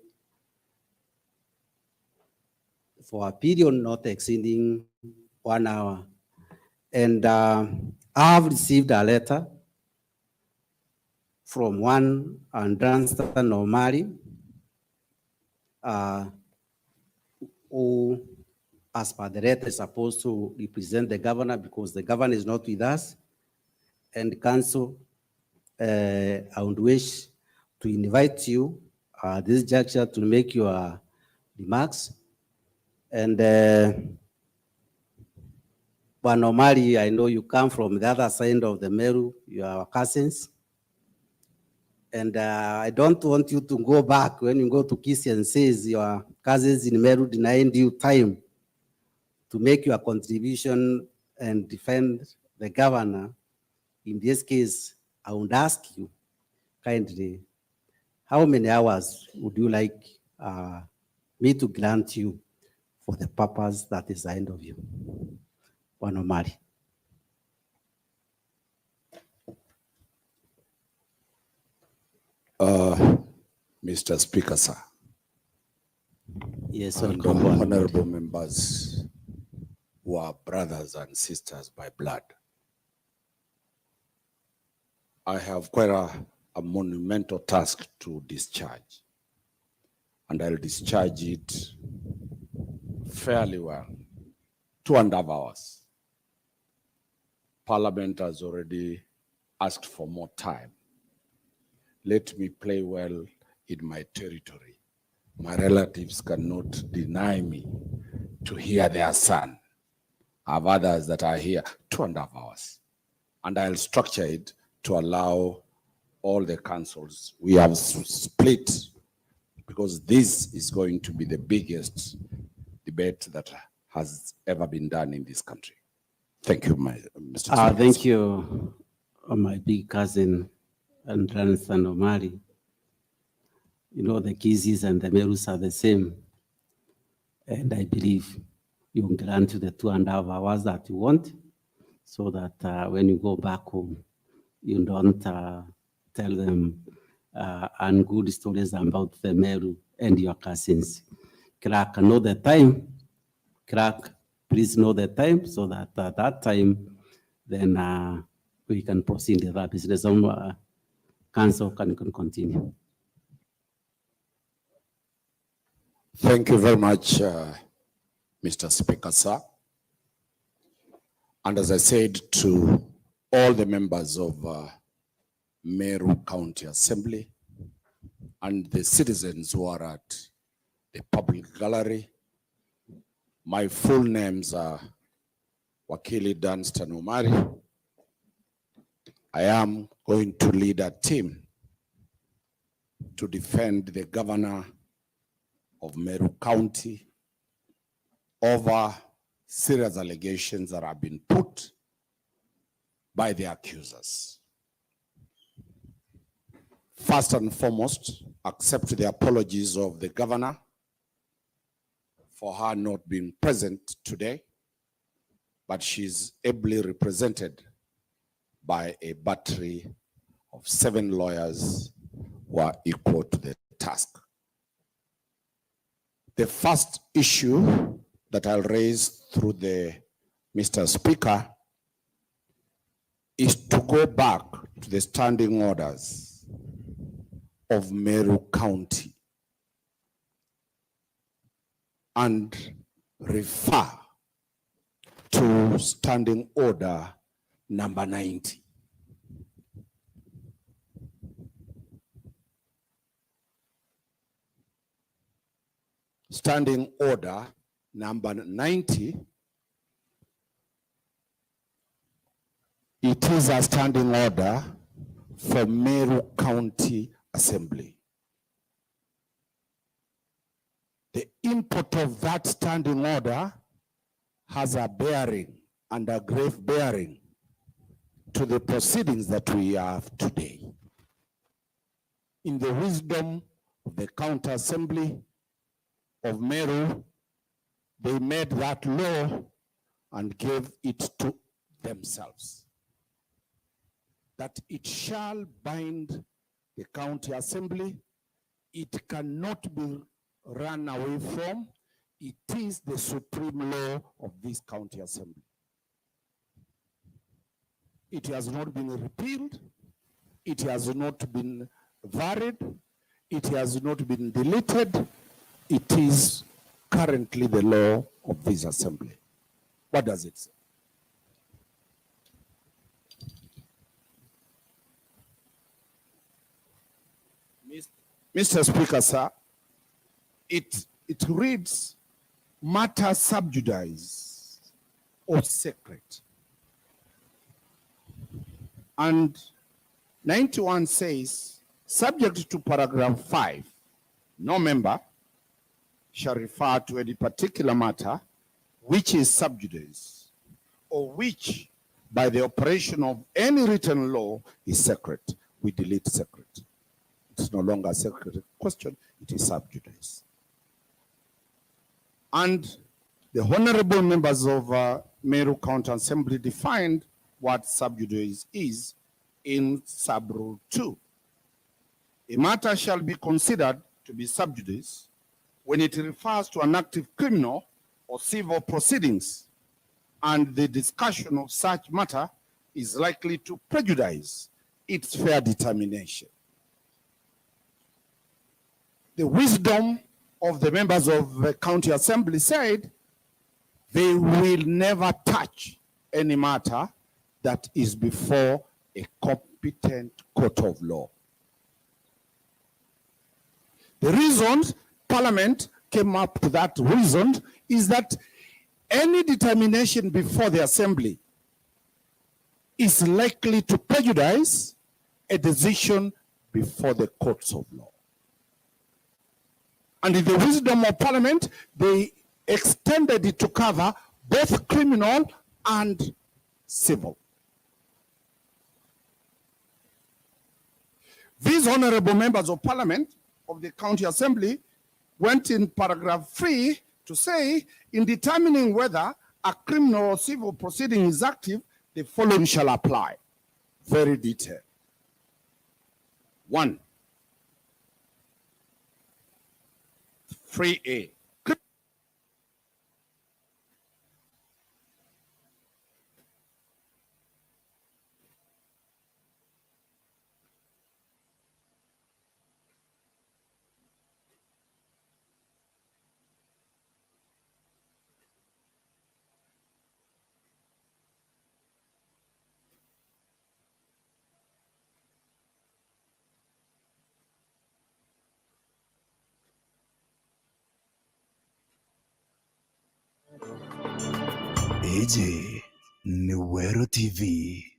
D: for a period not exceeding 1 hour. And I have received a letter from one Dunstan Omari, who as per the letter, is supposed to represent the governor because the governor is not with us. And council, I would wish to invite you this juncture to make your remarks. And Normally, I know you come from the other side of the Meru, you are our cousins. And I don't want you to go back when you go to Kisii and says your cousins in Meru denying you time to make your contribution and defend the governor. In this case, I would ask you kindly, how many hours would you like me to grant you for the purpose that is ahead of you? Normally.
L: Mr. Speaker, sir.
D: Yes,
L: and honorable members who are brothers and sisters by blood. I have quite a monumental task to discharge, and I'll discharge it fairly well. 2.5 hours. Parliament has already asked for more time. Let me play well in my territory. My relatives cannot deny me to hear their son. I have others that are here 2.5 hours. And I'll structure it to allow all the councils. We have split because this is going to be the biggest debate that has ever been done in this country. Thank you, Mr. Speaker.
D: Thank you, my big cousin and grandson Omari. You know, the Kisis and the Merus are the same. And I believe you grant you the 2.5 hours that you want, so that when you go back home, you don't tell them ungood stories about the Meru and your cousins. Clerk, know the time. Clerk, please know the time, so that at that time, then we can proceed with that business. Council can continue.
L: Thank you very much, Mr. Speaker, sir. And as I said to all the members of Meru County Assembly and the citizens who are at the public gallery, my full names are Wakili Danstan Omari. I am going to lead a team to defend the governor of Meru County over serious allegations that have been put by the accusers. First and foremost, accept the apologies of the governor for her not being present today, but she's ably represented by a battery of 7 lawyers who are equal to the task. The first issue that I'll raise through the Mr. Speaker is to go back to the standing orders of Meru County and refer to standing order number 90. Standing order number 90, it is a standing order for Meru County Assembly. The import of that standing order has a bearing and a grave bearing to the proceedings that we have today. In the wisdom of the County Assembly of Meru, they made that law and gave it to themselves, that it shall bind the County Assembly. It cannot be run away from. It is the supreme law of this County Assembly. It has not been repealed. It has not been varied. It has not been deleted. It is currently the law of this assembly. What does it say? Mr. Speaker, sir, it reads matter sub judice or secret. And 91 says, subject to paragraph 5, no member shall refer to any particular matter which is sub judice or which by the operation of any written law is secret. We delete secret. It's no longer a secret question, it is sub judice. And the honorable members of Meru County Assembly defined what sub judice is in sub-rule 2. A matter shall be considered to be sub judice when it refers to an active criminal or civil proceedings, and the discussion of such matter is likely to prejudice its fair determination. The wisdom of the members of the county assembly said they will never touch any matter that is before a competent court of law. The reason Parliament came up to that reason is that any determination before the assembly is likely to prejudice a decision before the courts of law. And in the wisdom of Parliament, they extended it to cover both criminal and civil. These honorable members of Parliament of the County Assembly went in paragraph 3 to say, in determining whether a criminal or civil proceeding is active, the following shall apply. Very detailed. 1. 3A.
M: AJ ni Meru TV.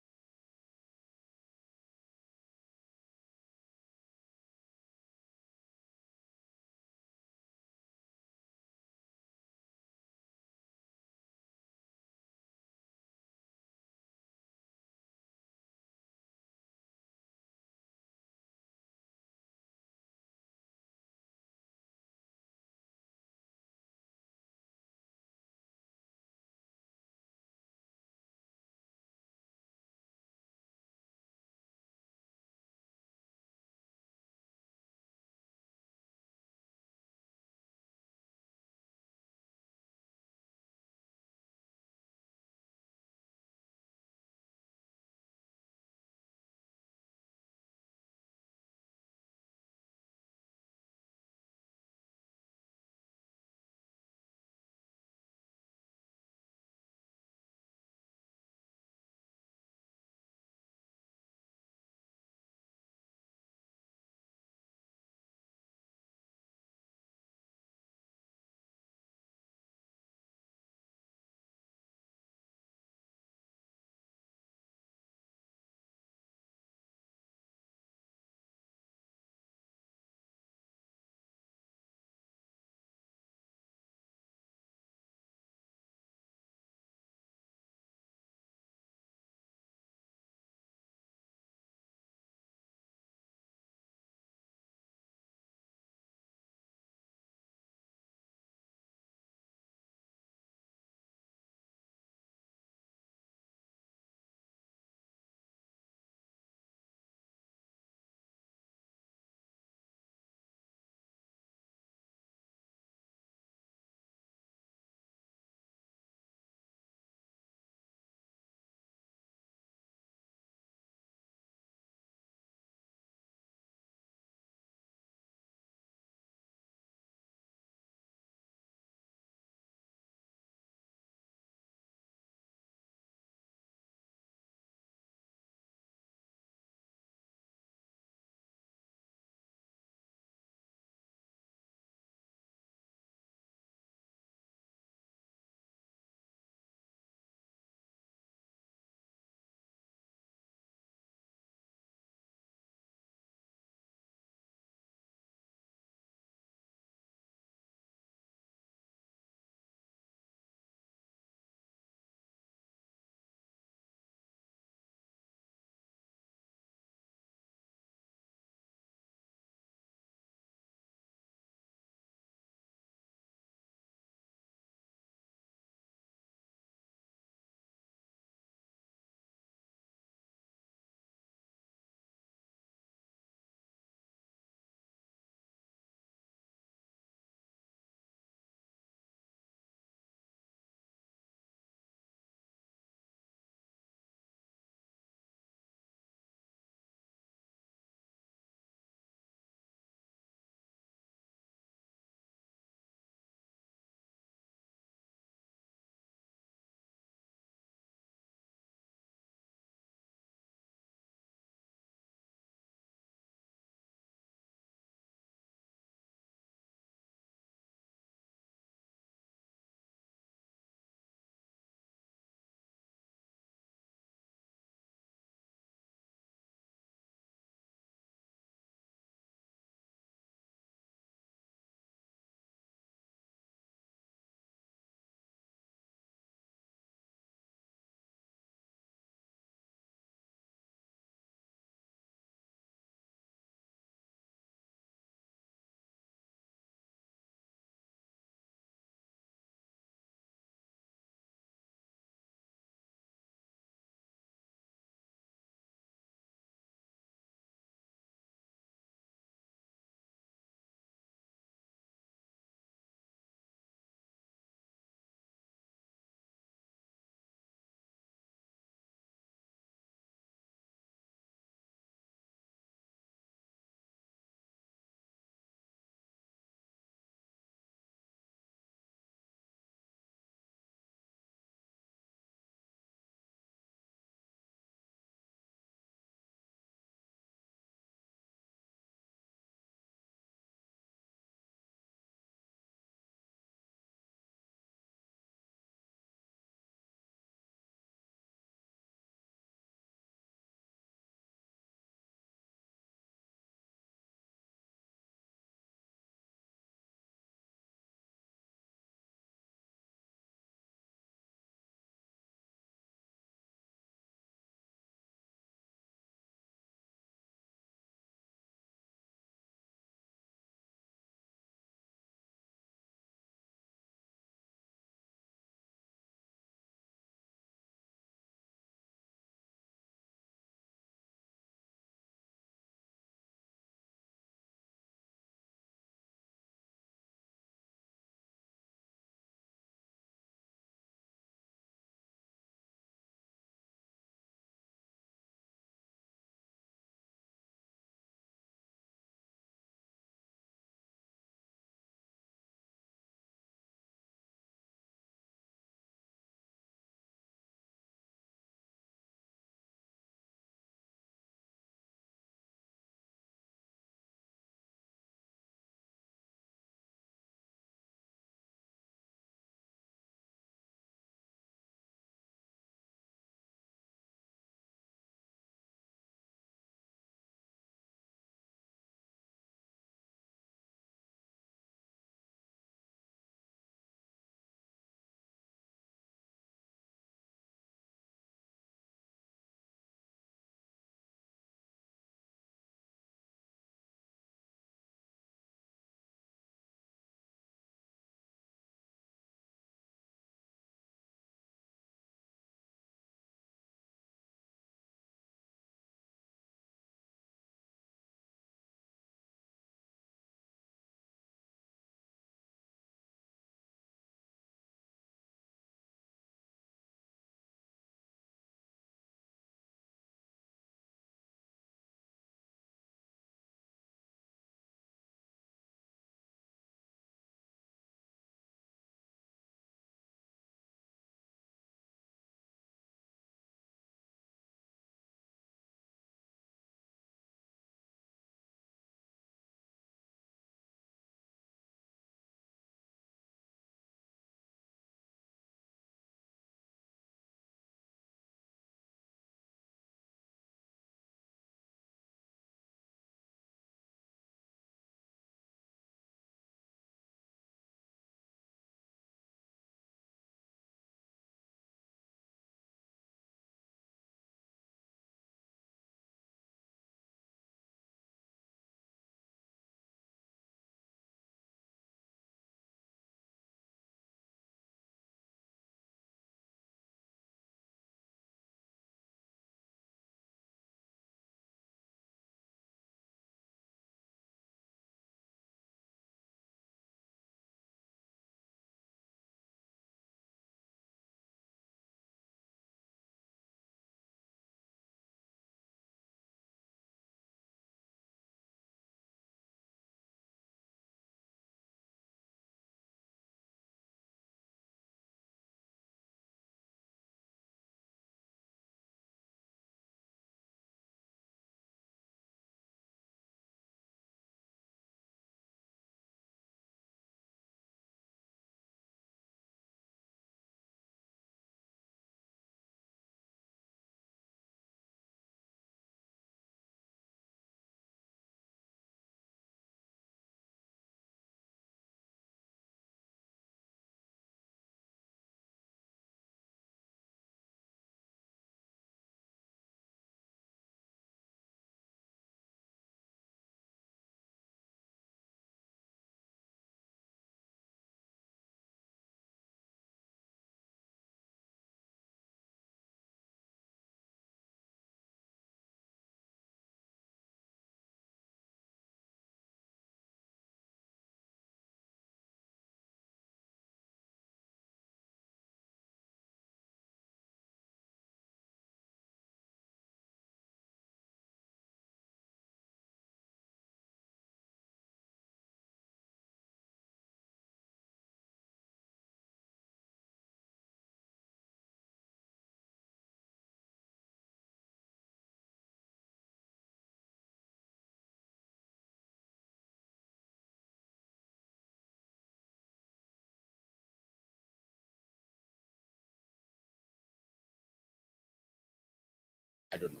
L: I don't know.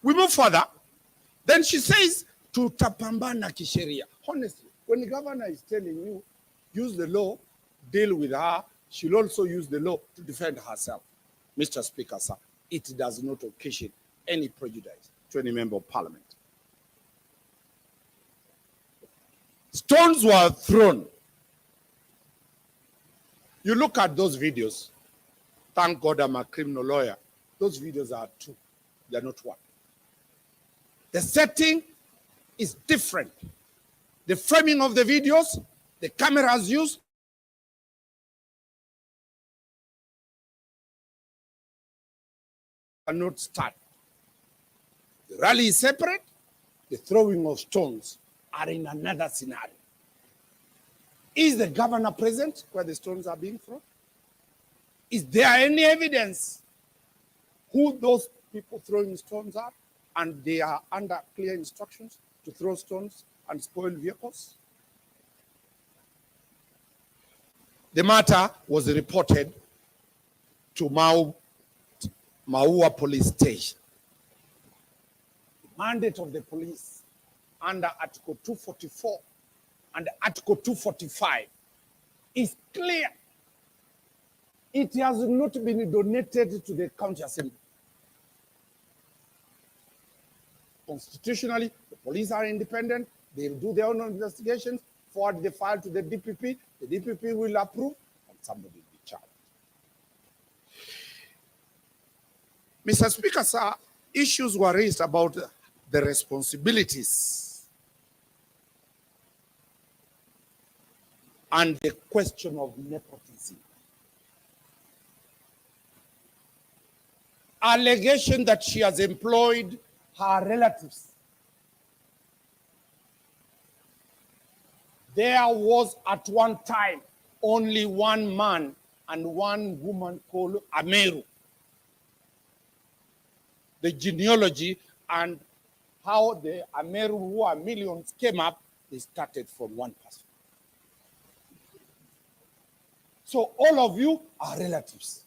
L: We move further. Then she says, tutapambana kisheria. Honestly, when the governor is telling you, use the law, deal with her, she'll also use the law to defend herself. Mr. Speaker, sir, it does not occasion any prejudice to any member of parliament. Stones were thrown. You look at those videos. Thank God I'm a criminal lawyer. Those videos are two. They're not one. The setting is different. The framing of the videos, the cameras used, are not start. The rally is separate. The throwing of stones are in another scenario. Is the governor present where the stones are being thrown? Is there any evidence who those people throwing stones are? And they are under clear instructions to throw stones and spoil vehicles? The matter was reported to Maua Police Station. The mandate of the police under Article 244 and Article 245 is clear. It has not been donated to the county assembly. Constitutionally, the police are independent. They do their own investigations, forward the file to the DPP. The DPP will approve, and somebody will be charged. Mr. Speaker, sir, issues were raised about the responsibilities and the question of nepotism. Allegation that she has employed her relatives. There was at one time only one man and one woman called Meru. The genealogy and how the Meru, who are millions, came up, they started from one person. So all of you are relatives.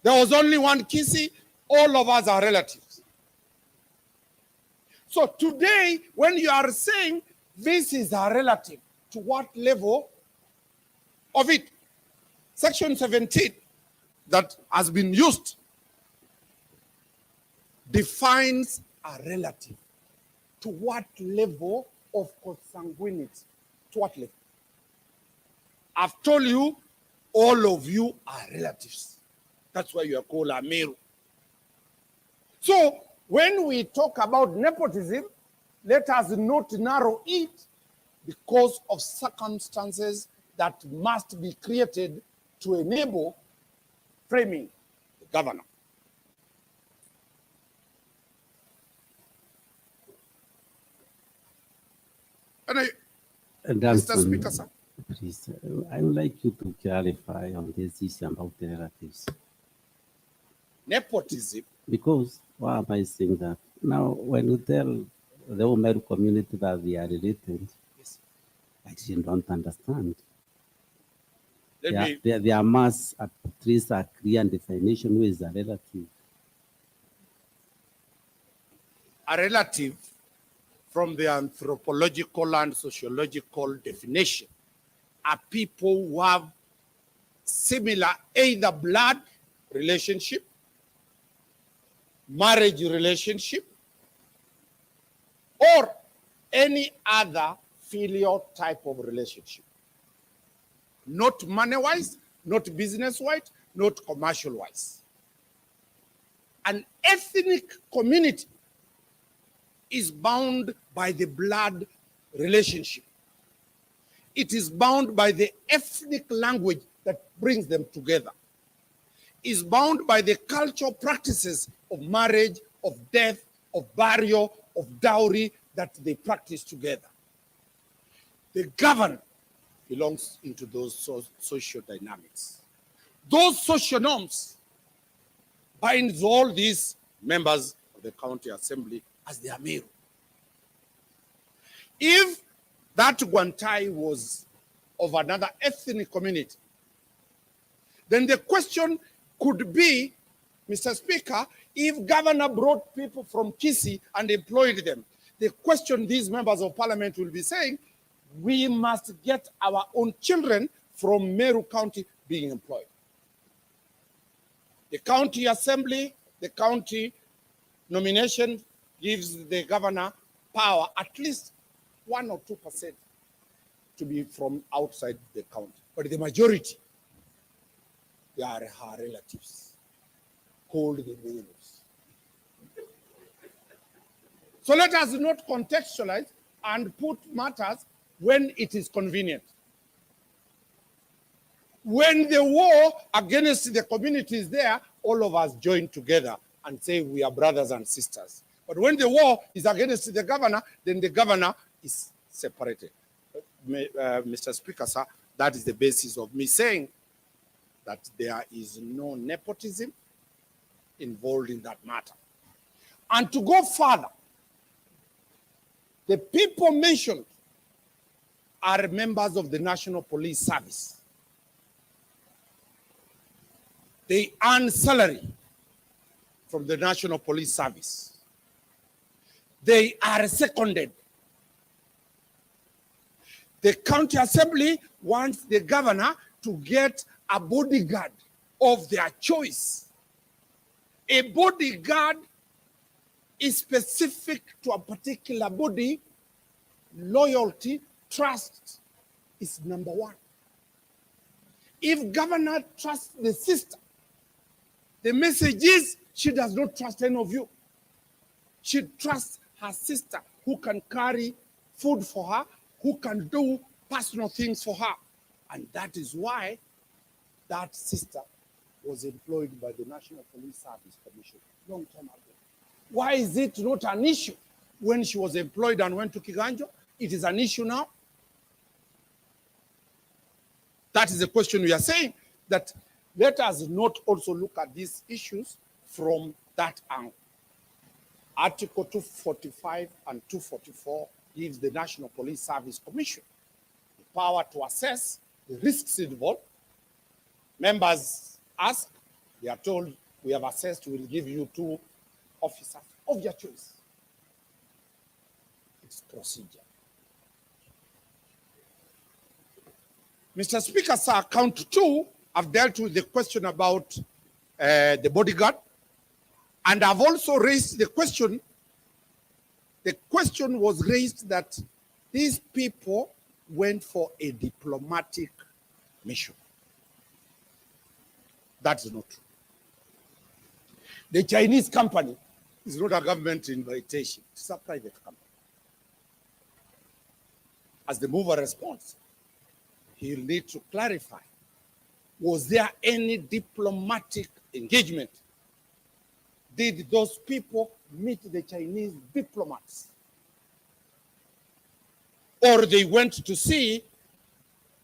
L: There was only one Kisi, all of us are relatives. So today, when you are saying this is a relative, to what level of it? Section 17 that has been used defines a relative. To what level of consanguinity? To what level? I've told you, all of you are relatives. That's why you are called a Meru. So when we talk about nepotism, let us not narrow it because of circumstances that must be created to enable framing the governor. And Mr. Speaker, sir.
D: Please, I would like you to clarify on this issue about the relatives.
L: Nepotism.
D: Because why am I saying that? Now, when you tell the Meru community that they are related,
L: Yes.
D: I don't understand.
L: Let
D: There must at least a clear definition who is a relative.
L: A relative, from the anthropological and sociological definition, are people who have similar either blood relationship, marriage relationship, or any other filial type of relationship. Not money-wise, not business-wise, not commercial-wise. An ethnic community is bound by the blood relationship. It is bound by the ethnic language that brings them together. Is bound by the cultural practices of marriage, of death, of burial, of dowry that they practice together. The governor belongs into those social dynamics. Those social norms binds all these members of the county assembly as their Meru. If that Guantai was
N: of another ethnic community, then the question could be, Mr. Speaker, if governor brought people from Kisii and employed them, the question these members of parliament will be saying, we must get our own children from Meru County being employed. The county assembly, the county nomination gives the governor power, at least 1 or 2% to be from outside the county. But the majority, they are her relatives, called the Merus. So let us not contextualize and put matters when it is convenient. When the war against the community is there, all of us join together and say we are brothers and sisters. But when the war is against the governor, then the governor is separated. Mr. Speaker, sir, that is the basis of me saying that there is no nepotism involved in that matter. And to go further, the people mentioned are members of the National Police Service. They earn salary from the National Police Service. They are seconded. The county assembly wants the governor to get a bodyguard of their choice. A bodyguard is specific to a particular body. Loyalty, trust is number one. If governor trusts the sister, the message is she does not trust any of you. She trusts her sister who can carry food for her, who can do personal things for her. And that is why that sister was employed by the National Police Service Commission long time ago. Why is it not an issue when she was employed and went to Kiganjo? It is an issue now. That is the question we are saying, that let us not also look at these issues from that angle. Article 245 and 244 gives the National Police Service Commission the power to assess the risks involved. Members ask, they are told, we have assessed, we will give you 2 officers of your choice. It's procedure. Mr. Speaker, sir, count 2, I've dealt with the question about the bodyguard, and I've also raised the question was raised that these people went for a diplomatic mission. That's not true. The Chinese company is not a government invitation, it's a private company. As the mover responds, he'll need to clarify, was there any diplomatic engagement? Did those people meet the Chinese diplomats? Or they went to see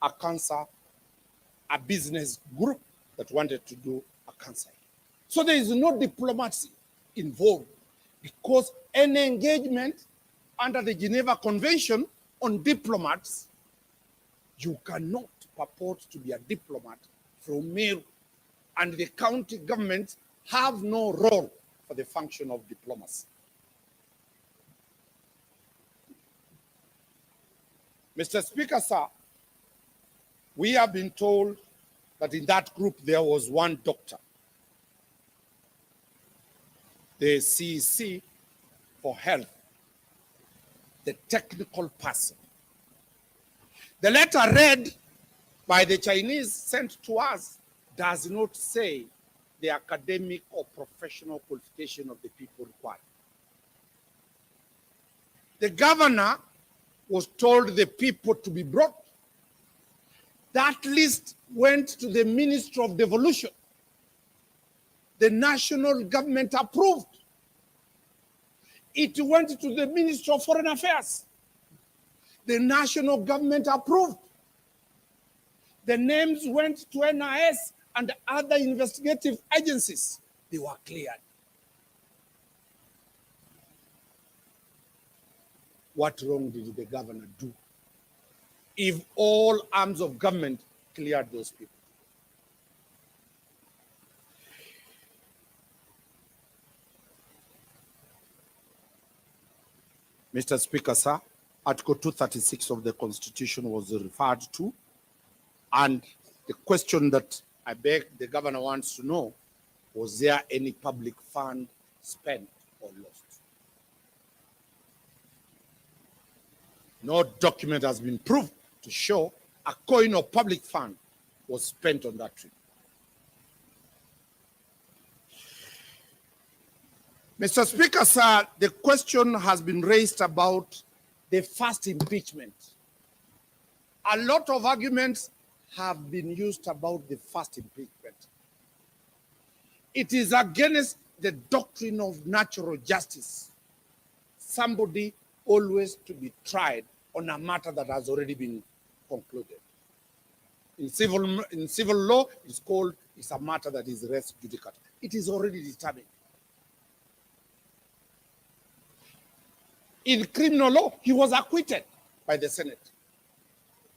N: a business group that wanted to do a cancer. So there is no diplomacy involved, because any engagement under the Geneva Convention on diplomats, you cannot purport to be a diplomat from Meru, and the county governments have no role for the function of diplomacy. Mr. Speaker, sir, we have been told that in that group there was one doctor, the CEC for health, the technical person. The letter read by the Chinese sent to us does not say the academic or professional qualification of the people required. The governor was told the people to be brought. That list went to the Ministry of Devolution. The national government approved. It went to the Ministry of Foreign Affairs. The national government approved. The names went to NIS and other investigative agencies. They were cleared. What wrong did the governor do if all arms of government cleared those people. Mr. Speaker, sir, Article 236 of the Constitution was referred to, and the question that I beg the governor wants to know, was there any public fund spent or lost? No document has been proved to show a coin of public fund was spent on that trip. Mr. Speaker, sir, the question has been raised about the first impeachment. A lot of arguments have been used about the first impeachment. It is against the doctrine of natural justice. Somebody always to be tried on a matter that has already been concluded. In civil law, it's a matter that is res judicata. It is already determined. In criminal law, he was acquitted by the Senate.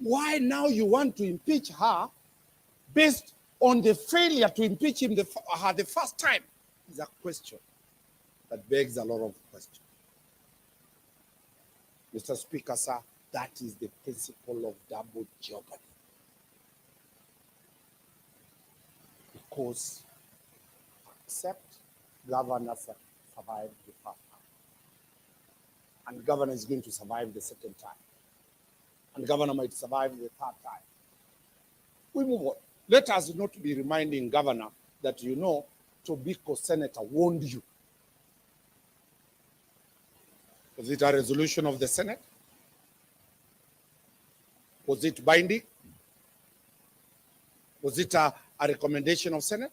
N: Why now you want to impeach her based on the failure to impeach him the first time is a question that begs a lot of questions. Mr. Speaker, sir, that is the principle of double jeopardy. Because except governor survived the first time, and governor is going to survive the second time, and governor might survive the third time. We move on. Let us not be reminding governor that, you know, Tobacco senator warned you. Was it a resolution of the Senate? Was it binding? Was it a recommendation of Senate?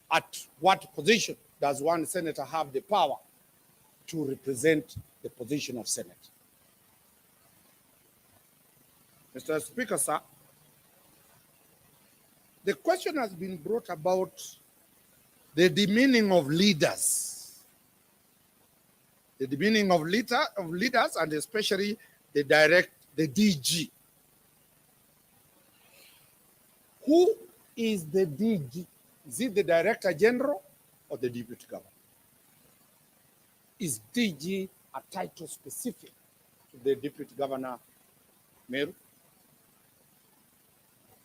N: At what position does one senator have the power to represent the position of Senate? Mr. Speaker, sir, the question has been brought about the demeaning of leaders. The demeaning of leaders, and especially the DG. Who is the DG? Is it the Director General or the Deputy Governor? Is DG a title specific to the Deputy Governor Meru?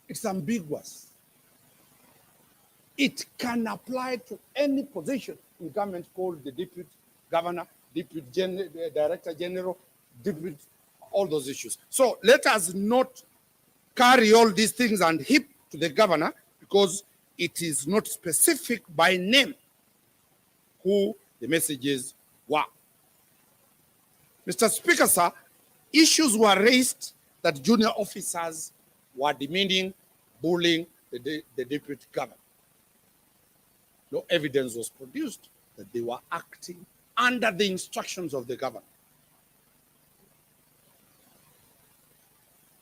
N: It's ambiguous. It can apply to any position in government called the Deputy Governor, Director General, Deputy, all those issues. So let us not carry all these things and heap to the governor, because it is not specific by name who the messages were. Mr. Speaker, sir, issues were raised that junior officers were demeaning, bullying the deputy governor. No evidence was produced that they were acting under the instructions of the governor.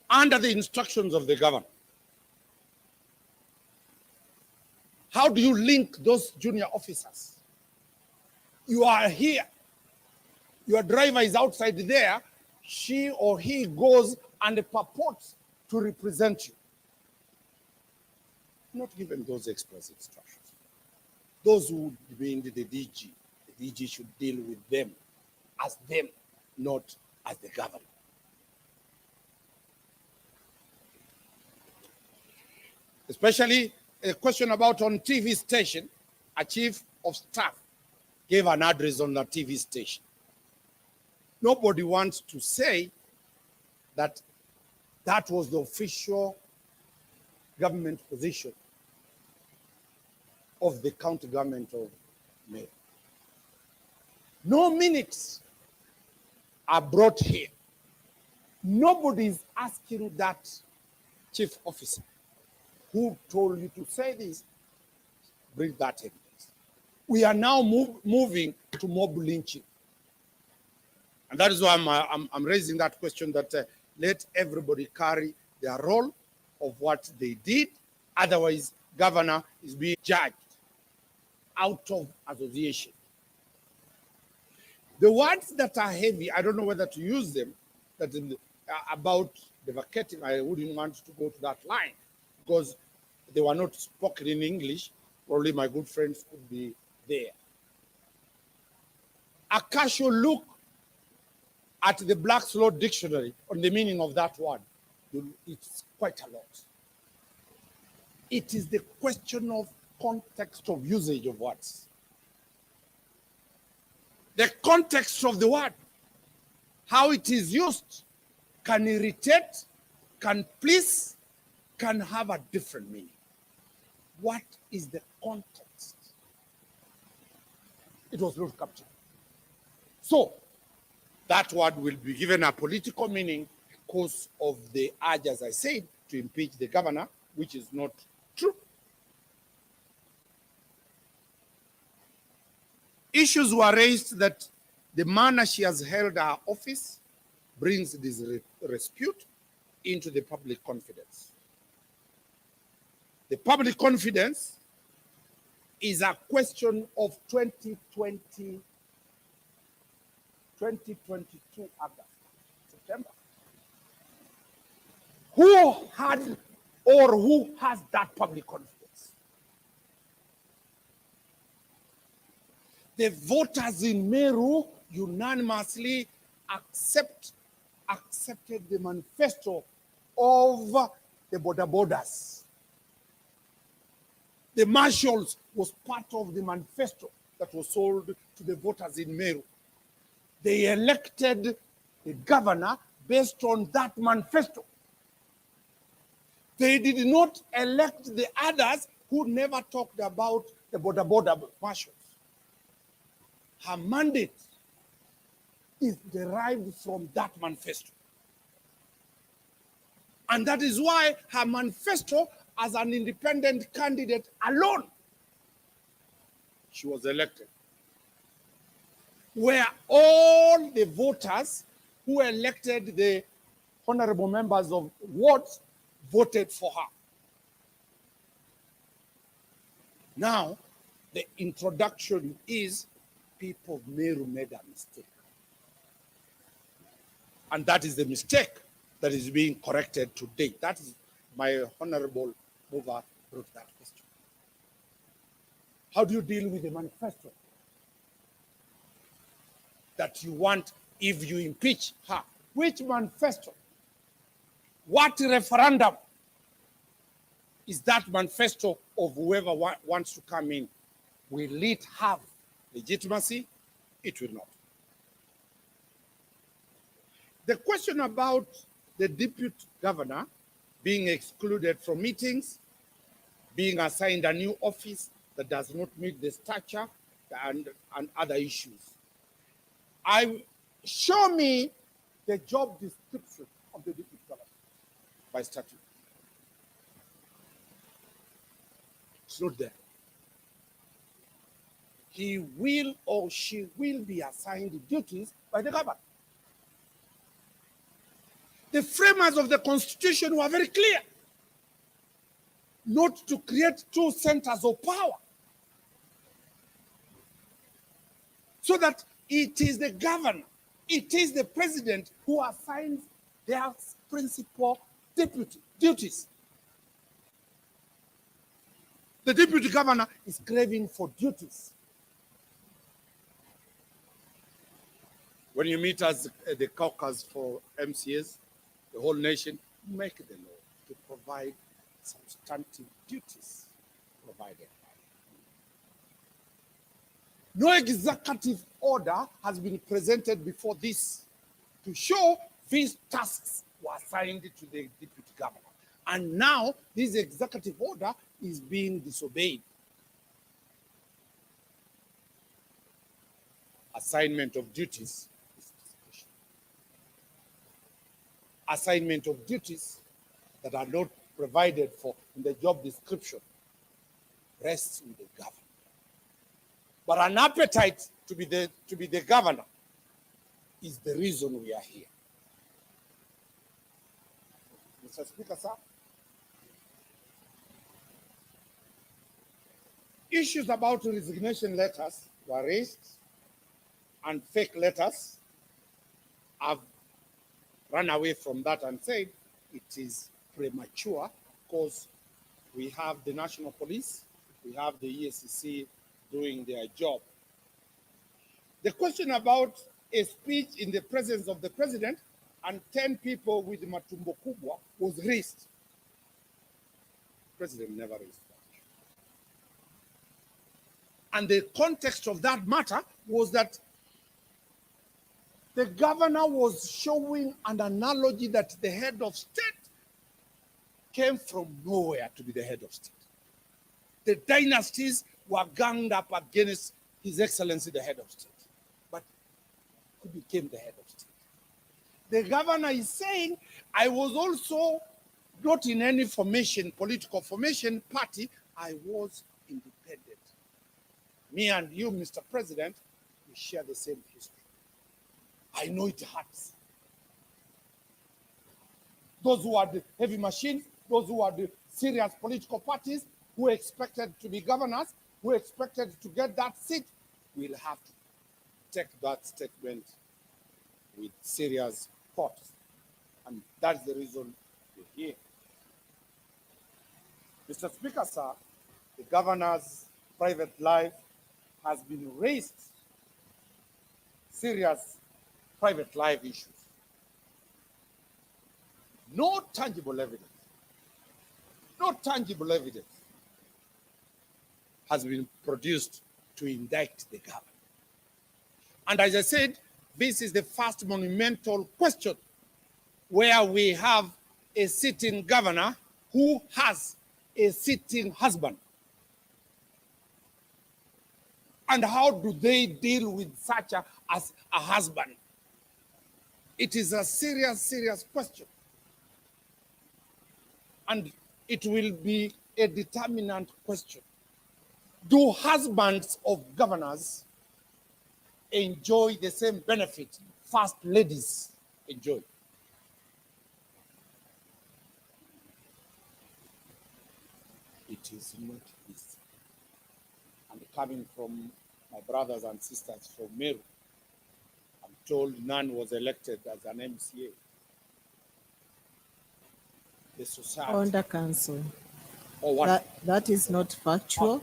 N: Under the instructions of the governor. How do you link those junior officers? You are here. Your driver is outside there. She or he goes and purports to represent you. Not given those express instructions. Those who demean the DG should deal with them, not as the governor. Especially a question about on TV station, a chief of staff gave an address on the TV station. Nobody wants to say that that was the official government position of the county government of Meru. No minutes are brought here. Nobody is asking that chief officer who told you to say this, bring that evidence. We are now moving to mob lynching. And that is why I'm raising that question, that let everybody carry their role of what they did. Otherwise, governor is being judged out of association. The words that are heavy, I don't know whether to use them, that about the vacating, I wouldn't want to go to that line because they were not spoken in English. Probably my good friends could be there. A casual look at the Black's Law Dictionary on the meaning of that word, it's quite a lot. It is the question of context of usage of words. The context of the word, how it is used, can irritate, can please, can have a different meaning. What is the context? It was not captured. So, that word will be given a political meaning because of the urge, as I said, to impeach the governor, which is not true. Issues were raised that the manner she has held her office brings disrepute into the public confidence. The public confidence is a question of 2022 August, September. Who had or who has that public confidence? The voters in Meru unanimously accepted the manifesto of the border borders. The marshals was part of the manifesto that was sold to the voters in Meru. They elected the governor based on that manifesto. They did not elect the others who never talked about the border marshals. Her mandate is derived from that manifesto. And that is why her manifesto, as an independent candidate alone, she was elected. Where all the voters who elected the honorable members of wards voted for her. Now, the introduction is people of Meru made a mistake. And that is the mistake that is being corrected today. That is my honorable mover brought that question. How do you deal with the manifesto that you want if you impeach her? Which manifesto? What referendum is that manifesto of whoever wants to come in? Will it have legitimacy? It will not. The question about the deputy governor being excluded from meetings, being assigned a new office that does not meet the stature and other issues. Show me the job description of the deputy governor by statute. It's not there. He will or she will be assigned duties by the government. The framers of the Constitution were very clear not to create two centers of power, so that it is the governor, it is the president who assigns their principal deputy duties. The deputy governor is craving for duties. When you meet as the caucus for MCAs, the whole nation, make the law to provide substantive duties provided. No executive order has been presented before this to show these tasks were assigned to the deputy governor. And now this executive order is being disobeyed. Assignment of duties is discretion. Assignment of duties that are not provided for in the job description rests with the governor. But an appetite to be the governor is the reason we are here. Mr. Speaker, sir. Issues about resignation letters were raised, and fake letters have ran away from that and said it is premature because we have the National Police, we have the EACC doing their job. The question about a speech in the presence of the president and 10 people with matumbo kubwa was raised. President never raised that. And the context of that matter was that the governor was showing an analogy that the head of state came from nowhere to be the head of state. The dynasties were ganged up against His Excellency, the head of state. But he became the head of state. The governor is saying, I was also not in any formation, political formation, party. I was independent. Me and you, Mr. President, we share the same history. I know it hurts. Those who are the heavy machines, those who are the serious political parties, who expected to be governors, who expected to get that seat, will have to take that statement with serious thought. And that's the reason we're here. Mr. Speaker, sir, the governor's private life has been raised. Serious private life issues. No tangible evidence has been produced to indict the governor. And as I said, this is the first monumental question where we have a sitting governor who has a sitting husband. And how do they deal with such a husband? It is a serious, serious question. And it will be a determinant question. Do husbands of governors enjoy the same benefit first ladies enjoy? It is not easy. And coming from my brothers and sisters from Meru, I'm told none was elected as an MCA. The society.
O: Under council.
N: Or what?
O: That is not factual.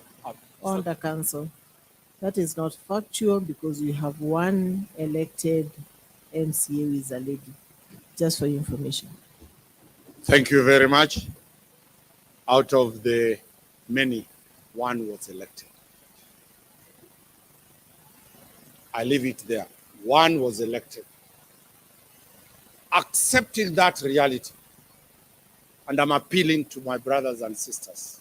O: Under council. That is not factual because we have one elected MCA who is a lady. Just for your information.
N: Thank you very much. Out of the many, one was elected. I leave it there. One was elected. Accepting that reality, and I'm appealing to my brothers and sisters,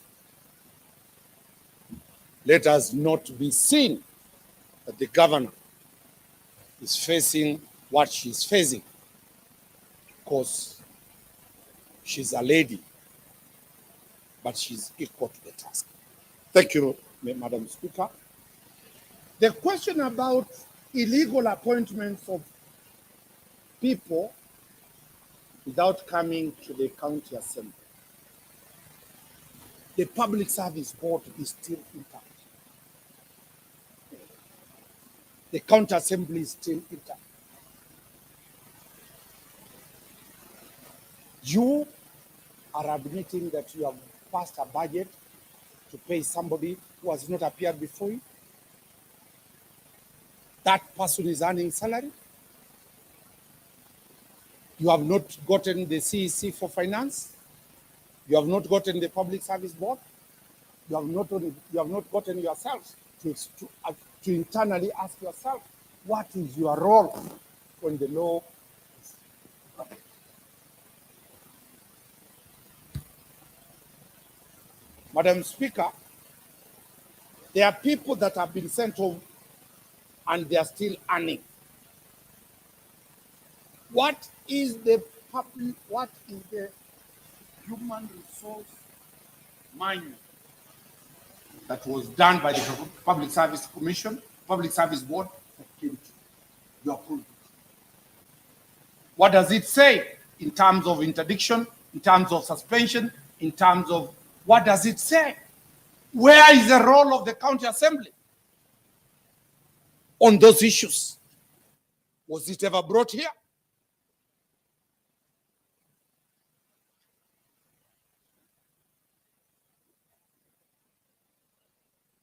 N: let us not be seen that the governor is facing what she's facing because she's a lady, but she's equal to the task. Thank you, Madam Speaker. The question about illegal appointments of people without coming to the county assembly. The Public Service Board is still intact. The county assembly is still intact. You are admitting that you have passed a budget to pay somebody who has not appeared before you. That person is earning salary. You have not gotten the CEC for finance. You have not gotten the Public Service Board. You have not gotten yourselves to internally ask yourself, what is your role when the law is... Madam Speaker, there are people that have been sent home and they are still earning. What is the human resource manual that was done by the Public Service Commission, Public Service Board that came to you approved? What does it say in terms of interdiction, in terms of suspension, in terms of what does it say? Where is the role of the county assembly on those issues? Was it ever brought here?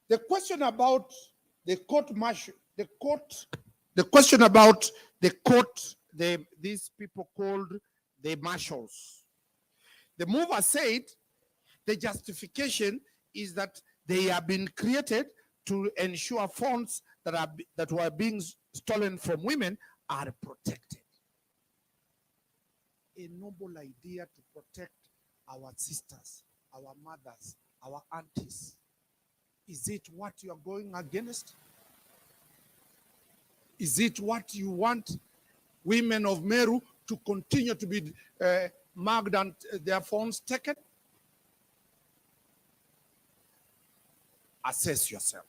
N: The question about the court martial, the question about the court, these people called the marshals. The mover said the justification is that they have been created to ensure funds that were being stolen from women are protected. A noble idea to protect our sisters, our mothers, our aunties. Is it what you are going against? Is it what you want women of Meru to continue to be mugged and their phones taken? Assess yourself.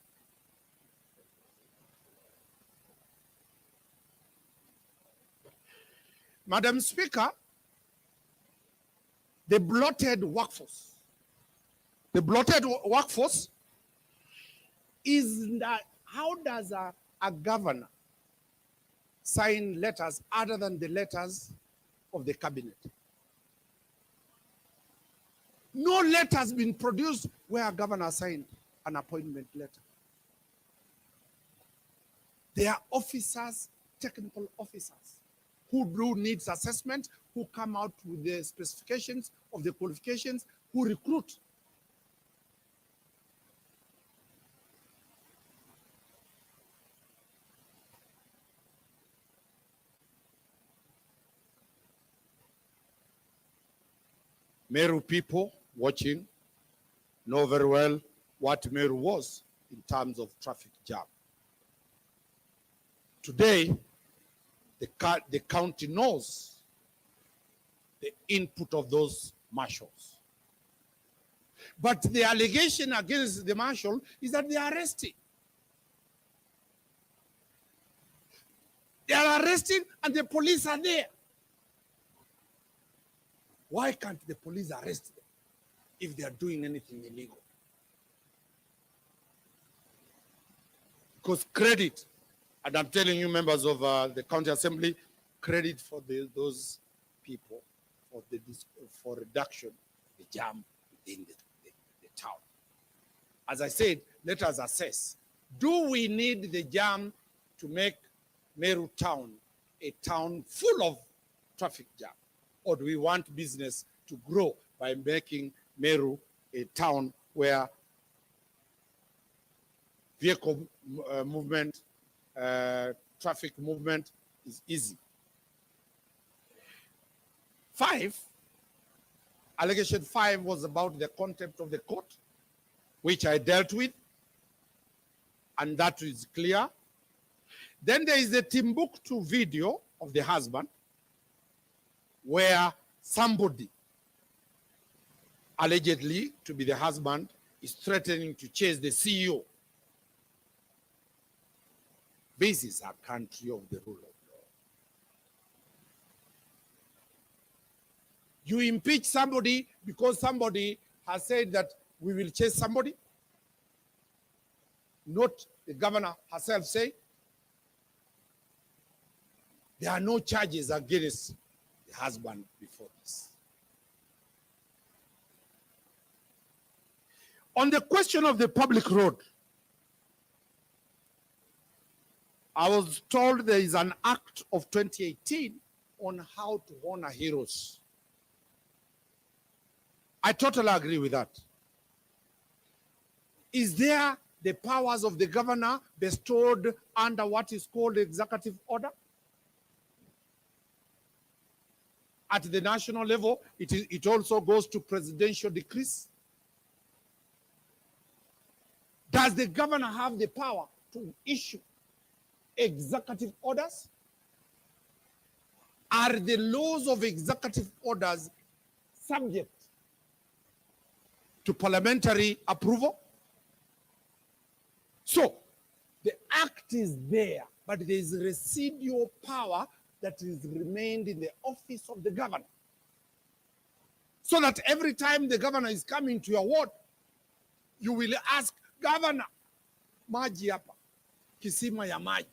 N: Madam Speaker, the bloated workforce is that how does a governor sign letters other than the letters of the cabinet? No letter has been produced where a governor signed an appointment letter. They are officers, technical officers, who do needs assessment, who come out with the specifications of the qualifications, who recruit. Meru people watching know very well what Meru was in terms of traffic jam. Today, the county knows the input of those marshals. But the allegation against the marshal is that they are arresting. They are arresting and the police are there. Why can't the police arrest them if they are doing anything illegal? Because credit, and I'm telling you, members of the county assembly, credit for those people for reduction of the jam within the town. As I said, let us assess. Do we need the jam to make Meru town a town full of traffic jam? Or do we want business to grow by making Meru a town where vehicle movement, traffic movement is easy? 5, allegation 5 was about the contempt of the court, which I dealt with, and that is clear. Then there is the Timbuktu video of the husband, where somebody, allegedly to be the husband, is threatening to chase the CEO. This is a country of the rule of law. You impeach somebody because somebody has said that we will chase somebody? Not the governor herself say. There are no charges against the husband before this. On the question of the public road, I was told there is an act of 2018 on how to honor heroes. I totally agree with that. Is there the powers of the governor bestowed under what is called executive order? At the national level, it also goes to presidential decrees. Does the governor have the power to issue executive orders? Are the laws of executive orders subject to parliamentary approval? So, the act is there, but there is residual power that is remained in the office of the governor. So that every time the governor is coming to your ward, you will ask, Governor, maji hapa, kisima ya maji.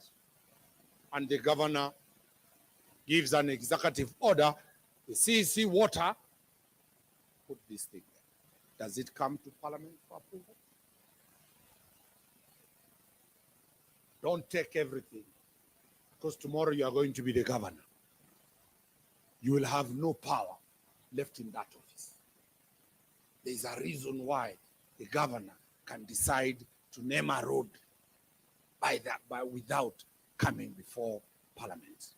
N: And the governor gives an executive order, the CEC water, put this thing there. Does it come to parliament for approval? Don't take everything, because tomorrow you are going to be the governor. You will have no power left in that office. There is a reason why the governor can decide to name a road without coming before Parliament.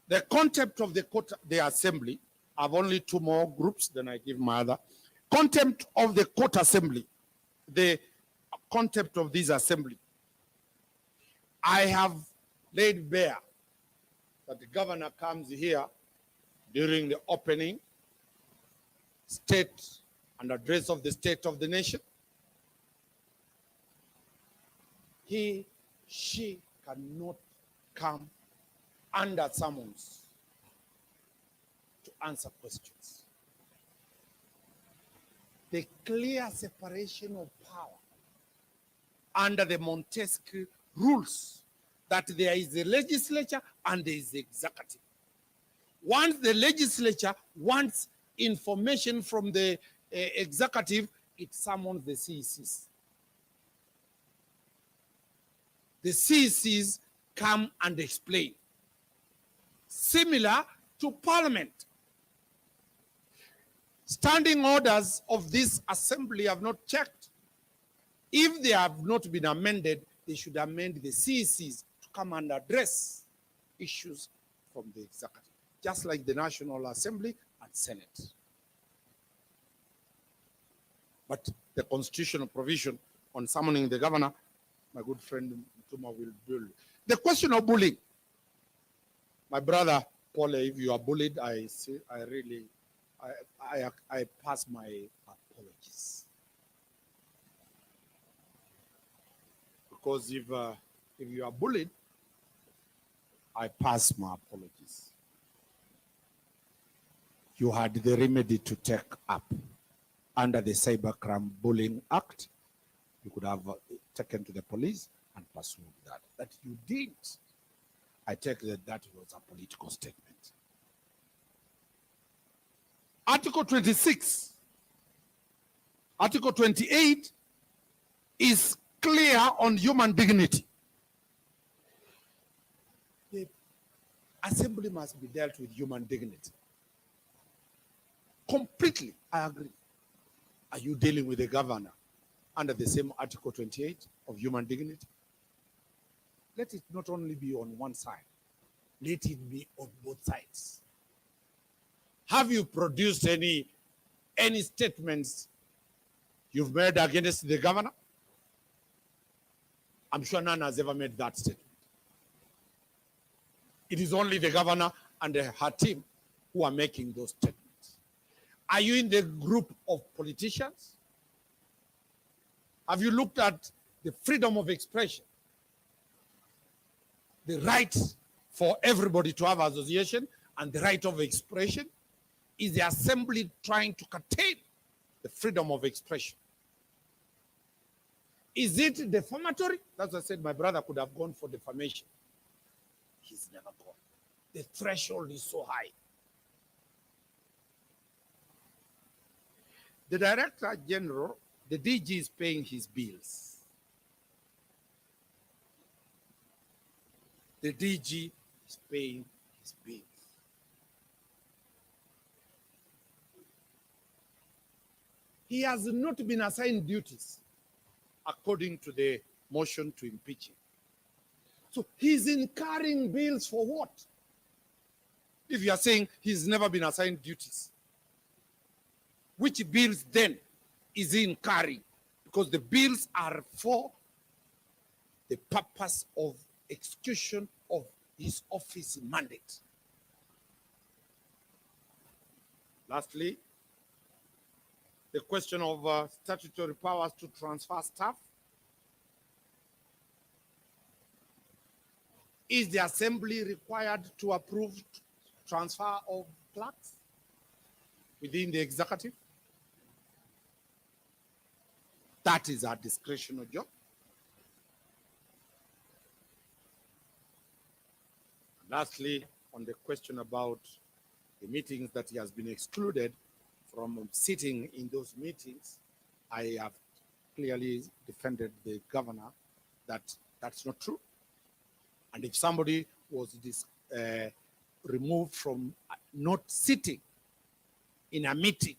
N: The contempt of the assembly, I have only two more groups, then I give my other. Contempt of the court assembly, the contempt of this assembly. I have laid bare that the governor comes here during the opening state and address of the state of the nation. She cannot come under summons to answer questions. The clear separation of power under the Montesquieu rules that there is the legislature and there is the executive. Once the legislature wants information from the executive, it summons the CECs. The CECs come and explain. Similar to Parliament. Standing orders of this assembly have not checked. If they have not been amended, they should amend the CECs to come and address issues from the executive, just like the National Assembly and Senate. But the constitutional provision on summoning the governor, my good friend Mutuma will build. The question of bullying. My brother Paul, if you are bullied, I pass my apologies. Because if you are bullied, I pass my apologies. You had the remedy to take up under the Cybercrime Bullying Act. You could have taken to the police and pursued that. That you didn't. I take that was a political statement. Article 26, Article 28 is clear on human dignity. The assembly must be dealt with human dignity. Completely, I agree. Are you dealing with the governor under the same Article 28 of human dignity? Let it not only be on one side, let it be on both sides. Have you produced any statements you've made against the governor? I'm sure none has ever made that statement. It is only the governor and her team who are making those statements. Are you in the group of politicians? Have you looked at the freedom of expression? The right for everybody to have association and the right of expression? Is the assembly trying to curtail the freedom of expression? Is it defamatory? That's what I said my brother could have gone for defamation. He's never gone. The threshold is so high. The Director General, the DG, is paying his bills. The DG is paying his bills. He has not been assigned duties according to the motion to impeach him. So he's incurring bills for what? If you are saying he's never been assigned duties, which bills then is he incurring? Because the bills are for the purpose of execution of his office mandate. Lastly, the question of statutory powers to transfer staff. Is the assembly required to approve transfer of clerks within the executive? That is our discretionary job. Lastly, on the question about
L: the meetings that he has been excluded from sitting in those meetings, I have clearly defended the governor that that's not true. And if somebody was removed from not sitting in a meeting,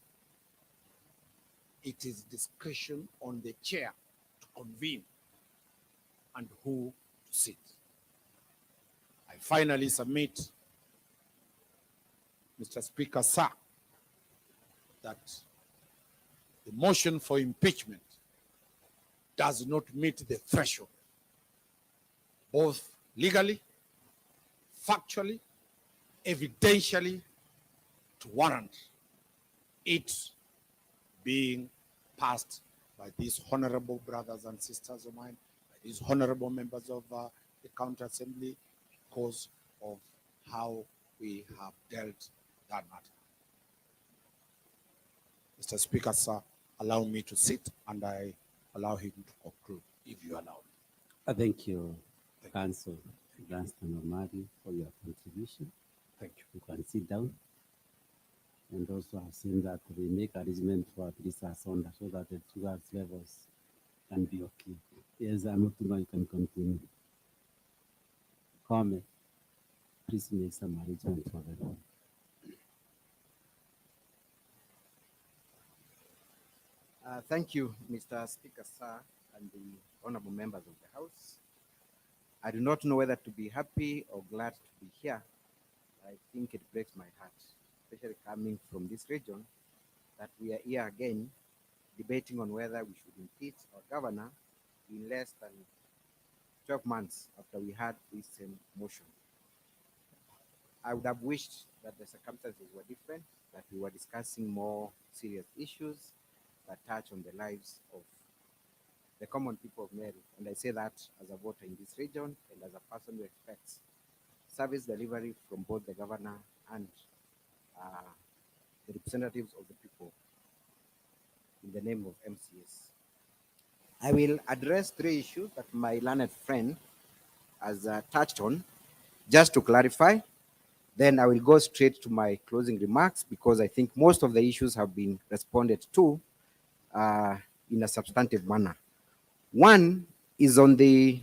L: it is discretion on the chair to convene and who to sit. I finally submit, Mr. Speaker, sir, that the motion for impeachment does not meet the threshold, both legally, factually, evidentially, to warrant it being passed by these honorable brothers and sisters of mine, by these honorable members of the County Assembly, because of how we have dealt that matter. Mr. Speaker, sir, allow me to sit and I allow him to conclude, if you allow me.
D: Thank you, Council Dunstan Omari, for your contribution.
L: Thank you.
D: You can sit down. And also I've seen that we make arrangements for at least a sonda so that the sugar levels can be okay. Yes, I'm not know you can continue. Come, please make some arrangements for them.
P: Thank you, Mr. Speaker, sir, and the honorable members of the House. I do not know whether to be happy or glad to be here. I think it breaks my heart, especially coming from this region, that we are here again debating on whether we should impeach our governor in less than 12 months after we had this same motion. I would have wished that the circumstances were different, that we were discussing more serious issues that touch on the lives of the common people of Meru. And I say that as a voter in this region and as a person who expects service delivery from both the governor and the representatives of the people in the name of MCS. I will address 3 issues that my learned friend has touched on, just to clarify. Then I will go straight to my closing remarks because I think most of the issues have been responded to in a substantive manner. One is on the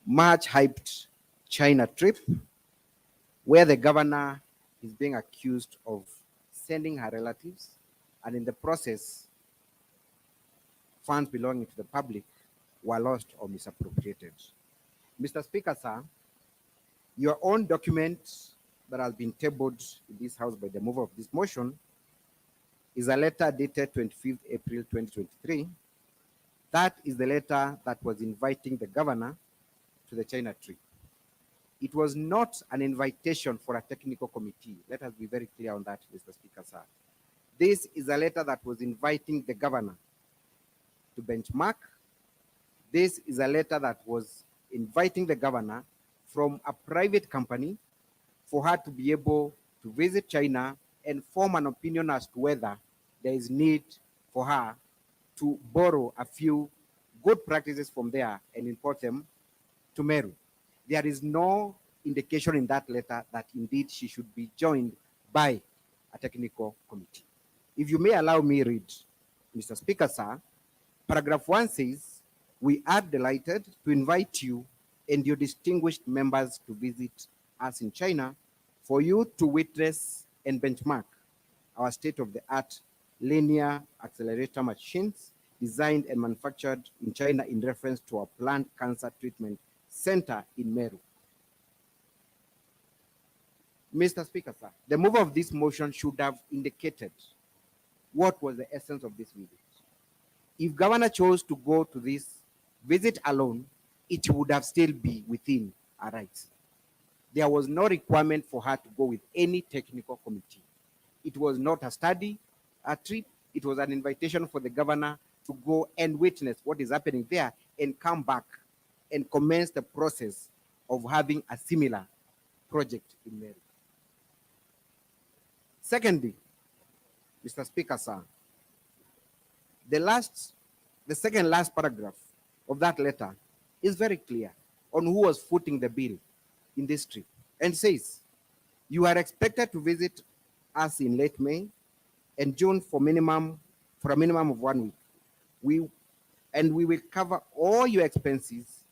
P: much hyped China trip, where the governor is being accused of sending her relatives, and in the process, funds belonging to the public were lost or misappropriated. Mr. Speaker, sir, your own document that has been tabled in this House by the mover of this motion is a letter dated 25th April 2023. That is the letter that was inviting the governor to the China trip. It was not an invitation for a technical committee. Let us be very clear on that, Mr. Speaker, sir. This is a letter that was inviting the governor to benchmark. This is a letter that was inviting the governor from a private company for her to be able to visit China and form an opinion as to whether there is need for her to borrow a few good practices from there and import them to Meru. There is no indication in that letter that indeed she should be joined by a technical committee. If you may allow me read, Mr. Speaker, sir, paragraph 1 says, "We are delighted to invite you and your distinguished members to visit us in China for you to witness and benchmark our state-of-the-art linear accelerator machines designed and manufactured in China in reference to our plant cancer treatment center in Meru." Mr. Speaker, sir, the mover of this motion should have indicated what was the essence of this visit. If governor chose to go to this visit alone, it would have still be within our rights. There was no requirement for her to go with any technical committee. It was not a study, a trip. It was an invitation for the governor to go and witness what is happening there and come back and commence the process of having a similar project in Meru. Secondly, Mr. Speaker, sir, the second last paragraph of that letter is very clear on who was footing the bill in this trip and says, "You are expected to visit us in late May, and June for a minimum of 1 week. We will cover all your expenses,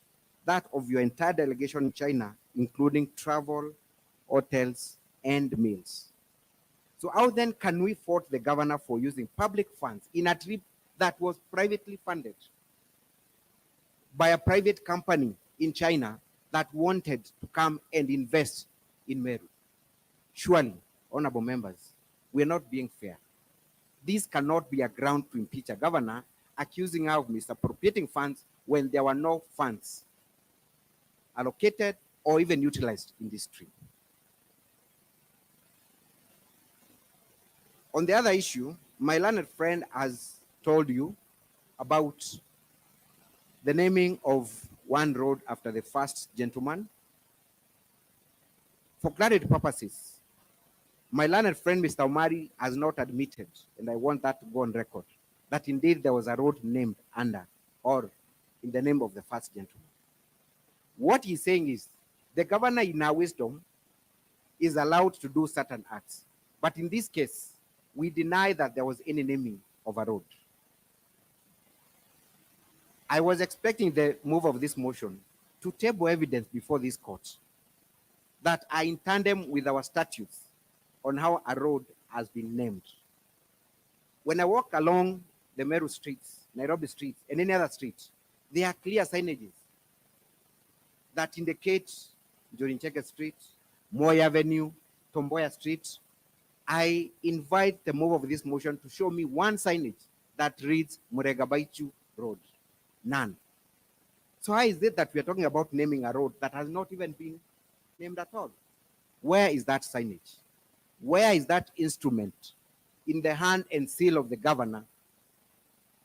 P: that of your entire delegation in China, including travel, hotels, and meals. So how then can we fault the governor for using public funds in a trip that was privately funded by a private company in China that wanted to come and invest in Meru? Surely, honorable members, we are not being fair. This cannot be a ground to impeach a governor accusing her of misappropriating funds when there were no funds allocated or even utilized in this trip. On the other issue, my learned friend has told you about the naming of one road after the first gentleman. For clarity purposes, my learned friend, Mr. Omari, has not admitted, and I want that to go on record, that indeed there was a road named under or in the name of the first gentleman. What he's saying is the governor, in our wisdom, is allowed to do certain acts. But in this case, we deny that there was any naming of a road. I was expecting the move of this motion to table evidence before this court that are in tandem with our statutes on how a road has been named. When I walk along the Meru streets, Nairobi streets, and any other street, there are clear signages that indicate Jorincheke Street, Moy Avenue, Tomboya Street. I invite the mover of this motion to show me one signage that reads Muregabaichu Road. None. So how is it that we are talking about naming a road that has not even been named at all? Where is that signage? Where is that instrument in the hand and seal of the governor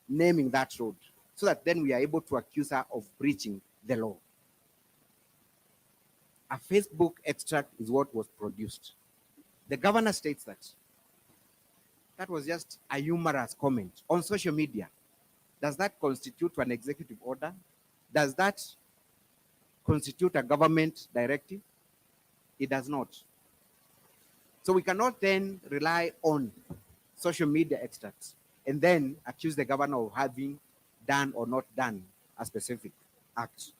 P: naming that road, so that then we are able to accuse her of breaching the law? A Facebook extract is what was produced. The governor states that that was just a humorous comment on social media. Does that constitute an executive order? Does that constitute a government directive? It does not. So we cannot then rely on social media extracts and then accuse the governor of having done or not done a specific act.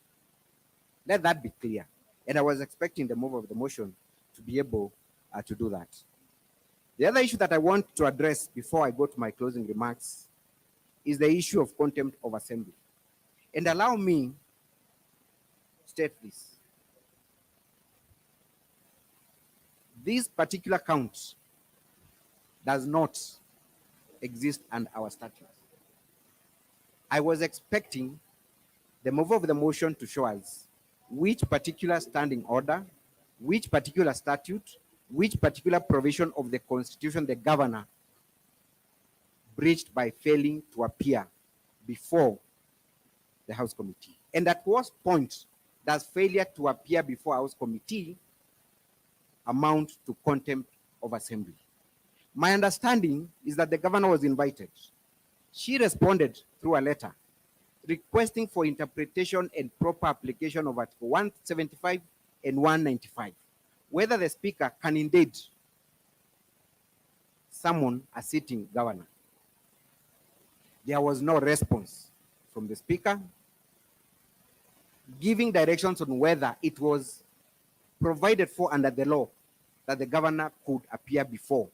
P: Let that be clear. And I was expecting the move of the motion to be able to do that. The other issue that I want to address before I go to my closing remarks is the issue of contempt of assembly. And allow me to state this. This particular count does not exist under our statutes. I was expecting the mover of the motion to show us which particular standing order, which particular statute, which particular provision of the Constitution the governor breached by failing to appear before the House Committee. And at what point does failure to appear before House Committee amount to contempt of assembly? My understanding is that the governor was invited. She responded through a letter requesting for interpretation and proper application of Article 175 and 195, whether the speaker can indeed summon a sitting governor. There was no response from the speaker giving directions on whether it was provided for under the law that the governor could appear before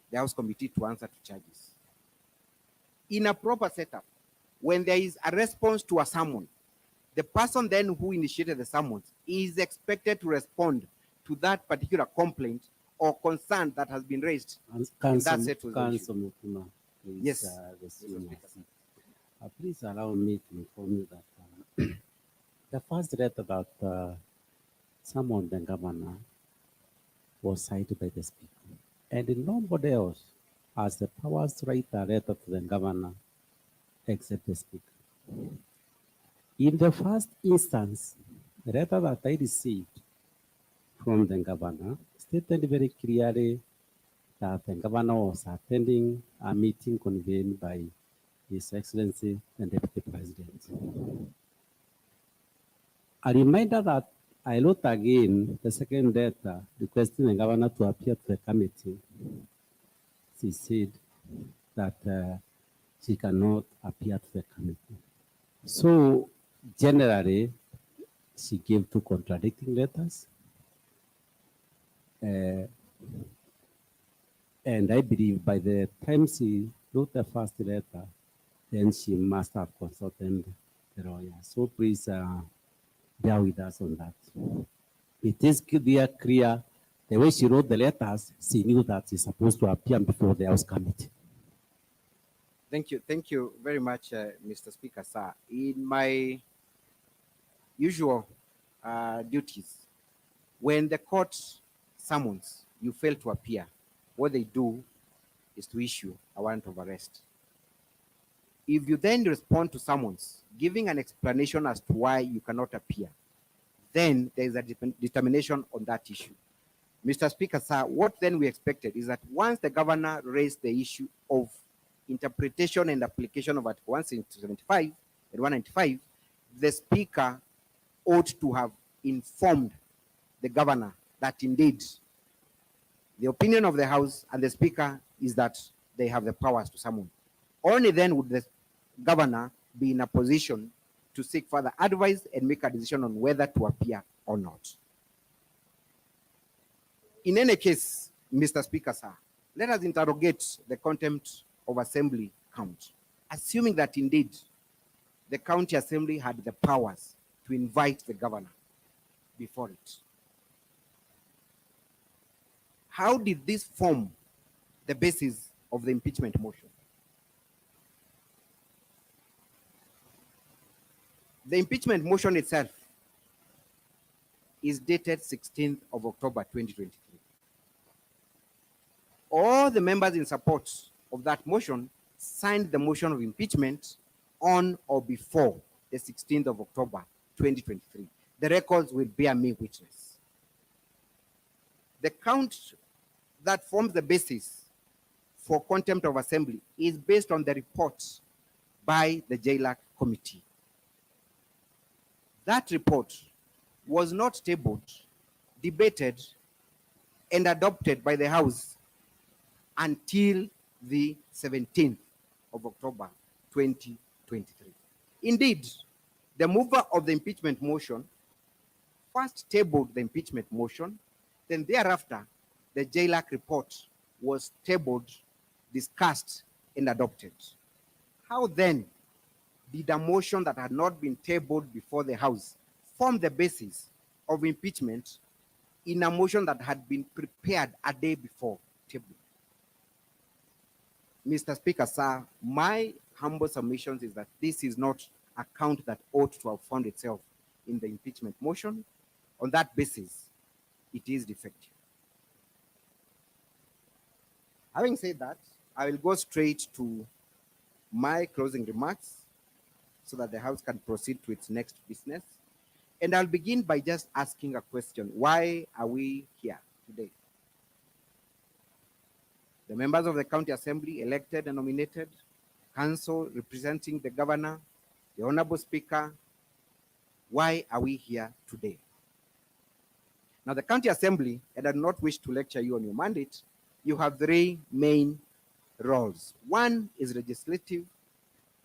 P: the House Committee to answer to charges. In a proper setup, when there is a response to a summons, the person then who initiated the summons is expected to respond to that particular complaint or concern that has been raised.
D: Council Mukuma, please,
P: Yes.
D: Please allow me to inform you that the first letter that summoned the governor was cited by the speaker, and nobody else has the powers to write a letter to the governor except the speaker. In the first instance, the letter that I received from the governor stated very clearly that the governor was attending a meeting convened by His Excellency the Deputy President. A reminder that I wrote again the second letter requesting the governor to appear to the committee. She said that she cannot appear to the committee. So generally, she gave two contradicting letters. And I believe by the time she wrote the first letter, then she must have consulted the lawyer. So please bear with us on that. It is clear, the way she wrote the letters, she knew that she's supposed to appear before the House Committee.
P: Thank you very much, Mr. Speaker, sir. In my usual duties, when the court summons, you fail to appear, what they do is to issue a warrant of arrest. If you then respond to summons, giving an explanation as to why you cannot appear, then there is a determination on that issue. Mr. Speaker, sir, what then we expected is that once the governor raised the issue of interpretation and application of Article 175 and 195, the Speaker ought to have informed the governor that indeed the opinion of the House and the Speaker is that they have the powers to summon. Only then would the governor be in a position to seek further advice and make a decision on whether to appear or not. In any case, Mr. Speaker, sir, let us interrogate the contempt of assembly count, assuming that indeed the county assembly had the powers to invite the governor before it. How did this form the basis of the impeachment motion? The impeachment motion itself is dated 16th of October 2023. All the members in support of that motion signed the motion of impeachment on or before the 16th of October 2023. The records will bear me witness. The count that forms the basis for contempt of assembly is based on the report by the JLAC committee. That report was not tabled, debated, and adopted by the House until the 17th of October 2023. Indeed, the mover of the impeachment motion first tabled the impeachment motion, then thereafter, the JLAC report was tabled, discussed, and adopted. How then did a motion that had not been tabled before the House form the basis of impeachment in a motion that had been prepared a day before tabling? Mr. Speaker, sir, my humble submission is that this is not a count that ought to have found itself in the impeachment motion. On that basis, it is defective. Having said that, I will go straight to my closing remarks so that the House can proceed to its next business. And I'll begin by just asking a question. Why are we here today? The members of the County Assembly, elected and nominated, council representing the governor, the Honorable Speaker, why are we here today? Now, the County Assembly, and I do not wish to lecture you on your mandate, you have three main roles. One is legislative,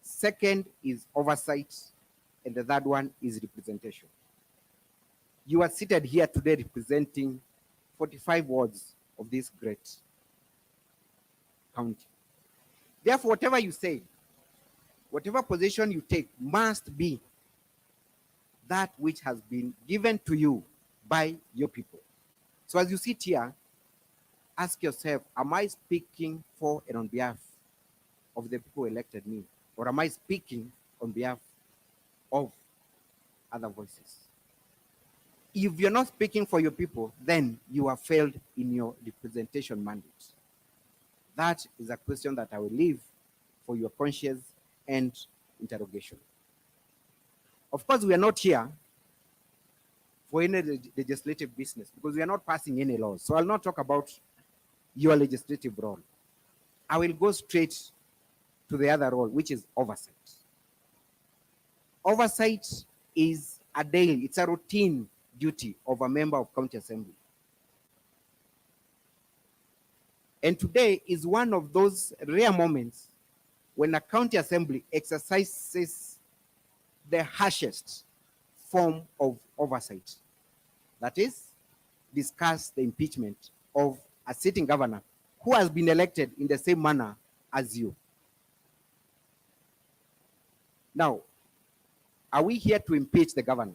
P: second is oversight, and the third one is representation. You are seated here today representing 45 wards of this great county. Therefore, whatever you say, whatever position you take must be that which has been given to you by your people. So as you sit here, ask yourself, am I speaking for and on behalf of the people who elected me? Or am I speaking on behalf of other voices? If you're not speaking for your people, then you have failed in your representation mandate. That is a question that I will leave for your conscience and interrogation. Of course, we are not here for any legislative business because we are not passing any laws. So I'll not talk about your legislative role. I will go straight to the other role, which is oversight. Oversight is a daily, it's a routine duty of a member of county assembly. And today is one of those rare moments when a county assembly exercises the harshest form of oversight. That is, discuss the impeachment of a sitting governor who has been elected in the same manner as you. Now, are we here to impeach the governor?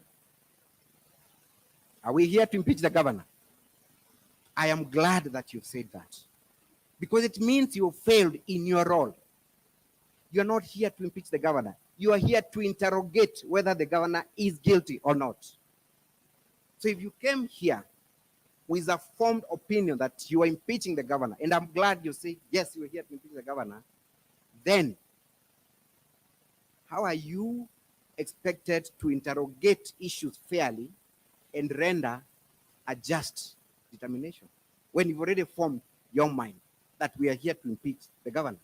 P: Are we here to impeach the governor? I am glad that you've said that, because it means you failed in your role. You're not here to impeach the governor. You are here to interrogate whether the governor is guilty or not. So if you came here with a formed opinion that you are impeaching the governor, and I'm glad you say, yes, you are here to impeach the governor, then how are you expected to interrogate issues fairly and render a just determination when you've already formed your mind that we are here to impeach the governor?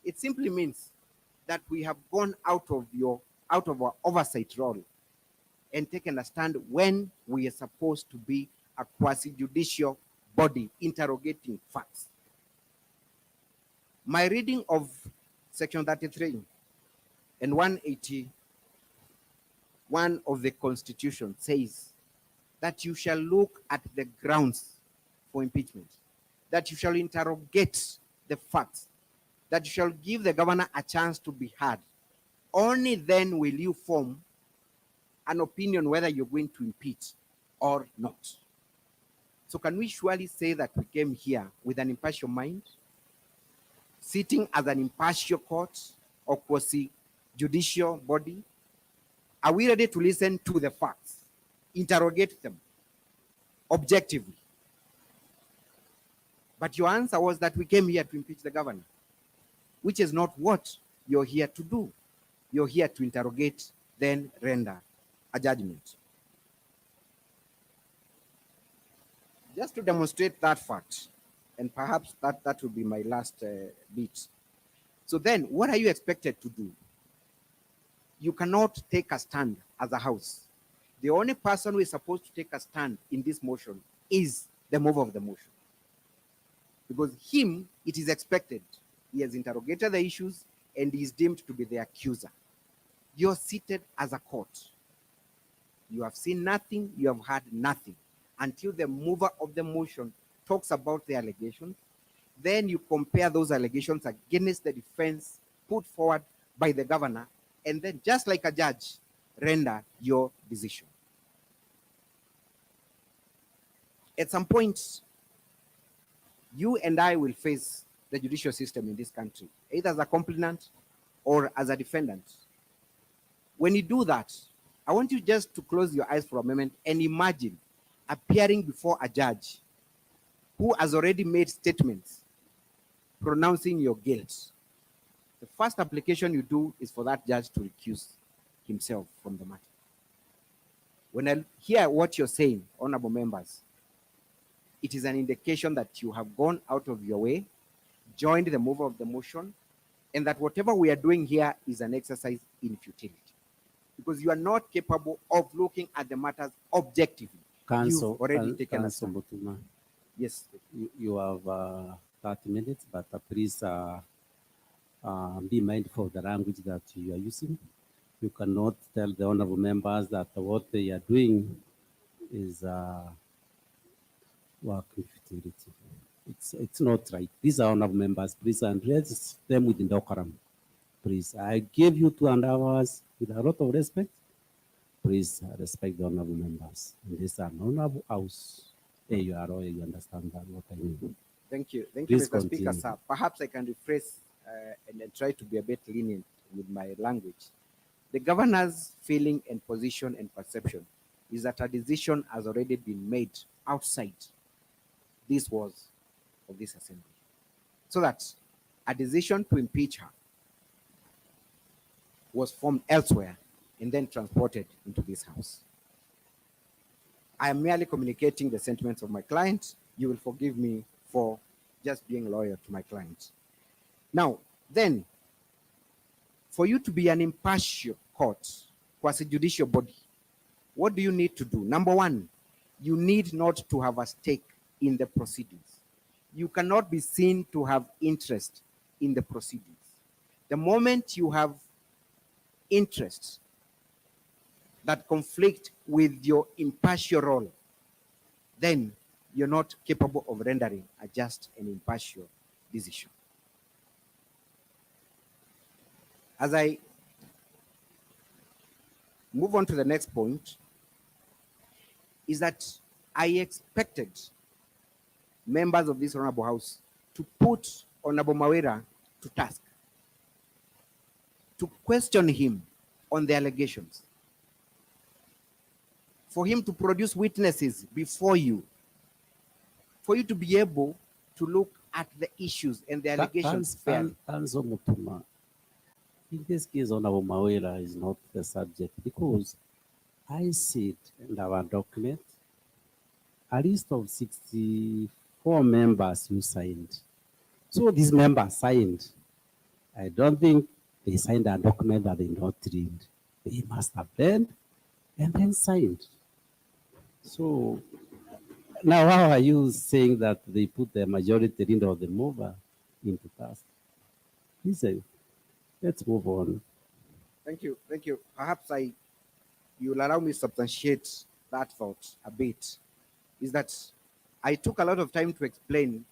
P: It simply means that we have gone out of our oversight role and taken a stand when we are supposed to be a quasi-judicial body interrogating facts. My reading of Section 33 and 181 of the Constitution says that you shall look at the grounds for impeachment, that you shall interrogate the facts, that you shall give the governor a chance to be heard. Only then will you form an opinion whether you're going to impeach or not. So can we surely say that we came here with an impartial mind, sitting as an impartial court or quasi-judicial body? Are we ready to listen to the facts, interrogate them objectively? But your answer was that we came here to impeach the governor, which is not what you're here to do. You're here to interrogate, then render a judgment. Just to demonstrate that fact, and perhaps that will be my last bit. So then, what are you expected to do? You cannot take a stand as a house. The only person who is supposed to take a stand in this motion is the mover of the motion. Because him, it is expected. He has interrogated the issues and he is deemed to be the accuser. You're seated as a court. You have seen nothing, you have heard nothing until the mover of the motion talks about the allegations. Then you compare those allegations against the defense put forward by the governor, and then, just like a judge, render your decision. At some point, you and I will face the judicial system in this country, either as a complainant or as a defendant. When you do that, I want you just to close your eyes for a moment and imagine appearing before a judge who has already made statements pronouncing your guilt. The first application you do is for that judge to recuse himself from the matter. When I hear what you're saying, honorable members, it is an indication that you have gone out of your way, joined the mover of the motion, and that whatever we are doing here is an exercise in futility. Because you are not capable of looking at the matters objectively. You've already taken a stand. Yes.
D: You have 30 minutes, but please be mindful of the language that you are using. You cannot tell the honorable members that what they are doing is work in futility. It's not right. These are honorable members. Please address them with decorum. Please, I gave you 2.5 hours with a lot of respect. Please respect the honorable members. And this is an honorable house. You understand that what I mean.
P: Thank you. Thank
D: Please
P: you, Mr. Speaker,
D: continue.
P: sir. Perhaps I can rephrase and then try to be a bit lenient with my language. The governor's feeling and position and perception is that a decision has already been made outside this walls of this assembly. So that a decision to impeach her was formed elsewhere and then transported into this house. I am merely communicating the sentiments of my client. You will forgive me for just being loyal to my client. Now, then, for you to be an impartial court, quasi-judicial body, what do you need to do? Number one, you need not to have a stake in the proceedings. You cannot be seen to have interest in the proceedings. The moment you have interests that conflict with your impartial role, then you're not capable of rendering a just and impartial decision. As I move on to the next point, is that I expected members of this Honorable House to put Honorable Mawira to task, to question him on the allegations, for him to produce witnesses before you, for you to be able to look at the issues and the allegations fairly.
D: Council Mutuma, in this case, Honorable Mawira is not the subject, because I see it in our document, a list of 64 members who signed. So these members signed. I don't think they signed a document that they not read. They must have read and then signed. So now how are you saying that they put the majority leader of the mover into task? Listen, let's move on.
P: Thank you, thank you. Perhaps you'll allow me to substantiate that thought a bit. Is that I took a lot of time to explain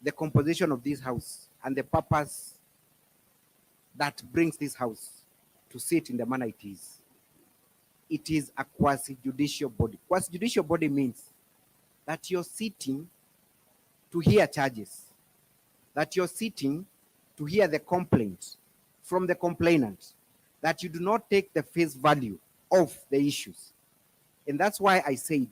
P: the composition of this house and the purpose that brings this house to sit in the manner it is. It is a quasi-judicial body. Quasi-judicial body means that you're sitting to hear charges, that you're sitting to hear the complaint from the complainant, that you do not take the face value of the issues. And that's why I said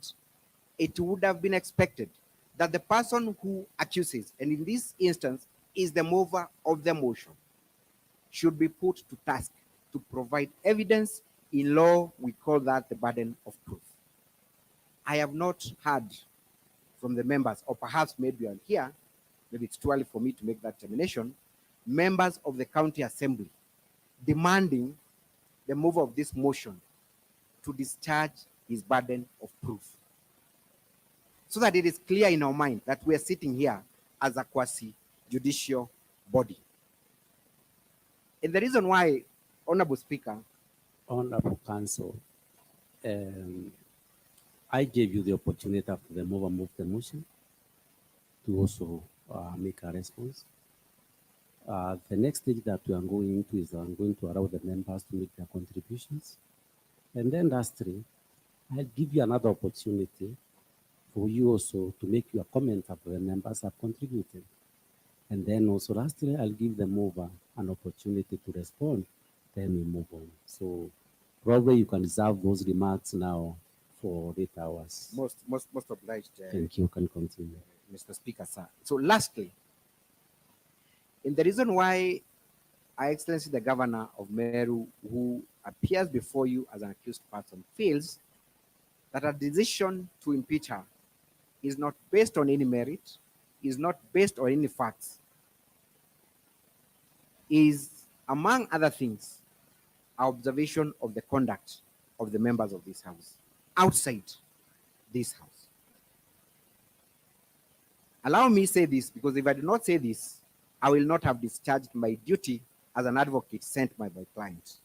P: it would have been expected that the person who accuses, and in this instance is the mover of the motion, should be put to task to provide evidence. In law, we call that the burden of proof. I have not heard from the members, or perhaps maybe I'm here, maybe it's too early for me to make that determination, members of the county assembly demanding the mover of this motion to discharge his burden of proof, so that it is clear in our mind that we are sitting here as a quasi-judicial body. And the reason why, Honorable Speaker,
D: Honorable Council, I gave you the opportunity after the mover moved the motion to also make a response. The next stage that we are going into is I'm going to allow the members to make their contributions. And then lastly, I'll give you another opportunity for you also to make your comment after the members have contributed. And then also lastly, I'll give the mover an opportunity to respond. Then we move on. So probably you can reserve those remarks now for 8 hours.
P: Most obliged.
D: Thank you. You can continue.
P: Mr. Speaker, sir. So lastly, and the reason why Her Excellency the Governor of Meru, who appears before you as an accused person, feels that a decision to impeach her is not based on any merit, is not based on any facts, is, among other things, our observation of the conduct of the members of this house, outside this house. Allow me say this, because if I do not say this, I will not have discharged my duty as an advocate sent by my client.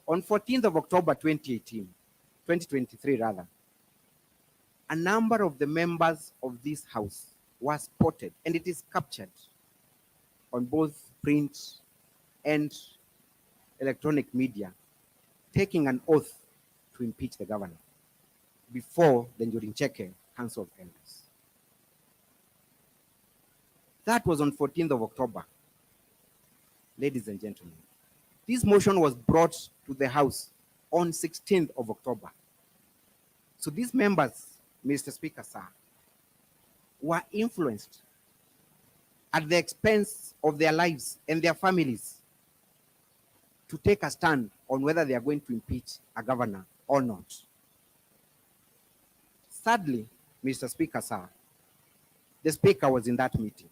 P: On 14th of October 2023 rather, a number of the members of this house were spotted, and it is captured on both print and electronic media, taking an oath to impeach the governor before the Njorincheke Council of Elders. That was on 14th of October. Ladies and gentlemen, this motion was brought to the House on 16th of October. So these members, Mr. Speaker, sir, were influenced at the expense of their lives and their families to take a stand on whether they are going to impeach a governor or not. Sadly, Mr. Speaker, sir, the Speaker was in that meeting.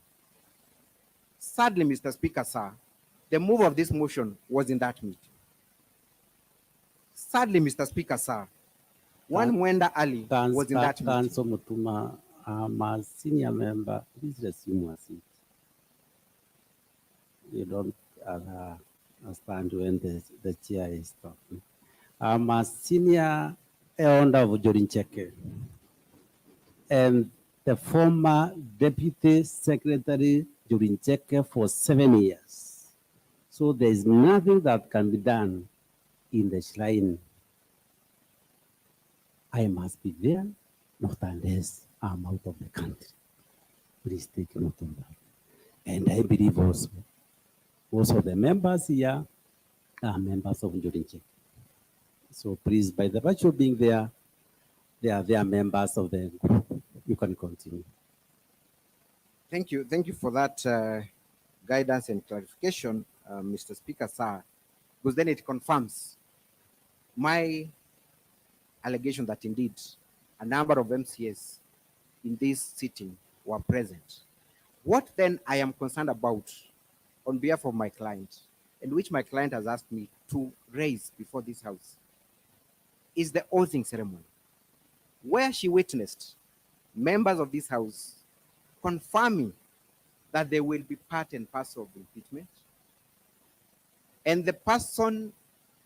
P: Sadly, Mr. Speaker, sir, the mover of this motion was in that meeting. Sadly, Mr. Speaker, sir, One Mwenda Ali was in that meeting.
D: Council Mutuma, I'm a senior member. Please resume your seat. You don't stand when the chair is talking. I'm a senior elder of Jorincheke and the former deputy secretary Jorincheke for 7 years. So there's nothing that can be done in the shrine. I must be there, not unless I'm out of the country. Please take note of that. And I believe also the members here are members of Jorincheke. So please, by the virtue of being there, they are members of the group. You can continue.
P: Thank you. Thank you for that guidance and clarification, Mr. Speaker, sir, because then it confirms my allegation that indeed a number of MCAs in this sitting were present. What then I am concerned about on behalf of my client, and which my client has asked me to raise before this house, is the oathing ceremony, where she witnessed members of this house confirming that they will be part and parcel of the impeachment, and the person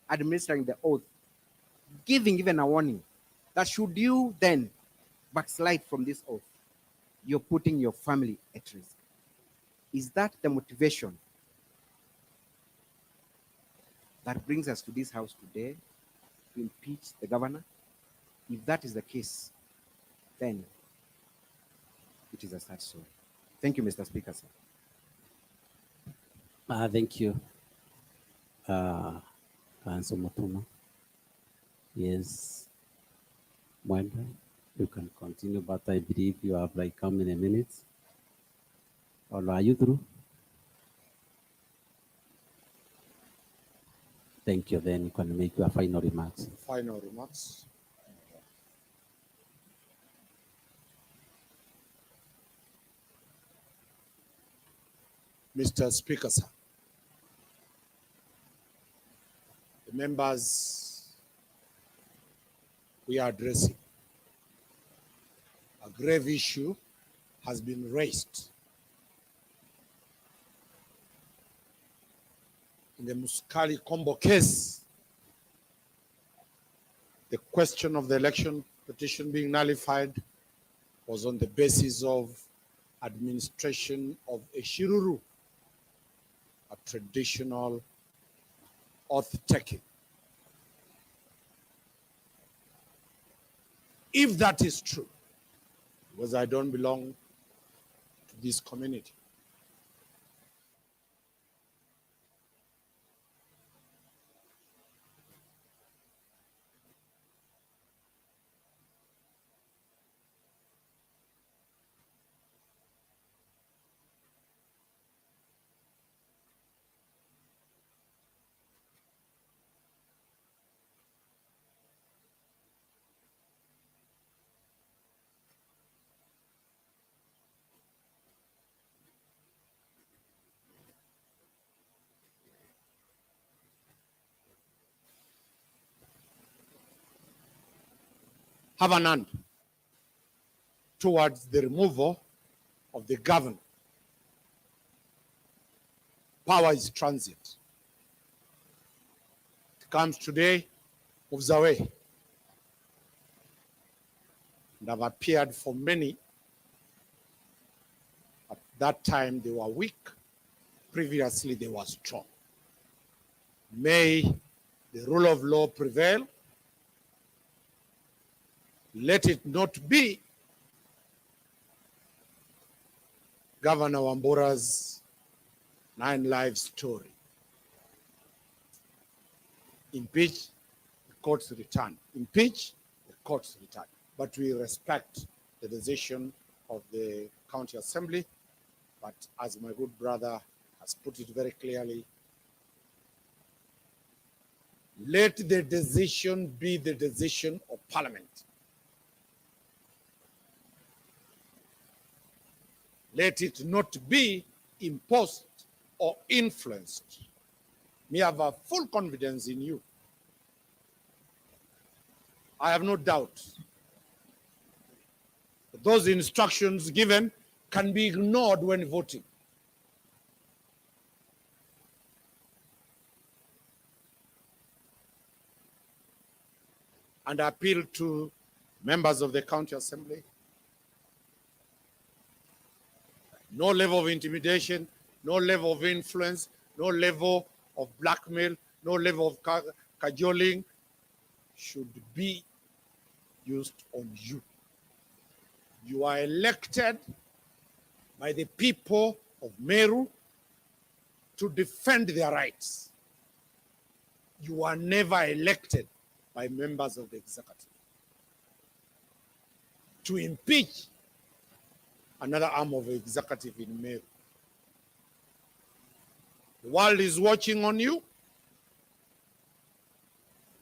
P: administering the oath giving even a warning that should you then backslide from this oath, you're putting your family at risk. Is that the motivation that brings us to this house today to impeach the governor? If that is the case, then it is a sad story. Thank you, Mr. Speaker, sir.
D: Thank you, Council Mutuma. Yes, Mwenda, you can continue, but I believe you have like how many minutes? Or are you through? Thank you. Then you can make your final remarks.
N: Final remarks. Mr. Speaker, sir, the members we are addressing, a grave issue has been raised in the Muskali combo case. The question of the election petition being nullified was on the basis of administration of a shiruru, a traditional oath-taking. If that is true, because I don't belong to this community, have an hand towards the removal of the governor. Power is transient. It comes today, moves away. And have appeared for many. At that time, they were weak. Previously, they were strong. May the rule of law prevail. Let it not be Governor Wambura's 9 life story. Impeach, the courts return. Impeach, the courts return. But we respect the decision of the county assembly. But as my good brother has put it very clearly, let the decision be the decision of Parliament. Let it not be imposed or influenced. Me have a full confidence in you I have no doubt that those instructions given can be ignored when voting. And I appeal to members of the County Assembly. No level of intimidation, no level of influence, no level of blackmail, no level of cajoling should be used on you. You are elected by the people of Meru to defend their rights. You are never elected by members of the executive to impeach another arm of the executive in Meru. The world is watching on you.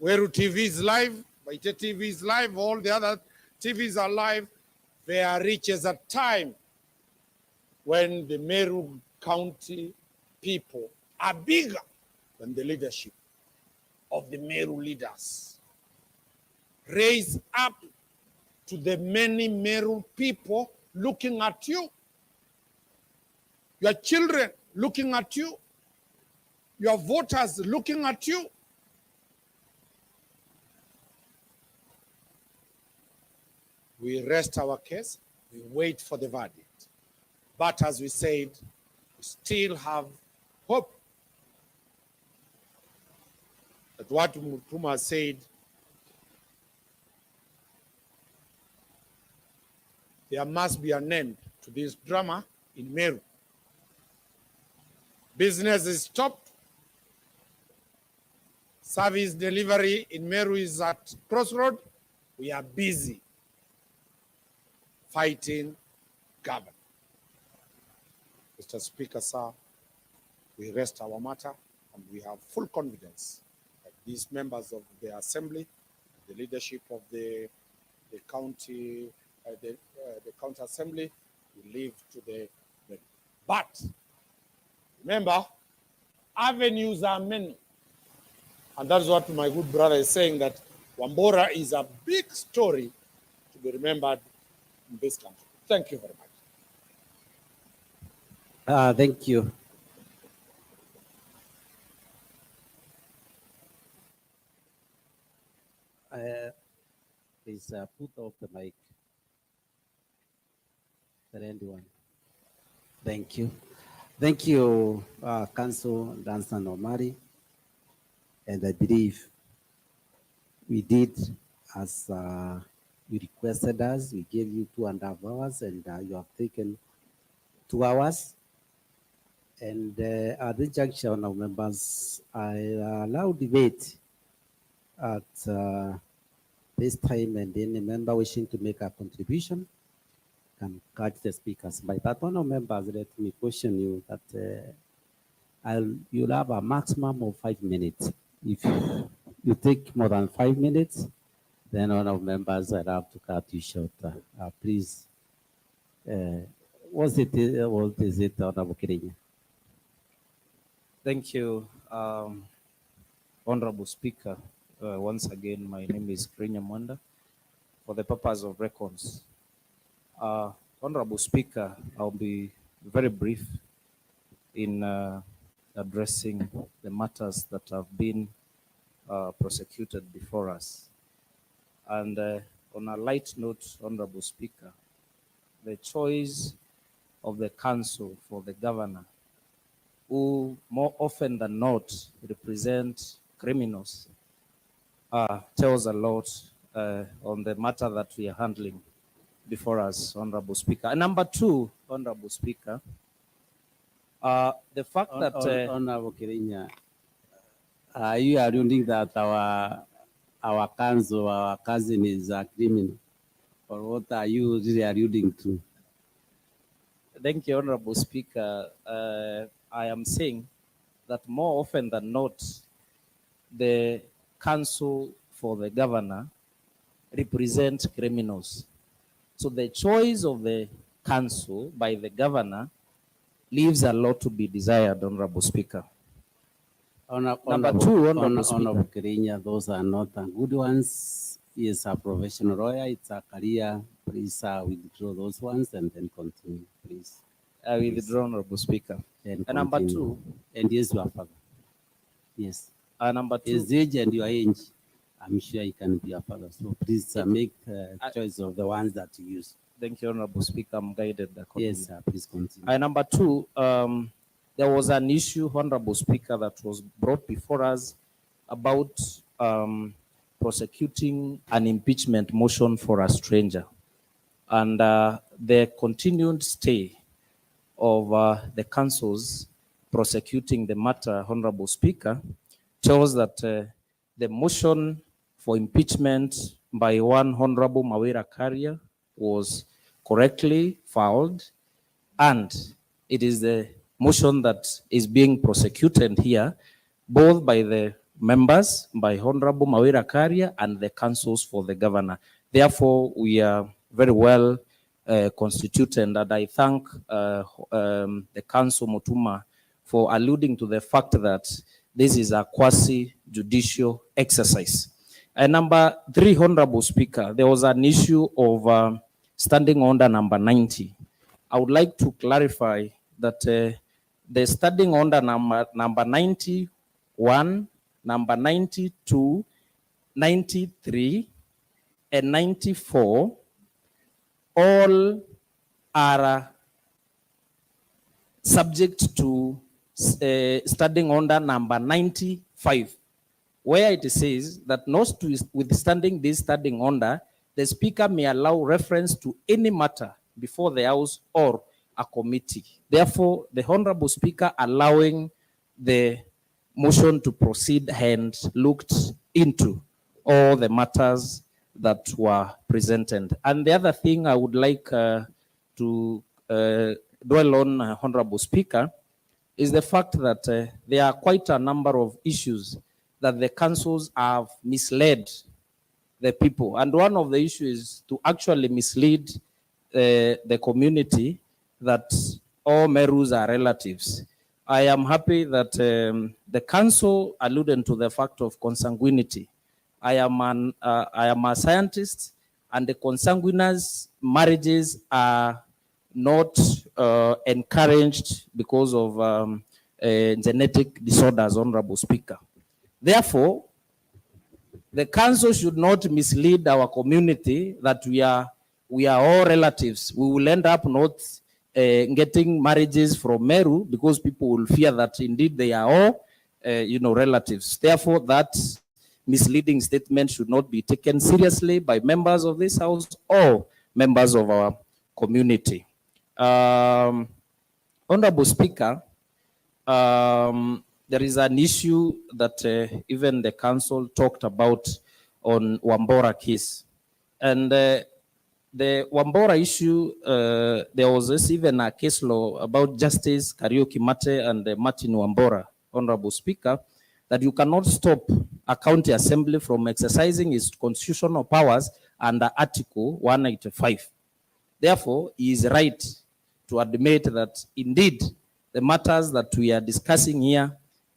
N: Meru TV is live, Baite TV is live, all the other TVs are live. There reaches a time when the Meru County people are bigger than the leadership of the Meru leaders. Raise up to the many Meru people looking at you, your children looking at you, your voters looking at you. We rest our case, we wait for the verdict. But as we said, we still have hope that what Mutuma said, there must be an end to this drama in Meru. Business is stopped. Service delivery in Meru is at crossroad. We are busy fighting government. Mr. Speaker, sir, we rest our matter and we have full confidence that these members of the assembly, the leadership of the county, the county assembly will leave to the. But remember, avenues are many. And that's what my good brother is saying, that Wambora is a big story to be remembered in this country. Thank you very much.
D: Thank you. Please put off the mic. Anyone? Thank you. Thank you, Council Danson Omari. And I believe we did as you requested us. We gave you 2.5 hours, and you have taken 2 hours. And at this junction of members, I allow debate at this time, and any member wishing to make a contribution can catch the speakers. By that one of members, let me question you that you'll have a maximum of 5 minutes. If you take more than 5 minutes, then one of members will have to cut you short. Please, what is it, Honorable Kirinya?
J: Thank you, Honorable Speaker. Once again, my name is Kawira Mwangaza. For the purpose of records, Honorable Speaker, I'll be very brief in addressing the matters that have been prosecuted before us. And on a light note, Honorable Speaker, the choice of the council for the governor, who more often than not represent criminals, tells a lot on the matter that we are handling before us, Honorable Speaker. And number two, Honorable Speaker, the fact that...
D: Honorable Kirinya, you are alluding that our council, our cousin is a criminal, or what are you really alluding to?
J: Thank you, Honorable Speaker. I am saying that more often than not, the council for the governor represent criminals. So the choice of the council by the governor leaves a lot to be desired, Honorable Speaker.
D: Number two, Honorable Kirinya, those are not good ones. He is a professional lawyer. It's a career. Please withdraw those ones and then continue, please.
J: I withdraw, Honorable Speaker.
D: And
J: number
D: continue.
J: 2.
D: And yes, your father. Yes.
J: Number 2.
D: His age and your age, I'm sure he can be a father. So please make choice of the ones that you use.
J: Thank you, Honorable Speaker. I'm guided accordingly.
D: Yes, sir. Please continue.
J: Number 2, there was an issue, Honorable Speaker, that was brought before us about prosecuting an impeachment motion for a stranger. And the continued stay of the councils prosecuting the matter, Honorable Speaker, shows that the motion for impeachment by one Honorable Kawira Mwangaza was correctly filed, and it is the motion that is being prosecuted here, both by the members, by Honorable Kawira Mwangaza and the councils for the governor. Therefore, we are very well constituted, and I thank the Council Mutuma for alluding to the fact that this is a quasi-judicial exercise. Number 3, Honorable Speaker, there was an issue of standing order number 90. I would like to clarify that the standing order number 91, number 92, 93, and 94 all are subject to standing order number 95, where it says that notwithstanding this standing order, the Speaker may allow reference to any matter before the House or a committee. Therefore, the Honorable Speaker allowing the motion to proceed and looked into all the matters that were presented. And the other thing I would like to dwell on, Honorable Speaker, is the fact that there are quite a number of issues that the councils have misled the people. And one of the issues is to actually mislead the community that all Merus are relatives. I am happy that the council alluded to the fact of consanguinity. I am a scientist, and the consanguineous marriages are not encouraged because of genetic disorders, Honorable Speaker. Therefore, the council should not mislead our community that we are all relatives. We will end up not getting marriages from Meru because people will fear that indeed they are all, relatives. Therefore, that misleading statement should not be taken seriously by members of this House or members of our community. Honorable Speaker, there is an issue that even the council talked about on Wambora case. And the Wambora issue, there was even a case law about Justice Kariuki Mate and Martin Wambora, Honorable Speaker, that you cannot stop a county assembly from exercising its constitutional powers under Article 185. Therefore, he is right to admit that indeed the matters that we are discussing here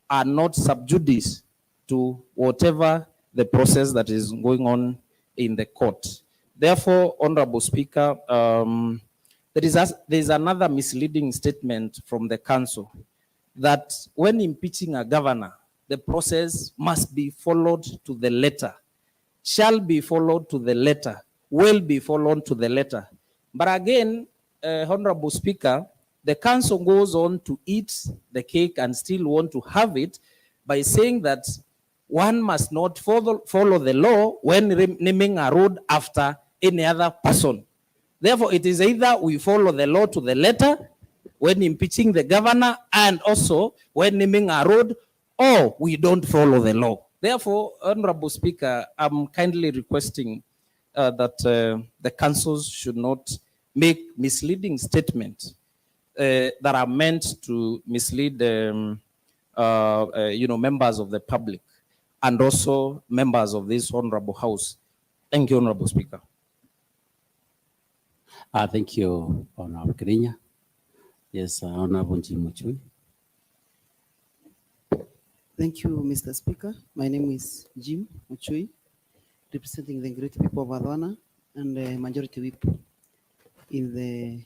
J: are not sub judice to whatever the process that is going on in the court. Therefore, Honorable Speaker, there is another misleading statement from the council that when impeaching a governor, the process must be followed to the letter, shall be followed to the letter, will be followed to the letter. But again, Honorable Speaker, the council goes on to eat the cake and still want to have it by saying that one must not follow the law when naming a road after any other person. Therefore, it is either we follow the law to the letter when impeaching the governor and also when naming a road, or we don't follow the law. Therefore, Honorable Speaker, I'm kindly requesting that the councils should not make misleading statements that are meant to mislead members of the public and also members of this honorable house. Thank you, Honorable Speaker.
D: Thank you, Honorable Kirinya. Yes, Honorable Jim.
G: Thank you, Mr. Speaker. My name is Jim Ochui. representing the great people of Adwana and the majority whip in the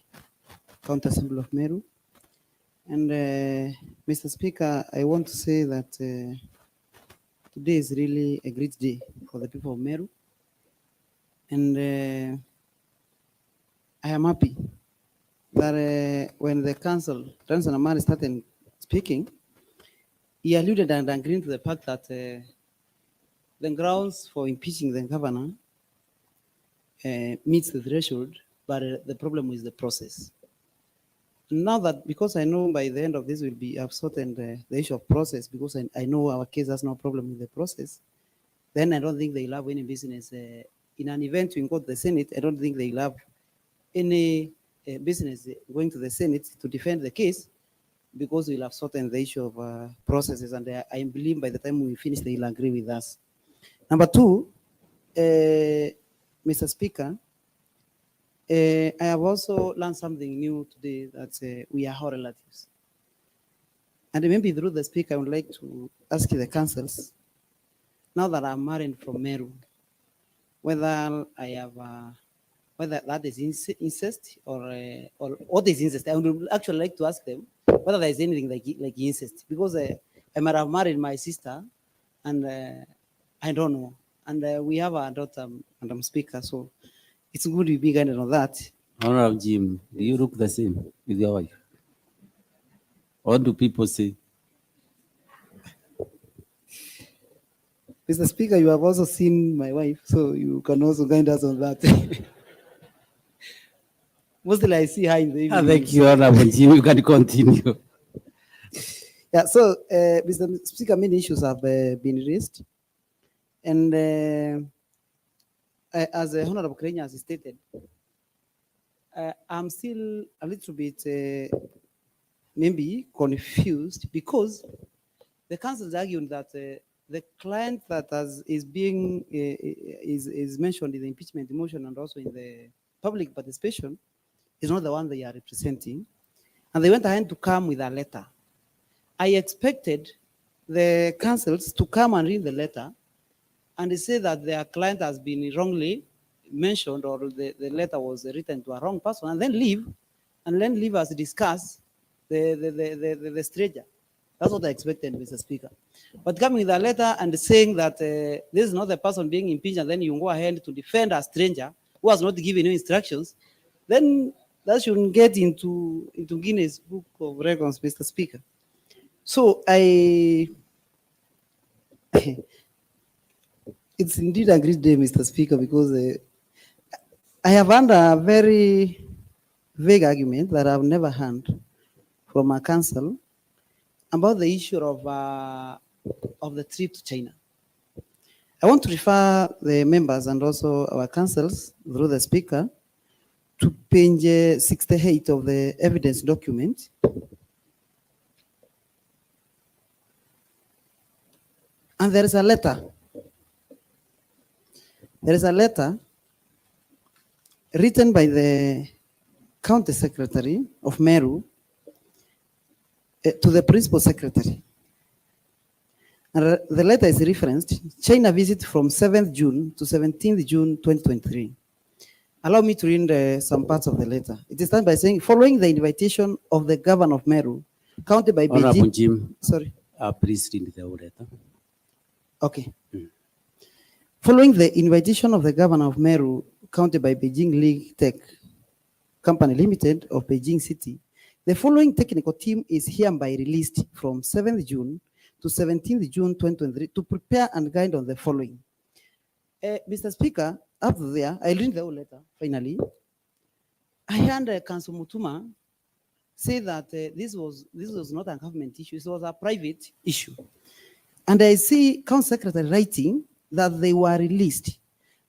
G: County Assembly of Meru. And Mr. Speaker, I want to say that today is really a great day for the people of Meru. And I am happy that when the council, Johnson Amari, started speaking, he alluded and agreed to the fact that the grounds for impeaching the governor meets the threshold, but the problem is the process. Now that, because I know by the end of this will be absorted the issue of process, because I know our case has no problem with the process, then I don't think they'll have any business. In an event to go to the Senate, I don't think they'll have any business going to the Senate to defend the case, because we'll have sorted the issue of processes, and I believe by the time we finish, they'll agree with us. Number two, Mr. Speaker, I have also learned something new today, that we are all relatives. And maybe through the speaker, I would like to ask the councils, now that I'm married from Meru, whether I have, whether that is incest or what is incest. I would actually like to ask them whether there is anything like incest, because I might have married my sister, and I don't know. And we have a daughter, Madam Speaker, so it's good to be guided on that.
D: Honorable Jim, do you look the same with your wife? What do people say?
G: Mr. Speaker, you have also seen my wife, so you can also guide us on that. Mostly I see her in the evening.
D: Thank you, Honorable Jim. You can continue.
G: Yeah, so, Mr. Speaker, many issues have been raised. And as Honorable Kenya has stated, I'm still a little bit maybe confused, because the council is arguing that the client that is being is mentioned in the impeachment motion and also in the public participation is not the one they are representing, and they went ahead to come with a letter. I expected the councils to come and read the letter and they say that their client has been wrongly mentioned, or the letter was written to a wrong person, and then leave us discuss the stranger. That's what I expected, Mr. Speaker. But coming with a letter and saying that this is not the person being impeached, and then you go ahead to defend a stranger who has not given you instructions, then that shouldn't get into Guinness Book of Records, Mr. Speaker. So it's indeed a great day, Mr. Speaker, because I have heard a very vague argument that I've never heard from a council about the issue of the trip to China. I want to refer the members and also our councils through the speaker to page 68 of the evidence document. And there is a letter. There is a letter written by the county secretary of Meru to the principal secretary. And the letter is referenced, China visit from 7th June to 17th June 2023. Allow me to read some parts of the letter. It is done by saying, following the invitation of the governor of Meru, counted by
D: Honorable
G: Beijing.
D: Jim,
G: sorry.
D: Please read the letter.
G: Okay. Following the invitation of the governor of Meru, counted by Beijing League Tech Company Limited of Beijing City, the following technical team is hereby released from 7th June to 17th June 2023 to prepare and guide on the following. Mr. Speaker, up there, I read the whole letter, finally. I heard Council Mutuma say that this was not a government issue, it was a private issue. And I see Council Secretary writing that they were released.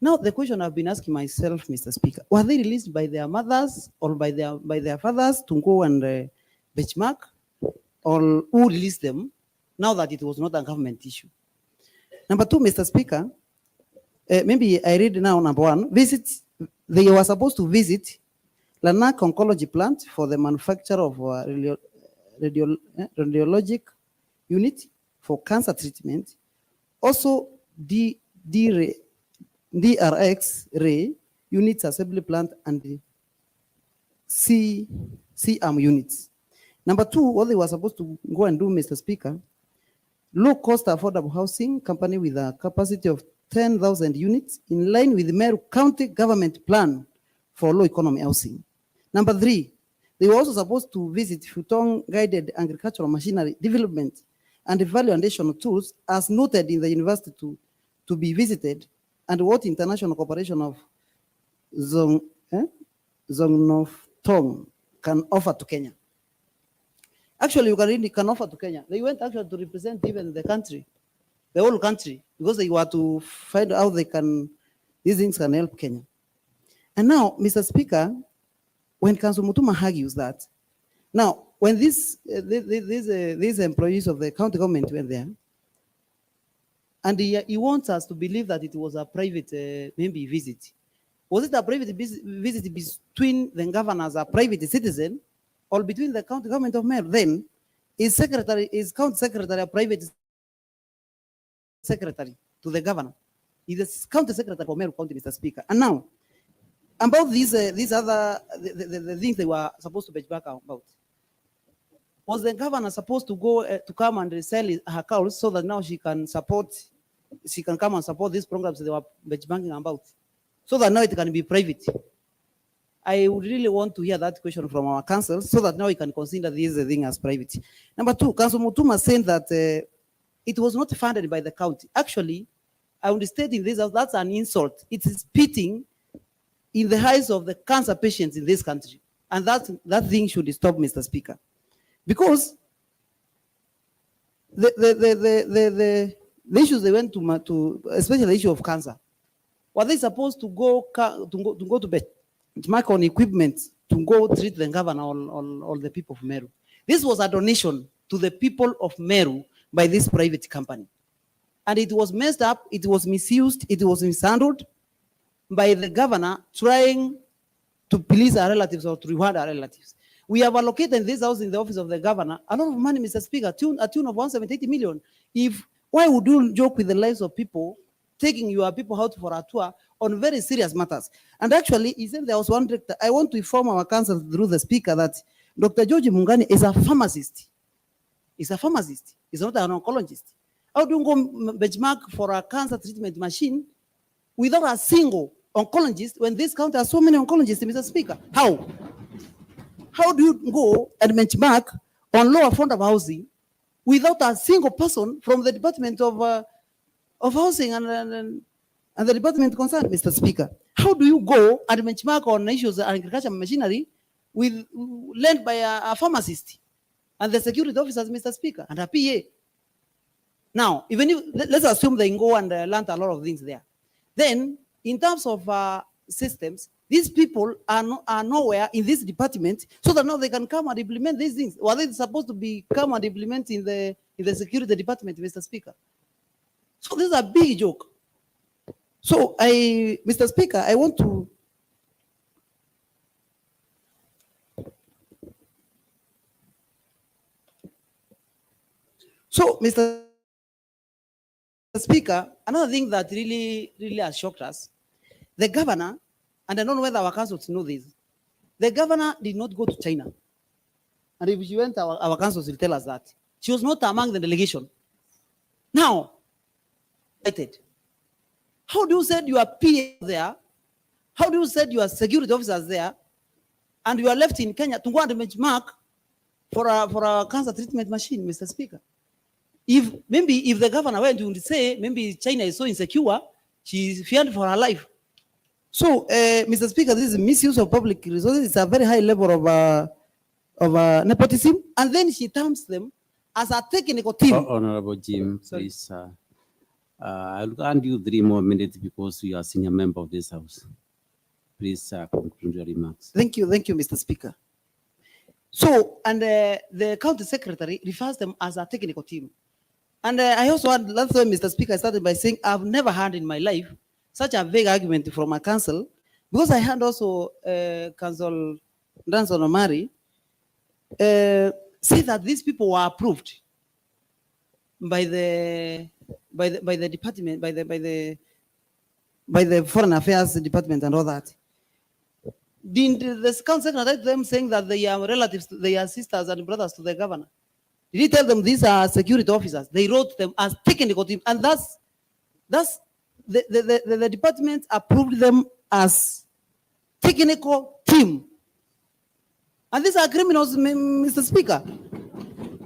G: Now, the question I've been asking myself, Mr. Speaker, were they released by their mothers or by their fathers to go and benchmark, or who released them now that it was not a government issue? Number two, Mr. Speaker, maybe I read now number one, they were supposed to visit Lanak Oncology Plant for the manufacture of radiologic unit for cancer treatment. Also, DRX Ray units assembly plant and the CM units. Number two, what they were supposed to go and do, Mr. Speaker, low cost affordable housing company with a capacity of 10,000 units in line with the Meru County government plan for low economy housing. Number three, they were also supposed to visit Futong guided agricultural machinery development and evaluation tools as noted in the university to be visited, and what international cooperation of Zongnofthong can offer to Kenya. Actually, you can offer to Kenya. They went actually to represent even the country, the whole country, because they were to find out these things can help Kenya. And now, Mr. Speaker, when Council Mutuma argues that, now, when these employees of the county government went there, and he wants us to believe that it was a private maybe visit. Was it a private visit between the governor as a private citizen, or between the county government of Meru? Then is county secretary a private secretary to the governor? Is the county secretary for Meru County, Mr. Speaker. And now, about these other the things they were supposed to benchmark about. Was the governor supposed to go to come and sell her cows so that now she can come and support these programs they were benchmarking about, so that now it can be private? I would really want to hear that question from our council, so that now we can consider this thing as private. Number two, Council Mutuma saying that it was not funded by the county. Actually, I would state in this house, that's an insult. It is spitting in the eyes of the cancer patients in this country. And that thing should stop, Mr. Speaker. Because the issues they went to, especially the issue of cancer, were they supposed to go to benchmark on equipment to go treat the governor or the people of Meru? This was a donation to the people of Meru by this private company. And it was messed up, it was misused, it was mishandled by the governor trying to please our relatives or to reward our relatives. We have allocated this house in the office of the governor a lot of money, Mr. Speaker, a tune of 170 million. Why would you joke with the lives of people, taking your people out for a tour on very serious matters? And actually, he said there was one director. I want to inform our council through the speaker that Dr. George Mungani is a pharmacist. He's a pharmacist. He's not an oncologist. How do you go benchmark for a cancer treatment machine without a single oncologist when this county has so many oncologists, Mr. Speaker? How? How do you go and benchmark on low affordable housing without a single person from the Department of Housing and the department concerned, Mr. Speaker? How do you go and benchmark on issues of agricultural machinery led by a pharmacist and the security officers, Mr. Speaker, and a PA? Now, even if, let's assume they go and learn a lot of things there. Then, in terms of systems, these people are nowhere in this department, so that now they can come and implement these things. Were they supposed to come and implement in the security department, Mr. Speaker? So this is a big joke. So Mr. Speaker, I want to Mr. Speaker, another thing that really has shocked us, the governor, and I don't know whether our councils know this, the governor did not go to China. And if she went, our councils will tell us that. She was not among the delegation. Now, how do you say you are PA there? How do you say you are security officers there? And you are left in Kenya to go and benchmark for a cancer treatment machine, Mr. Speaker? If the governor went to say, maybe China is so insecure, she's feared for her life. So, Mr. Speaker, this is misuse of public resources. It's a very high level of nepotism. And then she terms them as a technical team.
D: Honorable Jim, please. I'll grant you 3 more minutes because you are senior member of this house. Please conclude your remarks.
G: Thank you, Mr. Speaker. So, and the county secretary refers them as a technical team. And I also had, that's why, Mr. Speaker, I started by saying I've never heard in my life such a vague argument from a council, because I had also Council Danson Omari say that these people were approved by the department, by by the Foreign Affairs Department and all that. Did the council write them saying that they are relatives, they are sisters and brothers to the governor? Did he tell them these are security officers? They wrote them as technical team, and that's the department approved them as technical team. And these are criminals, Mr. Speaker,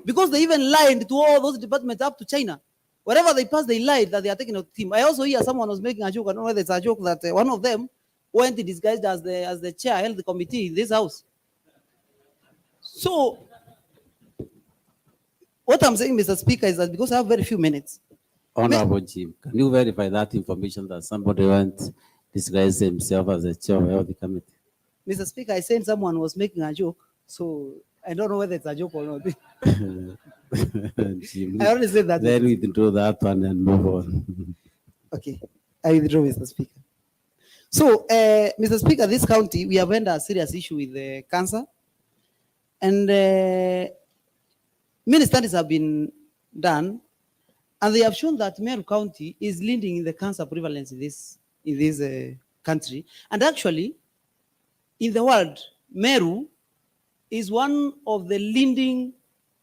G: because they even lied to all those departments up to China. Wherever they pass, they lied that they are taking a team. I also hear someone was making a joke. I don't know whether it's a joke that one of them went disguised as the chair, held the committee in this house. So, what I'm saying, Mr. Speaker, is that because I have very few minutes.
D: Honorable Jim, can you verify that information that somebody went disguised himself as the chair of the committee?
G: Mr. Speaker, I said someone was making a joke, so I don't know whether it's a joke or not.
D: Jim,
G: I already said that.
D: Then we withdraw that one and move on.
G: Okay, I withdraw, Mr. Speaker. So, Mr. Speaker, this county, we have had a serious issue with cancer, and many studies have been done, and they have shown that Meru County is leading in the cancer prevalence in this country. And actually, in the world, Meru is one of the leading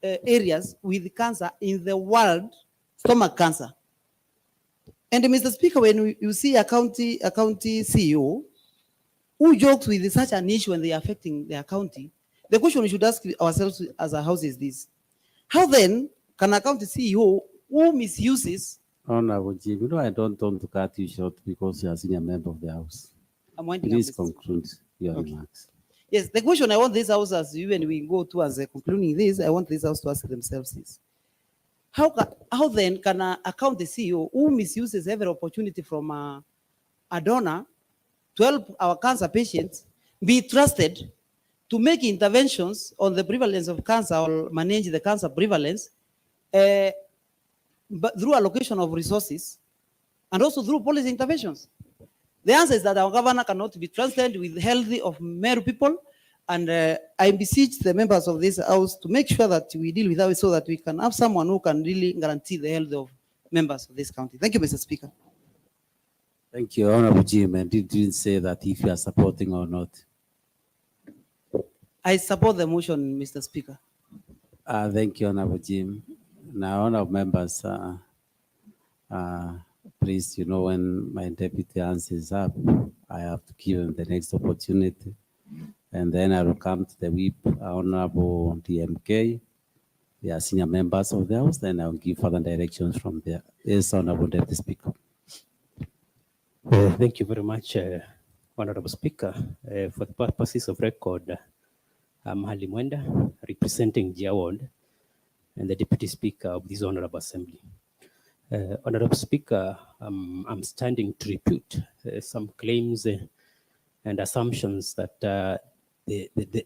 G: areas with cancer in the world, stomach cancer. And Mr. Speaker, when you see a county CEO who jokes with such an issue and they are affecting their county, the question we should ask ourselves as a house is this: how then can a county CEO who misuses?
D: Honorable Jim, I don't want to cut you short because you are a senior member of the House.
G: I'm winding
D: Please
G: up.
D: conclude your remarks.
G: Yes, the question I want this house, as when we go towards concluding this, I want this house to ask themselves is: how then can a county CEO who misuses every opportunity from a donor to help our cancer patients be trusted to make interventions on the prevalence of cancer or manage the cancer prevalence, but through allocation of resources and also through policy interventions? The answer is that our governor cannot be trusted with the health of Meru people, and I beseech the members of this house to make sure that we deal with that so that we can have someone who can really guarantee the health of members of this county. Thank you, Mr. Speaker.
D: Thank you, Honorable Jim. And didn't say that if you are supporting or not.
G: I support the motion, Mr. Speaker.
D: Thank you, Honorable Jim. Now, honorable members, please, when my deputy answers up, I have to give him the next opportunity. And then I will come to the whip, Honorable DMK, they are senior members of the House, then I'll give further directions from there. Yes, Honorable Deputy Speaker.
Q: Thank you very much, Honorable Speaker. For the purposes of record, I'm Hali Mwenda, representing Jia Ward and the Deputy Speaker of this Honorable Assembly. Honorable Speaker, I'm standing to refute some claims and assumptions that the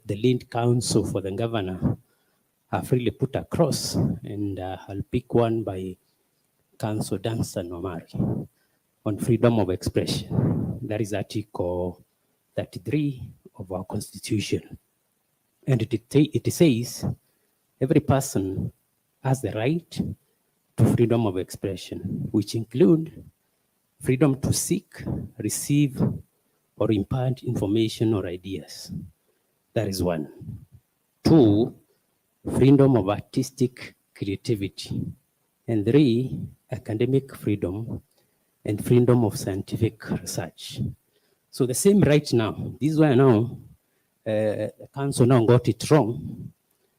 Q: lead counsel for the governor have really put across, and I'll pick one by Council Danstan Omari on freedom of expression. That is Article 33 of our Constitution. And it says every person has the right to freedom of expression, which include freedom to seek, receive, or impart information or ideas. That is one. Two, freedom of artistic creativity. And three, academic freedom and freedom of scientific research. So the same right now, this is why now, the council now got it wrong.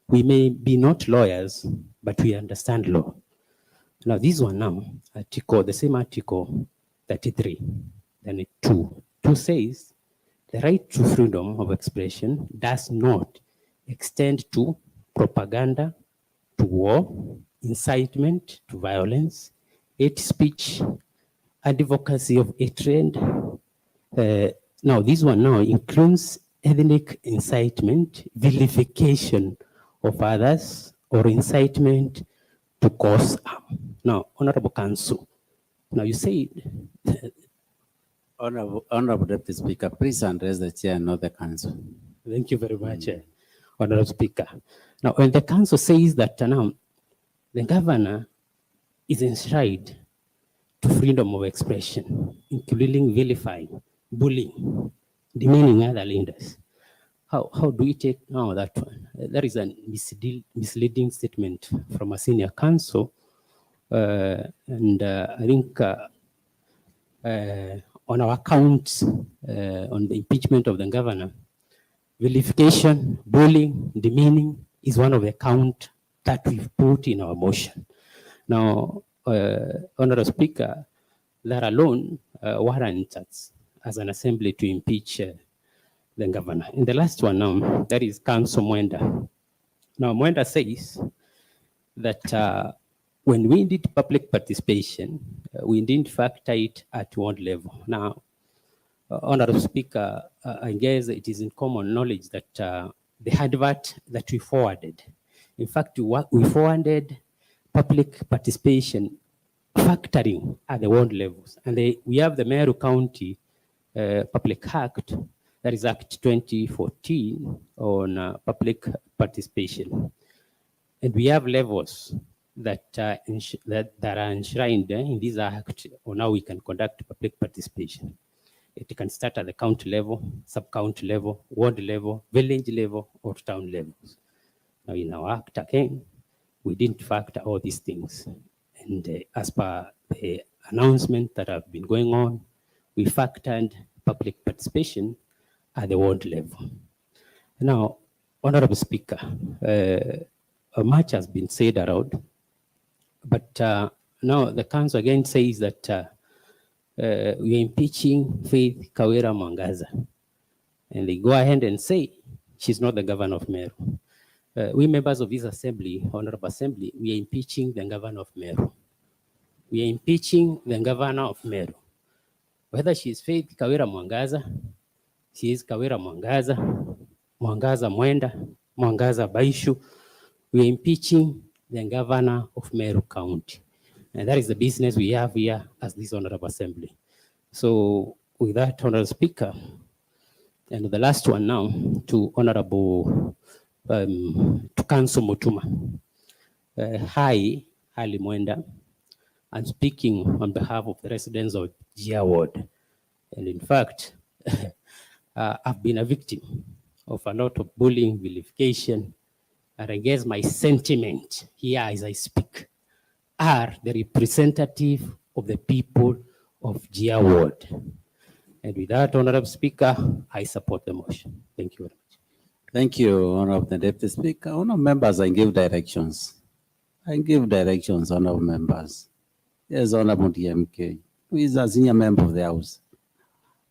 Q: We may be not lawyers, but we understand law. Now this one now, the same article 33, then it 2 says, the right to freedom of expression does not extend to propaganda, to war, incitement to violence, hate speech, advocacy of a trend. Now this one now includes ethnic incitement, vilification of others, or incitement to cause harm. Now, Honorable Counsel, now you said
D: Honorable Deputy Speaker, please address the chair, not the council.
Q: Thank you very much, Honorable Speaker. Now, when the council says that now the governor is enshrined to freedom of expression, including vilifying, bullying, demeaning other leaders. How do we take now that one? There is a misleading statement from a senior counsel, and I think on our accounts on the impeachment of the governor, vilification, bullying, demeaning is one of the count that we've put in our motion. Now, Honorable Speaker, that alone warrants us as an assembly to impeach the governor. In the last one now, that is Council Mwenda. Now, Mwenda says that when we did public participation, we didn't factor it at ward level. Now, Honorable Speaker, I guess it is in common knowledge that the advert that we forwarded, in fact, we forwarded public participation factoring at the ward levels. And we have the Meru County Public Act, that is Act 2014 on public participation. And we have levels that are enshrined in this act on how we can conduct public participation. It can start at the county level, sub-county level, ward level, village level, or town levels. Now in our act again, we didn't factor all these things. And as per the announcement that have been going on, we factored public participation at the ward level. Now, Honorable Speaker, much has been said around, but now the council again says that we are impeaching Faith Kawira Mwangaza. And they go ahead and say she's not the governor of Meru. We members of this assembly, Honorable Assembly, we are impeaching the governor of Meru. We are impeaching the governor of Meru. Whether she is Faith Kawira Mwangaza, she is Kawira Mwangaza, Mwangaza Mwenda, Mwangaza Baishu, we are impeaching the governor of Meru County. And that is the business we have here as this Honorable Assembly. So with that, Honorable Speaker, and the last one now to Honorable, to Council Mutuma. Hi, Hali Mwenda. I'm speaking on behalf of the residents of Gia Ward. And in fact, I've been a victim of a lot of bullying, vilification, and I guess my sentiment here as I speak are the representative of the people of Gia Ward. And with that, Honorable Speaker, I support the motion. Thank you very much.
D: Thank you, Honorable Deputy Speaker. Honorable members, I give directions. Honorable members. Yes, Honorable DMK, who is a senior member of the House.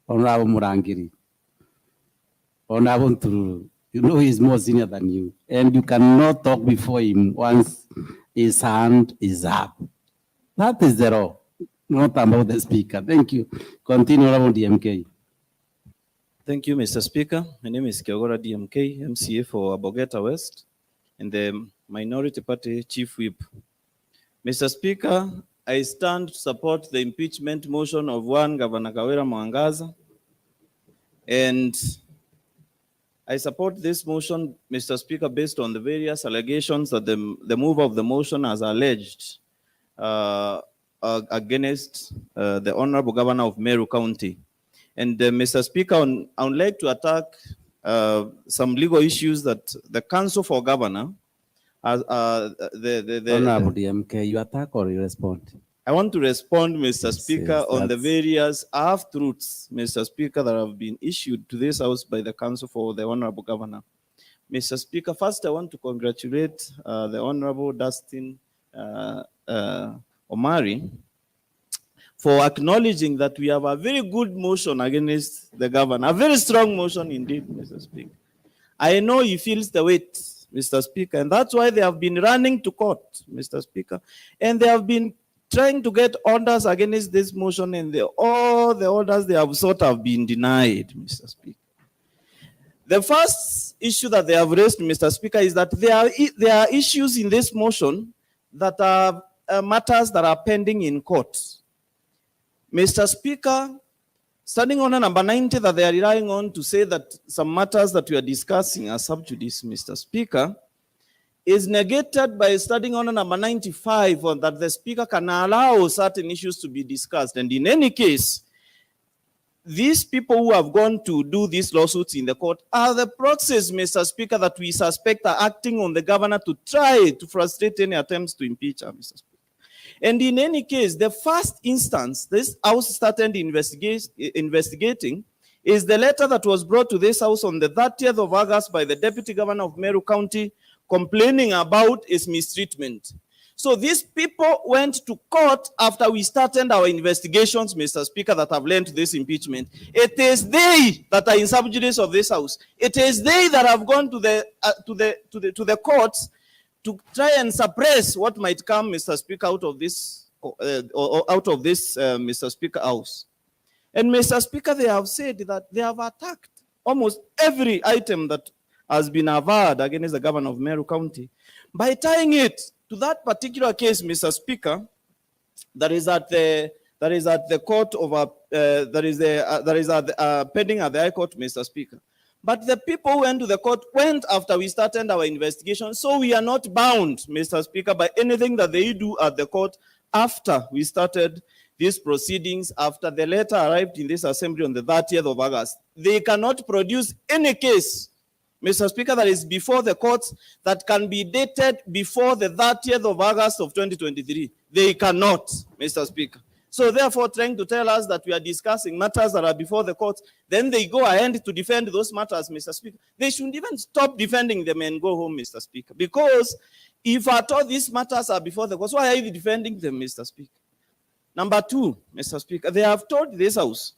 D: Honorable Murangiri. Honorable Tururu. You know he's more senior than you, and you cannot talk before him once his hand is up. That is the law, not about the speaker. Thank you. Continue, Honorable DMK.
R: Thank you, Mr. Speaker. My name is Kawira DMK, MCA for Abogeta West, and the Minority Party Chief Whip. Mr. Speaker, I stand to support the impeachment motion of one Governor Kawira Mwangaza, and I support this motion, Mr. Speaker, based on the various allegations that the mover of the motion has alleged against the Honorable Governor of Meru County. And Mr. Speaker, I would like to attack some legal issues that the Council for Governor has.
D: Honorable DMK, you attack or you respond?
R: I want to respond, Mr. Speaker, on the various half-truths, Mr. Speaker, that have been issued to this House by the Council for the Honorable Governor. Mr. Speaker, first I want to congratulate the Honorable Dustin Omari for acknowledging that we have a very good motion against the governor, a very strong motion indeed, Mr. Speaker. I know he feels the weight, Mr. Speaker, and that's why they have been running to court, Mr. Speaker, and they have been trying to get orders against this motion, and all the orders they have sought have been denied, Mr. Speaker. The first issue that they have raised, Mr. Speaker, is that there are issues in this motion that are matters that are pending in court. Mr. Speaker, standing on number 90 that they are relying on to say that some matters that we are discussing are sub judice, Mr. Speaker, is negated by studying on number 95 on that the Speaker can allow certain issues to be discussed. And in any case, these people who have gone to do these lawsuits in the court are the proxies, Mr. Speaker, that we suspect are acting on the governor to try to frustrate any attempts to impeach her, Mr. Speaker. And in any case, the first instance this House started investigating is the letter that was brought to this House on the 30th of August by the Deputy Governor of Meru County complaining about his mistreatment. So these people went to court after we started our investigations, Mr. Speaker, that have led to this impeachment. It is they that are in sub judice of this House. It is they that have gone to the courts to try and suppress what might come, Mr. Speaker, out of this Mr. Speaker House. And Mr. Speaker, they have said that they have attacked almost every item that has been averred against the governor of Meru County by tying it to that particular case, Mr. Speaker, that is at the court of pending at the High Court, Mr. Speaker. But the people who went to the court went after we started our investigation, so we are not bound, Mr. Speaker, by anything that they do at the court after we started these proceedings, after the letter arrived in this assembly on the 30th of August. They cannot produce any case, Mr. Speaker, that is before the courts that can be dated before the 30th of August of 2023. They cannot, Mr. Speaker. So therefore, trying to tell us that we are discussing matters that are before the courts, then they go ahead to defend those matters, Mr. Speaker. They shouldn't even stop defending them and go home, Mr. Speaker. Because if at all these matters are before the courts, why are you defending them, Mr. Speaker? Number two, Mr. Speaker, they have told this House,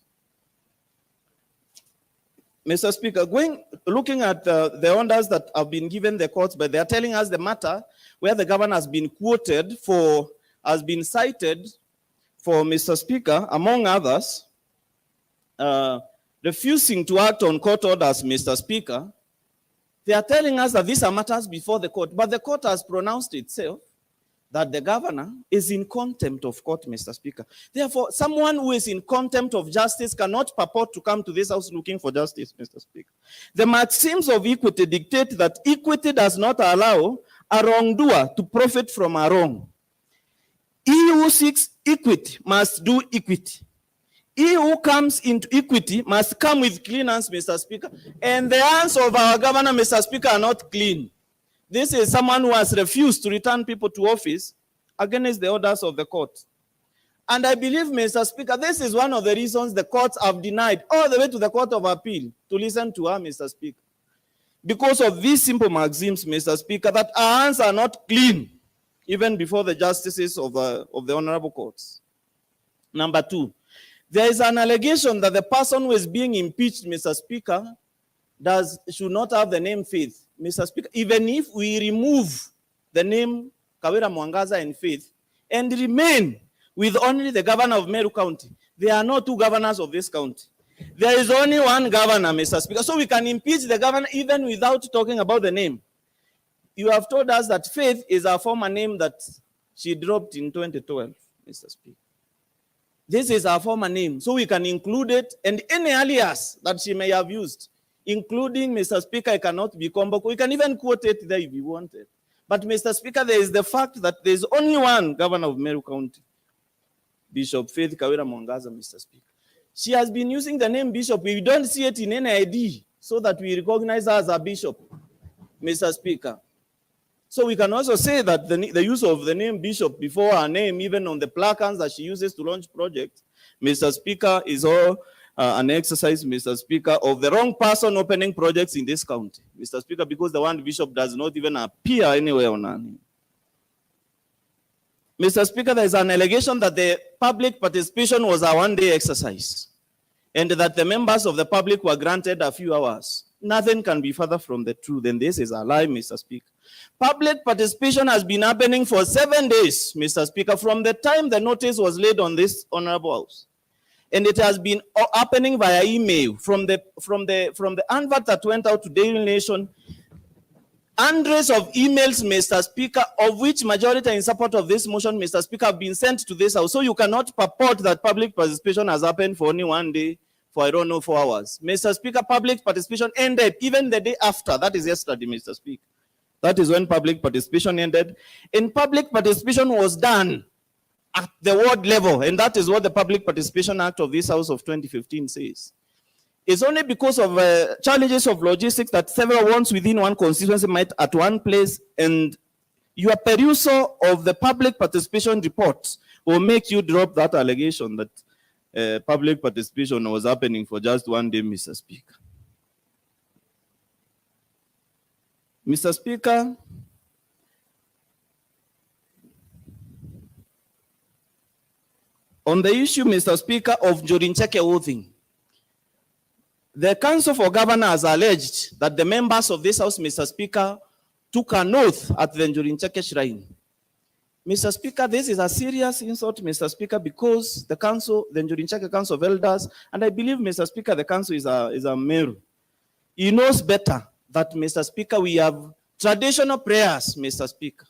R: Mr. Speaker, looking at the orders that have been given the courts, but they are telling us the matter where the governor has been quoted for, has been cited for, Mr. Speaker, among others, refusing to act on court orders, Mr. Speaker. They are telling us that these are matters before the court, but the court has pronounced itself that the governor is in contempt of court, Mr. Speaker. Therefore, someone who is in contempt of justice cannot purport to come to this House looking for justice, Mr. Speaker. The maxims of equity dictate that equity does not allow a wrongdoer to profit from a wrong. He who seeks equity must do equity. He who comes into equity must come with clean hands, Mr. Speaker. And the hands of our governor, Mr. Speaker, are not clean. This is someone who has refused to return people to office against the orders of the court. And I believe, Mr. Speaker, this is one of the reasons the courts have denied all the way to the Court of Appeal to listen to her, Mr. Speaker. Because of these simple maxims, Mr. Speaker, that our hands are not clean, even before the justices of the honorable courts. Number two, there is an allegation that the person who is being impeached, Mr. Speaker, should not have the name Faith. Mr. Speaker, even if we remove the name Kawira Mwangaza and Faith and remain with only the governor of Meru County, there are no two governors of this county. There is only one governor, Mr. Speaker. So we can impeach the governor even without talking about the name. You have told us that Faith is a former name that she dropped in 2012, Mr. Speaker. This is her former name, so we can include it and any alias that she may have used, including, Mr. Speaker, it cannot be Komboko. We can even quote it there if we wanted. But, Mr. Speaker, there is the fact that there is only one governor of Meru County, Bishop Faith Kawira Mwangaza, Mr. Speaker. She has been using the name Bishop. We don't see it in any ID so that we recognize her as a bishop, Mr. Speaker. So we can also say that the use of the name Bishop before her name, even on the placards that she uses to launch projects, Mr. Speaker, is all an exercise, Mr. Speaker, of the wrong person opening projects in this county, Mr. Speaker, because the word Bishop does not even appear anywhere on her name. Mr. Speaker, there is an allegation that the public participation was a one-day exercise and that the members of the public were granted a few hours. Nothing can be further from the truth, and this is a lie, Mr. Speaker. Public participation has been happening for 7 days, Mr. Speaker, from the time the notice was laid on this honorable house. And it has been happening via email from the advert that went out to Daily Nation. Hundreds of emails, Mr. Speaker, of which majority in support of this motion, Mr. Speaker, have been sent to this house. So you cannot purport that public participation has happened for only 1 day, for I don't know, 4 hours. Mr. Speaker, public participation ended even the day after. That is yesterday, Mr. Speaker. That is when public participation ended. And public participation was done at the ward level, and that is what the Public Participation Act of this House of 2015 says. It's only because of challenges of logistics that several wards within one constituency met at one place, and your perusal of the public participation report will make you drop that allegation that public participation was happening for just one day, Mr. Speaker. Mr. Speaker, on the issue, Mr. Speaker, of Jorincheke oathing, the Council for Governors has alleged that the members of this House, Mr. Speaker, took an oath at the Jorincheke shrine. Mr. Speaker, this is a serious insult, Mr. Speaker, because the council, the Jorincheke Council of Elders, and I believe, Mr. Speaker, the council is a Meru. He knows better that, Mr. Speaker, we have traditional prayers, Mr. Speaker.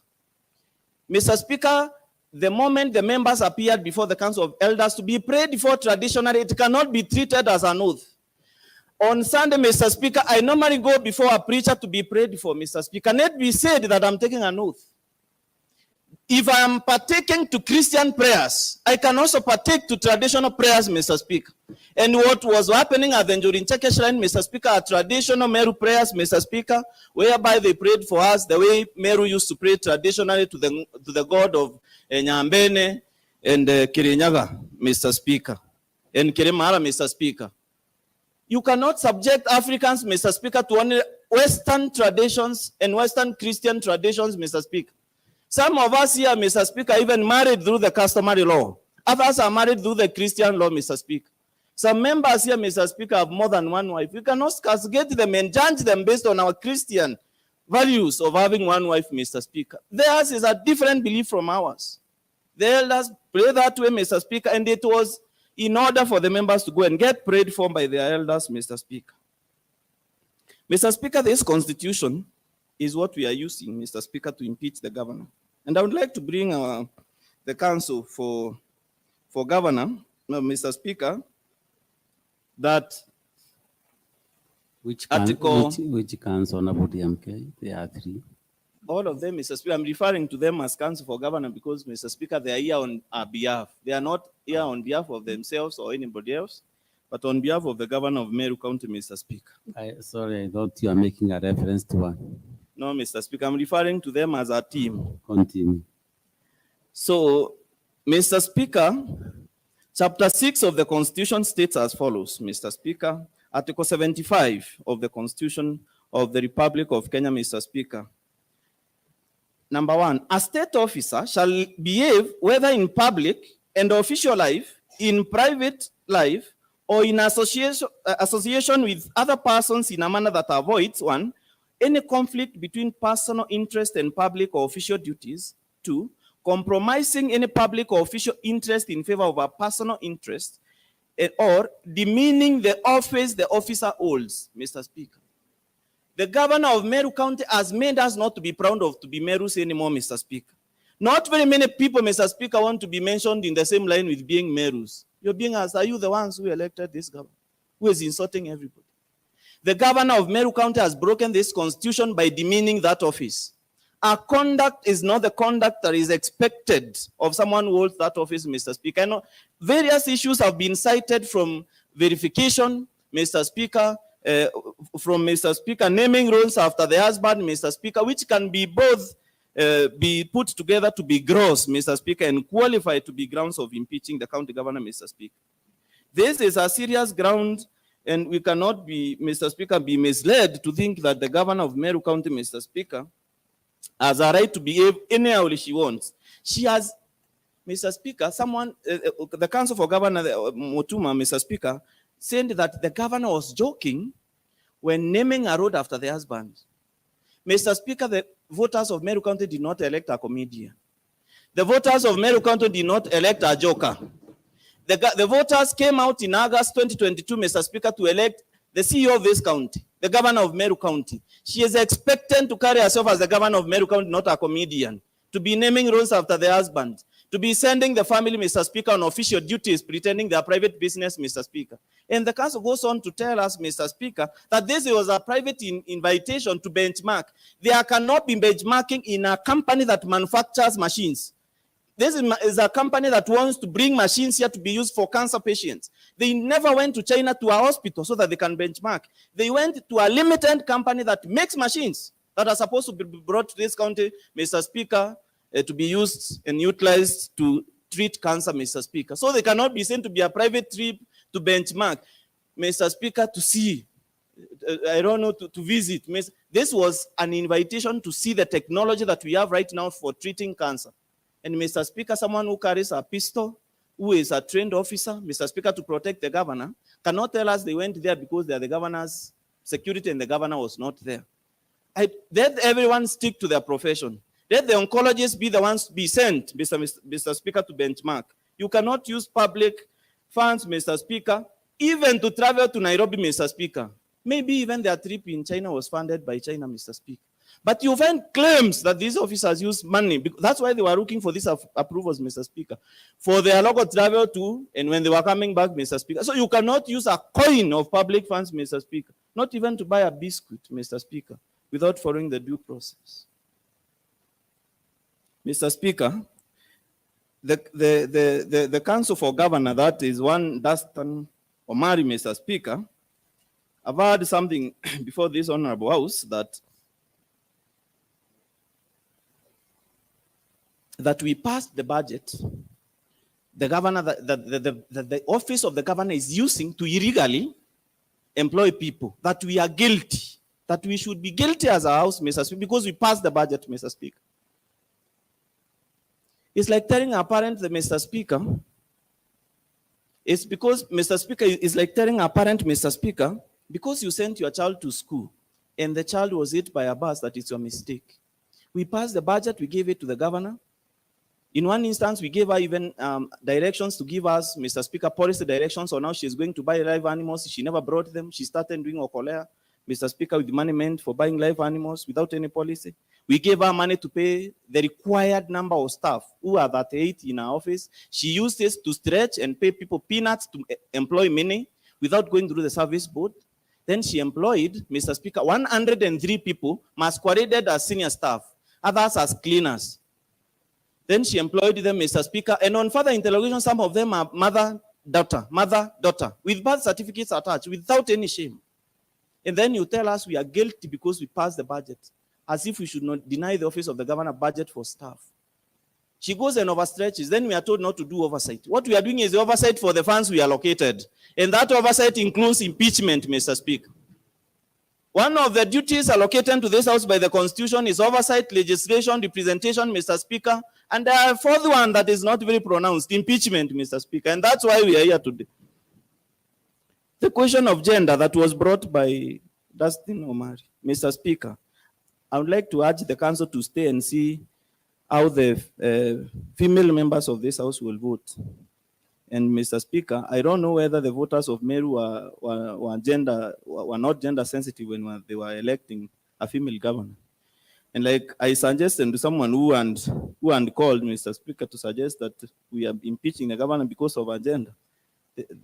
R: Mr. Speaker, the moment the members appeared before the Council of Elders to be prayed for traditionally, it cannot be treated as an oath. On Sunday, Mr. Speaker, I normally go before a preacher to be prayed for, Mr. Speaker. Let it be said that I'm taking an oath. If I am partaking to Christian prayers, I can also partake to traditional prayers, Mr. Speaker. And what was happening at the Jorincheke shrine, Mr. Speaker, are traditional Meru prayers, Mr. Speaker, whereby they prayed for us the way Meru used to pray traditionally to the God of Nyambene and Kirinyaga, Mr. Speaker, and Kirimara, Mr. Speaker. You cannot subject Africans, Mr. Speaker, to only Western traditions and Western Christian traditions, Mr. Speaker. Some of us here, Mr. Speaker, even married through the customary law. Others are married through the Christian law, Mr. Speaker. Some members here, Mr. Speaker, have more than one wife. We cannot castigate them and judge them based on our Christian values of having one wife, Mr. Speaker. Theirs is a different belief from ours. The elders pray that way, Mr. Speaker, and it was in order for the members to go and get prayed for by their elders, Mr. Speaker. Mr. Speaker, this constitution is what we are using, Mr. Speaker, to impeach the governor. And I would like to bring the council for governor, Mr. Speaker, that
D: which
R: article,
D: which council, MK? There are three.
R: all of them, Mr. Speaker, I'm referring to them as council for governor because, Mr. Speaker, they are here on our behalf. They are not here on behalf of themselves or anybody else, but on behalf of the governor of Meru County, Mr. Speaker.
D: Sorry, I thought you are making a reference to one.
R: No, Mr. Speaker, I'm referring to them as a team.
D: Continue.
R: So, Mr. Speaker, Chapter 6 of the Constitution states as follows, Mr. Speaker. Article 75 of the Constitution of the Republic of Kenya, Mr. Speaker. Number 1, a state officer shall behave whether in public and official life, in private life, or in association with other persons in a manner that avoids 1, any conflict between personal interest and public or official duties. 2, compromising any public or official interest in favor of a personal interest, or demeaning the office the officer holds, Mr. Speaker. The governor of Meru County has made us not to be proud of to be Merus anymore, Mr. Speaker. Not very many people, Mr. Speaker, want to be mentioned in the same line with being Merus. You're being asked, are you the ones who elected this governor, who is insulting everybody? The governor of Meru County has broken this constitution by demeaning that office. Our conduct is not the conduct that is expected of someone who holds that office, Mr. Speaker. I know various issues have been cited from verification, Mr. Speaker, from Mr. Speaker, naming roles after the husband, Mr. Speaker, which can be both be put together to be gross, Mr. Speaker, and qualify to be grounds of impeaching the county governor, Mr. Speaker. This is a serious ground, and we cannot be, Mr. Speaker, be misled to think that the governor of Meru County, Mr. Speaker, has a right to behave anyhow she wants. She has, Mr. Speaker, someone, the Council for Governor, Motuma, Mr. Speaker, said that the governor was joking when naming a road after the husband. Mr. Speaker, the voters of Meru County did not elect a comedian. The voters of Meru County did not elect a joker. The voters came out in August 2022, Mr. Speaker, to elect the CEO of this county, the governor of Meru County. She is expectant to carry herself as the governor of Meru County, not a comedian, to be naming roles after the husband. to be sending the family, Mr. Speaker, on official duties, pretending they are private business, Mr. Speaker. And the council goes on to tell us, Mr. Speaker, that this was a private invitation to benchmark. There cannot be benchmarking in a company that manufactures machines. This is a company that wants to bring machines here to be used for cancer patients. They never went to China to a hospital so that they can benchmark. They went to a limited company that makes machines that are supposed to be brought to this country, Mr. Speaker, to be used and utilized to treat cancer, Mr. Speaker. So they cannot be sent to be a private trip to benchmark, Mr. Speaker, to see, I don't know, to visit. This was an invitation to see the technology that we have right now for treating cancer. And Mr. Speaker, someone who carries a pistol, who is a trained officer, Mr. Speaker, to protect the governor, cannot tell us they went there because they are the governor's security and the governor was not there. Let everyone stick to their profession. Let the oncologists be the ones be sent, Mr. Speaker, to benchmark. You cannot use public funds, Mr. Speaker, even to travel to Nairobi, Mr. Speaker. Maybe even their trip in China was funded by China, Mr. Speaker. But you find claims that these officers use money. That's why they were looking for these approvals, Mr. Speaker, for their local travel to, and when they were coming back, Mr. Speaker. So you cannot use a coin of public funds, Mr. Speaker, not even to buy a biscuit, Mr. Speaker, without following the due process. Mr. Speaker, the Council for Governor, that is one Dastan Omari, Mr. Speaker, I've heard something before this Honorable House that we passed the budget, the governor, the office of the governor is using to illegally employ people, that we are guilty, that we should be guilty as a house, Mr. Speaker, because we passed the budget, Mr. Speaker. It's like telling a parent, Mr. Speaker, it's because, Mr. Speaker, it's like telling a parent, Mr. Speaker, because you sent your child to school and the child was hit by a bus, that is your mistake. We passed the budget, we gave it to the governor. In one instance, we gave her even directions to give us, Mr. Speaker, policy directions on how she's going to buy live animals. She never brought them. She started doing okolea, Mr. Speaker, with the money meant for buying live animals without any policy. We gave her money to pay the required number of staff who are that 8 in our office. She used this to stretch and pay people peanuts to employ many without going through the service board. Then she employed, Mr. Speaker, 103 people masqueraded as senior staff, others as cleaners. Then she employed them, Mr. Speaker, and on further interrogation, some of them are mother-daughter, with birth certificates attached, without any shame. And then you tell us we are guilty because we passed the budget, as if we should not deny the office of the governor budget for staff. She goes and overstretches. Then we are told not to do oversight. What we are doing is the oversight for the funds we allocated. And that oversight includes impeachment, Mr. Speaker. One of the duties allocated to this house by the Constitution is oversight, legislation, representation, Mr. Speaker. And the fourth one that is not very pronounced, impeachment, Mr. Speaker. And that's why we are here today. The question of gender that was brought by Dustin Omari, Mr. Speaker, I would like to urge the council to stay and see how the female members of this house will vote. And Mr. Speaker, I don't know whether the voters of Meru were not gender sensitive when they were electing a female governor. And like I suggested to someone who called, Mr. Speaker, to suggest that we are impeaching the governor because of her gender.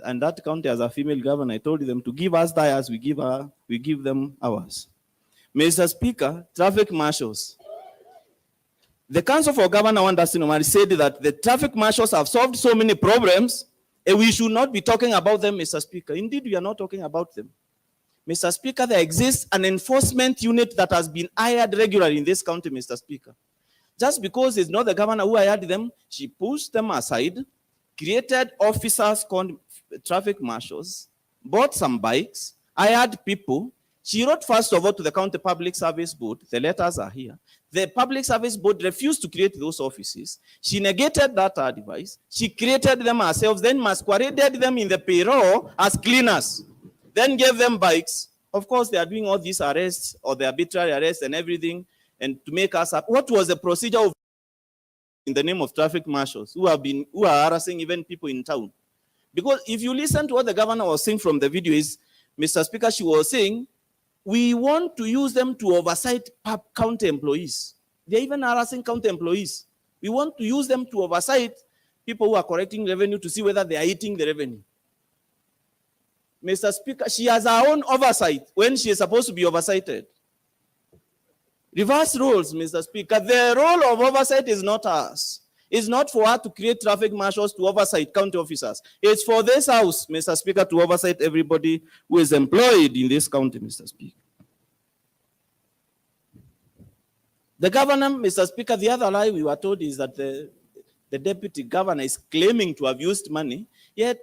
R: And that county as a female governor, I told them to give us theirs, we give them ours. Mr. Speaker, traffic marshals. The Council for Governor Dustin Omari said that the traffic marshals have solved so many problems and we should not be talking about them, Mr. Speaker. Indeed, we are not talking about them. Mr. Speaker, there exists an enforcement unit that has been hired regularly in this county, Mr. Speaker. Just because it's not the governor who hired them, she pushed them aside, created officers called traffic marshals, bought some bikes, hired people. She wrote first of all to the County Public Service Board. The letters are here. The Public Service Board refused to create those offices. She negated that advice. She created them herself, then masqueraded them in the payroll as cleaners, then gave them bikes. Of course, they are doing all these arrests or the arbitrary arrests and everything, and to make us up. What was the procedure of in the name of traffic marshals who are harassing even people in town? Because if you listen to what the governor was saying from the video is, Mr. Speaker, she was saying, we want to use them to oversight county employees. They're even harassing county employees We want to use them to oversight people who are collecting revenue to see whether they are eating the revenue. Mr. Speaker, she has her own oversight when she is supposed to be oversighted. Reverse roles, Mr. Speaker. The role of oversight is not ours. It's not for her to create traffic marshals to oversight county officers. It's for this House, Mr. Speaker, to oversight everybody who is employed in this county, Mr. Speaker. The governor, Mr. Speaker, the other lie we were told is that the deputy governor is claiming to have used money, yet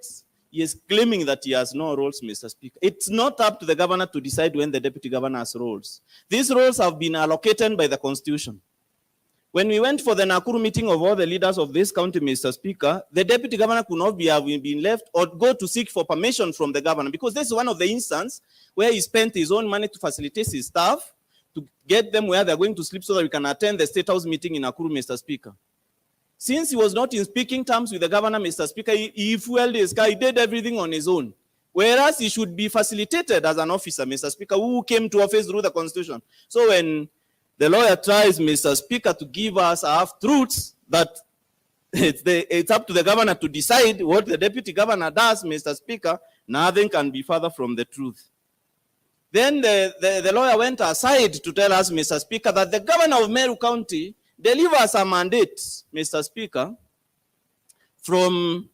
R: he is claiming that he has no roles, Mr. Speaker. It's not up to the governor to decide when the deputy governor has roles. These roles have been allocated by the Constitution. When we went for the Nakuru meeting of all the leaders of this county, Mr. Speaker, the deputy governor could not have been left or go to seek for permission from the governor, because this is one of the instances where he spent his own money to facilitate his staff, to get them where they're going to sleep so that we can attend the State House meeting in Nakuru, Mr. Speaker. Since he was not in speaking terms with the governor, Mr. Speaker, he fueled his car, he did everything on his own. Whereas he should be facilitated as an officer, Mr. Speaker, who came to office through the Constitution. So when the lawyer tries, Mr. Speaker, to give us half-truths that it's up to the governor to decide what the deputy governor does, Mr. Speaker, nothing can be further from the truth. Then the lawyer went aside to tell us, Mr. Speaker, that the governor of Meru County delivers a mandate, Mr. Speaker, from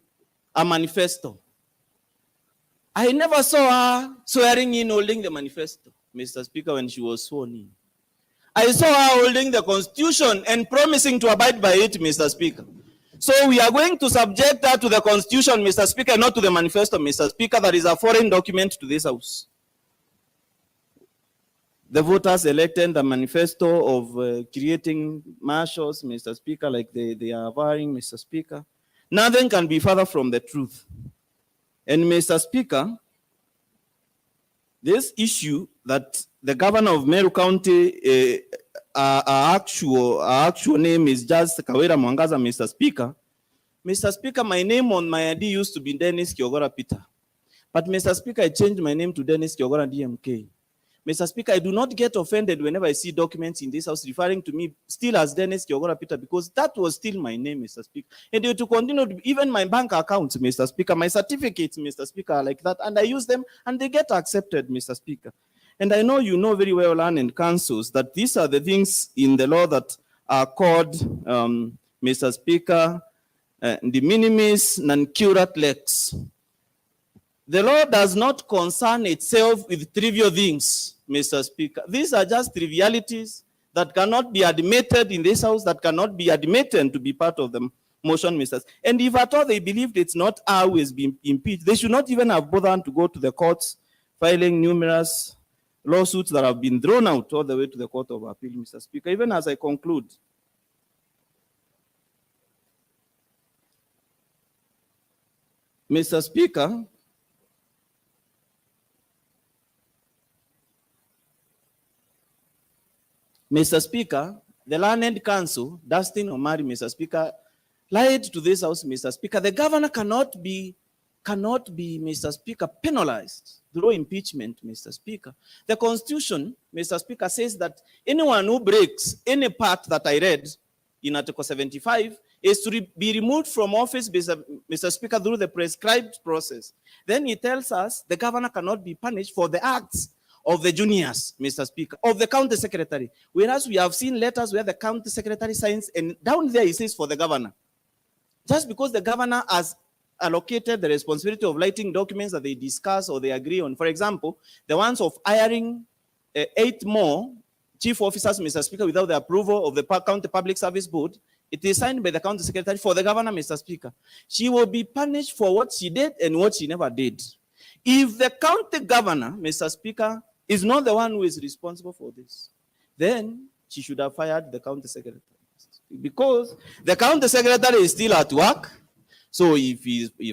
R: a manifesto. I never saw her swearing in holding the manifesto, Mr. Speaker, when she was sworn in. I saw her holding the Constitution and promising to abide by it, Mr. Speaker. So we are going to subject her to the Constitution, Mr. Speaker, not to the manifesto, Mr. Speaker. That is a foreign document to this House. The voters elected the manifesto of creating marshals, Mr. Speaker, like they are varying, Mr. Speaker. Nothing can be further from the truth. And Mr. Speaker, this issue that the governor of Meru County, our actual name is just Kawira Mwangaza, Mr. Speaker. Mr. Speaker, my name on my ID used to be Dennis Kiogora Peter. But Mr. Speaker, I changed my name to Dennis Kiogora DMK. Mr. Speaker, I do not get offended whenever I see documents in this House referring to me still as Dennis Kiogora Peter, because that was still my name, Mr. Speaker. And to continue, even my bank accounts, Mr. Speaker, my certificates, Mr. Speaker, are like that, and I use them, and they get accepted, Mr. Speaker. And I know you know very well, learned councils, that these are the things in the law that are called, Mr. Speaker, de minimis non curat lex. The law does not concern itself with trivial things, Mr. Speaker. These are just trivialities that cannot be admitted in this House, that cannot be admitted to be part of the motion, Mr. And if at all they believed it's not always been impeached, they should not even have bothered to go to the courts, filing numerous lawsuits that have been thrown out all the way to the Court of Appeal, Mr. Speaker. Even as I conclude, Mr. Speaker, Mr. Speaker, the Learned Counsel, Dustin Omari, Mr. Speaker, lied to this House, Mr. Speaker. The governor cannot be, Mr. Speaker, penalized through impeachment, Mr. Speaker. The Constitution, Mr. Speaker, says that anyone who breaks any part that I read in Article 75 is to be removed from office, Mr. Speaker, through the prescribed process. Then he tells us the governor cannot be punished for the acts of the juniors, Mr. Speaker, of the county secretary. Whereas we have seen letters where the county secretary signs, and down there it says for the governor. Just because the governor has allocated the responsibility of writing documents that they discuss or they agree on. For example, the ones of hiring 8 more chief officers, Mr. Speaker, without the approval of the County Public Service Board, it is signed by the county secretary for the governor, Mr. Speaker. She will be punished for what she did and what she never did. If the county governor, Mr. Speaker, is not the one who is responsible for this, then she should have fired the county secretary. Because the county secretary is still at work. So if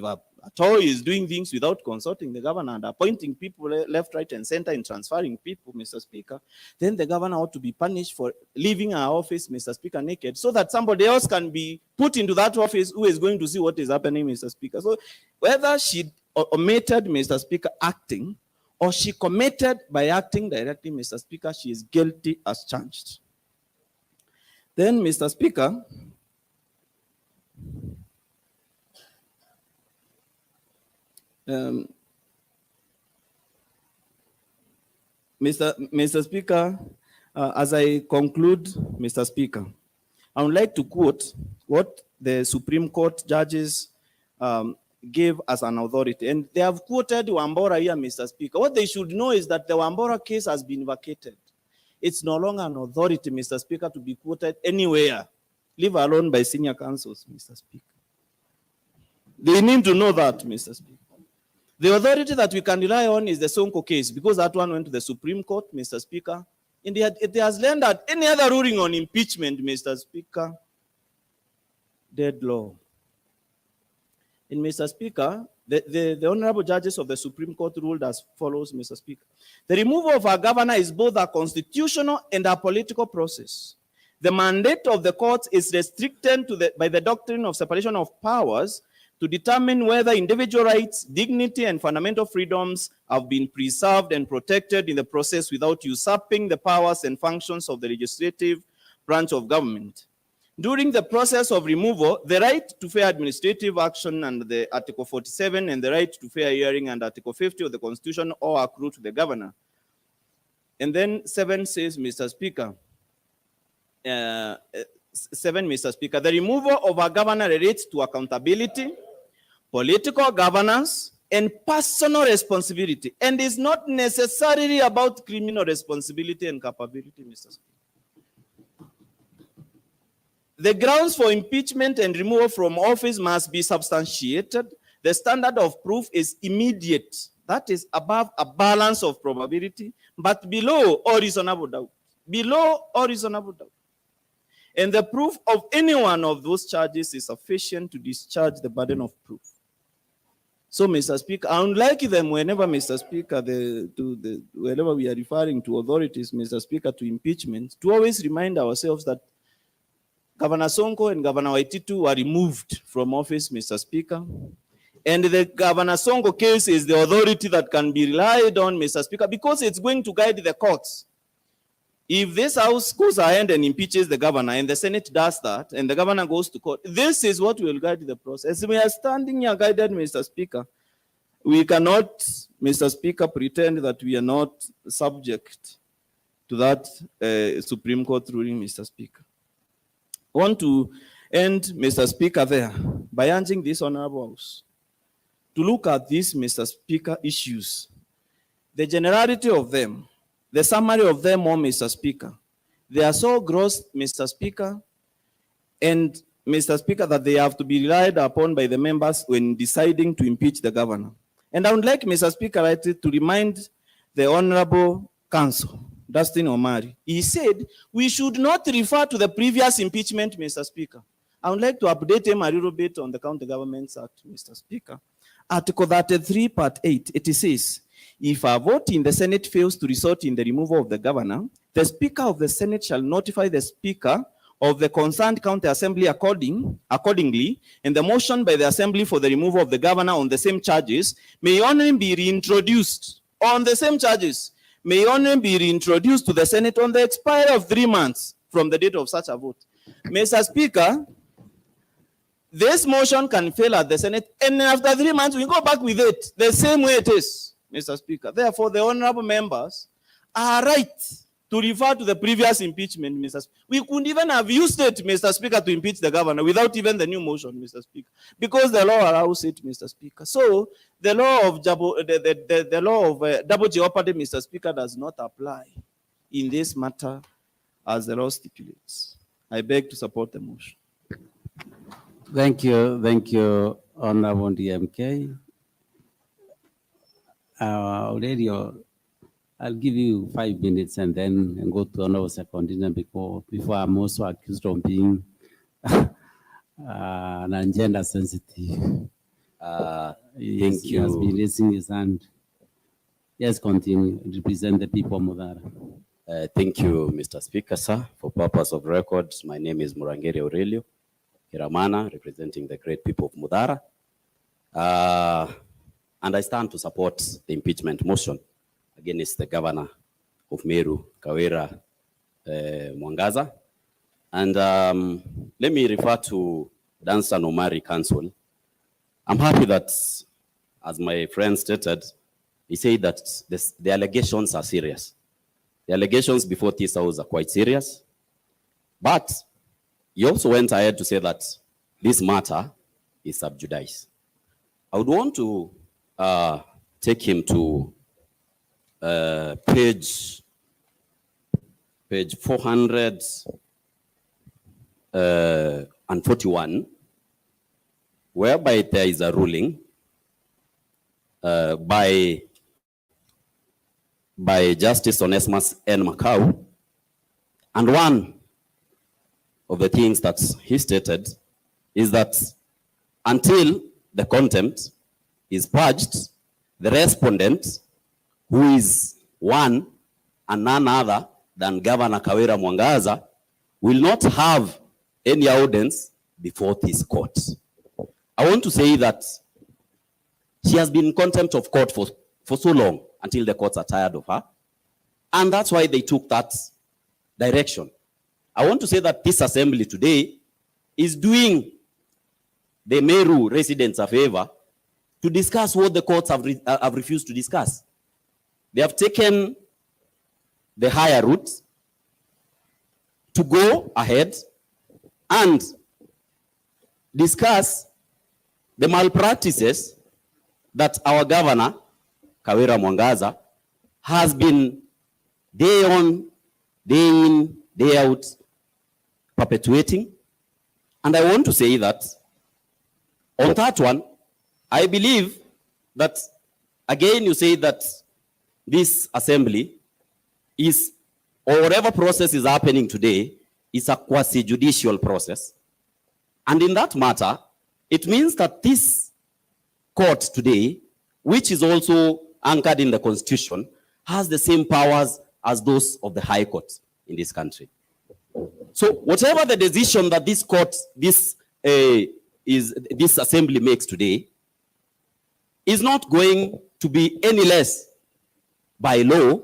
R: at all he is doing things without consulting the governor and appointing people left, right, and center and transferring people, Mr. Speaker, then the governor ought to be punished for leaving her office, Mr. Speaker, naked, so that somebody else can be put into that office who is going to see what is happening, Mr. Speaker. So whether she omitted, Mr. Speaker, acting, or she committed by acting directly, Mr. Speaker, she is guilty as charged. Then, Mr. Speaker, Mr. Speaker, as I conclude, Mr. Speaker, I would like to quote what the Supreme Court judges gave as an authority. And they have quoted Wambora here, Mr. Speaker. What they should know is that the Wambora case has been vacated. It's no longer an authority, Mr. Speaker, to be quoted anywhere, leave alone by senior counsels, Mr. Speaker. They need to know that, Mr. Speaker. The authority that we can rely on is the Sonko case, because that one went to the Supreme Court, Mr. Speaker. And it has learned that any other ruling on impeachment, Mr. Speaker, dead law. And Mr. Speaker, the honorable judges of the Supreme Court ruled as follows, Mr. Speaker. The removal of a governor is both a constitutional and a political process. The mandate of the courts is restricted by the doctrine of separation of powers to determine whether individual rights, dignity, and fundamental freedoms have been preserved and protected in the process without usurping the powers and functions of the legislative branch of government. During the process of removal, the right to fair administrative action under the Article 47 and the right to fair hearing under Article 50 of the Constitution all accrue to the governor. And then 7 says, Mr. Speaker, 7, Mr. Speaker, the removal of a governor relates to accountability, political governance, and personal responsibility, and is not necessarily about criminal responsibility and culpability, Mr. Speaker. The grounds for impeachment and removal from office must be substantiated. The standard of proof is immediate. That is above a balance of probability, but below all reasonable doubt. Below all reasonable doubt. And the proof of any one of those charges is sufficient to discharge the burden of proof. So, Mr. Speaker, unlike them, whenever, Mr. Speaker, whenever we are referring to authorities, Mr. Speaker, to impeachment, to always remind ourselves that Governor Sonko and Governor Waititu were removed from office, Mr. Speaker. And the Governor Sonko case is the authority that can be relied on, Mr. Speaker, because it's going to guide the courts. If this House goes ahead and impeaches the governor and the Senate does that and the governor goes to court, this is what will guide the process. We are standing here guided, Mr. Speaker. We cannot, Mr. Speaker, pretend that we are not subject to that Supreme Court ruling, Mr. Speaker. I want to end, Mr. Speaker, there by urging this honorable House to look at these, Mr. Speaker, issues, the generality of them, the summary of them all, Mr. Speaker. They are so gross, Mr. Speaker, and Mr. Speaker, that they have to be relied upon by the members when deciding to impeach the governor. And I would like, Mr. Speaker, to remind the Honorable Counsel, Dustin Omari. He said, we should not refer to the previous impeachment, Mr. Speaker. I would like to update him a little bit on the County Governments Act, Mr. Speaker. Article 33, Part 8, it says, if a vote in the Senate fails to result in the removal of the governor, the Speaker of the Senate shall notify the Speaker of the concerned county assembly accordingly, and the motion by the assembly for the removal of the governor on the same charges may only be reintroduced on the same charges, may only be reintroduced to the Senate on the expiry of 3 months from the date of such a vote. Mr. Speaker, this motion can fail at the Senate, and after 3 months, we go back with it the same way it is, Mr. Speaker. Therefore, the honorable members are right to refer to the previous impeachment, Mr. Speaker. We couldn't even have used it, Mr. Speaker, to impeach the governor without even the new motion, Mr. Speaker, because the law allows it, Mr. Speaker. So the law of double jeopardy, Mr. Speaker, does not apply in this matter as the law stipulates. I beg to support the motion.
D: Thank you, Honorable DMK. Aurelio, I'll give you 5 minutes and then go to Honorable Secondina before I'm also accused of being an agenda sensitive.
E: Thank
D: He has
E: you.
D: been raising his hand. Yes, continue. Represent the people of Mudara.
E: Thank you, Mr. Speaker, sir. For purpose of records, my name is Murangeri Aurelio Kiramana, representing the great people of Mudara. And I stand to support the impeachment motion against the governor of Meru, Kawira Mwangaza. And let me refer to Dansan Omari Council. I'm happy that
S: as my friend stated, he said that the allegations are serious. The allegations before this house are quite serious. But he also went ahead to say that this matter is sub judice. I would want to take him to page 441, whereby there is a ruling by Justice Onesimus N. Makau, and one of the things that he stated is that until the contempt is purged, the respondent, who is one and none other than Governor Kawira Mwangaza, will not have any audience before this court. I want to say that she has been in contempt of court for so long until the courts are tired of her. And that's why they took that direction. I want to say that this assembly today is doing the Meru residents a favor to discuss what the courts have refused to discuss. They have taken the higher route to go ahead and discuss the malpractices that our governor, Kawira Mwangaza, has been day on, day in, day out, perpetuating. And I want to say that on that one, I believe that, again, you say that this assembly is, or whatever process is happening today, is a quasi-judicial process. And in that matter, it means that this court today, which is also anchored in the Constitution, has the same powers as those of the High Court in this country. So whatever the decision that this court, this assembly makes today, is not going to be any less by law,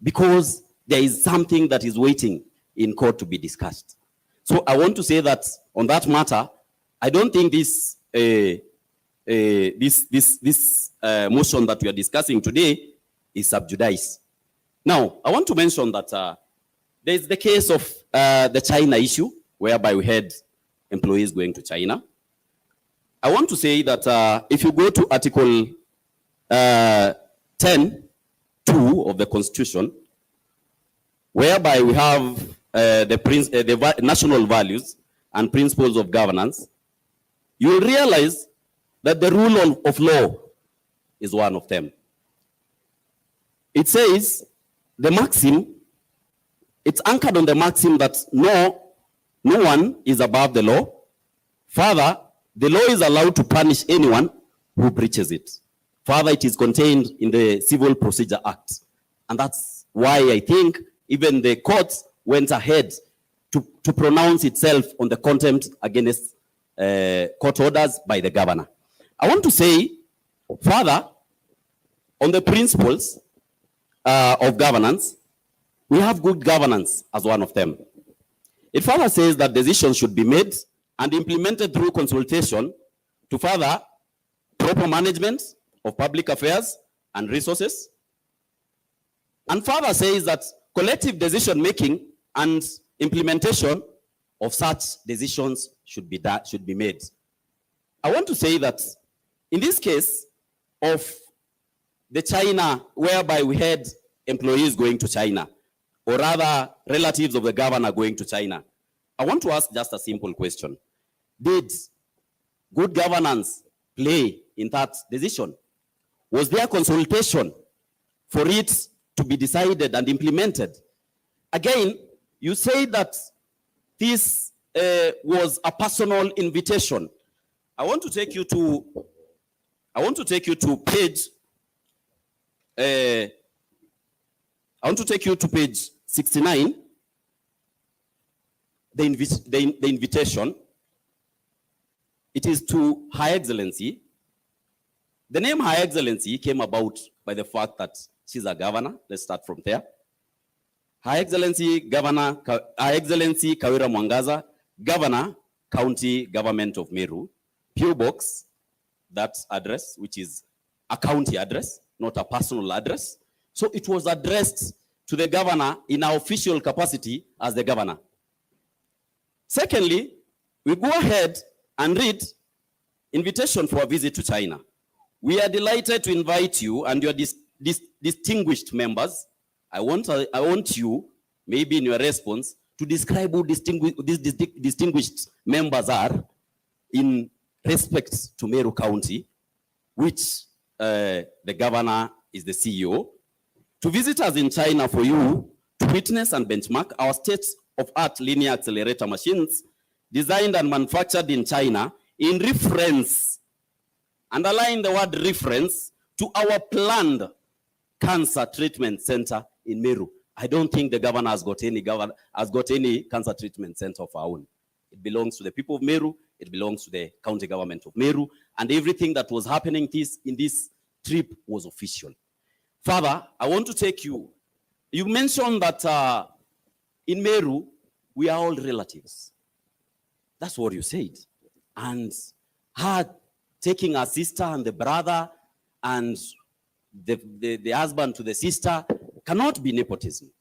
S: because there is something that is waiting in court to be discussed. So I want to say that on that matter, I don't think this motion that we are discussing today is sub judice. Now, I want to mention that there is the case of the China issue, whereby we had employees going to China. I want to say that if you go to Article 10(2) of the Constitution, whereby we have the national values and principles of governance, you will realize that the rule of law is one of them. It says the maxim, it's anchored on the maxim that no one is above the law. Further, the law is allowed to punish anyone who breaches it. Further, it is contained in the Civil Procedure Act. And that's why I think even the courts went ahead to pronounce itself on the contempt against court orders by the governor. I want to say further on the principles of governance, we have good governance as one of them. It further says that decisions should be made and implemented through consultation to further proper management of public affairs and resources. And further says that collective decision making and implementation of such decisions should be made. I want to say that in this case of the China, whereby we had employees going to China, or rather relatives of the governor going to China, I want to ask just a simple question. Did good governance play in that decision? Was there consultation for it to be decided and implemented? Again, you say that this was a personal invitation. I want to take you to page. I want to take you to page 69. The invitation. It is to High Excellency. The name High Excellency came about by the fact that she's a governor. Let's start from there. High Excellency Kawira Mwangaza, Governor, County Government of Meru, PO Box that address, which is a county address, not a personal address. So it was addressed to the governor in our official capacity as the governor. Secondly, we go ahead and read invitation for a visit to China. We are delighted to invite you and your distinguished members. I want you, maybe in your response, to describe who these distinguished members are in respect to Meru County, which the governor is the CEO. To visit us in China for you to witness and benchmark our state-of-art linear accelerator machines designed and manufactured in China in reference, underline the word reference, to our planned cancer treatment center in Meru. I don't think the governor has got any cancer treatment center of our own. It belongs to the people of Meru. It belongs to the county government of Meru. And everything that was happening in this trip was official. Further, I want to take you. You mentioned that in Meru, we are all relatives. That's what you said. And her taking her sister and the brother and the husband to the sister cannot be nepotism.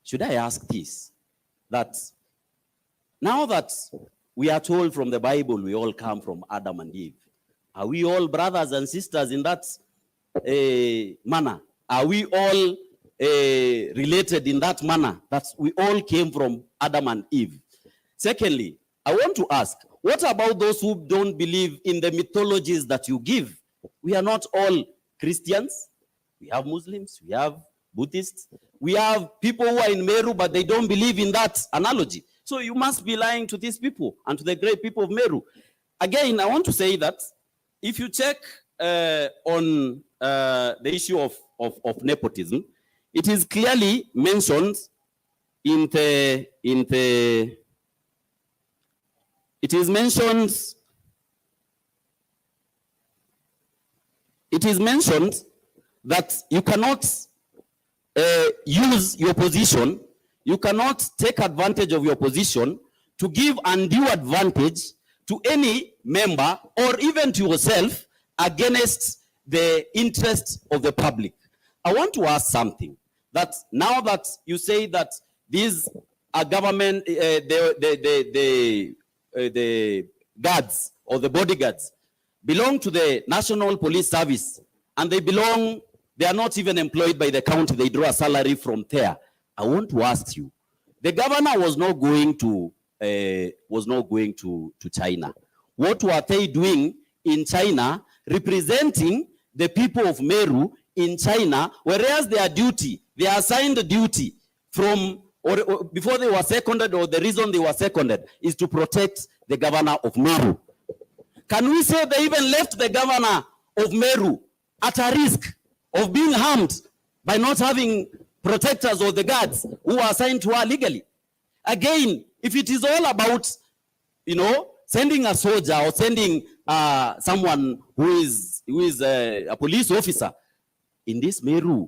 S: Should I ask this? That now that we are told from the Bible we all come from Adam and Eve, are we all brothers and sisters in that manner? Are we all related in that manner? That we all came from Adam and Eve. Secondly, I want to ask, what about those who don't believe in the mythologies that you give? We are not all Christians. We have Muslims, we have Buddhists, we have people who are in Meru, but they don't believe in that analogy. So you must be lying to these people and to the great people of Meru. Again, I want to say that if you check on the issue of nepotism, it is clearly mentioned it is mentioned that you cannot use your position, you cannot take advantage of your position to give undue advantage to any member or even to yourself against the interests of the public. I want to ask something, that now that you say that these are government, the guards or the bodyguards belong to the National Police Service, and they are not even employed by the county, they draw a salary from there. I want to ask you, the governor was not going to China. What were they doing in China representing the people of Meru in China, whereas their duty, their assigned duty from or before they were seconded, or the reason they were seconded is to protect the governor of Meru. Can we say they even left the governor of Meru at a risk of being harmed by not having protectors or the guards who are assigned to her legally? Again, if it is all about, sending a soldier or sending someone who is a police officer in this Meru,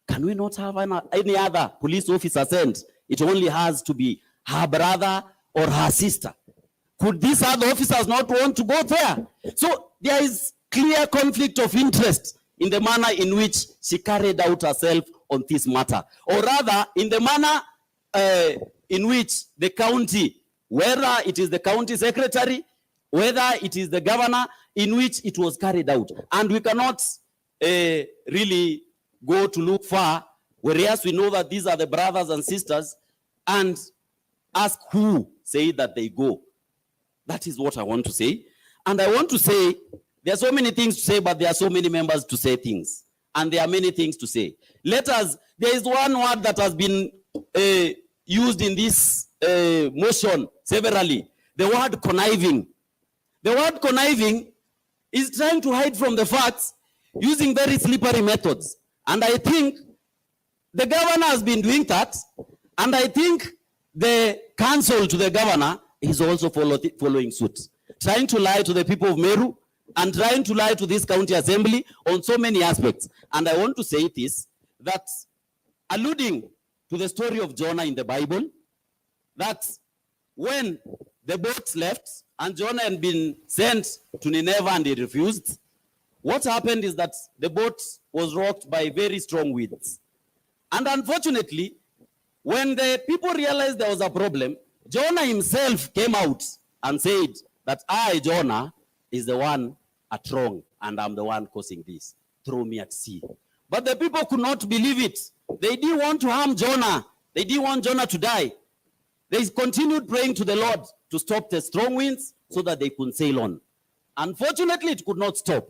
S: can we not have any other police officer sent? It only has to be her brother or her sister. Could these other officers not want to go there? So there is clear conflict of interest in the manner in which she carried out herself on this matter, or rather in the manner in which the county, whether it is the county secretary, whether it is the governor, in which it was carried out. And we cannot really go to look far, whereas we know that these are the brothers and sisters, and ask who say that they go. That is what I want to say. And I want to say, there are so many things to say, but there are so many members to say things. And there are many things to say. There is one word that has been used in this motion severally, the word conniving. The word conniving is trying to hide from the facts using very slippery methods. And I think the governor has been doing that. And I think the counsel to the governor is also following suit, trying to lie to the people of Meru and trying to lie to this county assembly on so many aspects. And I want to say this, that alluding to the story of Jonah in the Bible, that when the boats left and Jonah had been sent to Nineveh and he refused. What happened is that the boat was rocked by very strong winds. And unfortunately, when the people realized there was a problem, Jonah himself came out and said that I, Jonah, is the one at wrong and I'm the one causing this. Throw me at sea. But the people could not believe it. They didn't want to harm Jonah. They didn't want Jonah to die. They continued praying to the Lord to stop the strong winds so that they could sail on. Unfortunately, it could not stop.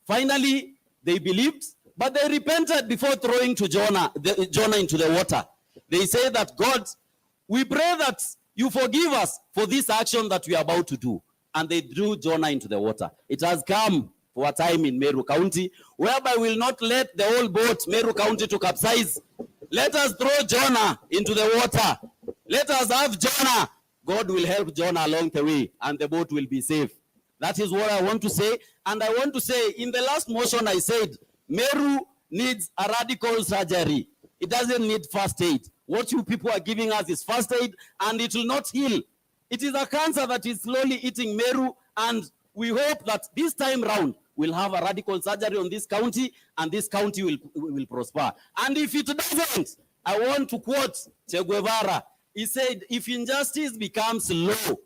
S: Finally, they believed, but they repented before throwing to Jonah into the water. They say that, God, we pray that you forgive us for this action that we are about to do. And they threw Jonah into the water. It has come for a time in Meru County, whereby we will not let the whole boat, Meru County, to capsize. Let us throw Jonah into the water. Let us have Jonah. God will help Jonah along the way, and the boat will be safe. That is what I want to say. And I want to say, in the last motion, I said, Meru needs a radical surgery. It doesn't need first aid. What you people are giving us is first aid, and it will not heal. It is a cancer that is slowly eating Meru, and we hope that this time round, we'll have a radical surgery on this county, and this county will prosper. And if it doesn't, I want to quote Che Guevara. He said, if injustice becomes law,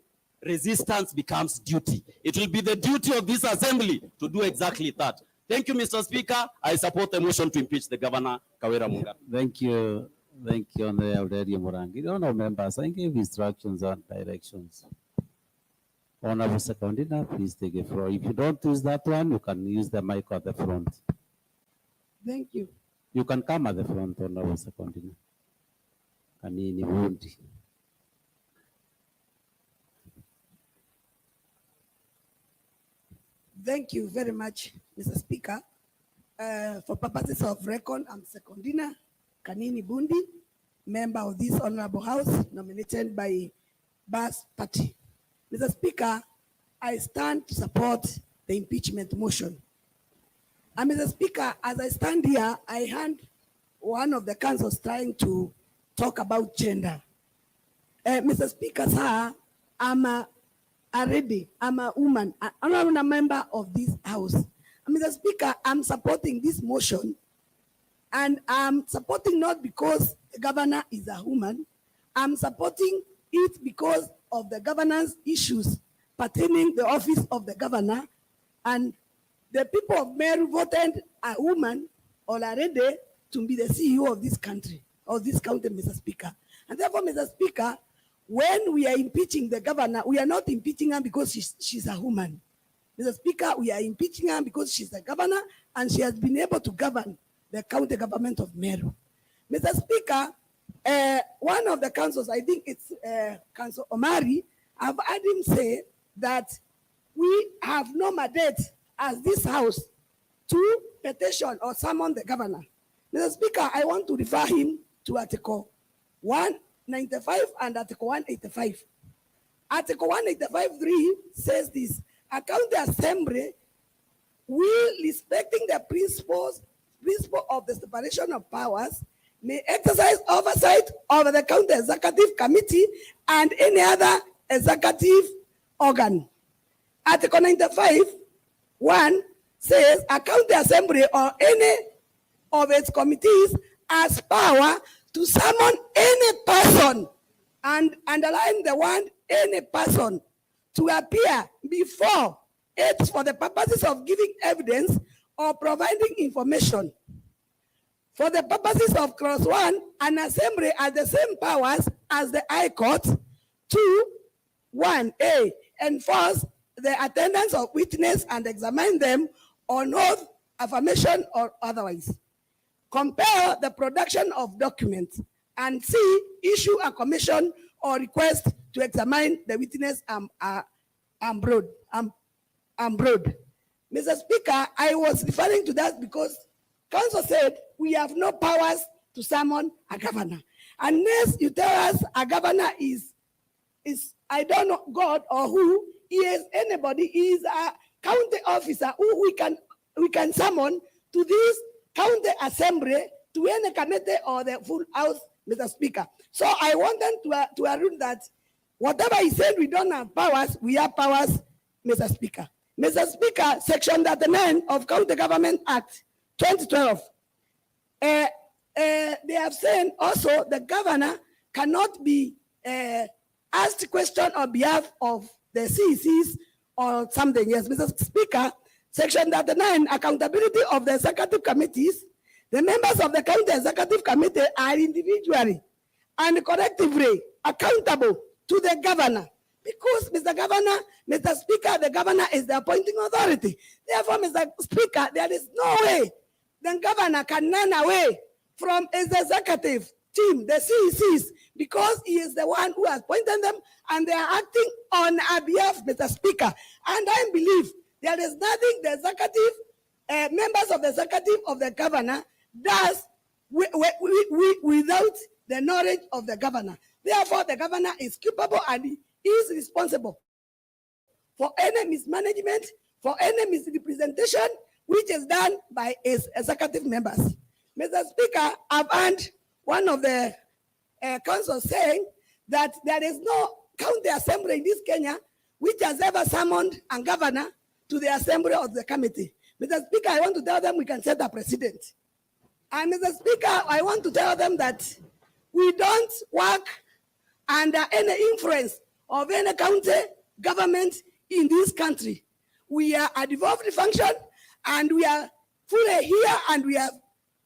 S: resistance becomes duty. It will be the duty of this assembly to do exactly that. Thank you, Mr. Speaker. I support the motion to impeach the governor, Kawira Mwangaza.
D: Thank you. Thank you, Honorable Murangi. Honorable members, I gave instructions and directions. Honorable Secondina, please take the floor. If you don't use that one, you can use the mic at the front.
B: Thank you.
D: You can come at the front, Honorable Secondina. Kanini Wundi.
B: Thank you very much, Mr. Speaker. For purposes of record, I'm Secondina Kanini Bundi, member of this Honorable House, nominated by Bas Party. Mr. Speaker, I stand to support the impeachment motion. And Mr. Speaker, as I stand here, I heard one of the councils trying to talk about gender. Mr. Speaker, sir, I'm a woman, I'm a member of this house. And Mr. Speaker, I'm supporting this motion, and I'm supporting not because the governor is a woman. I'm supporting it because of the governance issues pertaining the office of the governor, and the people of Meru voted a woman already to be the CEO of this country, or this county, Mr. Speaker. And therefore, Mr. Speaker, when we are impeaching the governor, we are not impeaching her because she's a woman. Mr. Speaker, we are impeaching her because she's the governor and she has been able to govern the county government of Meru. Mr. Speaker, one of the councils, I think it's Council Omari, I've heard him say that we have no mandate as this house to petition or summon the governor. Mr. Speaker, I want to refer him to Article 195 and Article 185. Article 185.3 says this: a county assembly will, respecting the principle of the separation of powers, may exercise oversight over the county executive committee and any other executive organ. Article 95.1 says a county assembly or any of its committees has power to summon any person, and underline the word any person, to appear before it for the purposes of giving evidence or providing information. For the purposes of clause 1, an assembly has the same powers as the High Court to 1A, enforce the attendance of witness and examine them on oath, affirmation, or otherwise. Compare the production of documents, and C, issue a commission or request to examine the witness abroad. Mr. Speaker, I was referring to that because Council said we have no powers to summon a governor. Unless you tell us a governor is I don't know, God or who, he is anybody, he is a county officer who we can summon to this county assembly, to any committee or the full house, Mr. Speaker. So I want them to argue that Whatever he said, we don't have powers. We have powers, Mr. Speaker. Mr. Speaker, Section 39 of County Government Act 2012. They have said also the governor cannot be asked a question on behalf of the CECs or something. Yes, Mr. Speaker, Section 39, accountability of the executive committees. The members of the county executive committee are individually and collectively accountable to the governor. Because, Mr. Governor, Mr. Speaker, the governor is the appointing authority. Therefore, Mr. Speaker, there is no way the governor can run away from his executive team, the CECs, because he is the one who has appointed them and they are acting on our behalf, Mr. Speaker. And I believe there is nothing the executive, members of the executive of the governor does without the knowledge of the governor. Therefore, the governor is culpable and he is responsible for any mismanagement, for any misrepresentation, which is done by his executive members. Mr. Speaker, I've heard one of the council saying that there is no county assembly in this Kenya which has ever summoned a governor to the assembly of the committee. Mr. Speaker, I want to tell them we can set a precedent. And Mr. Speaker, I want to tell them that we don't work under any influence of any county government in this country. We are a devolved function and we are fully here and we are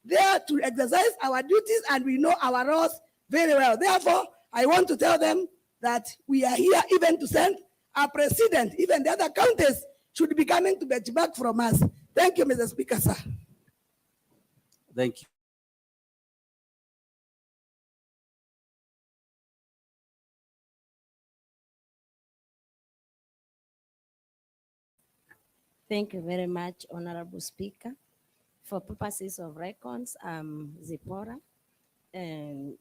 B: there to exercise our duties and we know our roles very well. Therefore, I want to tell them that we are here even to send a precedent. Even the other counties should be coming to benchmark from us. Thank you, Mr. Speaker, sir.
D: Thank you.
T: Thank you very much, Honorable Speaker. For purposes of records, Zipporah, and